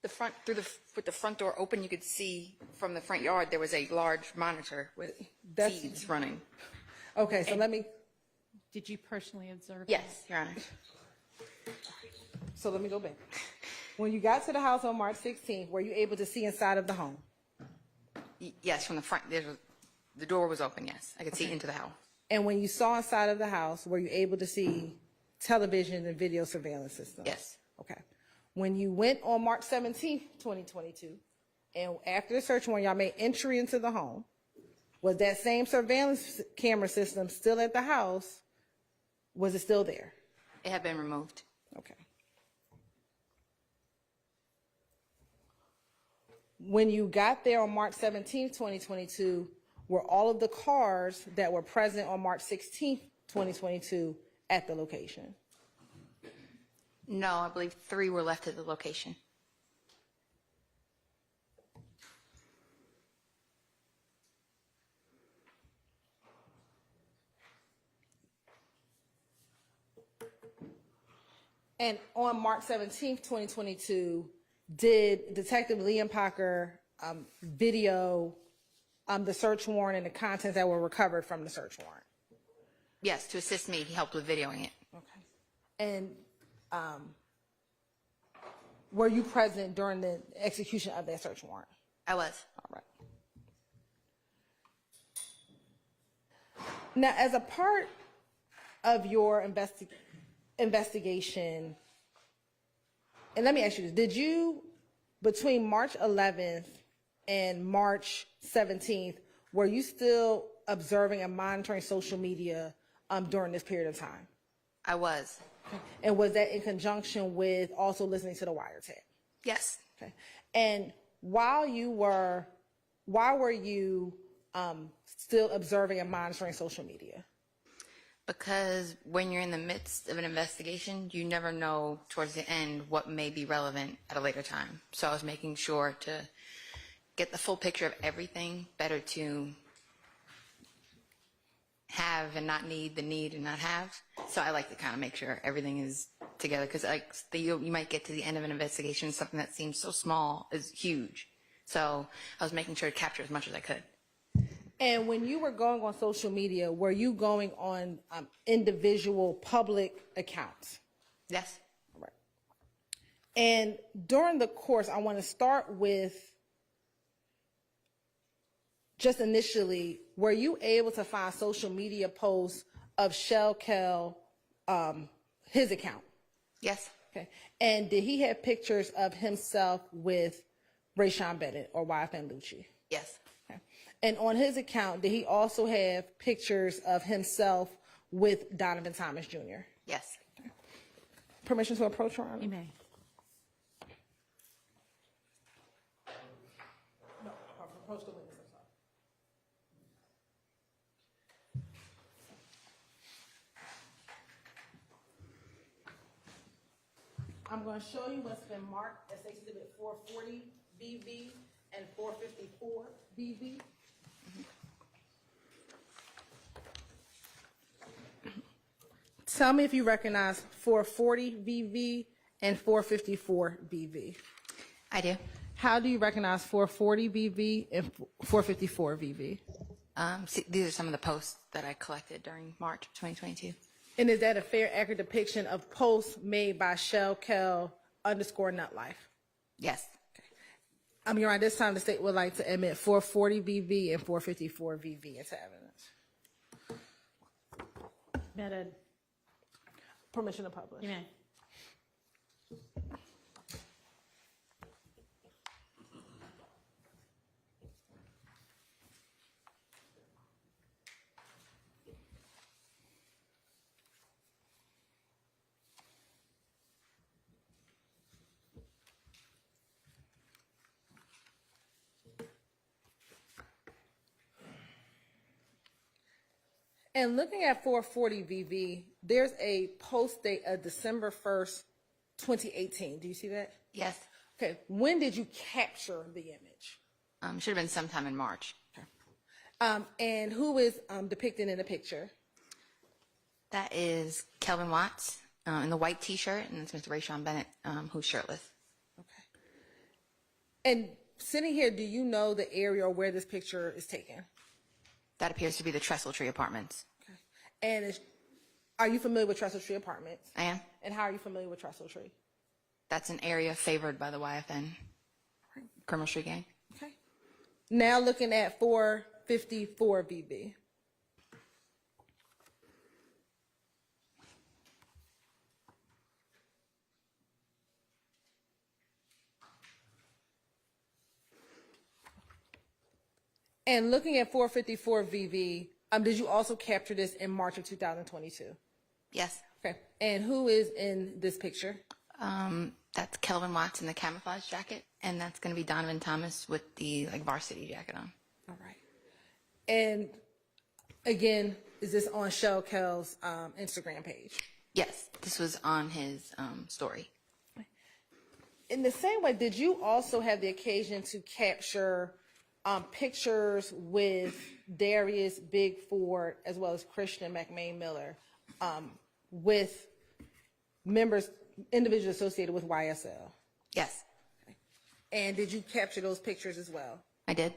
the front, with the front door open, you could see from the front yard there was a large monitor with feeds running. Okay, so Did you personally observe? Yes, Your Honor. So let me go back. When you got to the house on March 16th, were you able to see inside of the home? Yes, from the front. The door was open. Yes, I could see into the house. And when you saw inside of the house, were you able to see television and video surveillance systems? Yes. Okay. When you went on March 17th, 2022, and after the search warrant, y'all made entry into the home, was that same surveillance camera system still at the house? Was it still there? It had been removed. Okay. When you got there on March 17th, 2022, were all of the cars that were present on March 16th, 2022 at the location? No, I believe 3 were left at the location. And on March 17th, 2022, did Detective Liam Parker video the search warrant and the contents that were recovered from the search warrant? Yes, to assist me, he helped with videoing it. Okay. And were you present during the execution of that search warrant? I was. All right. Now, as a part of your investigation, and let me ask you this, did you, between March 11th and March 17th, were you still observing and monitoring social media during this period of time? I was. And was that in conjunction with also listening to the wiretap? Yes. Okay. And why were you still observing and monitoring social media? Because when you're in the midst of an investigation, you never know towards the end what may be relevant at a later time. So I was making sure to get the full picture of everything, better to have and not need, than need and not have. So I like to kind of make sure everything is together, because you might get to the end of an investigation, something that seems so small is huge. So I was making sure to capture as much as I could. And when you were going on social media, were you going on individual public accounts? Yes. All right. And during the course, I want to start with just initially, were you able to find social media posts of Shell Kell, his account? Yes. Okay. And did he have pictures of himself with Rayshawn Bennett or YFN Lucci? Yes. Okay. And on his account, did he also have pictures of himself with Donovan Thomas Jr.? Yes. Okay. Permission to approach, Your Honor? You may. No, approach the witness. I'm going to show you what's been marked as Exhibit 440 BV and 454 BV. Tell me if you recognize 440 BV and 454 BV. I do. How do you recognize 440 BV and 454 BV? These are some of the posts that I collected during March of 2022. And is that a fair, accurate depiction of posts made by Shell_Kel _Nutlife? Yes. Your Honor, this time the state would like to admit 440 BV and 454 BV into evidence. Admitted. Permission to publish. You may. And looking at 440 VV, there's a post date of December 1st, 2018. Do you see that? Yes. Okay. When did you capture the image? Should have been sometime in March. And who is depicted in the picture? That is Kelvin Watts in the white T-shirt, and that's Mr. Rayshawn Bennett, who's shirtless. And sitting here, do you know the area or where this picture is taken? That appears to be the Trestle Tree Apartments. And are you familiar with Trestle Tree Apartments? I am. And how are you familiar with Trestle Tree? That's an area favored by the YFN criminal street gang. Okay. Now looking at 454 VV. And looking at 454 VV, did you also capture this in March of 2022? Yes. Okay. And who is in this picture? That's Kelvin Watts in the camouflage jacket, and that's going to be Donovan Thomas with the varsity jacket on. All right. And again, is this on Shell_Kel's Instagram page? Yes, this was on his story. In the same way, did you also have the occasion to capture pictures with Darius Bigford as well as Christian McMain Miller with individuals associated with YSL? Yes. Okay. And did you capture those pictures as well? I did.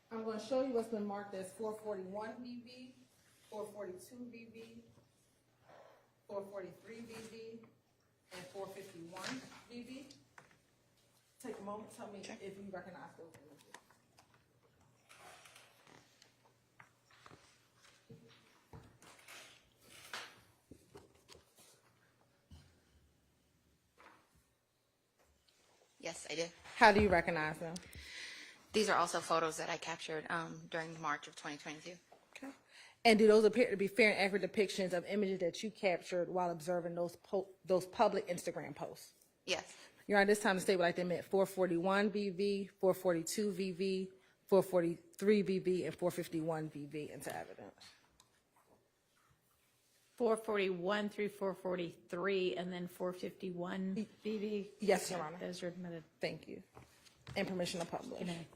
I'm going to show you what's been marked as 441 VV, 442 VV, 443 VV, and 451 VV. Take a moment, tell me if you recognize those images. Yes, I did. How do you recognize them? These are also photos that I captured during March of 2022. Okay. And do those appear to be fair and accurate depictions of images that you captured while observing those public Instagram posts? Yes. Your Honor, this time the state would like to admit 441 VV, 442 VV, 443 VV, and 451 VV into evidence. 441 through 443, and then 451 BB? Yes, Your Honor. Those are admitted. Thank you. And permission to publish. You may.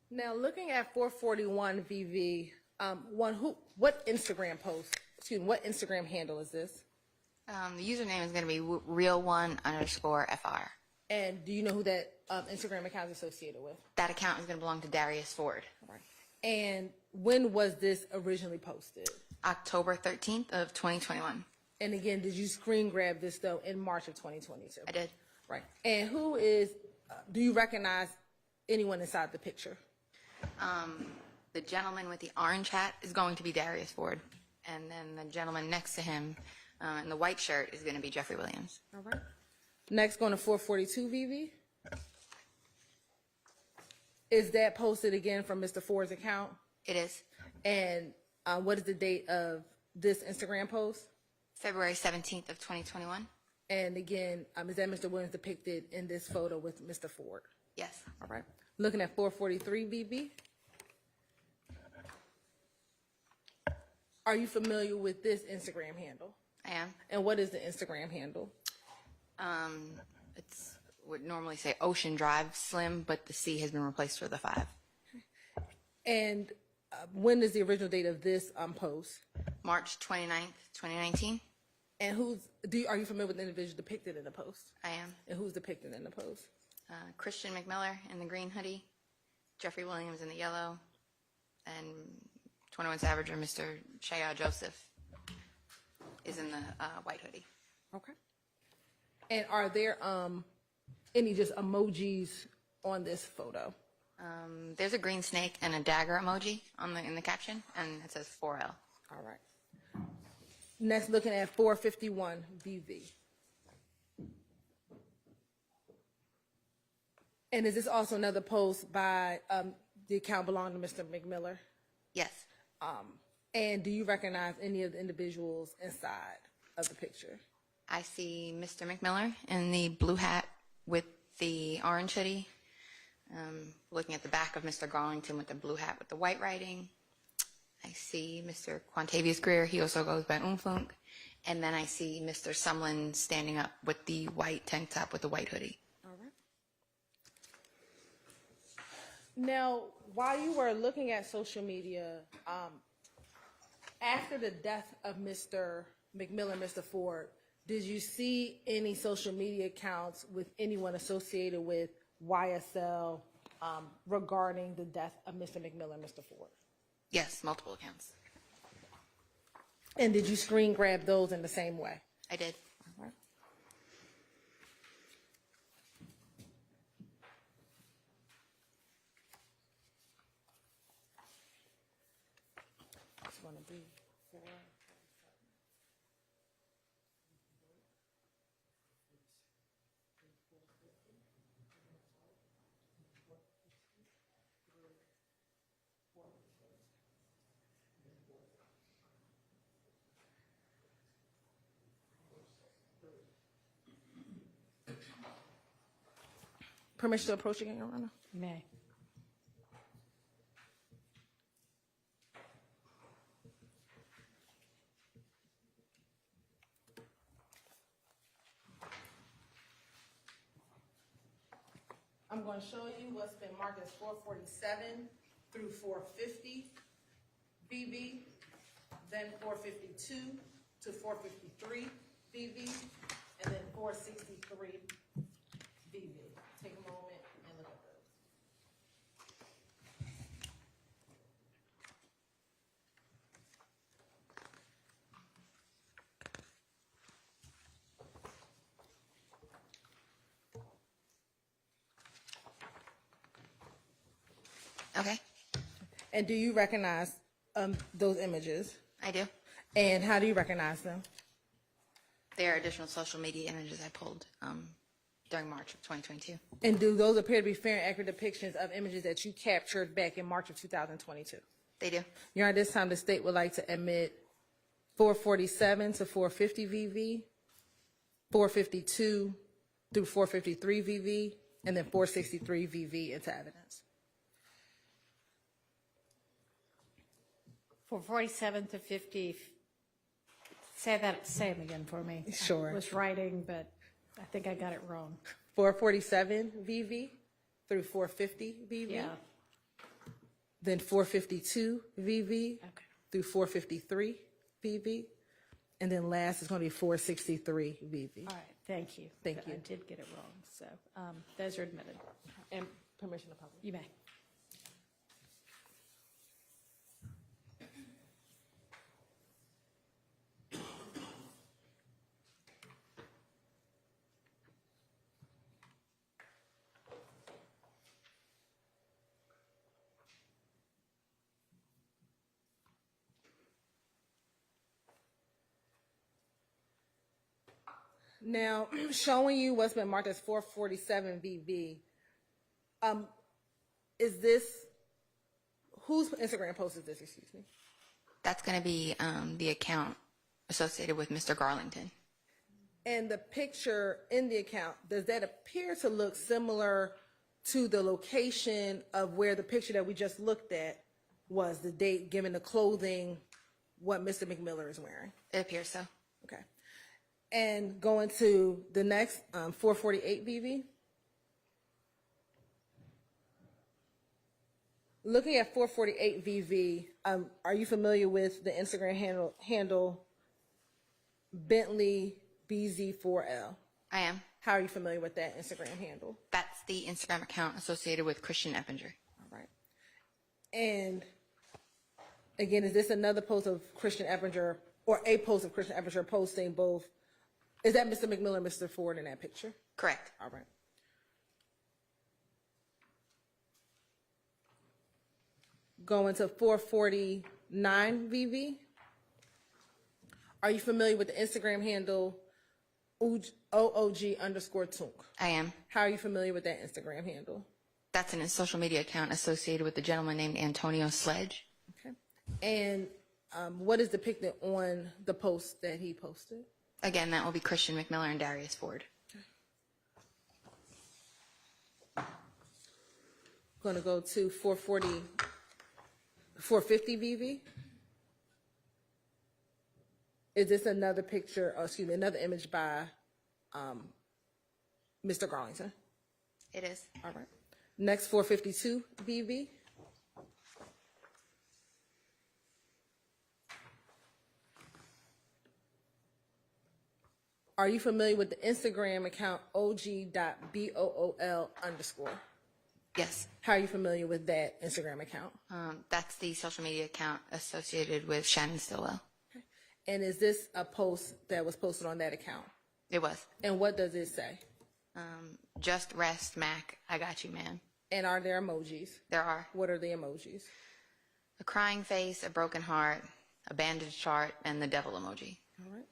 Now, looking at 441 VV, What Instagram handle is this? The username is going to be real1_FR. And do you know who that Instagram account is associated with? That account is going to belong to Darius Ford. Right. And when was this originally posted? October 13th of 2021. And again, did you screen grab this though in March of 2022? I did. Right. And who is, do you recognize anyone inside the picture? The gentleman with the orange hat is going to be Darius Ford. And then the gentleman next to him in the white shirt is going to be Jeffrey Williams. All right. Next, going to 442 VV. Is that posted again from Mr. Ford's account? It is. And what is the date of this Instagram post? February 17th of 2021. And again, is that Mr. Williams depicted in this photo with Mr. Ford? Yes. All right. Looking at 443 VV. Are you familiar with this Instagram handle? I am. And what is the Instagram handle? It's would normally say Ocean Drive Slim, but the C has been replaced for the 5. And when is the original date of this post? March 29th, 2019. And are you familiar with the individual depicted in the post? I am. And who's depicted in the post? Christian McMiller in the green hoodie, Jeffrey Williams in the yellow, and 21 Savage or Mr. Shaya Joseph is in the white hoodie. Okay. And are there any just emojis on this photo? There's a green snake and a dagger emoji in the caption, and it says 4L. All right. Next, looking at 451 VV. And is this also another post by the account belonging to Mr. McMiller? Yes. And do you recognize any of the individuals inside of the picture? I see Mr. McMiller in the blue hat with the orange hoodie. Looking at the back of Mr. Garlington with the blue hat with the white writing. I see Mr. Quantavious Greer. He also goes by Umfunk. And then I see Mr. Sumlin standing up with the white tank top with the white hoodie. All right. Now, while you were looking at social media, after the death of Mr. McMillan, Mr. Ford, did you see any social media accounts with anyone associated with YSL regarding the death of Mr. McMillan, Mr. Ford? Yes, multiple accounts. And did you screen grab those in the same way? I did. All right. It's going to be 4. Permission to approach again, Your Honor? May. I'm going to show you what's been marked as 447 through 450 VV, then 452 to 453 VV, and then 463 VV. Take a moment and look at those. Okay. And do you recognize those images? I do. And how do you recognize them? There are additional social media images I pulled during March of 2022. And do those appear to be fair and accurate depictions of images that you captured back in March of 2022? They do. Your Honor, this time the state would like to admit 447 to 450 VV, 452 through 453 VV, and then 463 VV into evidence. 447 to 50. Say them again for me. Sure. I was writing, but I think I got it wrong. 447 VV through 450 VV. Yeah. then 452 VV through 453 VV, and then last is going to be 463 VV. All right, thank you. Thank you. I did get it wrong, so those are admitted. And permission to publish. You may. Now, showing you what's been marked as 447 VV, is this, whose Instagram post is this, excuse me? That's going to be the account associated with Mr. Garlington. And the picture in the account, does that appear to look similar to the location of where the picture that we just looked at was, the date, given the clothing, what Mr. McMiller is wearing? It appears so. Okay. And going to the next, 448 VV. Looking at 448 VV, are you familiar with the Instagram handle Bentley BZ4L? I am. How are you familiar with that Instagram handle? That's the Instagram account associated with Christian Eppinger. All right. And again, is this another post of Christian Eppinger, or a post of Christian Eppinger posting both? Is that Mr. McMiller and Mr. Ford in that picture? Correct. All right. Going to 449 VV. Are you familiar with the Instagram handle OOG_Tunk? I am. How are you familiar with that Instagram handle? That's a social media account associated with a gentleman named Antonio Sledge. Okay. And what is depicted on the post that he posted? Again, that will be Christian McMiller and Darius Ford. Going to go to 450 VV. Is this another picture, another image by Mr. Garlington? It is. All right. Next, 452 VV. Are you familiar with the Instagram account OG.BOOL_? Yes. How are you familiar with that Instagram account? That's the social media account associated with Shannon Stillwell. And is this a post that was posted on that account? It was. And what does it say? Just rest, Mac. I got you, man. And are there emojis? There are. What are the emojis? A crying face, a broken heart, a bandaged chart, and the devil emoji. All right.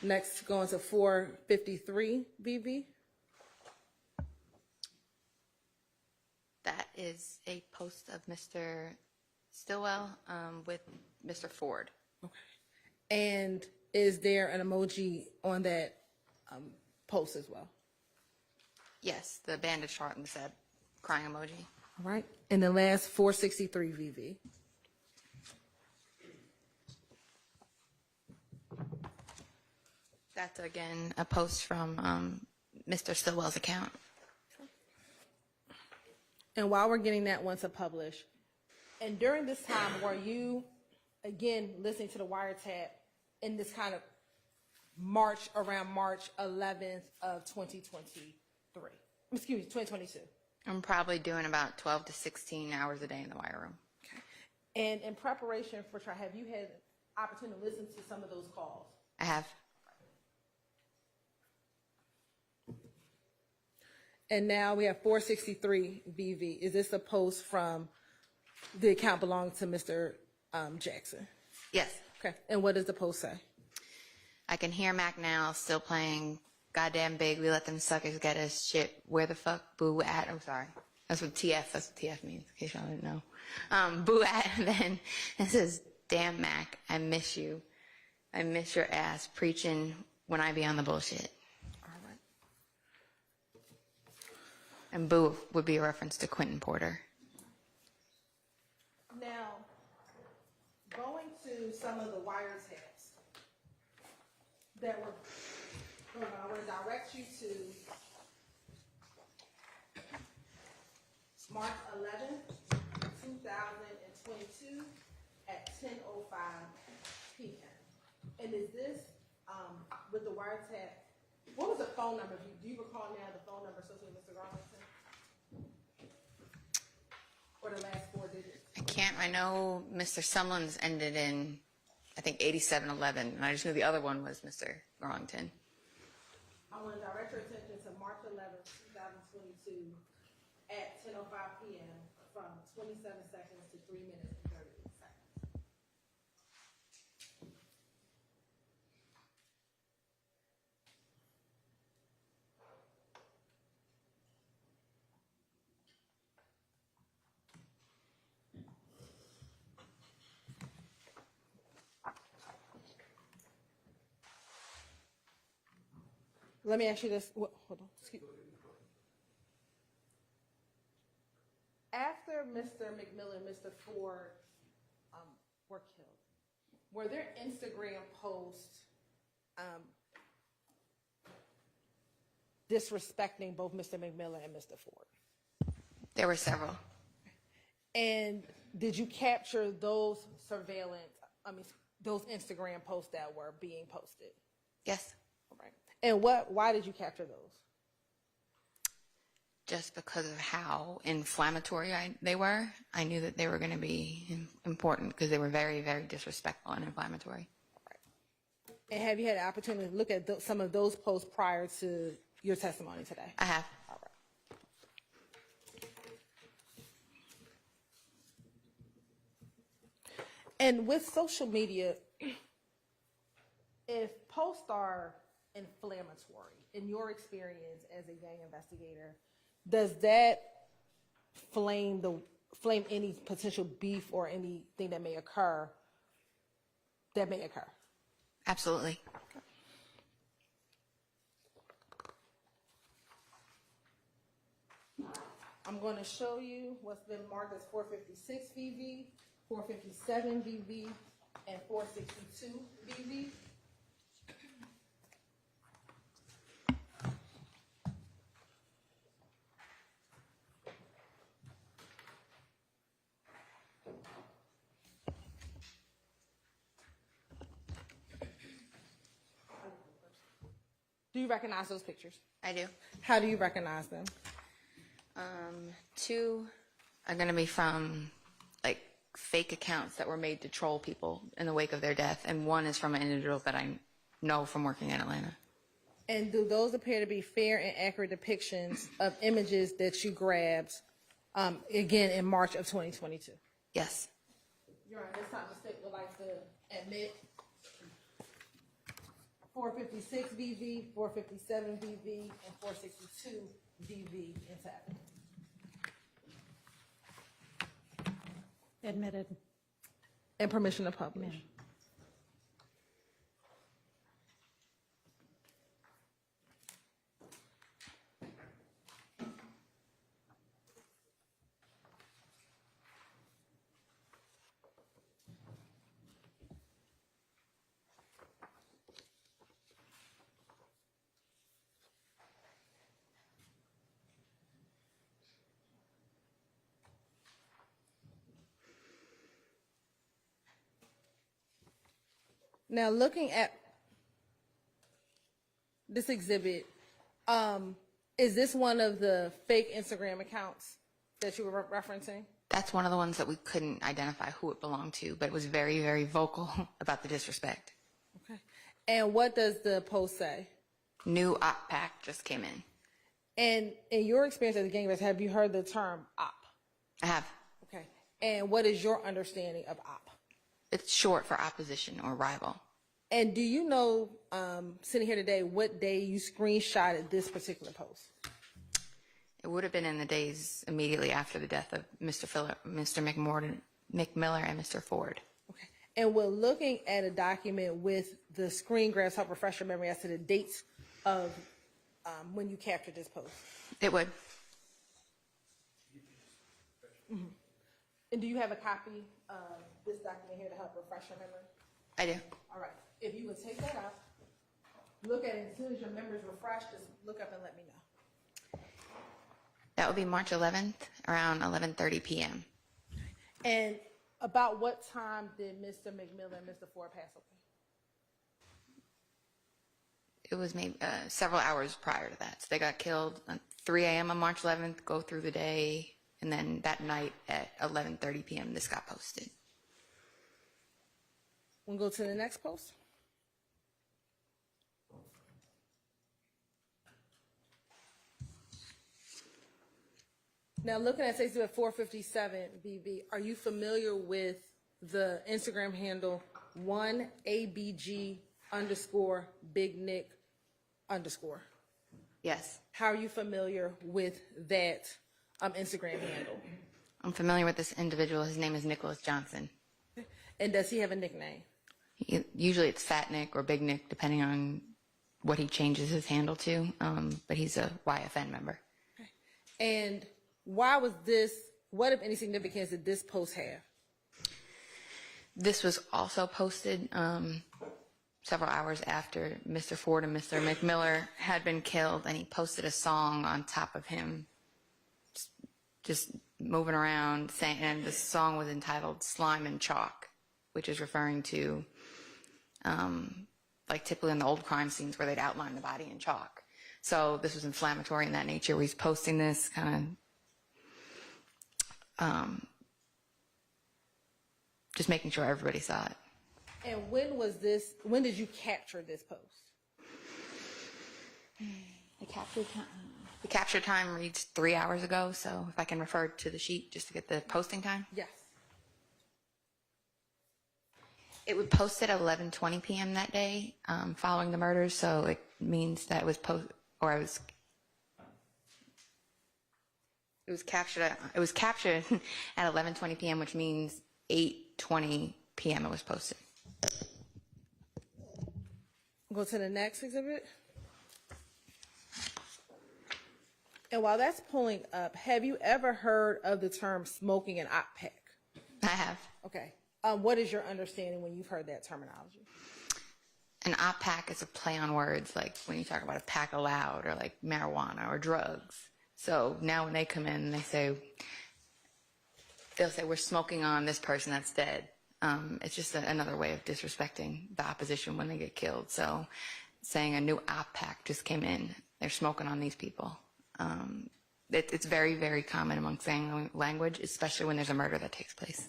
Next, going to 453 VV. That is a post of Mr. Stillwell with Mr. Ford. Okay. And is there an emoji on that post as well? Yes, the bandaged chart and the sad crying emoji. All right. And the last, 463 VV. That's, again, a post from Mr. Stillwell's account. And while we're getting that one to publish, and during this time, were you, again, listening to the wiretap in this kind of around March 11th of 2023? Excuse me, 2022. I'm probably doing about 12 to 16 hours a day in the wire room. And in preparation for trial, have you had opportunity to listen to some of those calls? I have. And now we have 463 VV. Is this a post from the account belonging to Mr. Jackson? Yes. Okay. And what does the post say? I can hear Mac now still playing Goddamn Big. We let them suckers get us shit. Where the fuck Boo at? I'm sorry. That's what TF means, in case y'all didn't know. Boo at. And then it says, damn Mac, I miss you. I miss your ass preaching when I be on the bullshit. And Boo would be a reference to Quentin Porter. Now, going to some of the wiretaps that were, I want to direct you to March 11th, 2022 at 10:05 p.m. And is this with the wiretap? What was the phone number? Do you recall now the phone number associated with Mr. Garlington? Or the last 4 digits? I can't. I know Mr. Sumlin's ended in, I think, 8711, and I just knew the other one was Mr. Garlington. I want to direct your attention to March 11th, 2022 at 10:05 p.m. from 27 seconds to 3 minutes and 38 seconds. Let me ask you this. Hold on. Excuse me. After Mr. McMillan and Mr. Ford were killed, were there Instagram posts disrespecting both Mr. McMillan and Mr. Ford? There were several. And did you capture those those Instagram posts that were being posted? Yes. All right. And why did you capture those? Just because of how inflammatory they were. I knew that they were going to be important because they were very, very disrespectful and inflammatory. And have you had an opportunity to look at some of those posts prior to your testimony today? I have. All right. And with social media, if posts are inflammatory, in your experience as a gang investigator, does that flame any potential beef or anything that may occur? Absolutely. I'm going to show you what's been marked as 456 VV, 457 VV, and 462 VV. Do you recognize those pictures? I do. How do you recognize them? 2 are going to be from like fake accounts that were made to troll people in the wake of their death, and 1 is from an individual that I know from working in Atlanta. And do those appear to be fair and accurate depictions of images that you grabbed, again, in March of 2022? Yes. Your Honor, this time the state would like to admit 456 VV, 457 VV, and 462 VV into evidence. Admitted. And permission to publish. Now, looking at this exhibit, is this one of the fake Instagram accounts that you were referencing? That's one of the ones that we couldn't identify who it belonged to, but it was very, very vocal about the disrespect. Okay. And what does the post say? New op pack just came in. And in your experience as a gang investigator, have you heard the term op? I have. Okay. And what is your understanding of op? It's short for opposition or rival. And do you know, sitting here today, what day you screenshotted this particular post? It would have been in the days immediately after the death of Mr. McMillan and Mr. Ford. Okay. And we're looking at a document with the screen grabs, help refresh your memory as to the dates of when you captured this post. It would. Mm-hmm. And do you have a copy of this document here to help refresh your memory? I do. All right. If you would take that up, look at it as soon as your memory's refreshed, just look up and let me know. That would be March 11th, around 11:30 p.m. And about what time did Mr. McMillan and Mr. Ford pass away? It was maybe several hours prior to that. So they got killed at 3 a.m. on March 11th, go through the day, and then that night at 11:30 p.m. this got posted. We'll go to the next post. Now, looking at Facebook 457 BB, are you familiar with the Instagram handle 1ABG_Big Nick_? Yes. How are you familiar with that Instagram handle? I'm familiar with this individual. His name is Nicholas Johnson. And does he have a nickname? Usually it's Fat Nick or Big Nick, depending on what he changes his handle to. But he's a YFN member. And why was this, what, if any, significance did this post have? This was also posted several hours after Mr. Ford and Mr. McMillan had been killed, and he posted a song on top of him, just moving around, saying, and the song was entitled Slime and Chalk, which is referring to, like typically in the old crime scenes where they'd outline the body in chalk. So this was inflammatory in that nature, where he's posting this kind of, just making sure everybody saw it. And when did you capture this post? The capture time reads 3 hours ago, so if I can refer to the sheet just to get the posting time. Yes. It would post at 11:20 p.m. that day, following the murders, so it means that it was captured at 11:20 p.m., which means 8:20 p.m. it was posted. Go to the next exhibit. And while that's pulling up, have you ever heard of the term smoking an op pack? I have. Okay. What is your understanding when you've heard that terminology? An op pack is a play on words, like when you talk about a pack aloud or like marijuana or drugs. So now when they come in, they'll say, we're smoking on this person that's dead. It's just another way of disrespecting the opposition when they get killed. So saying a new op pack just came in, they're smoking on these people. It's very, very common among gang language, especially when there's a murder that takes place.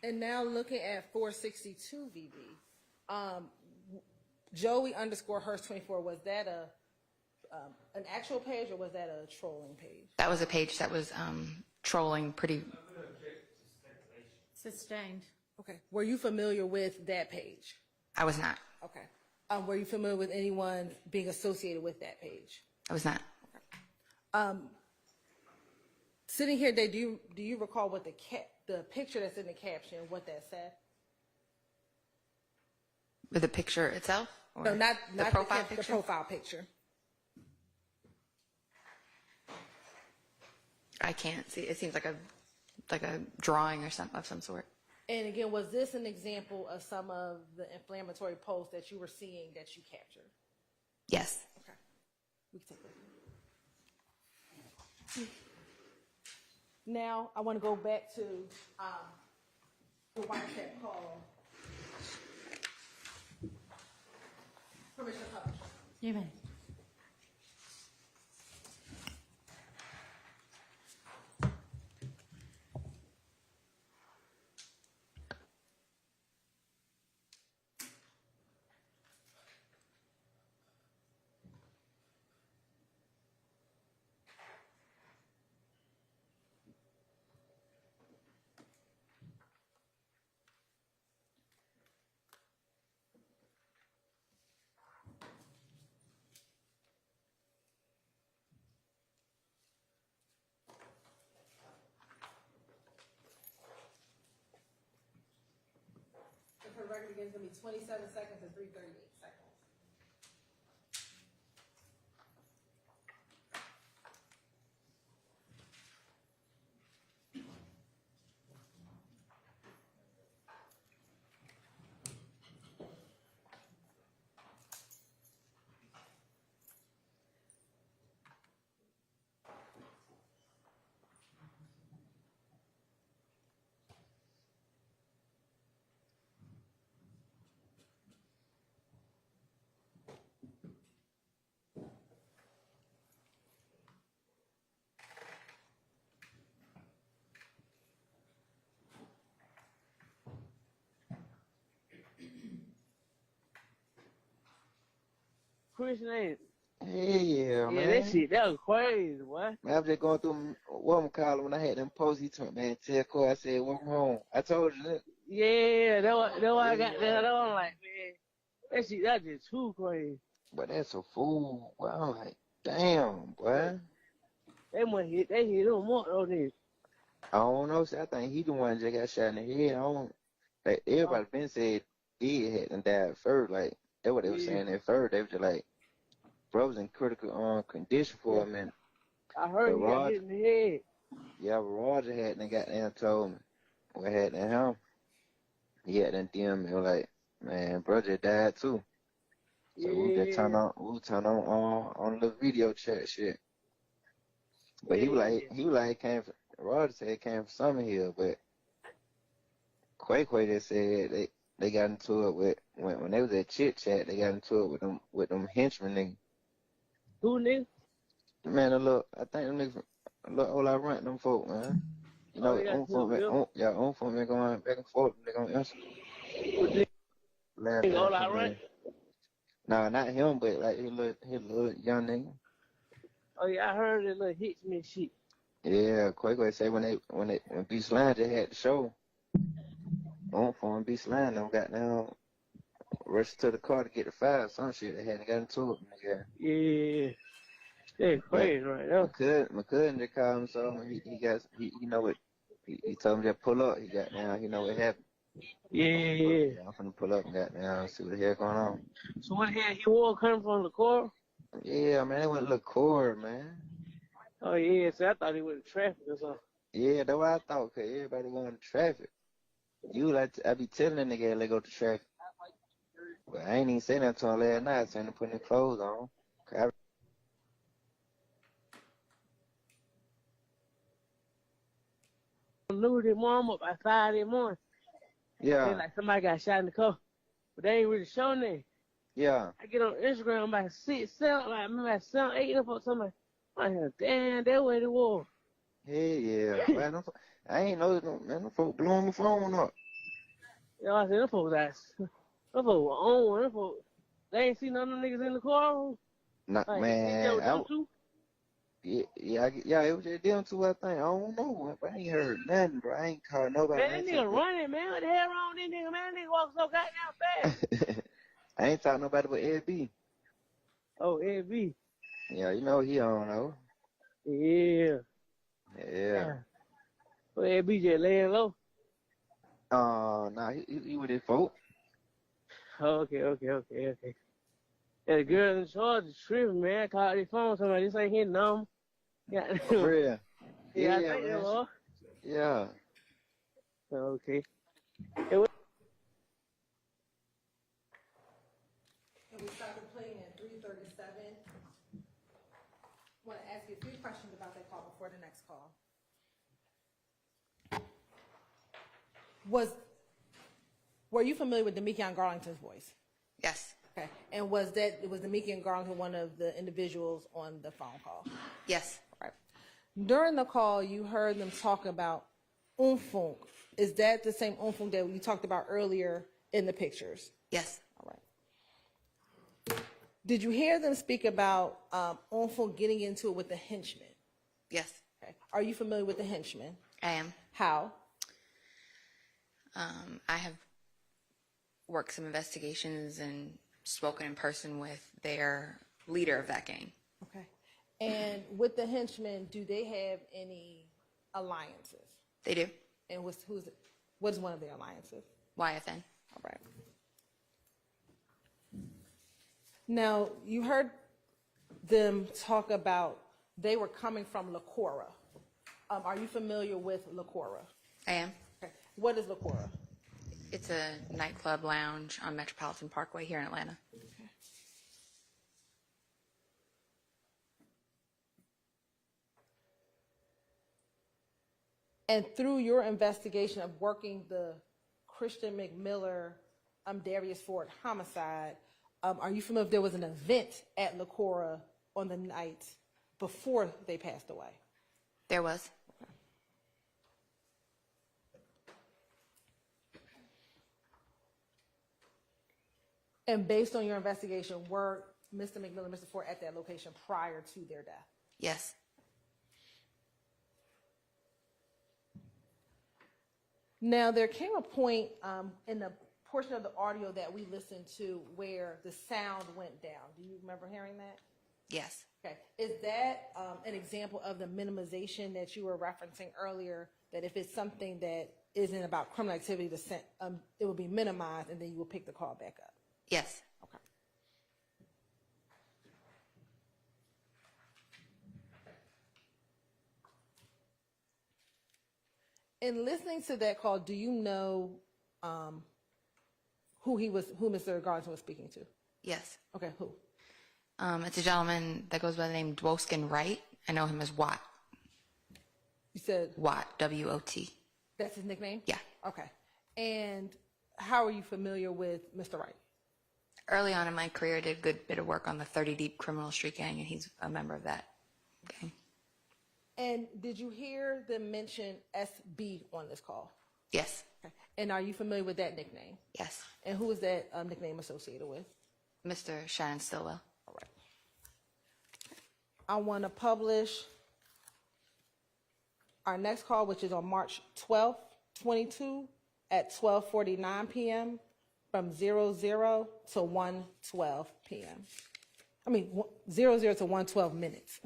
And now looking at 462 VB, Joey_Hurst24, was that an actual page or was that a trolling page? That was a page that was trolling pretty. Sustained. Okay. Were you familiar with that page? I was not. Okay. Were you familiar with anyone being associated with that page? I was not. Sitting here today, do you recall what the picture that's in the caption, what that said? With the picture itself? Or No, not the profile picture. The profile picture. I can't see. It seems like a drawing or something of some sort. And again, was this an example of some of the inflammatory posts that you were seeing that you captured? Yes. Okay. We can take that. Now, I want to go back to the YSL call. Permission to publish. You may. The record again is going to be 27 seconds and 3:38 seconds. Christian, ain't it? Yeah, man. That shit, that was crazy, boy. Man, I was just going through what I'm calling when I had them posts. He told me, man, tell Corey, I said, welcome home. I told you that. Yeah, that what I got there. That was like, man, that shit, that just too crazy. But that's a fool. Boy, I'm like, damn, boy. They hit him more on this. I don't know. See, I think he the one that got shot in the head. I don't. Like, everybody been said he had died first. Like, that's what they were saying at first. They were just like, bro was in critical condition for a minute. I heard he got hit in the head. Yeah, but Roger had got down told me what happened to him. He had that DM me like, man, bro just died too. So we just turn on the video chat shit. But he was like, it came from, Roger said it came from Summer Hill, but Quay just said they got into it with, when they was at Chit Chat, they got into it with them henchmen niggas. Who niggas? Man, I think them niggas, all I rent them folk, man. You know, on phone been going back and forth, they gonna answer. All I rent? Nah, not him, but like his little young nigga. Oh yeah, I heard that little hits me shit. Yeah, Quay say when B Slime just had the show, on phone B Slime them got down, rushed to the car to get the file, some shit they hadn't got into it. Yeah. That's crazy right now. My cousin just called him, so he know what he told me to pull up. He got down, he know what happened. Yeah. I'm finna pull up and got down and see what the hell going on. So what the hell he wore coming from the car? Yeah, man, it went a little core, man. Oh yeah, so I thought he went to traffic or something. Yeah, that's what I thought, cause everybody going to traffic. I be telling that nigga let go to traffic. But I ain't even saying that to him last night, I seen him putting his clothes on. I knew their mom up by 5 in the morning. Yeah. They like somebody got shot in the car. But they ain't really showing that. Yeah. I get on Instagram by 6, 7, like maybe by 7, 8 up or something. I'm like, damn, that way the war. Hey, yeah. Man, I ain't know, man, them folk blowing my phone up. You know, I said, them folks were on. Them folks, they ain't seen none of them niggas in the car. Nah, Like, man. Yeah, it was just them two, I think. I don't know, but I ain't heard nothing, bro. I ain't called nobody. Man, that nigga running, man. What the hell wrong with this nigga, man? That nigga walk so goddamn fast. I ain't talking nobody but Ed B. Oh, Ed B. Yeah, you know he don't know. Yeah. Yeah. Well, Ed B just laying low. Nah, he with his folk. Okay. Yeah, the girl in charge is tripping, man. I called his phone, somebody, this ain't his number. Yeah. For real. Yeah, I think that was. Yeah. Okay. And we started playing at 3:37. I want to ask you a few questions about that call before the next call. Were you familiar with Deamonte Garlington's voice? Yes. Okay. And was Deamonte Garlington one of the individuals on the phone call? Yes. Right. During the call, you heard them talk about umfunk. Is that the same umfunk that we talked about earlier in the pictures? Yes. All right. Did you hear them speak about umfunk getting into it with the henchman? Yes. Okay. Are you familiar with the henchman? I am. How? I have worked some investigations and spoken in person with their leader of that gang. Okay. And with the henchmen, do they have any alliances? They do. And what is one of their alliances? YFN. All right. Now, you heard them talk about they were coming from Lacora. Are you familiar with Lacora? I am. Okay. What is Lacora? It's a nightclub lounge on Metropolitan Parkway here in Atlanta. Okay. And through your investigation of working the Christian McMiller, Darius Ford homicide, are you familiar if there was an event at Lacora on the night before they passed away? There was. And based on your investigation, were Mr. McMillan, Mr. Ford at that location prior to their death? Yes. Now, there came a point in the portion of the audio that we listened to where the sound went down. Do you remember hearing that? Yes. Okay. Is that an example of the minimization that you were referencing earlier, that if it's something that isn't about criminal activity, it will be minimized and then you will pick the call back up? Yes. Okay. In listening to that call, do you know who Mr. Garlington was speaking to? Yes. Okay, who? It's a gentleman that goes by the name Dwoskin Wright. I know him as Watt. You said? Watt, W-O-T. That's his nickname? Yeah. Okay. And how are you familiar with Mr. Wright? Early on in my career, I did a good bit of work on the 30 Deep Criminal Street Gang, and he's a member of that gang. And did you hear them mention SB on this call? Yes. Okay. And are you familiar with that nickname? Yes. And who is that nickname associated with? Mr. Shannon Stillwell. All right. I want to publish our next call, which is on March 12th, 22 at 12:49 p.m. from 00 to 1:12 p.m. 00 to 1:12 minutes.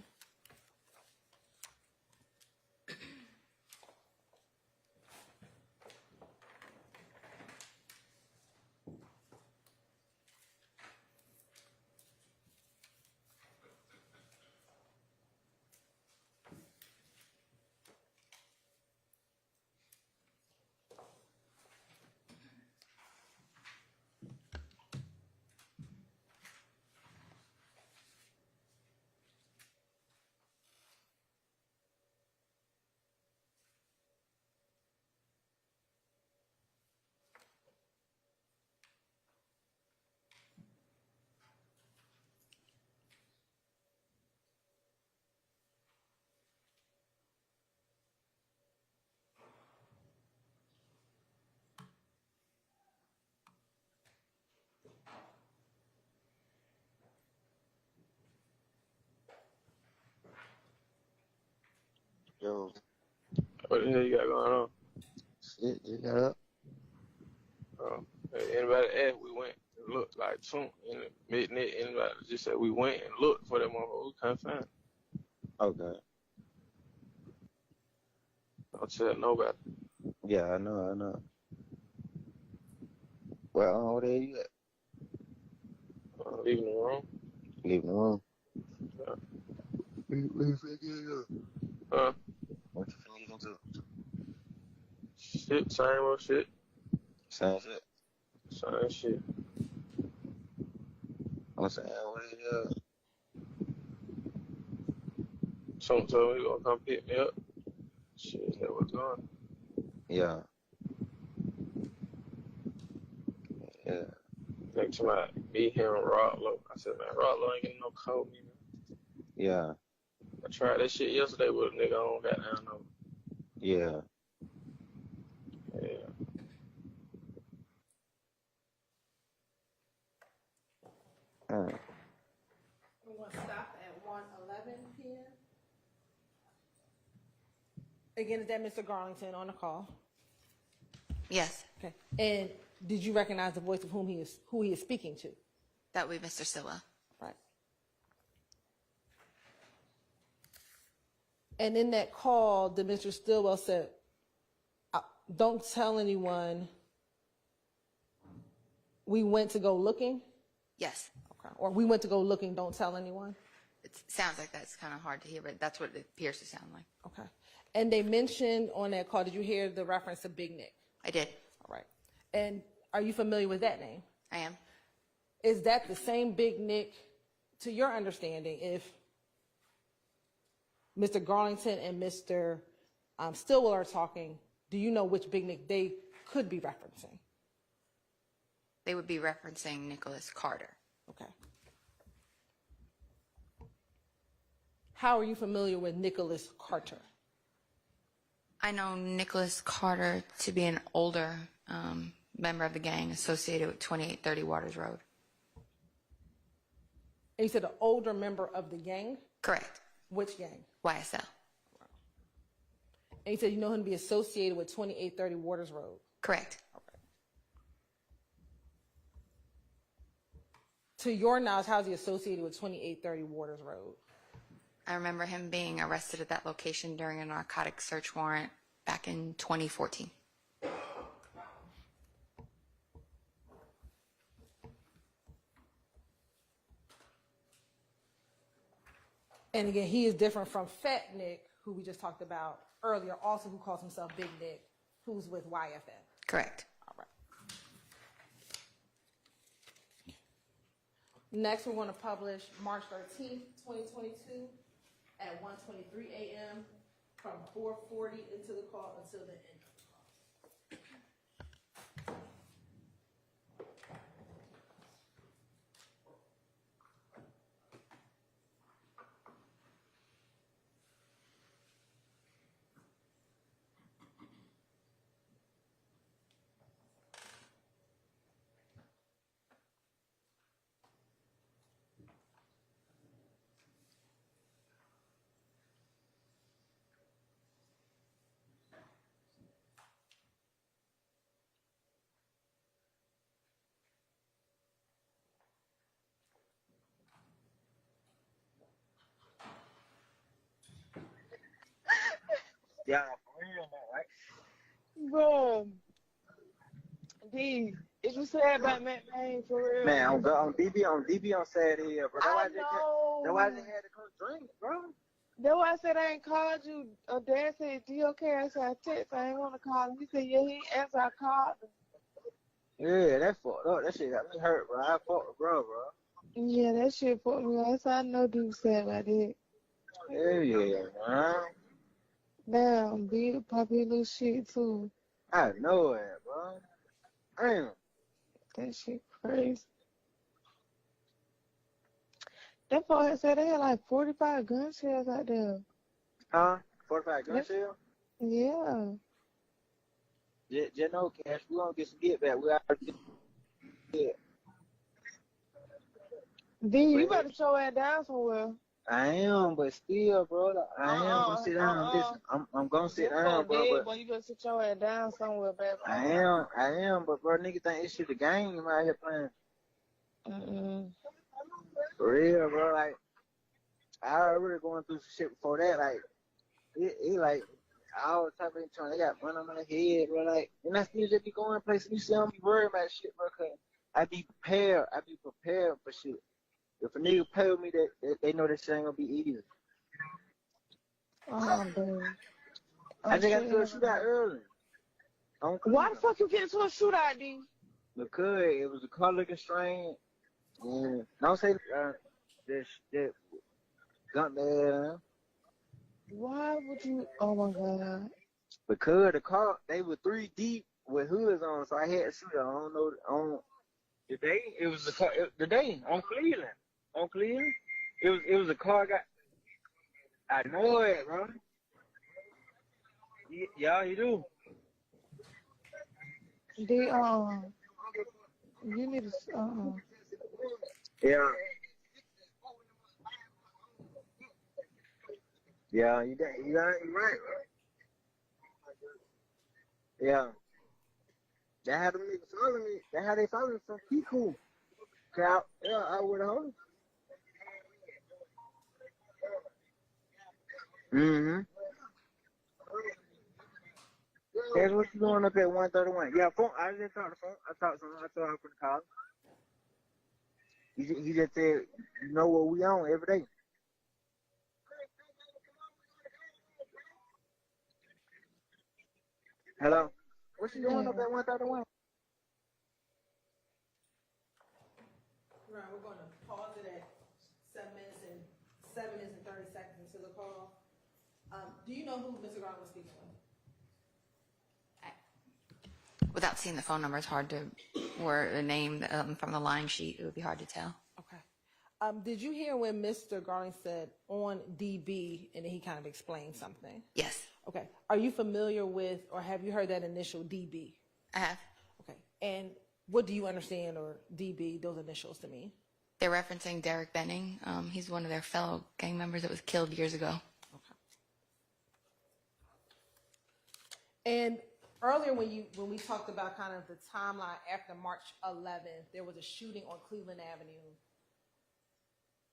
Yo, What the hell you got going on? shit, just got up. Anybody asked, we went and looked like soon. Anybody just said we went and looked for that motherfucker. We couldn't find it. Okay. Don't tell nobody. Yeah, I know. Well, where you at? Leaving the room. Leaving the room. Yeah. What you finna get? Huh? What you finna get into? Shit, same old shit. Same shit. Same shit. I'm saying, what you at? Someone told me he gonna come pick me up. Shit, that was going. Yeah. Yeah. Next time I meet him, Rodlow. I said, man, Rodlow ain't getting no coat, man. Yeah. I tried that shit yesterday with a nigga on goddamn no. Yeah. Yeah. Alright. We're going to stop at 1:11 p.m. Again, is that Mr. Garlington on the call? Yes. Okay. And did you recognize the voice of who he is speaking to? That would be Mr. Stillwell. Right. And in that call, the Mr. Stillwell said, don't tell anyone we went to go looking? Yes. Okay. Or we went to go looking, don't tell anyone? It sounds like that's kind of hard to hear, but that's what it appears to sound like. Okay. And they mentioned on that call, did you hear the reference to Big Nick? I did. All right. And are you familiar with that name? I am. Is that the same Big Nick, to your understanding, if Mr. Garlington and Mr. Stillwell are talking, do you know which Big Nick they could be referencing? They would be referencing Nicholas Carter. Okay. How are you familiar with Nicholas Carter? I know Nicholas Carter to be an older member of the gang associated with 2830 Waters Road. And you said an older member of the gang? Correct. Which gang? YSL. And you said you know him to be associated with 2830 Waters Road? Correct. To your knowledge, how is he associated with 2830 Waters Road? I remember him being arrested at that location during a narcotics search warrant back in 2014. And again, he is different from Fat Nick, who we just talked about earlier, also who calls himself Big Nick, who's with YFN. Correct. All right. Next, we're going to publish March 13th, 2022 at 1:23 a.m. from 4:40 into the call until the end of the call. Yeah, for real, man, right? Bro, D, is you sad about Matt Payne for real? Man, on DB on Saturday, bro. I know. That's why they had to come drink, bro. That's why I said I ain't called you. Dad said, "D okay?" I said, "I text. I ain't want to call him." He said, "Yeah, he ain't answer. I called him." Yeah, that fucked up. That shit got me hurt, bro. I fucked with bro. Yeah, that shit put me on. So I know D was sad about it. Yeah, man. Damn, B, Poppy little shit too. I know it, bro. Damn. That shit crazy. That fuck had said they had like 45 gun shells out there. Huh? 45 gun shell? Yeah. Just know, Cash, we gonna get some get back. We already get. D, you better show that down somewhere. I am, but still, bro. I am gonna sit down. Listen, I'm gonna sit down, bro. But Boy, you better sit your ass down somewhere, baby. I am, but bro, nigga think this shit a game. I'm out here playing. For real, bro. Like, I already going through some shit before that. Like, it like, all the time they got money on my head, bro. Like, and I still just be going places. You see, I don't be worried about shit, bro. Cause I be prepared. I be prepared for shit. If a nigga pay with me, that they know that shit ain't gonna be easy. Oh, baby. I just got to a shootout early. Why the fuck you get into a shootout, D? Because it was a car looking strange. And don't say that gun there. Why would you? Oh my god. Because the car, they were 3 deep with hoods on, so I had to shoot it. I don't know. The day it was the car. The day on Cleveland. It was a car. I know it, bro. Yeah, you do. D, you need to. Yeah. Yeah, you right. Yeah. That had them niggas following me. That how they following me from Kiku. I would have hold. Hey, what you doing up at 131? Yeah, phone. I just talked to phone. I talked to him. I told him for the call. He just said, you know what we on every day. Hello? What you doing up at 131? Right, we're going to pause it at 7 minutes and 30 seconds into the call. Do you know who Mr. Garland was speaking with? Without seeing the phone number, it's hard to, or the name from the line sheet, it would be hard to tell. Okay. Did you hear when Mr. Garland said on DB and then he kind of explained something? Yes. Okay. Are you familiar with or have you heard that initial DB? I have. Okay. And what do you understand or DB, those initials to mean? They're referencing Derek Benning. He's one of their fellow gang members that was killed years ago. And earlier when we talked about kind of the timeline after March 11th, there was a shooting on Cleveland Avenue,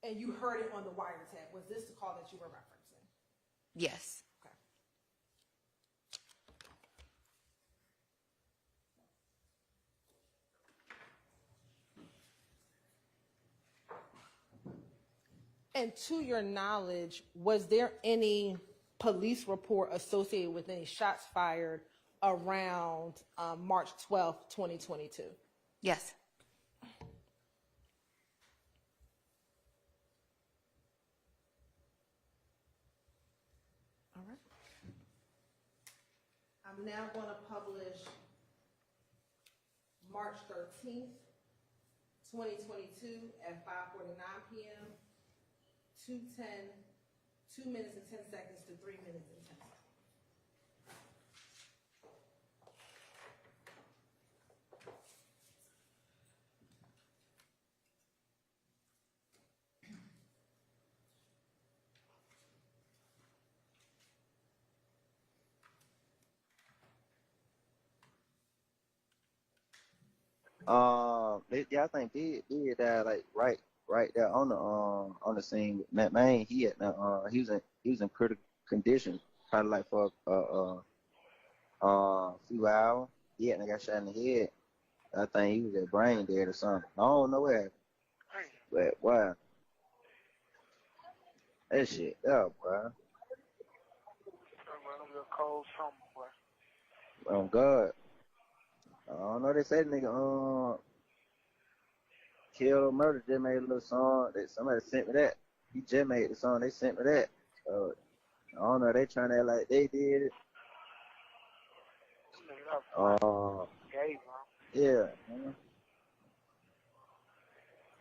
and you heard it on the wiretap. Was this the call that you were referencing? Yes. Okay. And to your knowledge, was there any police report associated with any shots fired around March 12th, 2022? Yes. All right. I'm now going to publish March 13th, 2022 at 5:49 p.m. 2 minutes and 10 seconds to 3 minutes and 10 seconds. I think they did that like right there on the scene. Matt Main, he was in critical condition, probably like for a few hours. He had got shot in the head. I think he was at brain dead or something. I don't know what happened, but wow, that shit, oh boy. Cold summer, boy. Oh God, I don't know. They said nigga Kill or Murder just made a little song that somebody sent me that. He just made the song, they sent me that. So I don't know, they trying to act like they did it. Yeah.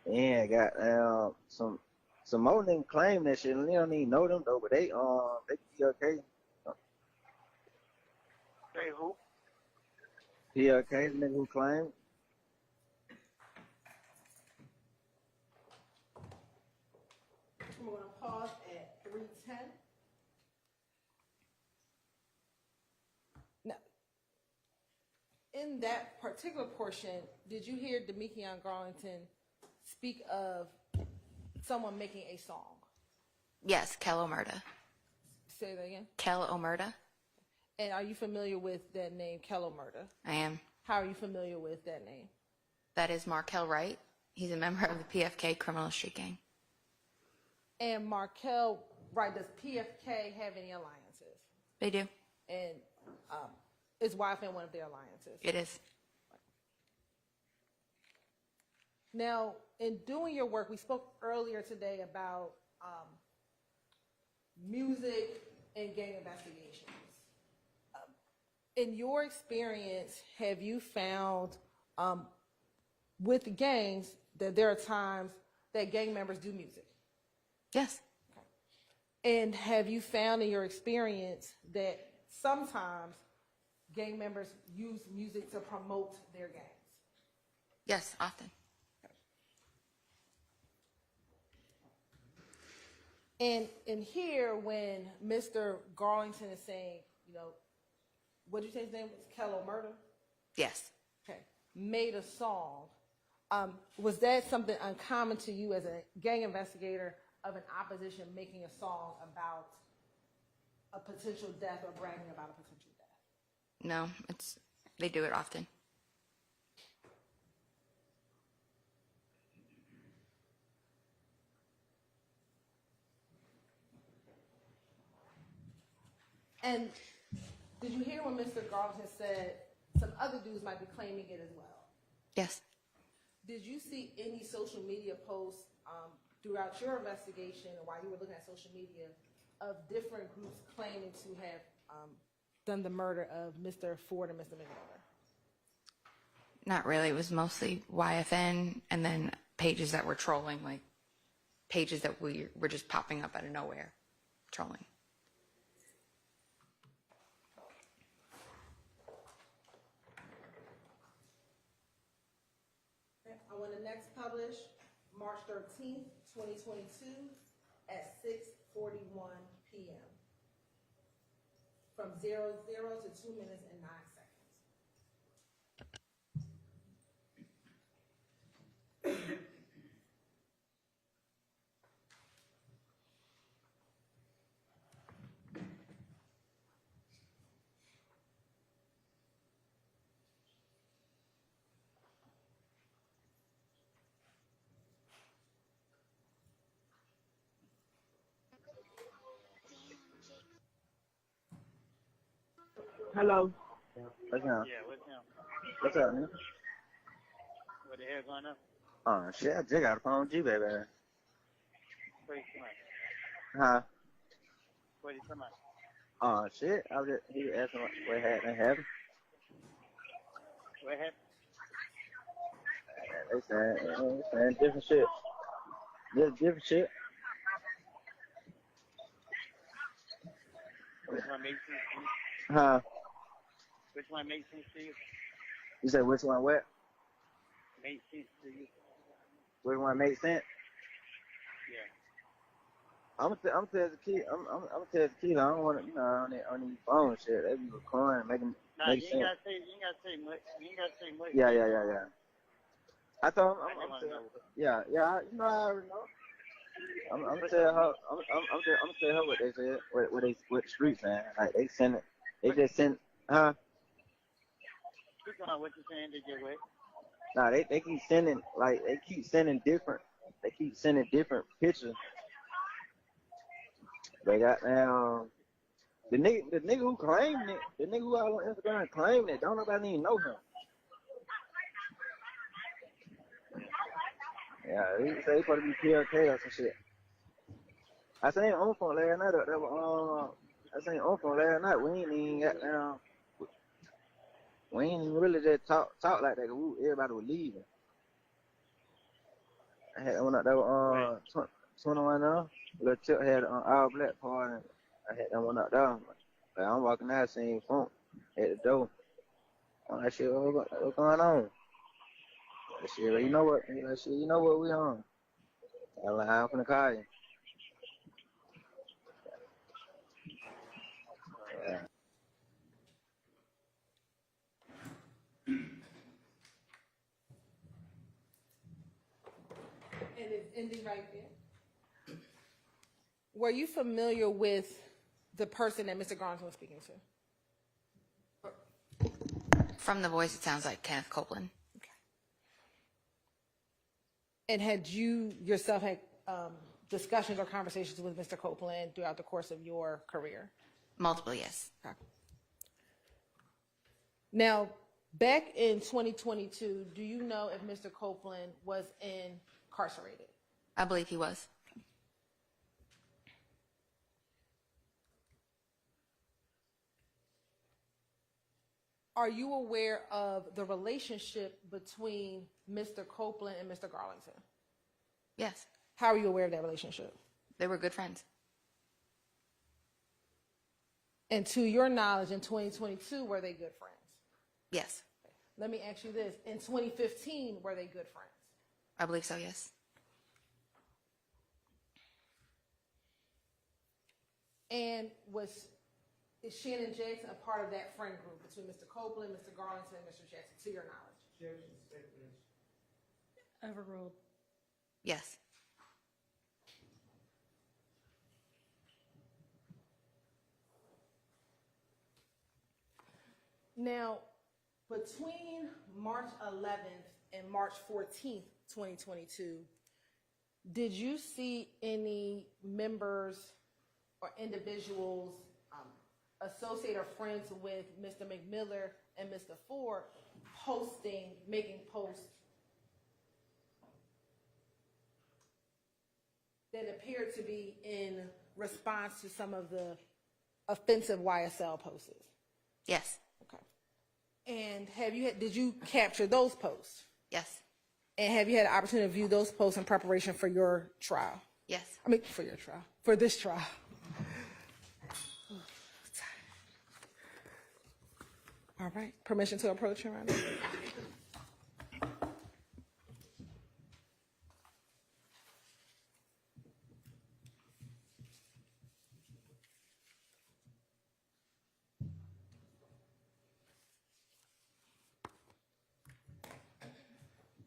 Yeah, got some more niggas claim that shit and they don't even know them though, but they be okay. Hey, who? PLK, the nigga who claimed. I'm going to pause at 3:10. Now, in that particular portion, did you hear Deamonte Garlington speak of someone making a song? Yes, Kel Omerta. Say that again. Kel Omerta. And are you familiar with that name, Kel Omerta? I am. How are you familiar with that name? That is Markel Wright. He's a member of the PFK criminal street gang. And Markel, right, does PFK have any alliances? They do. And is YFN one of their alliances? It is. Now, in doing your work, we spoke earlier today about music and gang investigations. In your experience, have you found with gangs that there are times that gang members do music? Yes. Okay. And have you found in your experience that sometimes gang members use music to promote their gangs? Yes, often. And in here, when Mr. Garlington is saying, you know, what did you say his name was? Kel Omerta? Yes. Okay. Made a song. Was that something uncommon to you as a gang investigator of an opposition making a song about a potential death or bragging about a potential death? No, they do it often. And did you hear when Mr. Garlington said some other dudes might be claiming it as well? Yes. Did you see any social media posts throughout your investigation or while you were looking at social media of different groups claiming to have done the murder of Mr. Ford and Mr. McMillan? Not really. It was mostly YFN and then pages that were trolling, like pages that were just popping up out of nowhere, trolling. I want to next publish March 13th, 2022 at 6:41 p.m. from 00 to 2 minutes and 9 seconds. Hello. What's up? Yeah, what's him? What's up, man? What the hell going on? Oh, shit, I just got a phone with you, baby. What you talking Huh? What you talking about? Oh, shit, he was asking what happened. What happened? They saying different shit. Just different shit. Which one makes sense to you? Huh? Which one makes sense to you? You said which one what? Makes sense to you? Which one makes sense? Yeah. I'm tell the kid. I'm tell the kid. I don't want to, on these phone shit. They be recording, making Nah, make you sense. ain't gotta say much. You ain't gotta say much. Yeah. I thought I just wanna know. yeah. I already know. I'm tell her. I'm tell her what they said. What the streets saying. Like they send it. They just send. Huh? Keep going. What you saying? Did you wait? Nah, they keep sending different. They keep sending different pictures. They got now the nigga who claimed it, the nigga who out on Instagram claiming it, don't nobody even know him. Yeah, he say he supposed to be PLK or some shit. I seen on phone last night. I seen on phone last night. We ain't even got down. We ain't even really just talk like that. Everybody was leaving. I had one up there with 21 now. Little Tip had an all black party. I had that one up there. But I'm walking out, seeing Funk at the door. I'm like, shit, what's going on? Like, shit, well, you know what? Like, shit, you know what we on? I'm like, I'm finna call you. Yeah. And it's ending right there. Were you familiar with the person that Mr. Garland was speaking to? From the voice, it sounds like Kenneth Copeland. And had you yourself had discussions or conversations with Mr. Copeland throughout the course of your career? Multiple, yes. Okay. Now, back in 2022, do you know if Mr. Copeland was incarcerated? I believe he was. Are you aware of the relationship between Mr. Copeland and Mr. Garlington? Yes. How are you aware of that relationship? They were good friends. And to your knowledge, in 2022, were they good friends? Yes. Let me ask you this. In 2015, were they good friends? I believe so, yes. And is Shannon Jackson a part of that friend group between Mr. Copeland, Mr. Garlington, and Mr. Jackson, to your knowledge? Overruled. Yes. Now, between March 11th and March 14th, 2022, did you see any members or individuals associated or friends with Mr. McMiller and Mr. Ford making posts that appeared to be in response to some of the offensive YSL posts? Yes. Okay. And did you capture those posts? Yes. And have you had an opportunity to view those posts in preparation for your trial? Yes. For your trial. For this trial. All right. Permission to approach, Your Honor.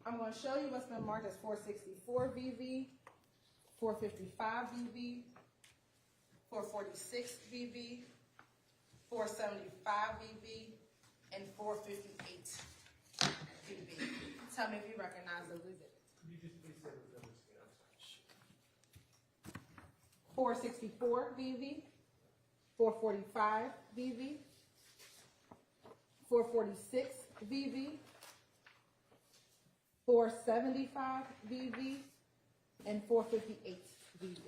I'm going to show you what's been marked as 464 VV, 455 VV, 446 VV, 475 VV, and 458 VV. Tell me if you recognize those exhibits. 464 VV, 445 VV, 446 VV, 475 VV, and 458 VV.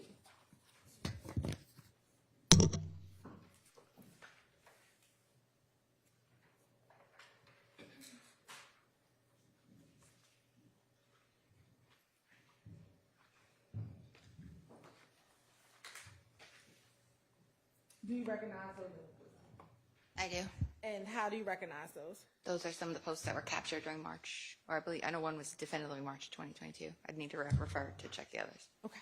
Do you recognize those? I do. And how do you recognize those? Those are some of the posts that were captured during March, or I know one was definitively March 2022. I'd need to refer to check the others. Okay.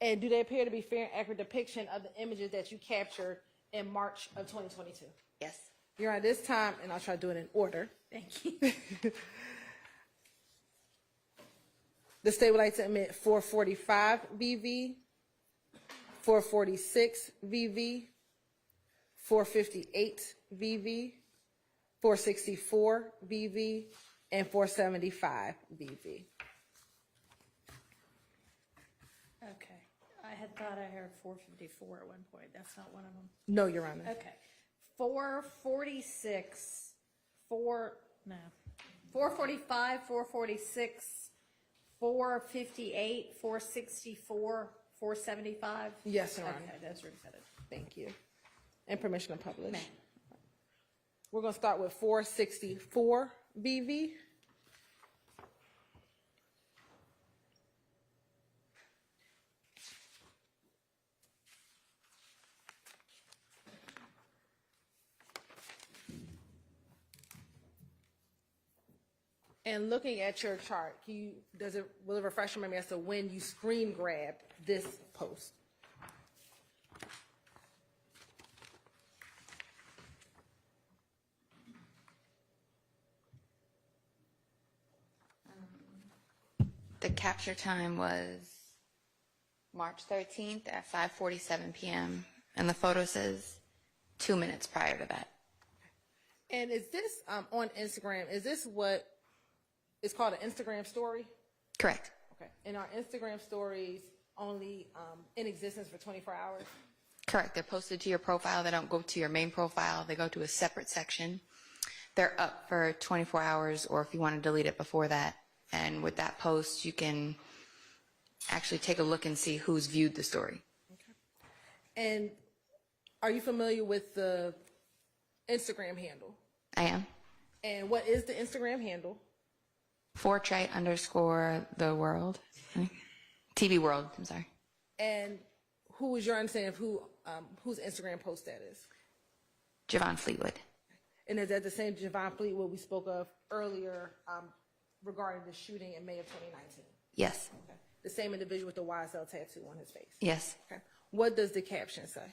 And do they appear to be fair and accurate depiction of the images that you captured in March of 2022? Yes. You're on this time, and I'll try to do it in order. Thank you. The state would like to admit 445 VV, 446 VV, 458 VV, 464 VV, and 475 VV. Okay. I had thought I heard 454 at one point. That's not one of them. No, Your Honor. Okay. 446, 445, 446, 458, 464, 475. Yes, Your Honor. Okay, those are embedded. Thank you. And permission to publish. We're going to start with 464 VV. And looking at your chart, will it refresh your memory as to when you screen grabbed this post? The capture time was March 13th at 5:47 p.m. and the photo says 2 minutes prior to that. And is this on Instagram? Is this what is called an Instagram story? Correct. Okay. And are Instagram stories only in existence for 24 hours? Correct. They're posted to your profile. They don't go to your main profile. They go to a separate section. They're up for 24 hours, or if you want to delete it before that. And with that post, you can actually take a look and see who's viewed the story. And are you familiar with the Instagram handle? I am. And what is the Instagram handle? Fortrite_the world. TV world, I'm sorry. And who is your understanding of whose Instagram post that is? Javon Fleetwood. And is that the same Javon Fleetwood we spoke of earlier regarding the shooting in May of 2019? Yes. Okay. The same individual with the YSL tattoo on his face? Yes. Okay. What does the caption say?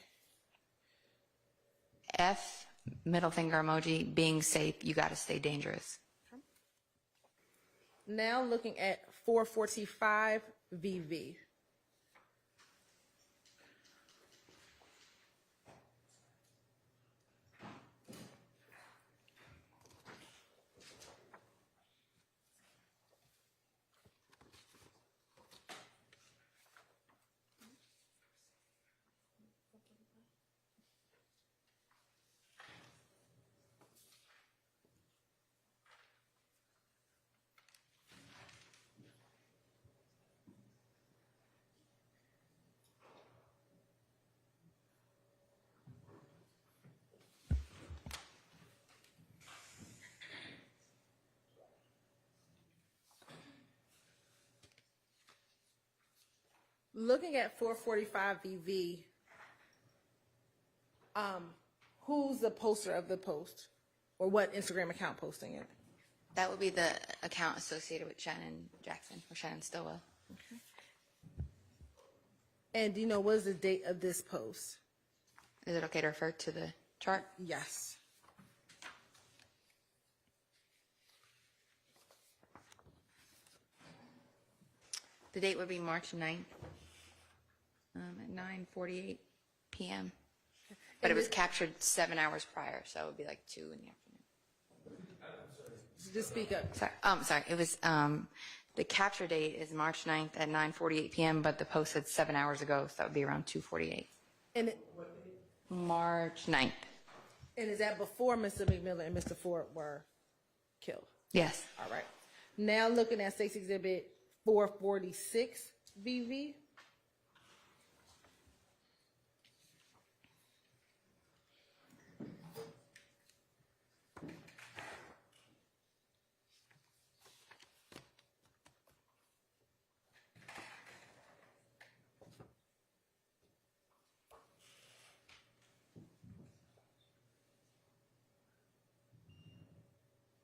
F, middle finger emoji, being safe, you got to stay dangerous. Now looking at 445 VV. Looking at 445 VV, who's the poster of the post? Or what Instagram account posting it? That would be the account associated with Shannon Jackson or Shannon Stillwell. Okay. And do you know what is the date of this post? Is it okay to refer to the chart? Yes. The date would be March 9th at 9:48 p.m. But it was captured 7 hours prior, so it would be like 2 in the afternoon. Just speak up. Sorry. It was, the capture date is March 9th at 9:48 p.m., but the post said 7 hours ago, so that would be around 2:48. And March 9th. and is that before Mr. McMillan and Mr. Ford were killed? Yes. All right. Now looking at State's Exhibit 446 VV.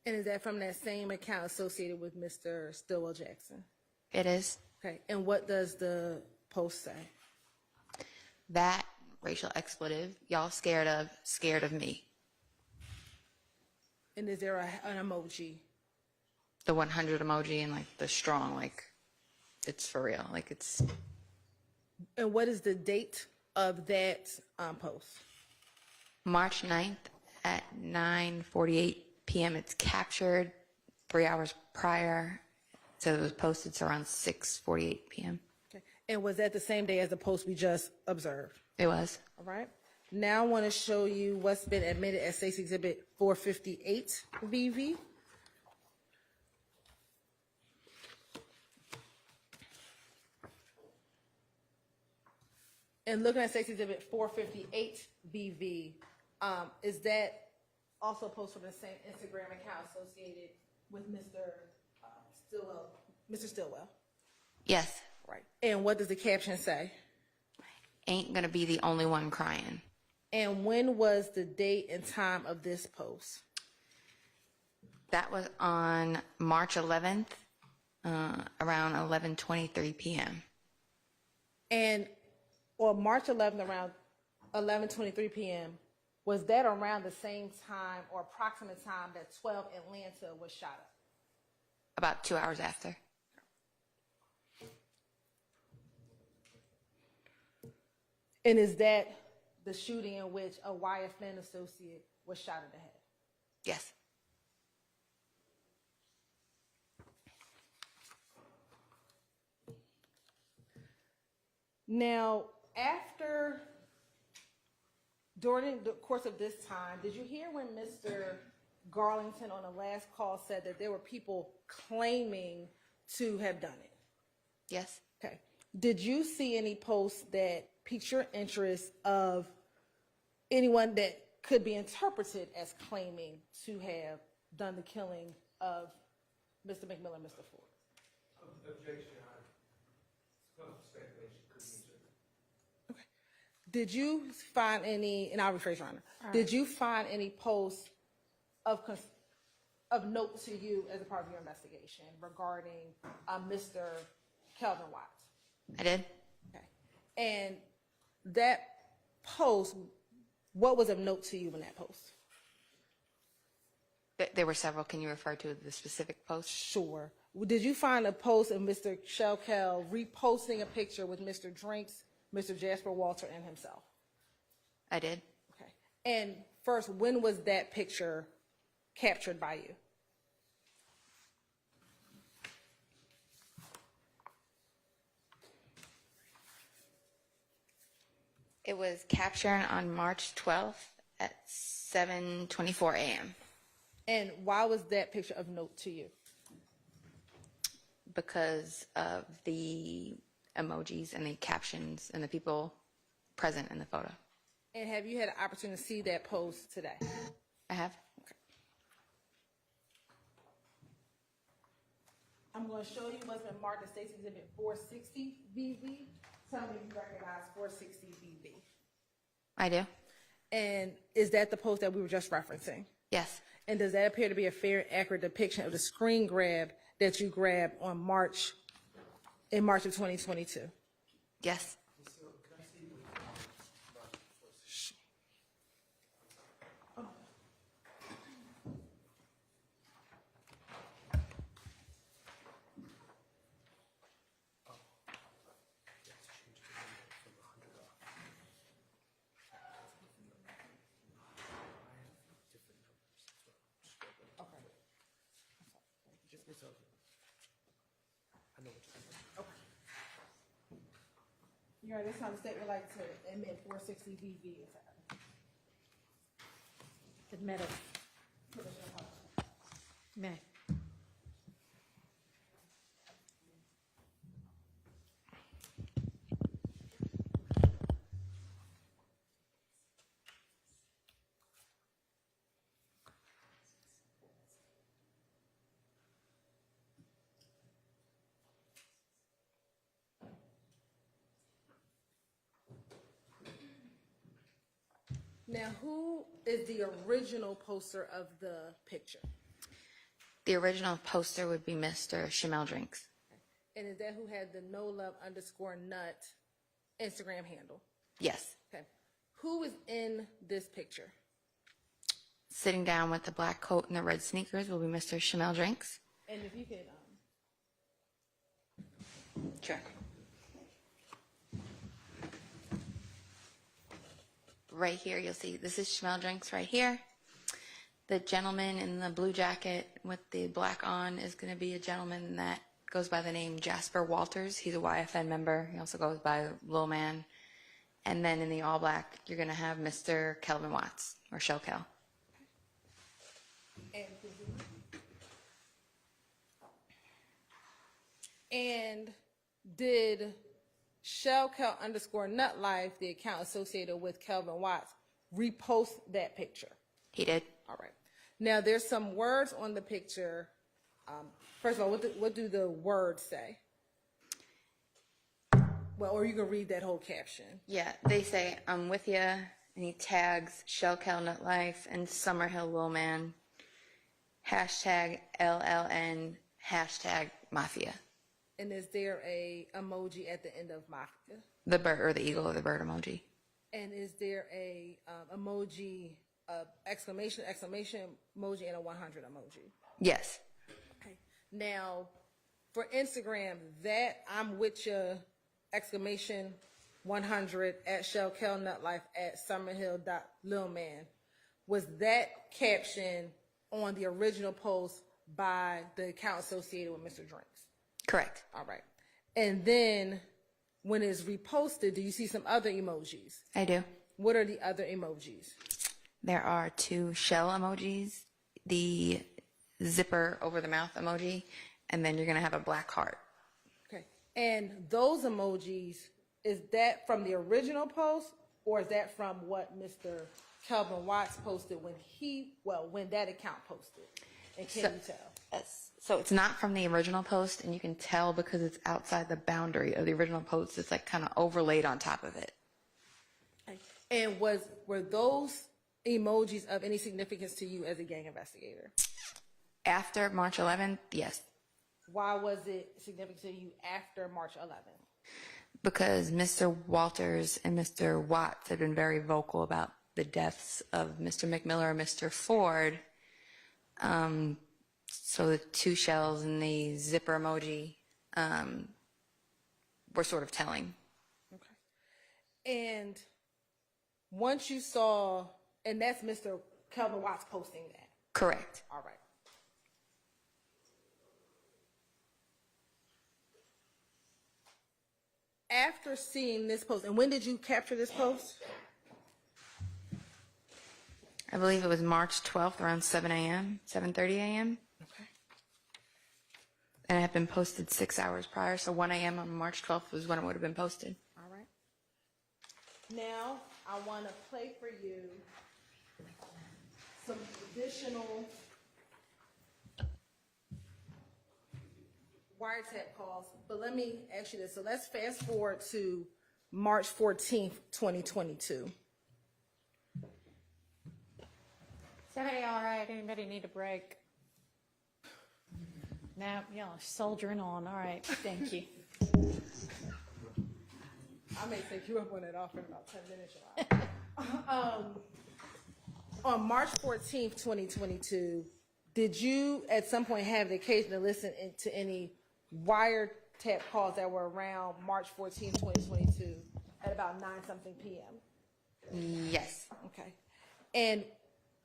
And is that from that same account associated with Mr. Stillwell Jackson? It is. Okay. And what does the post say? That racial expletive, y'all scared of me. And is there an emoji? The 100 emoji and like the strong, like it's for real, like it's. And what is the date of that post? March 9th at 9:48 p.m. It's captured 3 hours prior. So it was posted around 6:48 p.m. Okay. And was that the same day as the post we just observed? It was. All right. Now I want to show you what's been admitted as State's Exhibit 458 VV. And looking at State's Exhibit 458 VV, is that also posted from the same Instagram account associated with Mr. Stillwell? Mr. Stillwell. Yes. Right. And what does the caption say? Ain't gonna be the only one crying. And when was the date and time of this post? That was on March 11th, around 11:23 p.m. And on March 11th, around 11:23 p.m., was that around the same time or approximate time that 12 Atlanta was shot up? About 2 hours after. And is that the shooting in which a YFN associate was shot in the head? Yes. Now, during the course of this time, did you hear when Mr. Garlington on the last call said that there were people claiming to have done it? Yes. Okay. Did you see any posts that piqued your interest of anyone that could be interpreted as claiming to have done the killing of Mr. McMillan, Mr. Ford? Objection, Your Honor. It's kind of speculation, couldn't be certain. Did you find any, and I'll rephrase, Your Honor, did you find any posts of note to you as a part of your investigation regarding Mr. Kelvin Watts? I did. Okay. And that post, what was of note to you in that post? There were several. Can you refer to the specific post? Sure. Did you find a post of Mr. Shelkel reposting a picture with Mr. Drinks, Mr. Jasper Walter, and himself? I did. Okay. And first, when was that picture captured by you? It was captured on March 12th at 7:24 a.m. And why was that picture of note to you? Because of the emojis and the captions and the people present in the photo. And have you had an opportunity to see that post today? I have. Okay. I'm going to show you what's been marked as State's Exhibit 460 VV. Tell me if you recognize 460 VV. I do. And is that the post that we were just referencing? Yes. And does that appear to be a fair and accurate depiction of the screen grab that you grabbed on in March of 2022? Yes. it's okay. I know what you're saying. Okay. You're right, this time the state would like to admit 460 BV is Admit it. May. Now, who is the original poster of the picture? The original poster would be Mr. Shamel Drinks. And is that who had the #NoLove_nut Instagram handle? Yes. Okay. Who is in this picture? Sitting down with the black coat and the red sneakers will be Mr. Shamel Drinks. And if you could, Sure. Right here, you'll see, this is Shamel Drinks right here. The gentleman in the blue jacket with the black on is going to be a gentleman that goes by the name Jasper Walters. He's a YFN member. He also goes by Lil Man. And then in the all black, you're going to have Mr. Kelvin Watts, or Shell Kel. and did Shellcal_NutLife, the account associated with Kelvin Watts, repost that picture? He did. All right. Now, there's some words on the picture. First of all, what do the words say? Well, or you can read that whole caption. Yeah, they say, I'm with ya, and he tags Shellcal_NutLife and Summerhill Lil Man, hashtag LLN, hashtag Mafia. And is there a emoji at the end of Mafia? The bird, or the eagle, or the bird emoji. And is there a emoji, exclamation emoji, and a 100 emoji? Yes. Okay. Now, for Instagram, that I'm with ya, exclamation 100 at Shellcal_NutLife at Summerhill.LilMan, was that caption on the original post by the account associated with Mr. Drinks? Correct. All right. And then when it's reposted, do you see some other emojis? I do. What are the other emojis? There are 2 shell emojis, the zipper over the mouth emoji, and then you're going to have a black heart. Okay. And those emojis, is that from the original post, or is that from what Mr. Kelvin Watts posted when that account posted? And can you tell? Yes. So it's not from the original post, and you can tell because it's outside the boundary of the original post. It's like kind of overlaid on top of it. Okay. And were those emojis of any significance to you as a gang investigator? After March 11th, yes. Why was it significant to you after March 11th? Because Mr. Walters and Mr. Watts had been very vocal about the deaths of Mr. McMiller and Mr. Ford. So the 2 shells and the zipper emoji were sort of telling. Okay. And once you saw, and that's Mr. Kelvin Watts posting that? Correct. All right. After seeing this post, and when did you capture this post? I believe it was March 12th around 7 a.m., 7:30 a.m. Okay. And it had been posted 6 hours prior, so 1 a.m. on March 12th was when it would have been posted. All right. Now, I want to play for you some additional wiretap calls, but let me ask you this. So let's fast forward to March 14th, 2022. Is everybody all right? Anybody need a break? No, y'all are soldiering on. All right, thank you. I may take you up on that offer in about 10 minutes. On March 14th, 2022, did you at some point have the occasion to listen to any wiretap calls that were around March 14th, 2022 at about 9-something p.m.? Yes. Okay. And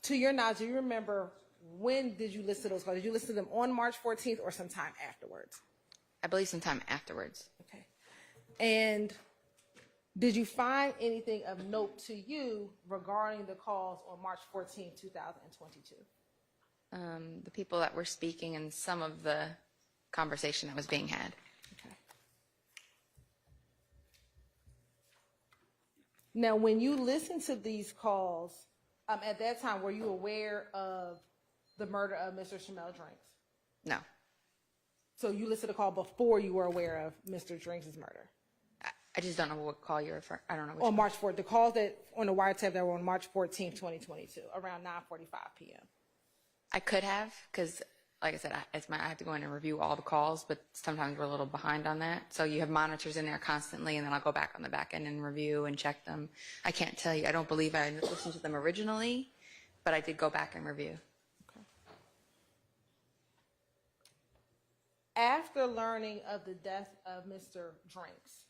to your knowledge, do you remember when did you listen to those calls? Did you listen to them on March 14th or sometime afterwards? I believe sometime afterwards. Okay. And did you find anything of note to you regarding the calls on March 14th, 2022? The people that were speaking and some of the conversation that was being had. Okay. Now, when you listened to these calls, at that time, were you aware of the murder of Mr. Shamel Drinks? No. So you listened to the call before you were aware of Mr. Drinks' murder? I just don't know what call you're referring. I don't know which On one. March 4th, the calls that on the wiretap that were on March 14th, 2022, around 9:45 p.m. I could have, because like I said, I have to go in and review all the calls, but sometimes we're a little behind on that. So you have monitors in there constantly, and then I'll go back on the back end and review and check them. I can't tell you. I don't believe I listened to them originally, but I did go back and review. After learning of the death of Mr. Drinks,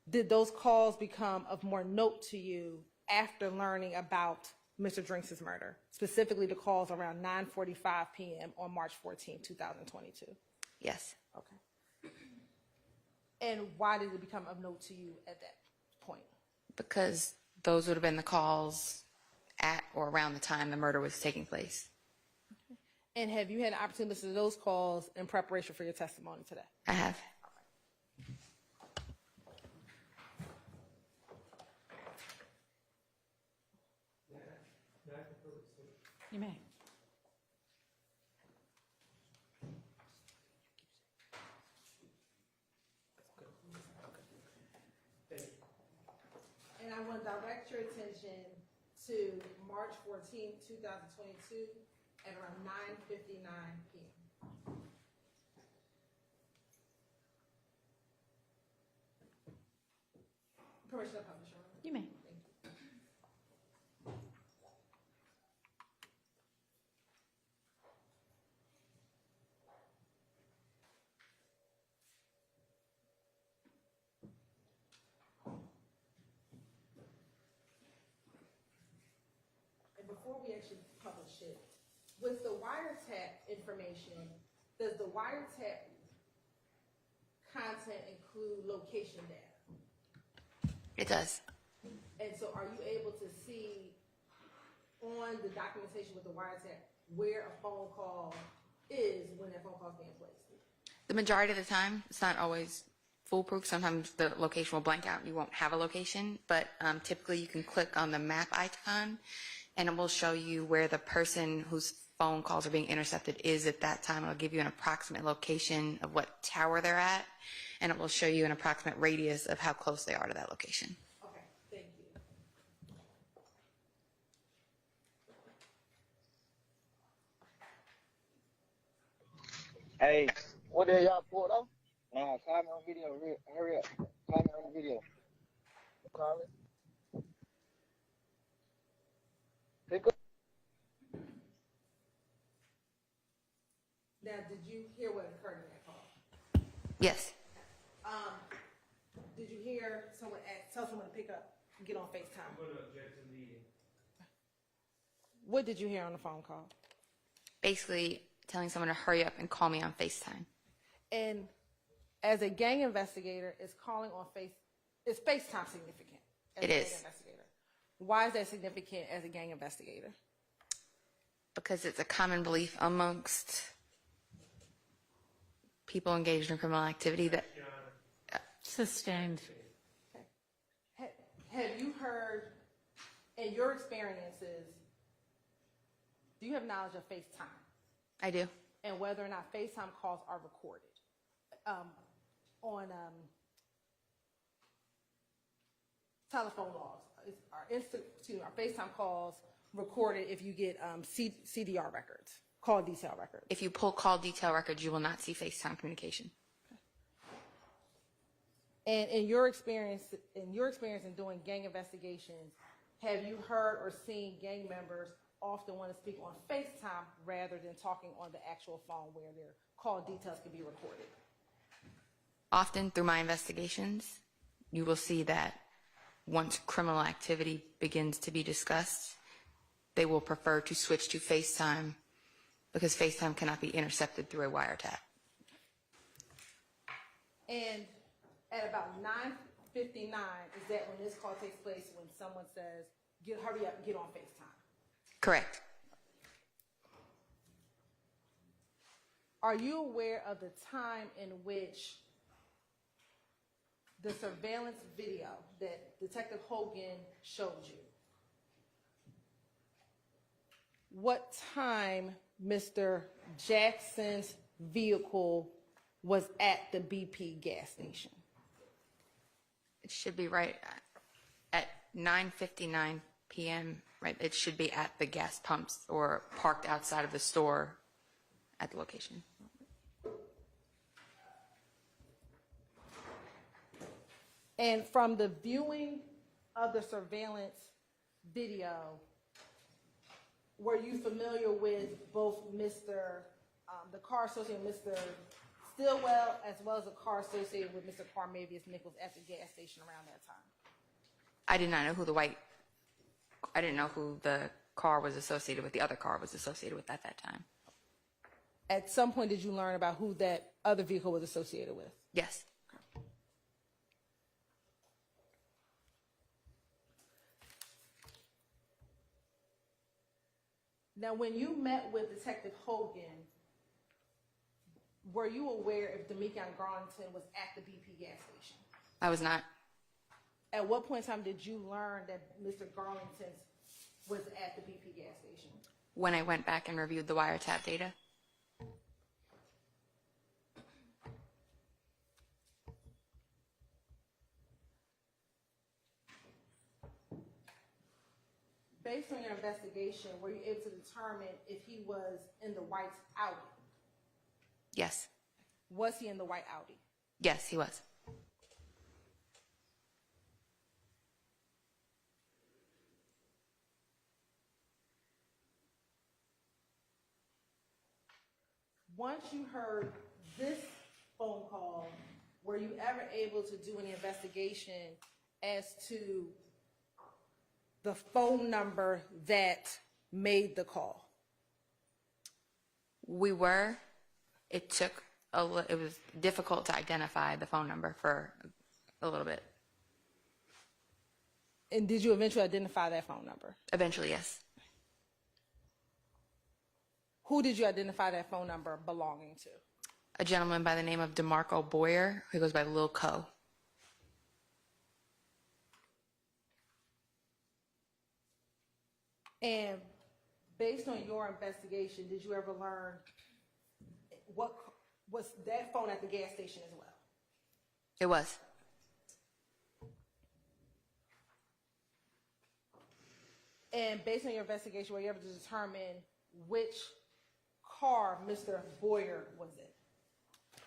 did those calls become of more note to you after learning about Mr. Drinks' murder, specifically the calls around 9:45 p.m. on March 14, 2022? Yes. Okay. And why did it become of note to you at that point? Because those would have been the calls at or around the time the murder was taking place. And have you had an opportunity to listen to those calls in preparation for your testimony today? I have. You may. And I want to direct your attention to March 14, 2022 at around 9:59 p.m. Permission to publish, Your Honor. You may. And before we actually publish it, with the wiretap information, does the wiretap content include location data? It does. And so are you able to see on the documentation with the wiretap where a phone call is when that phone call is being placed? The majority of the time, it's not always foolproof. Sometimes the location will blank out and you won't have a location, but typically you can click on the map icon and it will show you where the person whose phone calls are being intercepted is at that time. It'll give you an approximate location of what tower they're at, and it will show you an approximate radius of how close they are to that location. Okay, thank you. Hey, what the hell y'all pulled off? Nah, call me on video. Hurry up. Call me on video. Call me. Pick up. Now, did you hear what occurred in that call? Yes. Did you hear someone tell someone to pick up and get on FaceTime? What did you hear on the phone call? Basically telling someone to hurry up and call me on FaceTime. And as a gang investigator, is FaceTime significant? As It a gang is. investigator? Why is that significant as a gang investigator? Because it's a common belief amongst people engaged in criminal activity that Sustained. Have you heard, in your experiences, do you have knowledge of FaceTime? I do. And whether or not FaceTime calls are recorded? On telephone logs, are FaceTime calls recorded if you get CDR records, call detail records? If you pull call detail records, you will not see FaceTime communication. And in your experience in doing gang investigations, have you heard or seen gang members often want to speak on FaceTime rather than talking on the actual phone where their call details can be recorded? Often through my investigations, you will see that once criminal activity begins to be discussed, they will prefer to switch to FaceTime because FaceTime cannot be intercepted through a wiretap. And at about 9:59, is that when this call takes place, when someone says, hurry up and get on FaceTime? Correct. Are you aware of the time in which the surveillance video that Detective Hogan showed you? What time Mr. Jackson's vehicle was at the BP gas station? It should be right at 9:59 p.m., right? It should be at the gas pumps or parked outside of the store at the location. And from the viewing of the surveillance video, were you familiar with both the car associated with Mr. Stillwell as well as the car associated with Mr. Parmavius Nichols at the gas station around that time? I did not know I didn't know who the car was associated with, the other car was associated with at that time. At some point, did you learn about who that other vehicle was associated with? Yes. Now, when you met with Detective Hogan, were you aware if Deamonte Garlington was at the BP gas station? I was not. At what point in time did you learn that Mr. Garlington was at the BP gas station? When I went back and reviewed the wiretap data. Based on your investigation, were you able to determine if he was in the white Audi? Yes. Was he in the white Audi? Yes, he was. Once you heard this phone call, were you ever able to do any investigation as to the phone number that made the call? We were. It was difficult to identify the phone number for a little bit. And did you eventually identify that phone number? Eventually, yes. Who did you identify that phone number belonging to? A gentleman by the name of DeMarco Boyer, who goes by Lil Co. And based on your investigation, did you ever learn what was that phone at the gas station as well? It was. And based on your investigation, were you able to determine which car Mr. Boyer was in?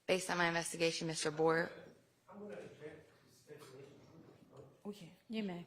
Based on my investigation, Mr. Boyer. We can. You may.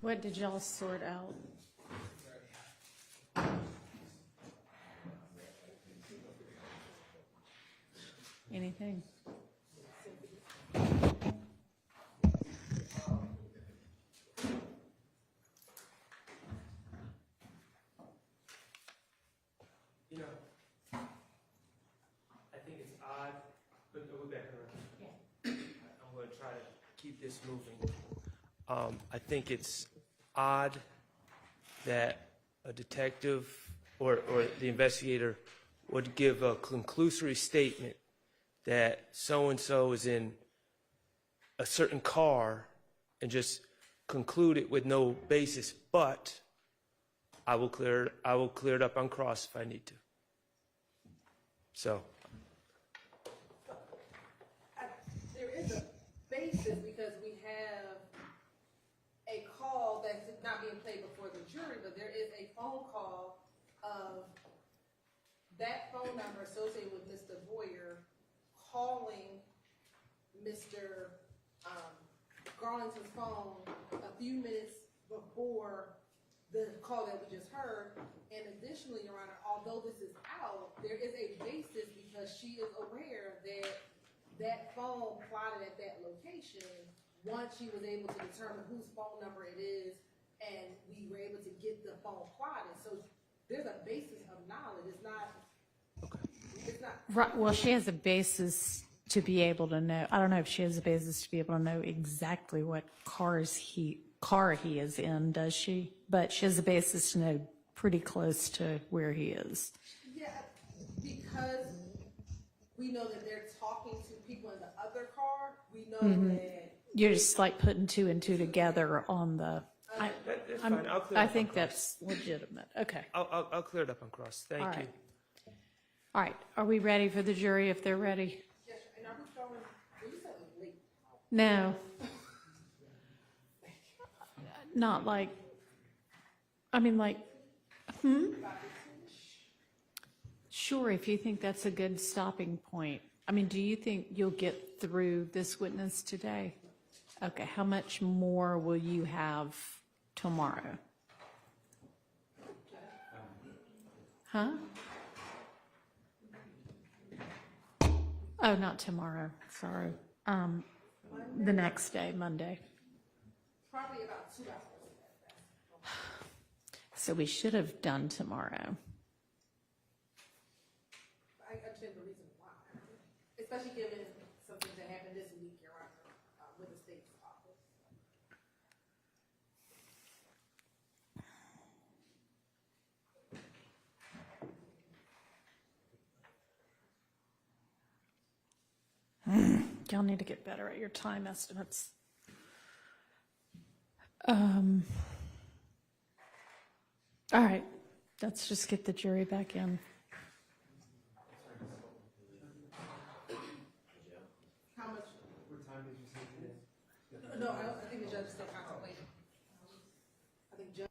What did y'all sort out? Anything? You know, I think it's odd, but we're back around. I'm going to try to keep this moving. I think it's odd that a detective or the investigator would give a conclusory statement that so-and-so is in a certain car and just conclude it with no basis, but I will clear it up on cross if I need to. So. There is a basis because we have a call that's not being played before the jury, but there is a phone call of that phone number associated with Mr. Boyer calling Mr. Garlington's phone a few minutes before the call that we just heard. And additionally, Your Honor, although this is out, there is a basis because she is aware that that phone plotted at that location once she was able to determine whose phone number it is, and we were able to get the phone plotted. So there's a basis of knowledge. It's not. Right, well, she has a basis to be able to know. I don't know if she has a basis to be able to know exactly what car he is in, does she? But she has a basis to know pretty close to where he is. Yeah, because we know that they're talking to people in the other car. We know that. You're just like putting two and two together on the. That's fine. I'll clear it I up think on cross. that's legitimate. Okay. I'll clear it up on cross. Thank All you. right. All right. Are we ready for the jury if they're ready? Yes, and are we throwing? You said it was late. No. Not like, I mean, like, Sure, if you think that's a good stopping point. I mean, do you think you'll get through this witness today? Okay, how much more will you have tomorrow? Huh? Oh, not tomorrow, sorry. The next day, Monday. Probably about 2 hours. So we should have done tomorrow. I understand the reason why, especially given something that happened this week, Your Honor, with the state's office. Y'all need to get better at your time estimates. All right, let's just get the jury back in. How much? What time did you say today? No, I think the judge is still contemplating. I think judge.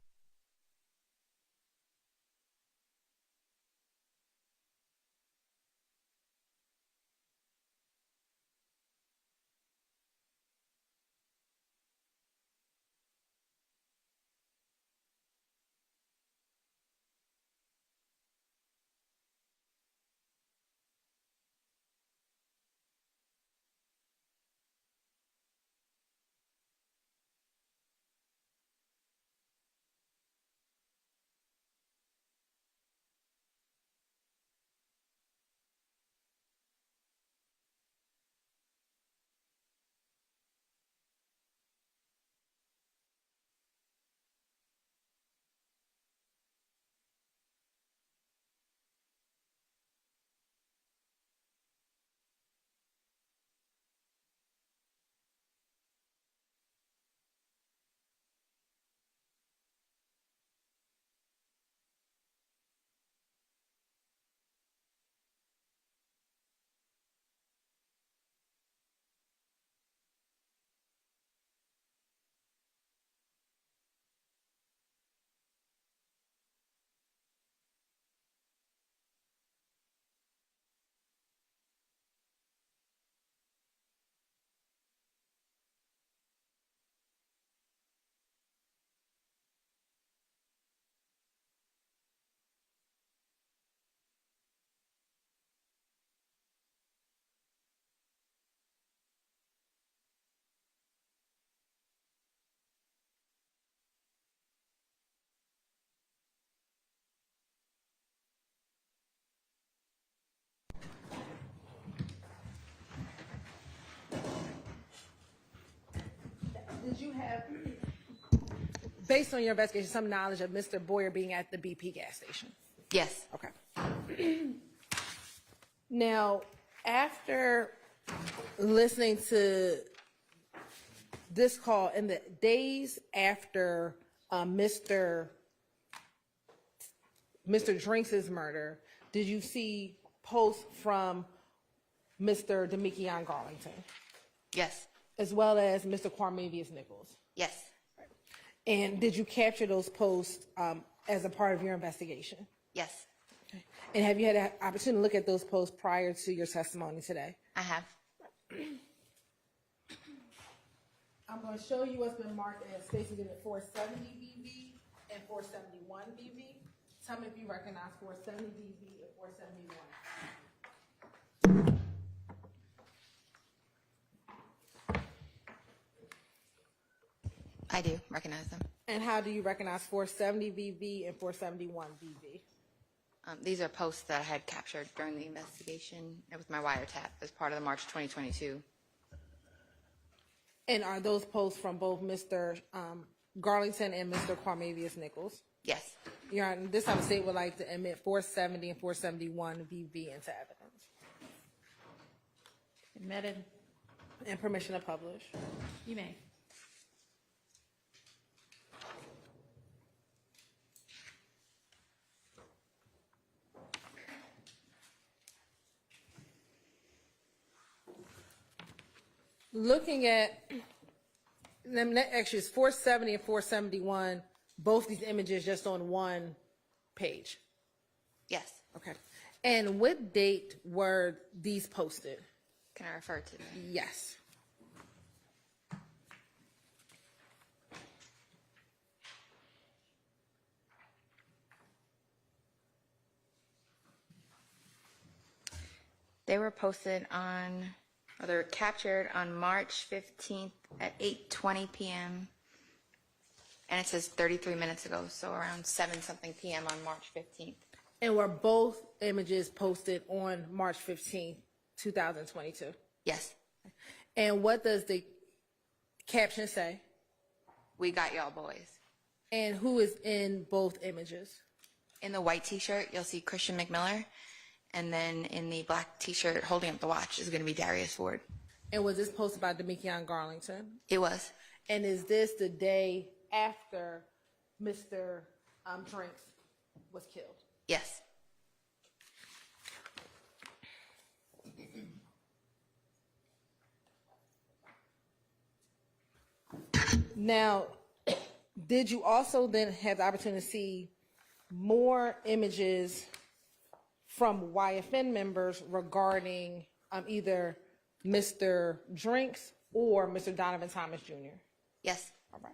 have, based on your investigation, some knowledge of Mr. Boyer being at the BP gas station? Yes. Okay. Now, after listening to this call in the days after Mr. Drinks' murder, did you see posts from Mr. Deamonte Garlington, Yes. as well as Mr. Quarmavius Nichols? Yes. And did you capture those posts as a part of your investigation? Yes. And have you had an opportunity to look at those posts prior to your testimony today? I have. I'm going to show you what's been marked as Stacy Unit 470 BV and 471 BV. Tell me if you recognize 470 BV and 471. I do recognize them. And how do you recognize 470 BV and 471 BV? These are posts that I had captured during the investigation. It was my wiretap as part of the March 2022. And are those posts from both Mr. Garlington and Mr. Quarmavius Nichols? Yes. Your Honor, this time the state would like to admit 470 and 471 BV into evidence. Admitted. And permission to publish. You may. Looking at, actually it's 470 and 471, both these images just on one page. Yes. Okay. And what date were these posted? Can I refer to them? Yes. They were posted on, or they were captured on March 15th at 8:20 p.m. And it says 33 minutes ago, so around 7-something p.m. on March 15th. And were both images posted on March 15th, 2022? Yes. And what does the caption say? We got y'all boys. And who is in both images? In the white t-shirt, you'll see Christian McMiller. And then in the black t-shirt holding up the watch is going to be Darius Ford. And was this posted by Deamonte Garlington? It was. And is this the day after Mr. Drinks was killed? Yes. Now, did you also then have the opportunity to see more images from YFN members regarding either Mr. Drinks or Mr. Donovan Thomas Jr.? Yes. All right.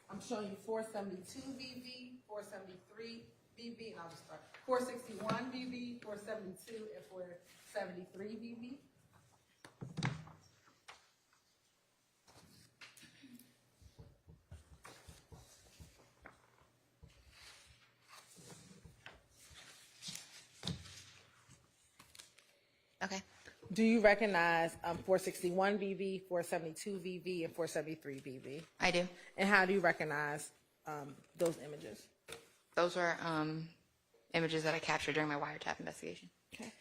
I'm showing you 472 VV, 473 VV, and I'll just start. 461 VV, 472, and 473 VV. Okay. Do you recognize 461 VV, 472 VV, and 473 VV? I do. And how do you recognize those images? Those were images that I captured during my wiretap investigation. Okay.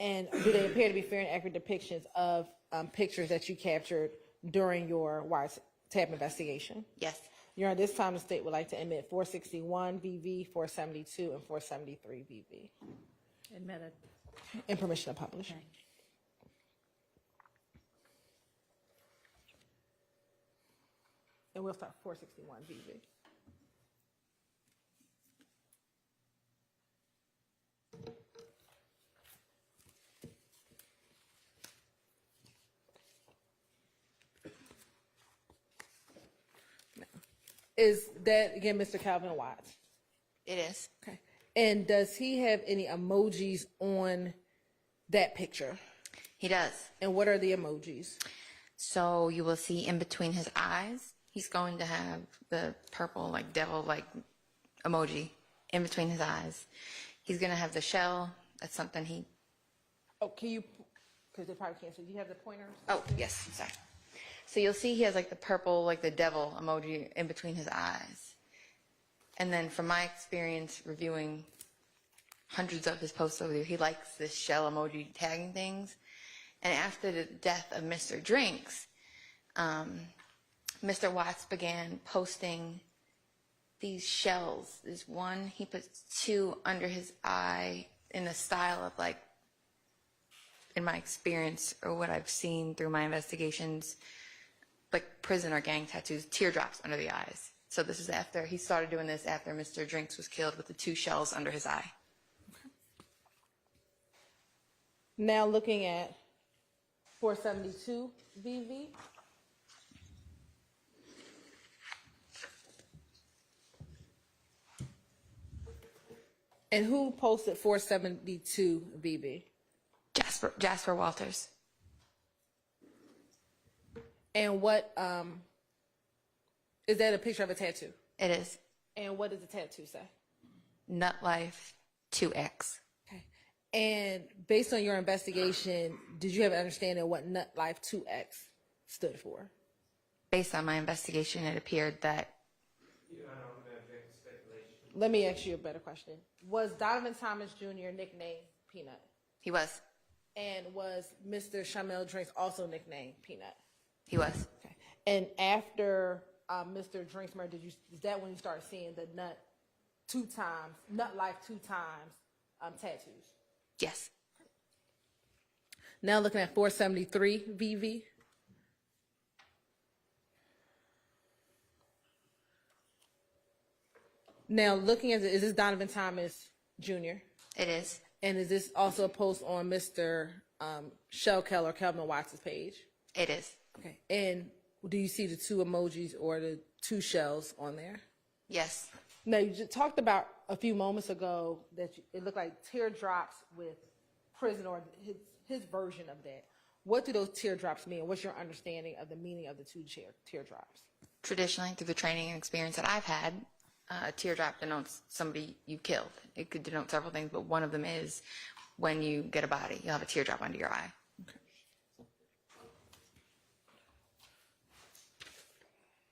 And do they appear to be fair and accurate depictions of pictures that you captured during your wiretap investigation? Yes. Your Honor, this time the state would like to admit 461 VV, 472, and 473 VV. Admitted. And permission to publish. Okay. And we'll start 461 VV. Is that, again, Mr. Calvin Watts? It is. Okay. And does he have any emojis on that picture? He does. And what are the emojis? So you will see in between his eyes, he's going to have the purple, like devil, like emoji in between his eyes. He's going to have the shell. That's something he. Oh, can because they probably can't see. Do you have the pointers? Oh, yes, sorry. So you'll see he has like the purple, like the devil emoji in between his eyes. And then from my experience reviewing hundreds of his posts over there, he likes this shell emoji tagging things. And after the death of Mr. Drinks, Mr. Watts began posting these shells. There's one, he puts 2 under his eye in the style of like, in my experience or what I've seen through my investigations, like prison or gang tattoos, teardrops under the eyes. So this is after, he started doing this after Mr. Drinks was killed with the 2 shells under his eye. Now looking at 472 VV. And who posted 472 VV? Jasper Walters. And what, is that a picture of a tattoo? It is. And what does the tattoo say? Nut Life 2X. Okay. And based on your investigation, did you have an understanding of what Nut Life 2X stood for? Based on my investigation, it appeared that. Let me ask you a better question. Was Donovan Thomas Jr. nicknamed Peanut? He was. And was Mr. Shamel Drinks also nicknamed Peanut? He was. Okay. And after Mr. Drinks murder, is that when you started seeing the Nut Life 2 times tattoos? Yes. Now looking at 473 VV. Now looking at is this Donovan Thomas Jr.? It is. And is this also a post on Mr. Shell Keller, Kelvin Watts' page? It is. Okay. And do you see the 2 emojis or the 2 shells on there? Yes. Now, you just talked about a few moments ago that it looked like teardrops with prison or his version of that. What do those teardrops mean? What's your understanding of the meaning of the 2 teardrops? Traditionally, through the training and experience that I've had, a teardrop denotes somebody you killed. It could denote several things, but one of them is when you get a body, you'll have a teardrop under your eye. Okay.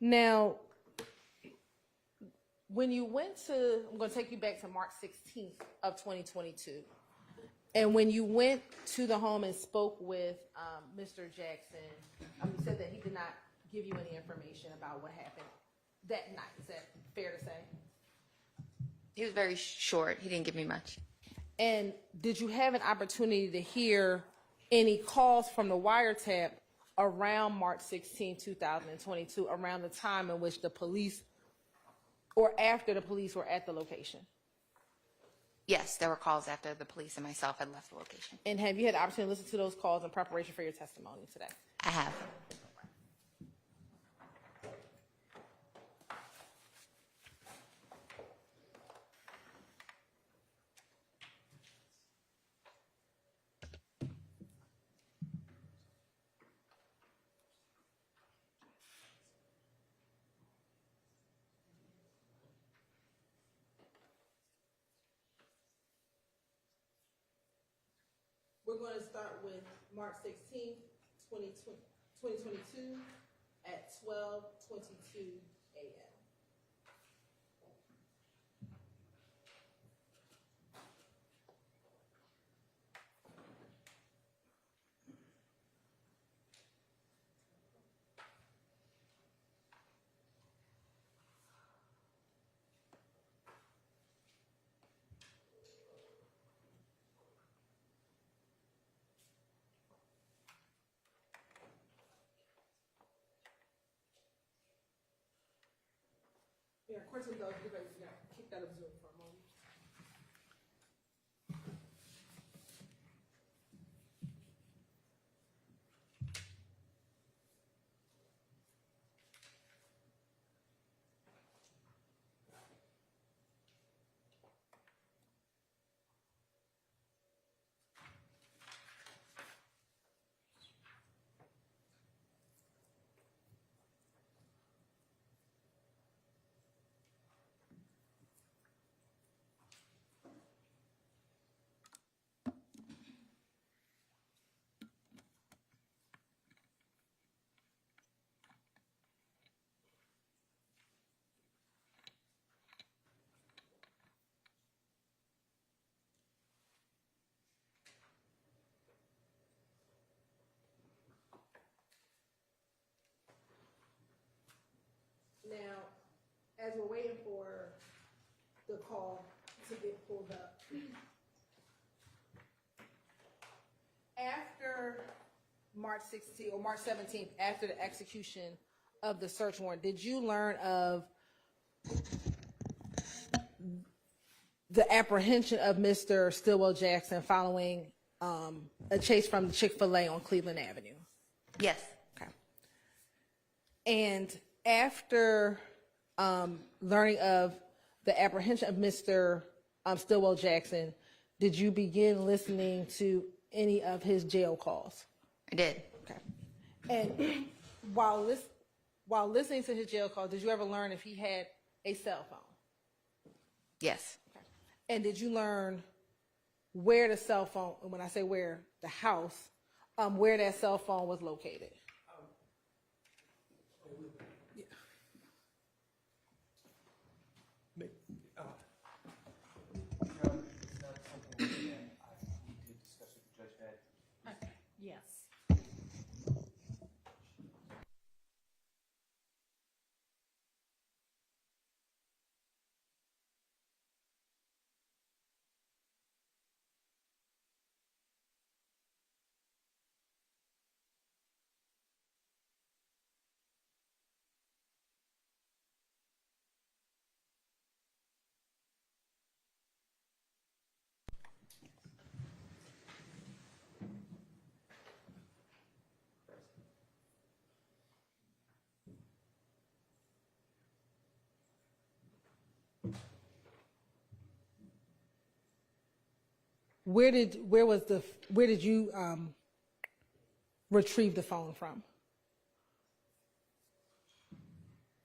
Now, when you went to, I'm going to take you back to March 16th of 2022, and when you went to the home and spoke with Mr. Jackson, you said that he did not give you any information about what happened that night. Is that fair to say? He was very short. He didn't give me much. And did you have an opportunity to hear any calls from the wiretap around March 16, 2022, around the time in which the police or after the police were at the location? Yes, there were calls after the police and myself had left the location. And have you had the opportunity to listen to those calls in preparation for your testimony today? I have. We're going to start with March 16, 2022 at 12:22 a.m. Yeah, Quentin does because he got kicked out of Zoom for a moment. we're waiting for the call to get pulled up. After March 16th or March 17th, after the execution of the search warrant, did you learn of the apprehension of Mr. Stillwell Jackson following a chase from Chick-fil-A on Cleveland Avenue? Yes. Okay. And after learning of the apprehension of Mr. Stillwell Jackson, did you begin listening to any of his jail calls? I did. Okay. And while listening to his jail calls, did you ever learn if he had a cell phone? Yes. Okay. And did you learn where the cell phone, and when I say where, the house, where that cell phone was located? Yes. Where did you retrieve the phone from?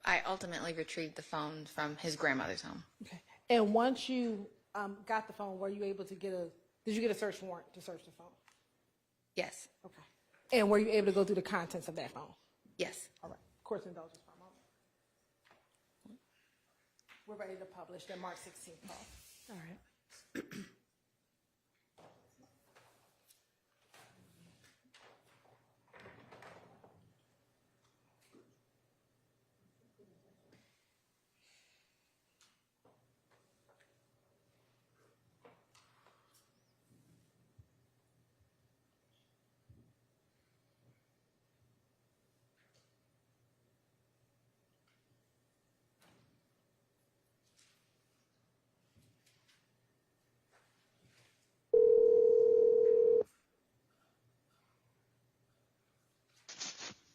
I ultimately retrieved the phone from his grandmother's home. Okay. And once you got the phone, were you able to did you get a search warrant to search the phone? Yes. Okay. And were you able to go through the contents of that phone? Yes. All right. Court's indulgence for a moment. We're ready to publish the March 16th call. All right.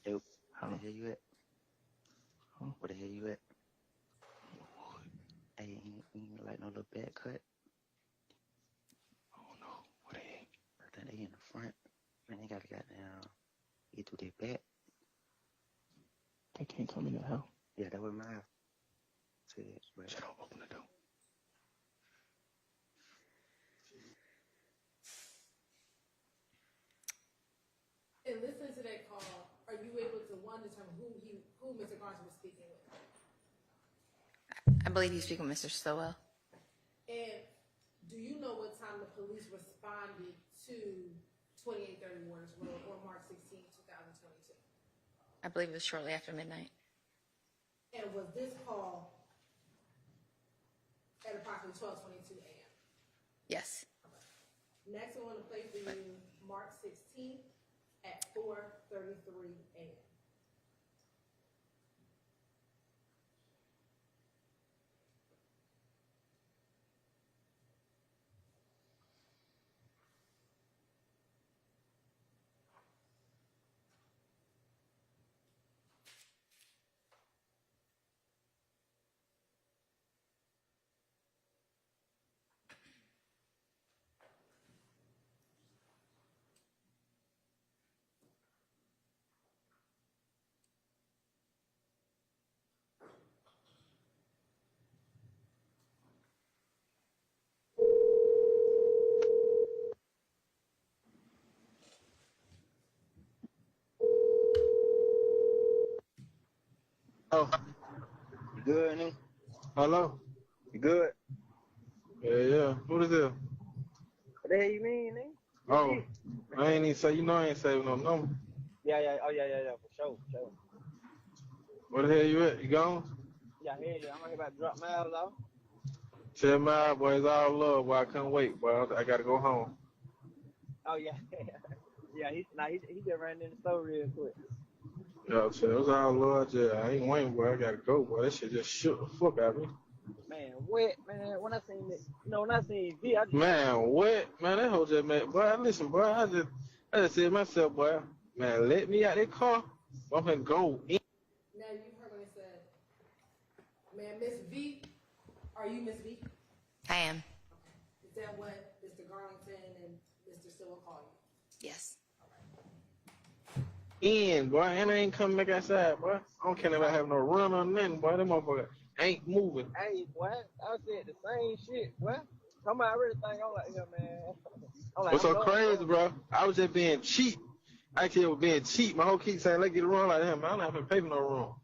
Yo, where the hell you at? Where the hell you at? Hey, ain't like no little back cut. Oh no, where they at? I think they in the front. Man, they gotta goddamn get through their back. They can't come in the house. Yeah, that was my house. Shut up, open the door. In listening to that call, are you able to determine who Mr. Garnes was speaking with? I believe you speak with Mr. Stillwell. And do you know what time the police responded to 2830 Waters Road on March 16, 2022? I believe it was shortly after midnight. And was this call at approximately 12:22 a.m.? Yes. Next, I want to play for you March 16th at 4:33 a.m. Oh. You good, nigga? Hello? You good? Yeah. Who is this? What the hell you mean, nigga? Oh, I ain't even say, I ain't saving no number. Yeah. Oh, yeah. For sure. Where the hell you at? You gone? Yeah, hey, I'm about to drop miles off. 10 mile, boy, it's all love, boy. I couldn't wait, boy. I gotta go home. Oh yeah, yeah. He just ran in the store real quick. Yeah, so it was all love. I ain't waiting, boy. I gotta go, boy. That shit just shook the fuck out of me. Man, wet, man. When I seen it, when I seen V, I just Man, what? Man, that whole just man, boy. Listen, boy. I just said to myself, boy. Man, let me out that car. I'm gonna go in. Now you heard when it said, man, Miss V, are you Miss V? I am. Is that what Mr. Garlington and Mr. Stillwell call you? Yes. In, boy, and I ain't coming back outside, boy. I don't care about having no run or nothing, boy. That motherfucker ain't moving. Hey, what? I said the same shit. What? Somebody really think I'm like, yeah, man. I'm like, What's so I'm crazy, bro? I was just being cheap. Actually, it was being cheap. My whole keep saying, let's get a run like that, man. I'm not gonna pay for no room.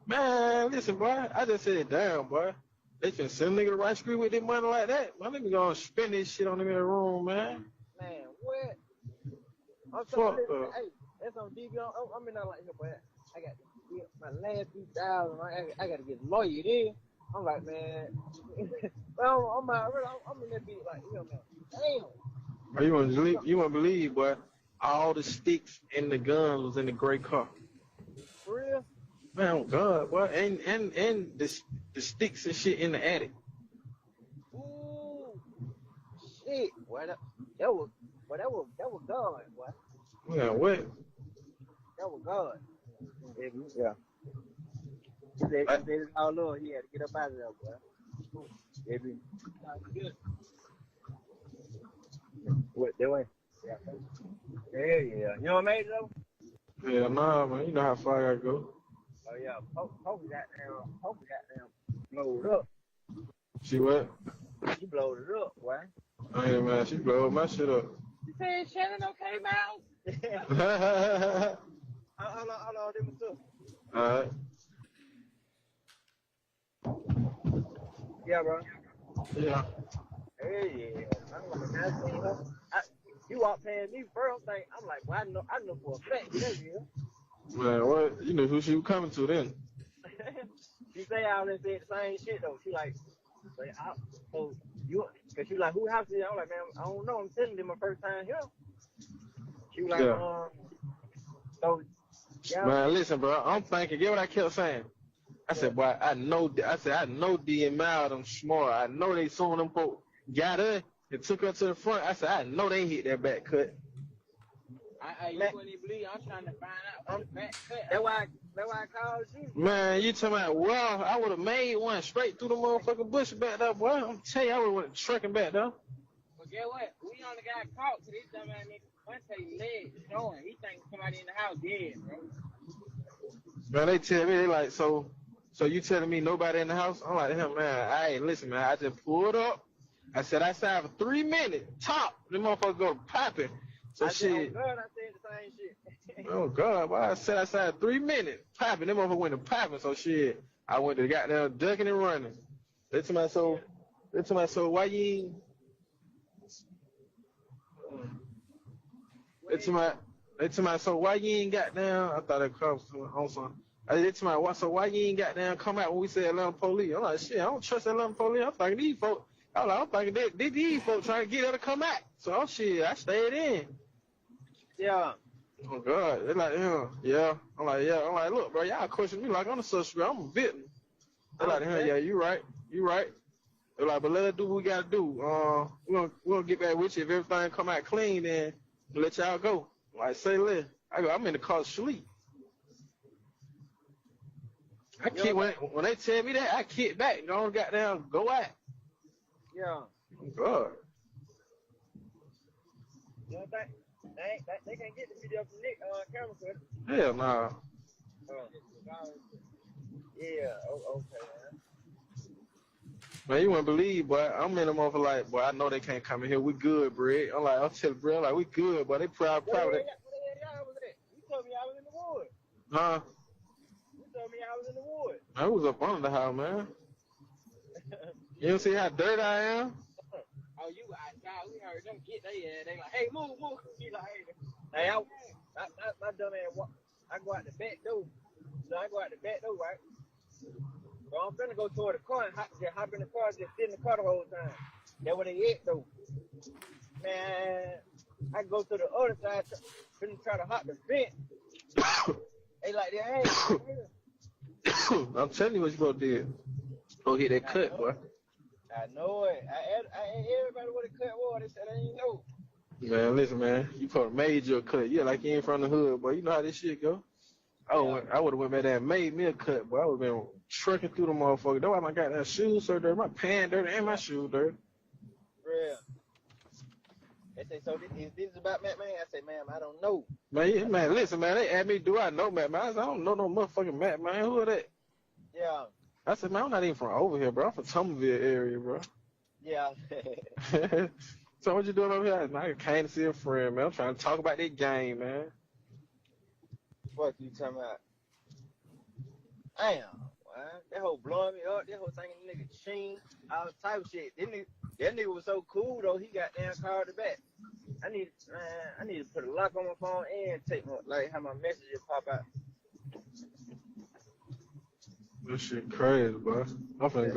Man, listen, boy. I just said it down, boy. They finna send a nigga to Rice Street with their money like that. My nigga gonna spend this shit on them in the room, man. Man, what? I'm Fuck, hey, that's on DB. I'm in there like, but I got to get my last 2,000. I got to get lawyered in. I'm like, man. I'm in that beat like, man. Damn. Bro, you wouldn't believe, boy. All the sticks and the guns was in the gray car. For real? Man, oh God, boy. And the sticks and shit in the attic. Ooh. Shit. Boy, that was God, boy. Man, what? That was God. Yeah. He said it's all love. He had to get up out of there, boy. Baby. What, that way? Yeah. Yeah. You know what I made though? Hell nah, man. You know how far I gotta go. Oh yeah. Poker goddamn blowed up. She what? She blowed it up, boy. Hey man, she blowed my shit up. You said Shannon okay, Mouse? Hold on, them too. Alright. Yeah, bro. Yeah. Hey, yeah. I'm like, I seen her. You walked past me first thing. I'm like, well, I know for a fact that's you. Man, what? You knew who she was coming to then. She say I done said the same shit though. She like, so you, cause she like, who house is it? I'm like, man, I don't know. I'm telling you, my first time here. She was like, Yeah. So, yeah. Man, listen, bro. I'm thinking. Get what I kept saying. I said, boy, I know D and Mal them smart. I know they soon them folk got her and took her to the front. I said, I know they hit that back cut. You wouldn't even believe. I'm trying to find out the back cut. That's why I called you. Man, you talking about, well, I would have made one straight through the motherfucking bush back there, boy. I'm telling you, I would have went trucking back there. But guess what? We only got caught to this dumbass nigga. Once they legs showing, he thinks somebody in the house dead, bro. Man, they tell me, they like, so you telling me nobody in the house? I'm like, hell, man, I ain't listen, man. I just pulled up. I said outside for 3 minutes. Top. The motherfucker go popping. So shit. Oh, God, I said the same shit. Oh, God. Boy, I sat outside 3 minutes. Popping. Them motherfucker went to popping. So shit. I went to the goddamn ducking and running. They to my soul, why you ain't? They to my soul, why you ain't got down? I thought it comes on some. They to my, so why you ain't got down come out when we said Atlanta police? I'm like, shit, I don't trust Atlanta police. I'm thinking these folks. I'm thinking these folks trying to get her to come out. So I stayed in. Yeah. Oh God, they're like, yeah. I'm like, look, bro, y'all question me like I'm a suspect. I'm a victim. They're like, yeah, you right. They're like, but let us do what we gotta do. We're gonna get back with you if everything come out clean. Then we'll let y'all go. Like, say less. I'm in the car sleep. I keep when they tell me that I kick back. Don't goddamn go out. Yeah. Oh God. You know what they can't get the video from Nick camera cut. Hell nah. Yeah. Okay, man. Man, you wouldn't believe, boy. I'm in the motherfucker like, boy, I know they can't come in here. We good, bro. I'm telling bro, like, we good, but they probably. Where the hell y'all was at? You told me I was in the woods. Huh? You told me I was in the woods. I was up under the house, man. You don't see how dirty I am? Oh, we heard them get they like, hey, move. He like, hey, my dumb ass walk. I go out the back door. So I go out the back door, right? Bro, I'm finna go toward the car and just hop in the car, just sit in the car the whole time. That's what they at, though. Man, I go to the other side, finna try to hop the fence. They like, hey. I'm telling you what you gonna do. Go hit that cut, boy. I know it. I asked everybody what a cut was. They said they didn't know. Man, listen, man. You probably made your cut. Yeah, like you ain't from the hood, boy. You know how this shit go. I would have went back there and made me a cut, boy. I would have been trucking through the motherfucker. That's why my goddamn shoes so dirty, my pants dirty, and my shoes dirty. Real. They say, so is this about Matt, man? I say, ma'am, I don't know. Man, listen, man. They asked me, do I know Matt, man? I said, I don't know no motherfucking Matt, man. Who are that? Yeah. I said, man, I'm not even from over here, bro. I'm from Tumbleville area, bro. Yeah. So what you doing over here? I came to see a friend, man. I'm trying to talk about that game, man. What you talking about? Damn, man. That whole blowing me up. That whole thinking nigga Sheen, all type of shit. That nigga was so cool though. He got damn called it back. I need to put a lock on my phone and take my, like, have my messages pop out. This shit crazy, boy. I'm finna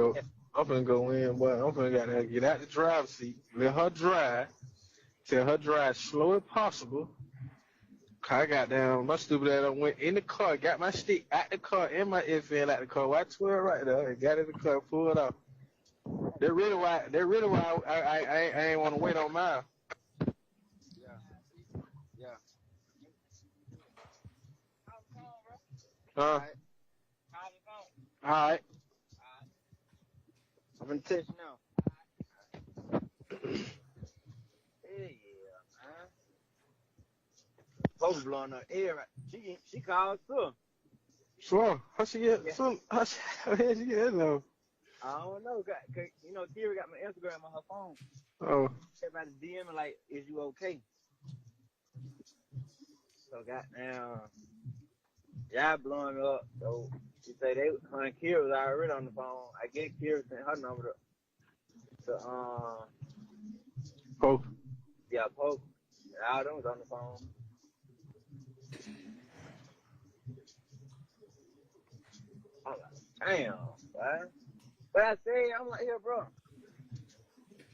go in, boy. I'm finna gotta get out the driver's seat, let her drive, tell her drive slow as possible. I got down, my stupid ass went in the car, got my stick out the car and my FN out the car. Watch 12 right there, and got in the car, pulled off. They're really why I ain't want to wait on mine. Yeah. Huh? All right. I'm gonna text you now. Hey, yeah, man. Folks blowing her air. She called too. Slow. How she get? Yeah. How she get that low? I don't know. Cause, you know, Kira got my Instagram on her phone. Oh. Everybody DM me like, is you okay? So goddamn, y'all blowing up. So she say her and Kira was already on the phone. I get Kira sent her number to Poke. Yeah, Poke. All them was on the phone. I'm like, damn, man. But I say, I'm like, here, bro.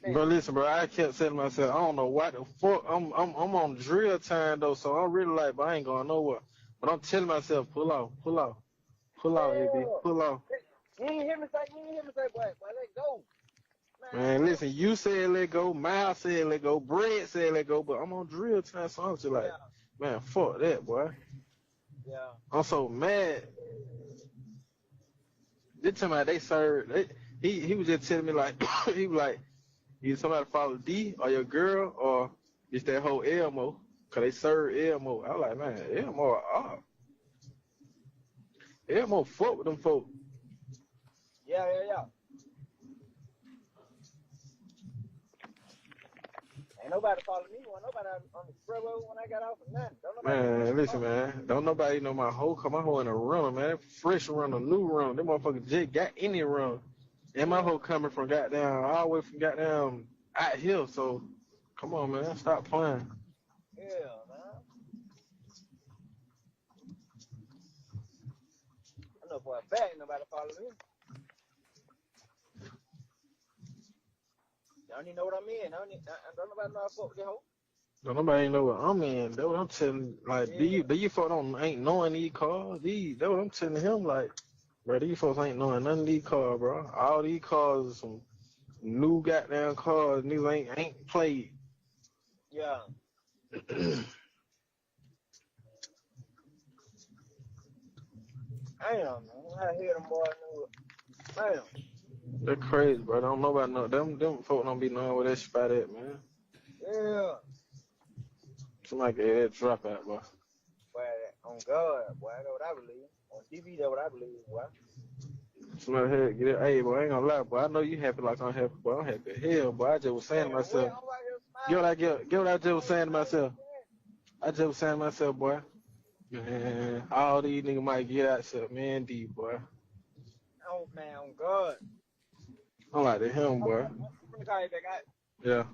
Man. Bro, listen, bro. I kept saying to myself, I don't know why the fuck I'm on drill time though, so I'm really like, but I ain't going nowhere. But I'm telling myself, pull off, AB, pull off. You ain't hear me say, boy, let go. Man, listen, you said let go, Miles said let go, Brett said let go, but I'm on drill time, so I'm just like, man, fuck that, boy. Yeah. I'm so mad. This time they served. He was just telling me like, he was like, either somebody follow D or your girl or it's that whole Elmo, cause they serve Elmo. I was like, man, Elmo up. Elmo fuck with them folk. Yeah. Ain't nobody follow me. Nobody on the expressway when I got off of nothing. Man, listen, man. Don't nobody know my hoe. Cause my hoe in a runner, man. Fresh runner, new runner. Them motherfuckers just got any run. And my hoe coming from goddamn, all the way from goddamn out here. So, come on, man. Stop playing. Yeah, man. I know for a fact nobody follow me. Don't even know what I'm in. Don't nobody know I fuck with the hoe. Don't nobody know what I'm in. That's what I'm telling. Like, Yeah. these folks ain't knowing these cars. That's what I'm telling him. Like, bro, these folks ain't knowing none of these cars, bro. All these cars are some new goddamn cars. Niggas ain't played. Yeah. Damn, man. I hear them boys know. Damn. They're crazy, bro. Don't nobody know. Them folk don't be knowing where that spot at, man. Yeah. Somebody get that drop out, boy. Boy, on God, boy, that's what I believe. On TV, that's what I believe, boy. Somebody had get it. Hey, boy, I ain't gonna lie, boy. I know you happy like I'm happy, boy. I'm happy as hell, boy. I just was saying to myself. Get what I just was saying to myself. I just was saying to myself, boy. Man, all these niggas might get out except me and D, boy. Oh, man, on God. I'm like him, boy. I'm gonna call you back out. Yeah.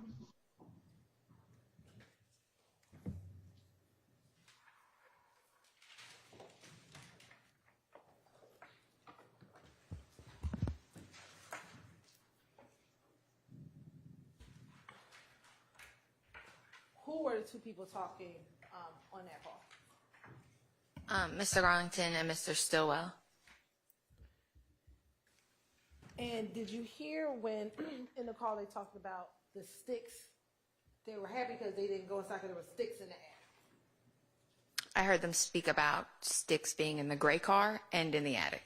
who were the two people talking on that call? Mr. Garlington and Mr. Stillwell. And did you hear when in the call they talked about the sticks? They were happy because they didn't go inside because there were sticks in the attic. I heard them speak about sticks being in the gray car and in the attic.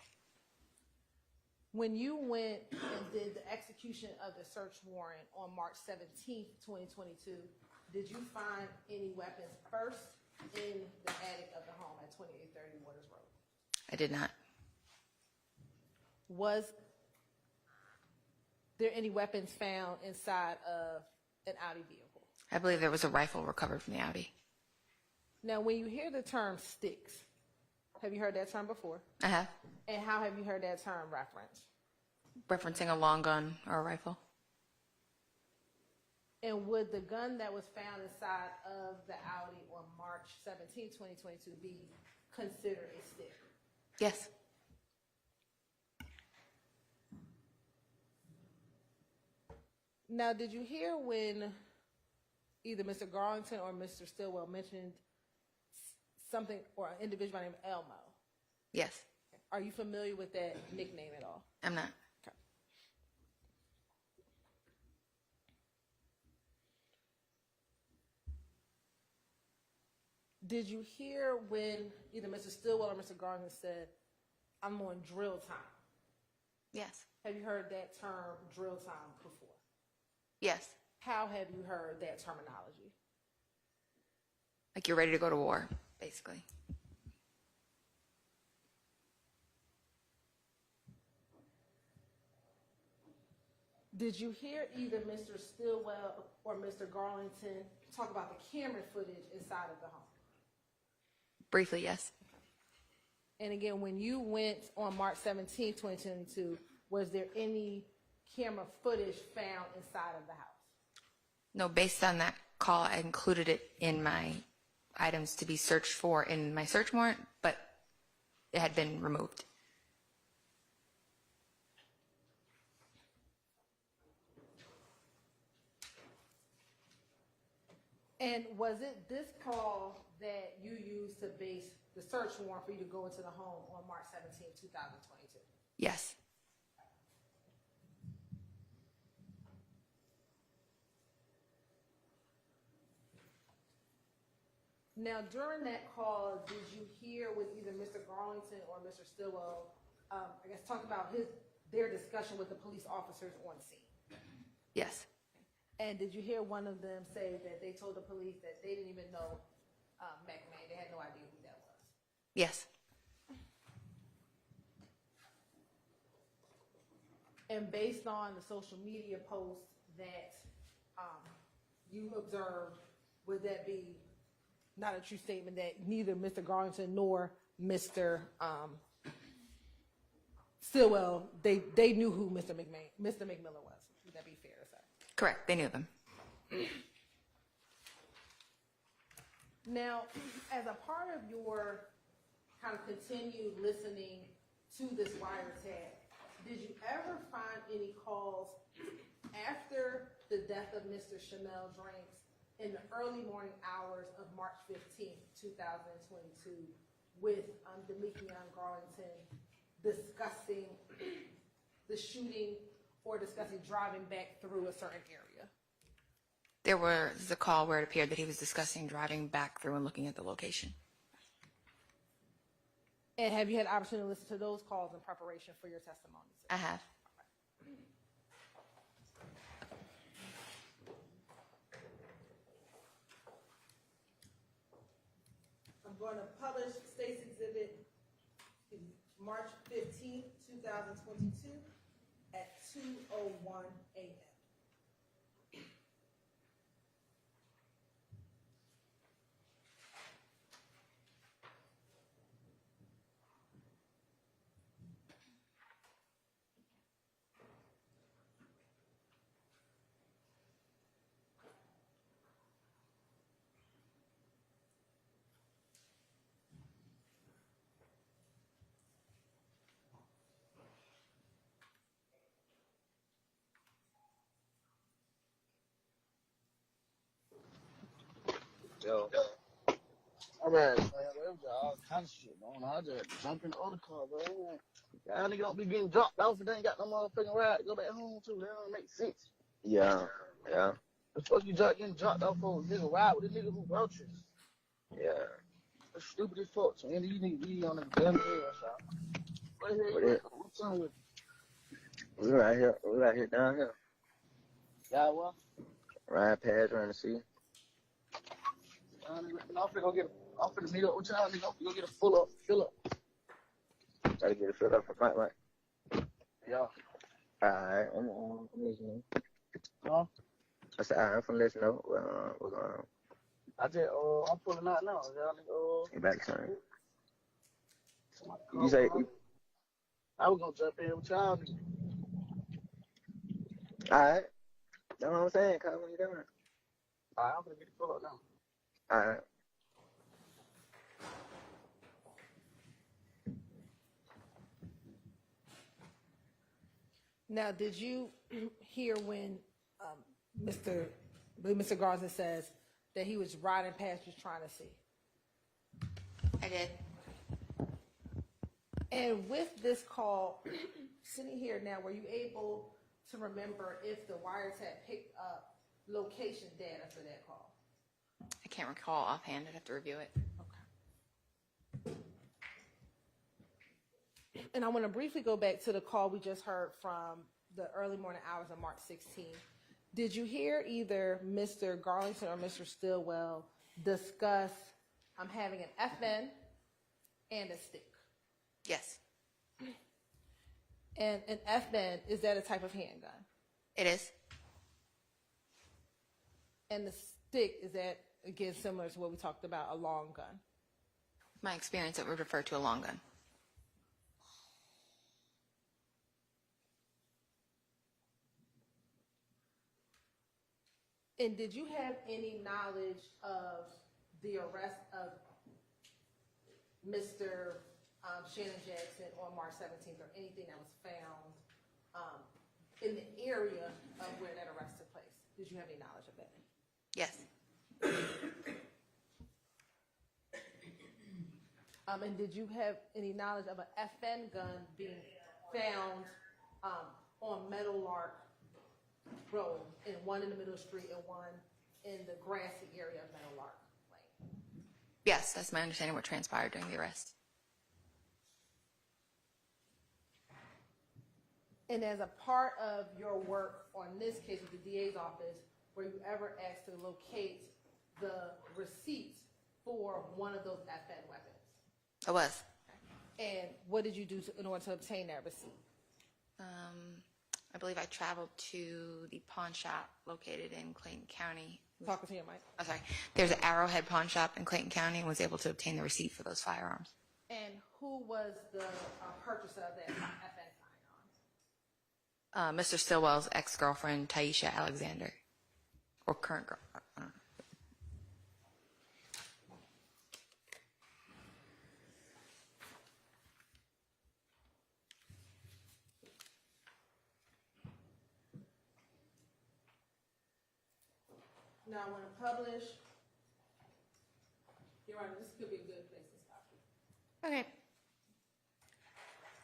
When you went and did the execution of the search warrant on March 17th, 2022, did you find any weapons first in the attic of the home at 2830 Waters Road? I did not. Was there any weapons found inside of an Audi vehicle? I believe there was a rifle recovered from the Audi. Now, when you hear the term sticks, have you heard that term before? I have. And how have you heard that term referenced? Referencing a long gun or a rifle. And would the gun that was found inside of the Audi on March 17, 2022 be considered a stick? Yes. Now, did you hear when either Mr. Garlington or Mr. Stillwell mentioned something or an individual named Elmo? Yes. Are you familiar with that nickname at all? I'm not. Okay. Did you hear when either Mr. Stillwell or Mr. Garlington said, "I'm on drill time"? Yes. Have you heard that term drill time before? Yes. How have you heard that terminology? Like you're ready to go to war, basically. Did you hear either Mr. Stillwell or Mr. Garlington talk about the camera footage inside of the home? Briefly, yes. And again, when you went on March 17, 2022, was there any camera footage found inside of the house? No, based on that call, I included it in my items to be searched for in my search warrant, but it had been removed. And was it this call that you used to base the search warrant for you to go into the home on March 17, 2022? Yes. Now, during that call, did you hear with either Mr. Garlington or Mr. Stillwell, I guess, talk about their discussion with the police officers on scene? Yes. And did you hear one of them say that they told the police that they didn't even know McMahon? They had no idea who that was. Yes. And based on the social media posts that you observed, would that be not a true statement that neither Mr. Garlington nor Mr. Stillwell, they knew who Mr. McMillan was? Would that be fair to say? Correct. They knew them. Now, as a part of your kind of continued listening to this wiretap, did you ever find any calls after the death of Mr. Shamel Drinks in the early morning hours of March 15th, 2022, with Deamonte Garlington discussing the shooting or discussing driving back through a certain area? There was a call where it appeared that he was discussing driving back through and looking at the location. And have you had the opportunity to listen to those calls in preparation for your testimony? I have. I'm going to publish State's Exhibit March 15th, 2022 at 2:01 a.m. Yo. All right, man. There was all kinds of shit going on. I just had to jump in the other car, bro. Y'all niggas don't be getting dropped off and they ain't got no motherfucking ride to go back home to. That don't make sense. Yeah. Yeah. The fuck you getting dropped off for a nigga ride with the nigga who brought you? Yeah. That's stupid as fuck. So any of you niggas be on the damn ass, y'all. What's wrong with We right here. We right here down here. y'all? What? Ryan Pad trying to see. I'm finna meet up with y'all. Nigga, I'm finna go get a fill up. Gotta get it filled up for Mike, Mike. Yeah. Alright, I'm listening. Huh? I said, alright, I'm finna let you know what's going on. I just, I'm pulling out now. Y'all nigga, You back to you say, I was gonna jump in with y'all nigga. alright. That's what I'm saying, Kyle, what you doing? Alright, I'm gonna get the fill up now. Alright. Now, did you hear when Mr. Garza says that he was riding past just trying to see? I did. And with this call, sitting here now, were you able to remember if the wiretap picked up location data for that call? I can't recall offhand. I'd have to review it. And I want to briefly go back to the call we just heard from the early morning hours of March 16. Did you hear either Mr. Garlington or Mr. Stillwell discuss having an FN and a stick? Yes. And an FN, is that a type of handgun? It is. And the stick, is that, again, similar to what we talked about, a long gun? My experience, it would refer to a long gun. And did you have any knowledge of the arrest of Mr. Shannon Jackson on March 17th or anything that was found in the area of where that arrest took place? Did you have any knowledge of that? Yes. And did you have any knowledge of an FN gun being found on Meadowlark Road, and one in the middle of the street and one in the grassy area of Meadowlark Lane? Yes, that's my understanding what transpired during the arrest. And as a part of your work on this case with the DA's office, were you ever asked to locate the receipt for one of those FN weapons? I was. And what did you do in order to obtain that receipt? I believe I traveled to the pawn shop located in Clayton County. Talking to your mic. Oh, sorry. There's an Arrowhead pawn shop in Clayton County and was able to obtain the receipt for those firearms. And who was the purchaser of that FN firearm? Mr. Stillwell's ex-girlfriend, Taisha Alexander. Or current girl. I don't know. Now, I want to publish. Your Honor, this could be a good place to stop. Okay.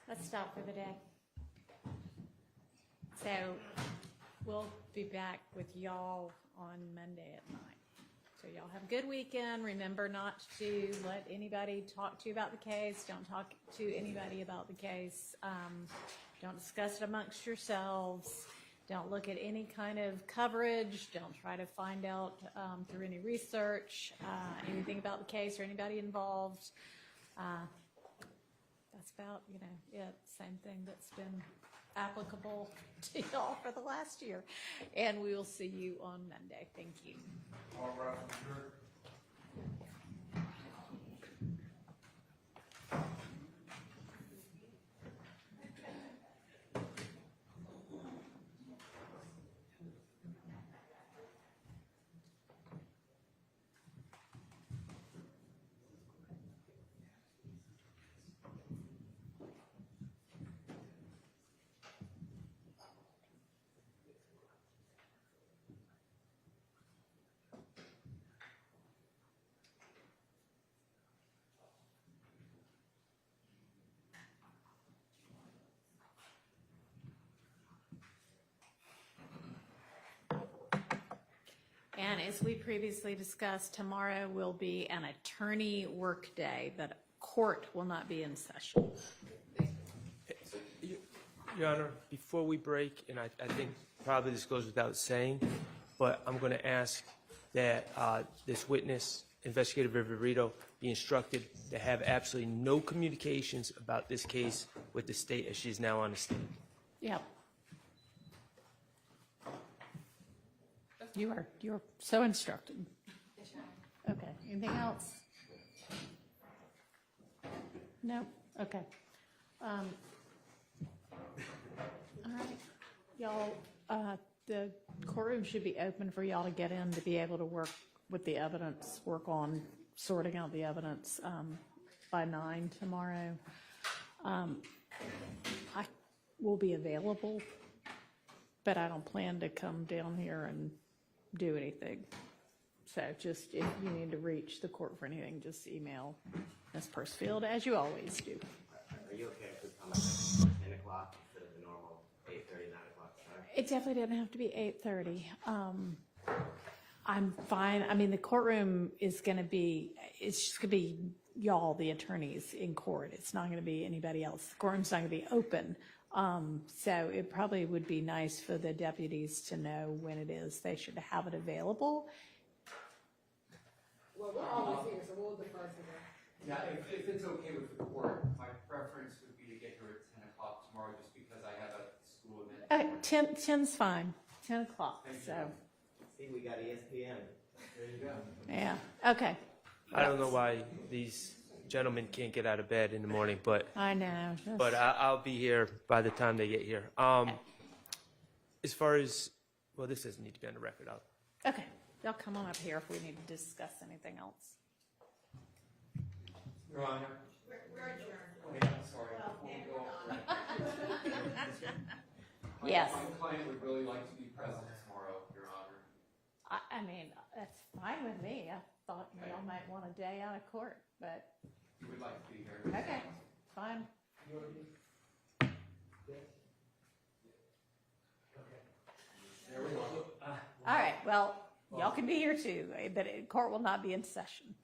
Let's stop for the day. So we'll be back with y'all on Monday at 9. So y'all have a good weekend. Remember not to let anybody talk to you about the case. Don't talk to anybody about the case. Don't discuss it amongst yourselves. Don't look at any kind of coverage. Don't try to find out through any research anything about the case or anybody involved. That's about, it. Same thing that's been applicable to y'all for the last year. And we will see you on Monday. Thank you. All right, sure. as we previously discussed, tomorrow will be an attorney workday, but court will not be in session. Your Honor, before we break, and I think probably this goes without saying, but I'm going to ask that this witness, Investigator Viverito, be instructed to have absolutely no communications about this case with the state as she's now on the stand. Yep. You are so instructed. Okay, anything else? No? Okay. All right, y'all, the courtroom should be open for y'all to get in to be able to work with the evidence, work on sorting out the evidence by 9 tomorrow. I will be available, but I don't plan to come down here and do anything. So just if you need to reach the court for anything, just email Ms. Pursfield, as you always do. Are you okay if we come at 10 o'clock instead of the normal 8:30, 9 o'clock time? It definitely doesn't have to be 8:30. I'm fine. I mean, the courtroom is going to be, it's just going to be y'all, the attorneys in court. It's not going to be anybody else. The courtroom's not going to be open. So it probably would be nice for the deputies to know when it is they should have it available. Well, we're always here, so we'll defer to them. Yeah, if it's okay with the court, my preference would be to get here at 10 o'clock tomorrow just because I have a school event. 10's fine. 10 o'clock. So, See, we got ESPN. There you go. yeah. Okay. I don't know why these gentlemen can't get out of bed in the morning, but I know. but I'll be here by the time they get here. As far as, well, this doesn't need to be on the record. Okay. Y'all come on up here if we need to discuss anything else. Your Honor. We're adjourned. Oh, yeah, sorry. Before we go over- Yes. My client would really like to be present tomorrow, Your Honor. I mean, that's fine with me. I thought y'all might want a day out of court, but We would like to be here. okay, fine. There we go. All right, well, y'all can be here too, but court will not be in session.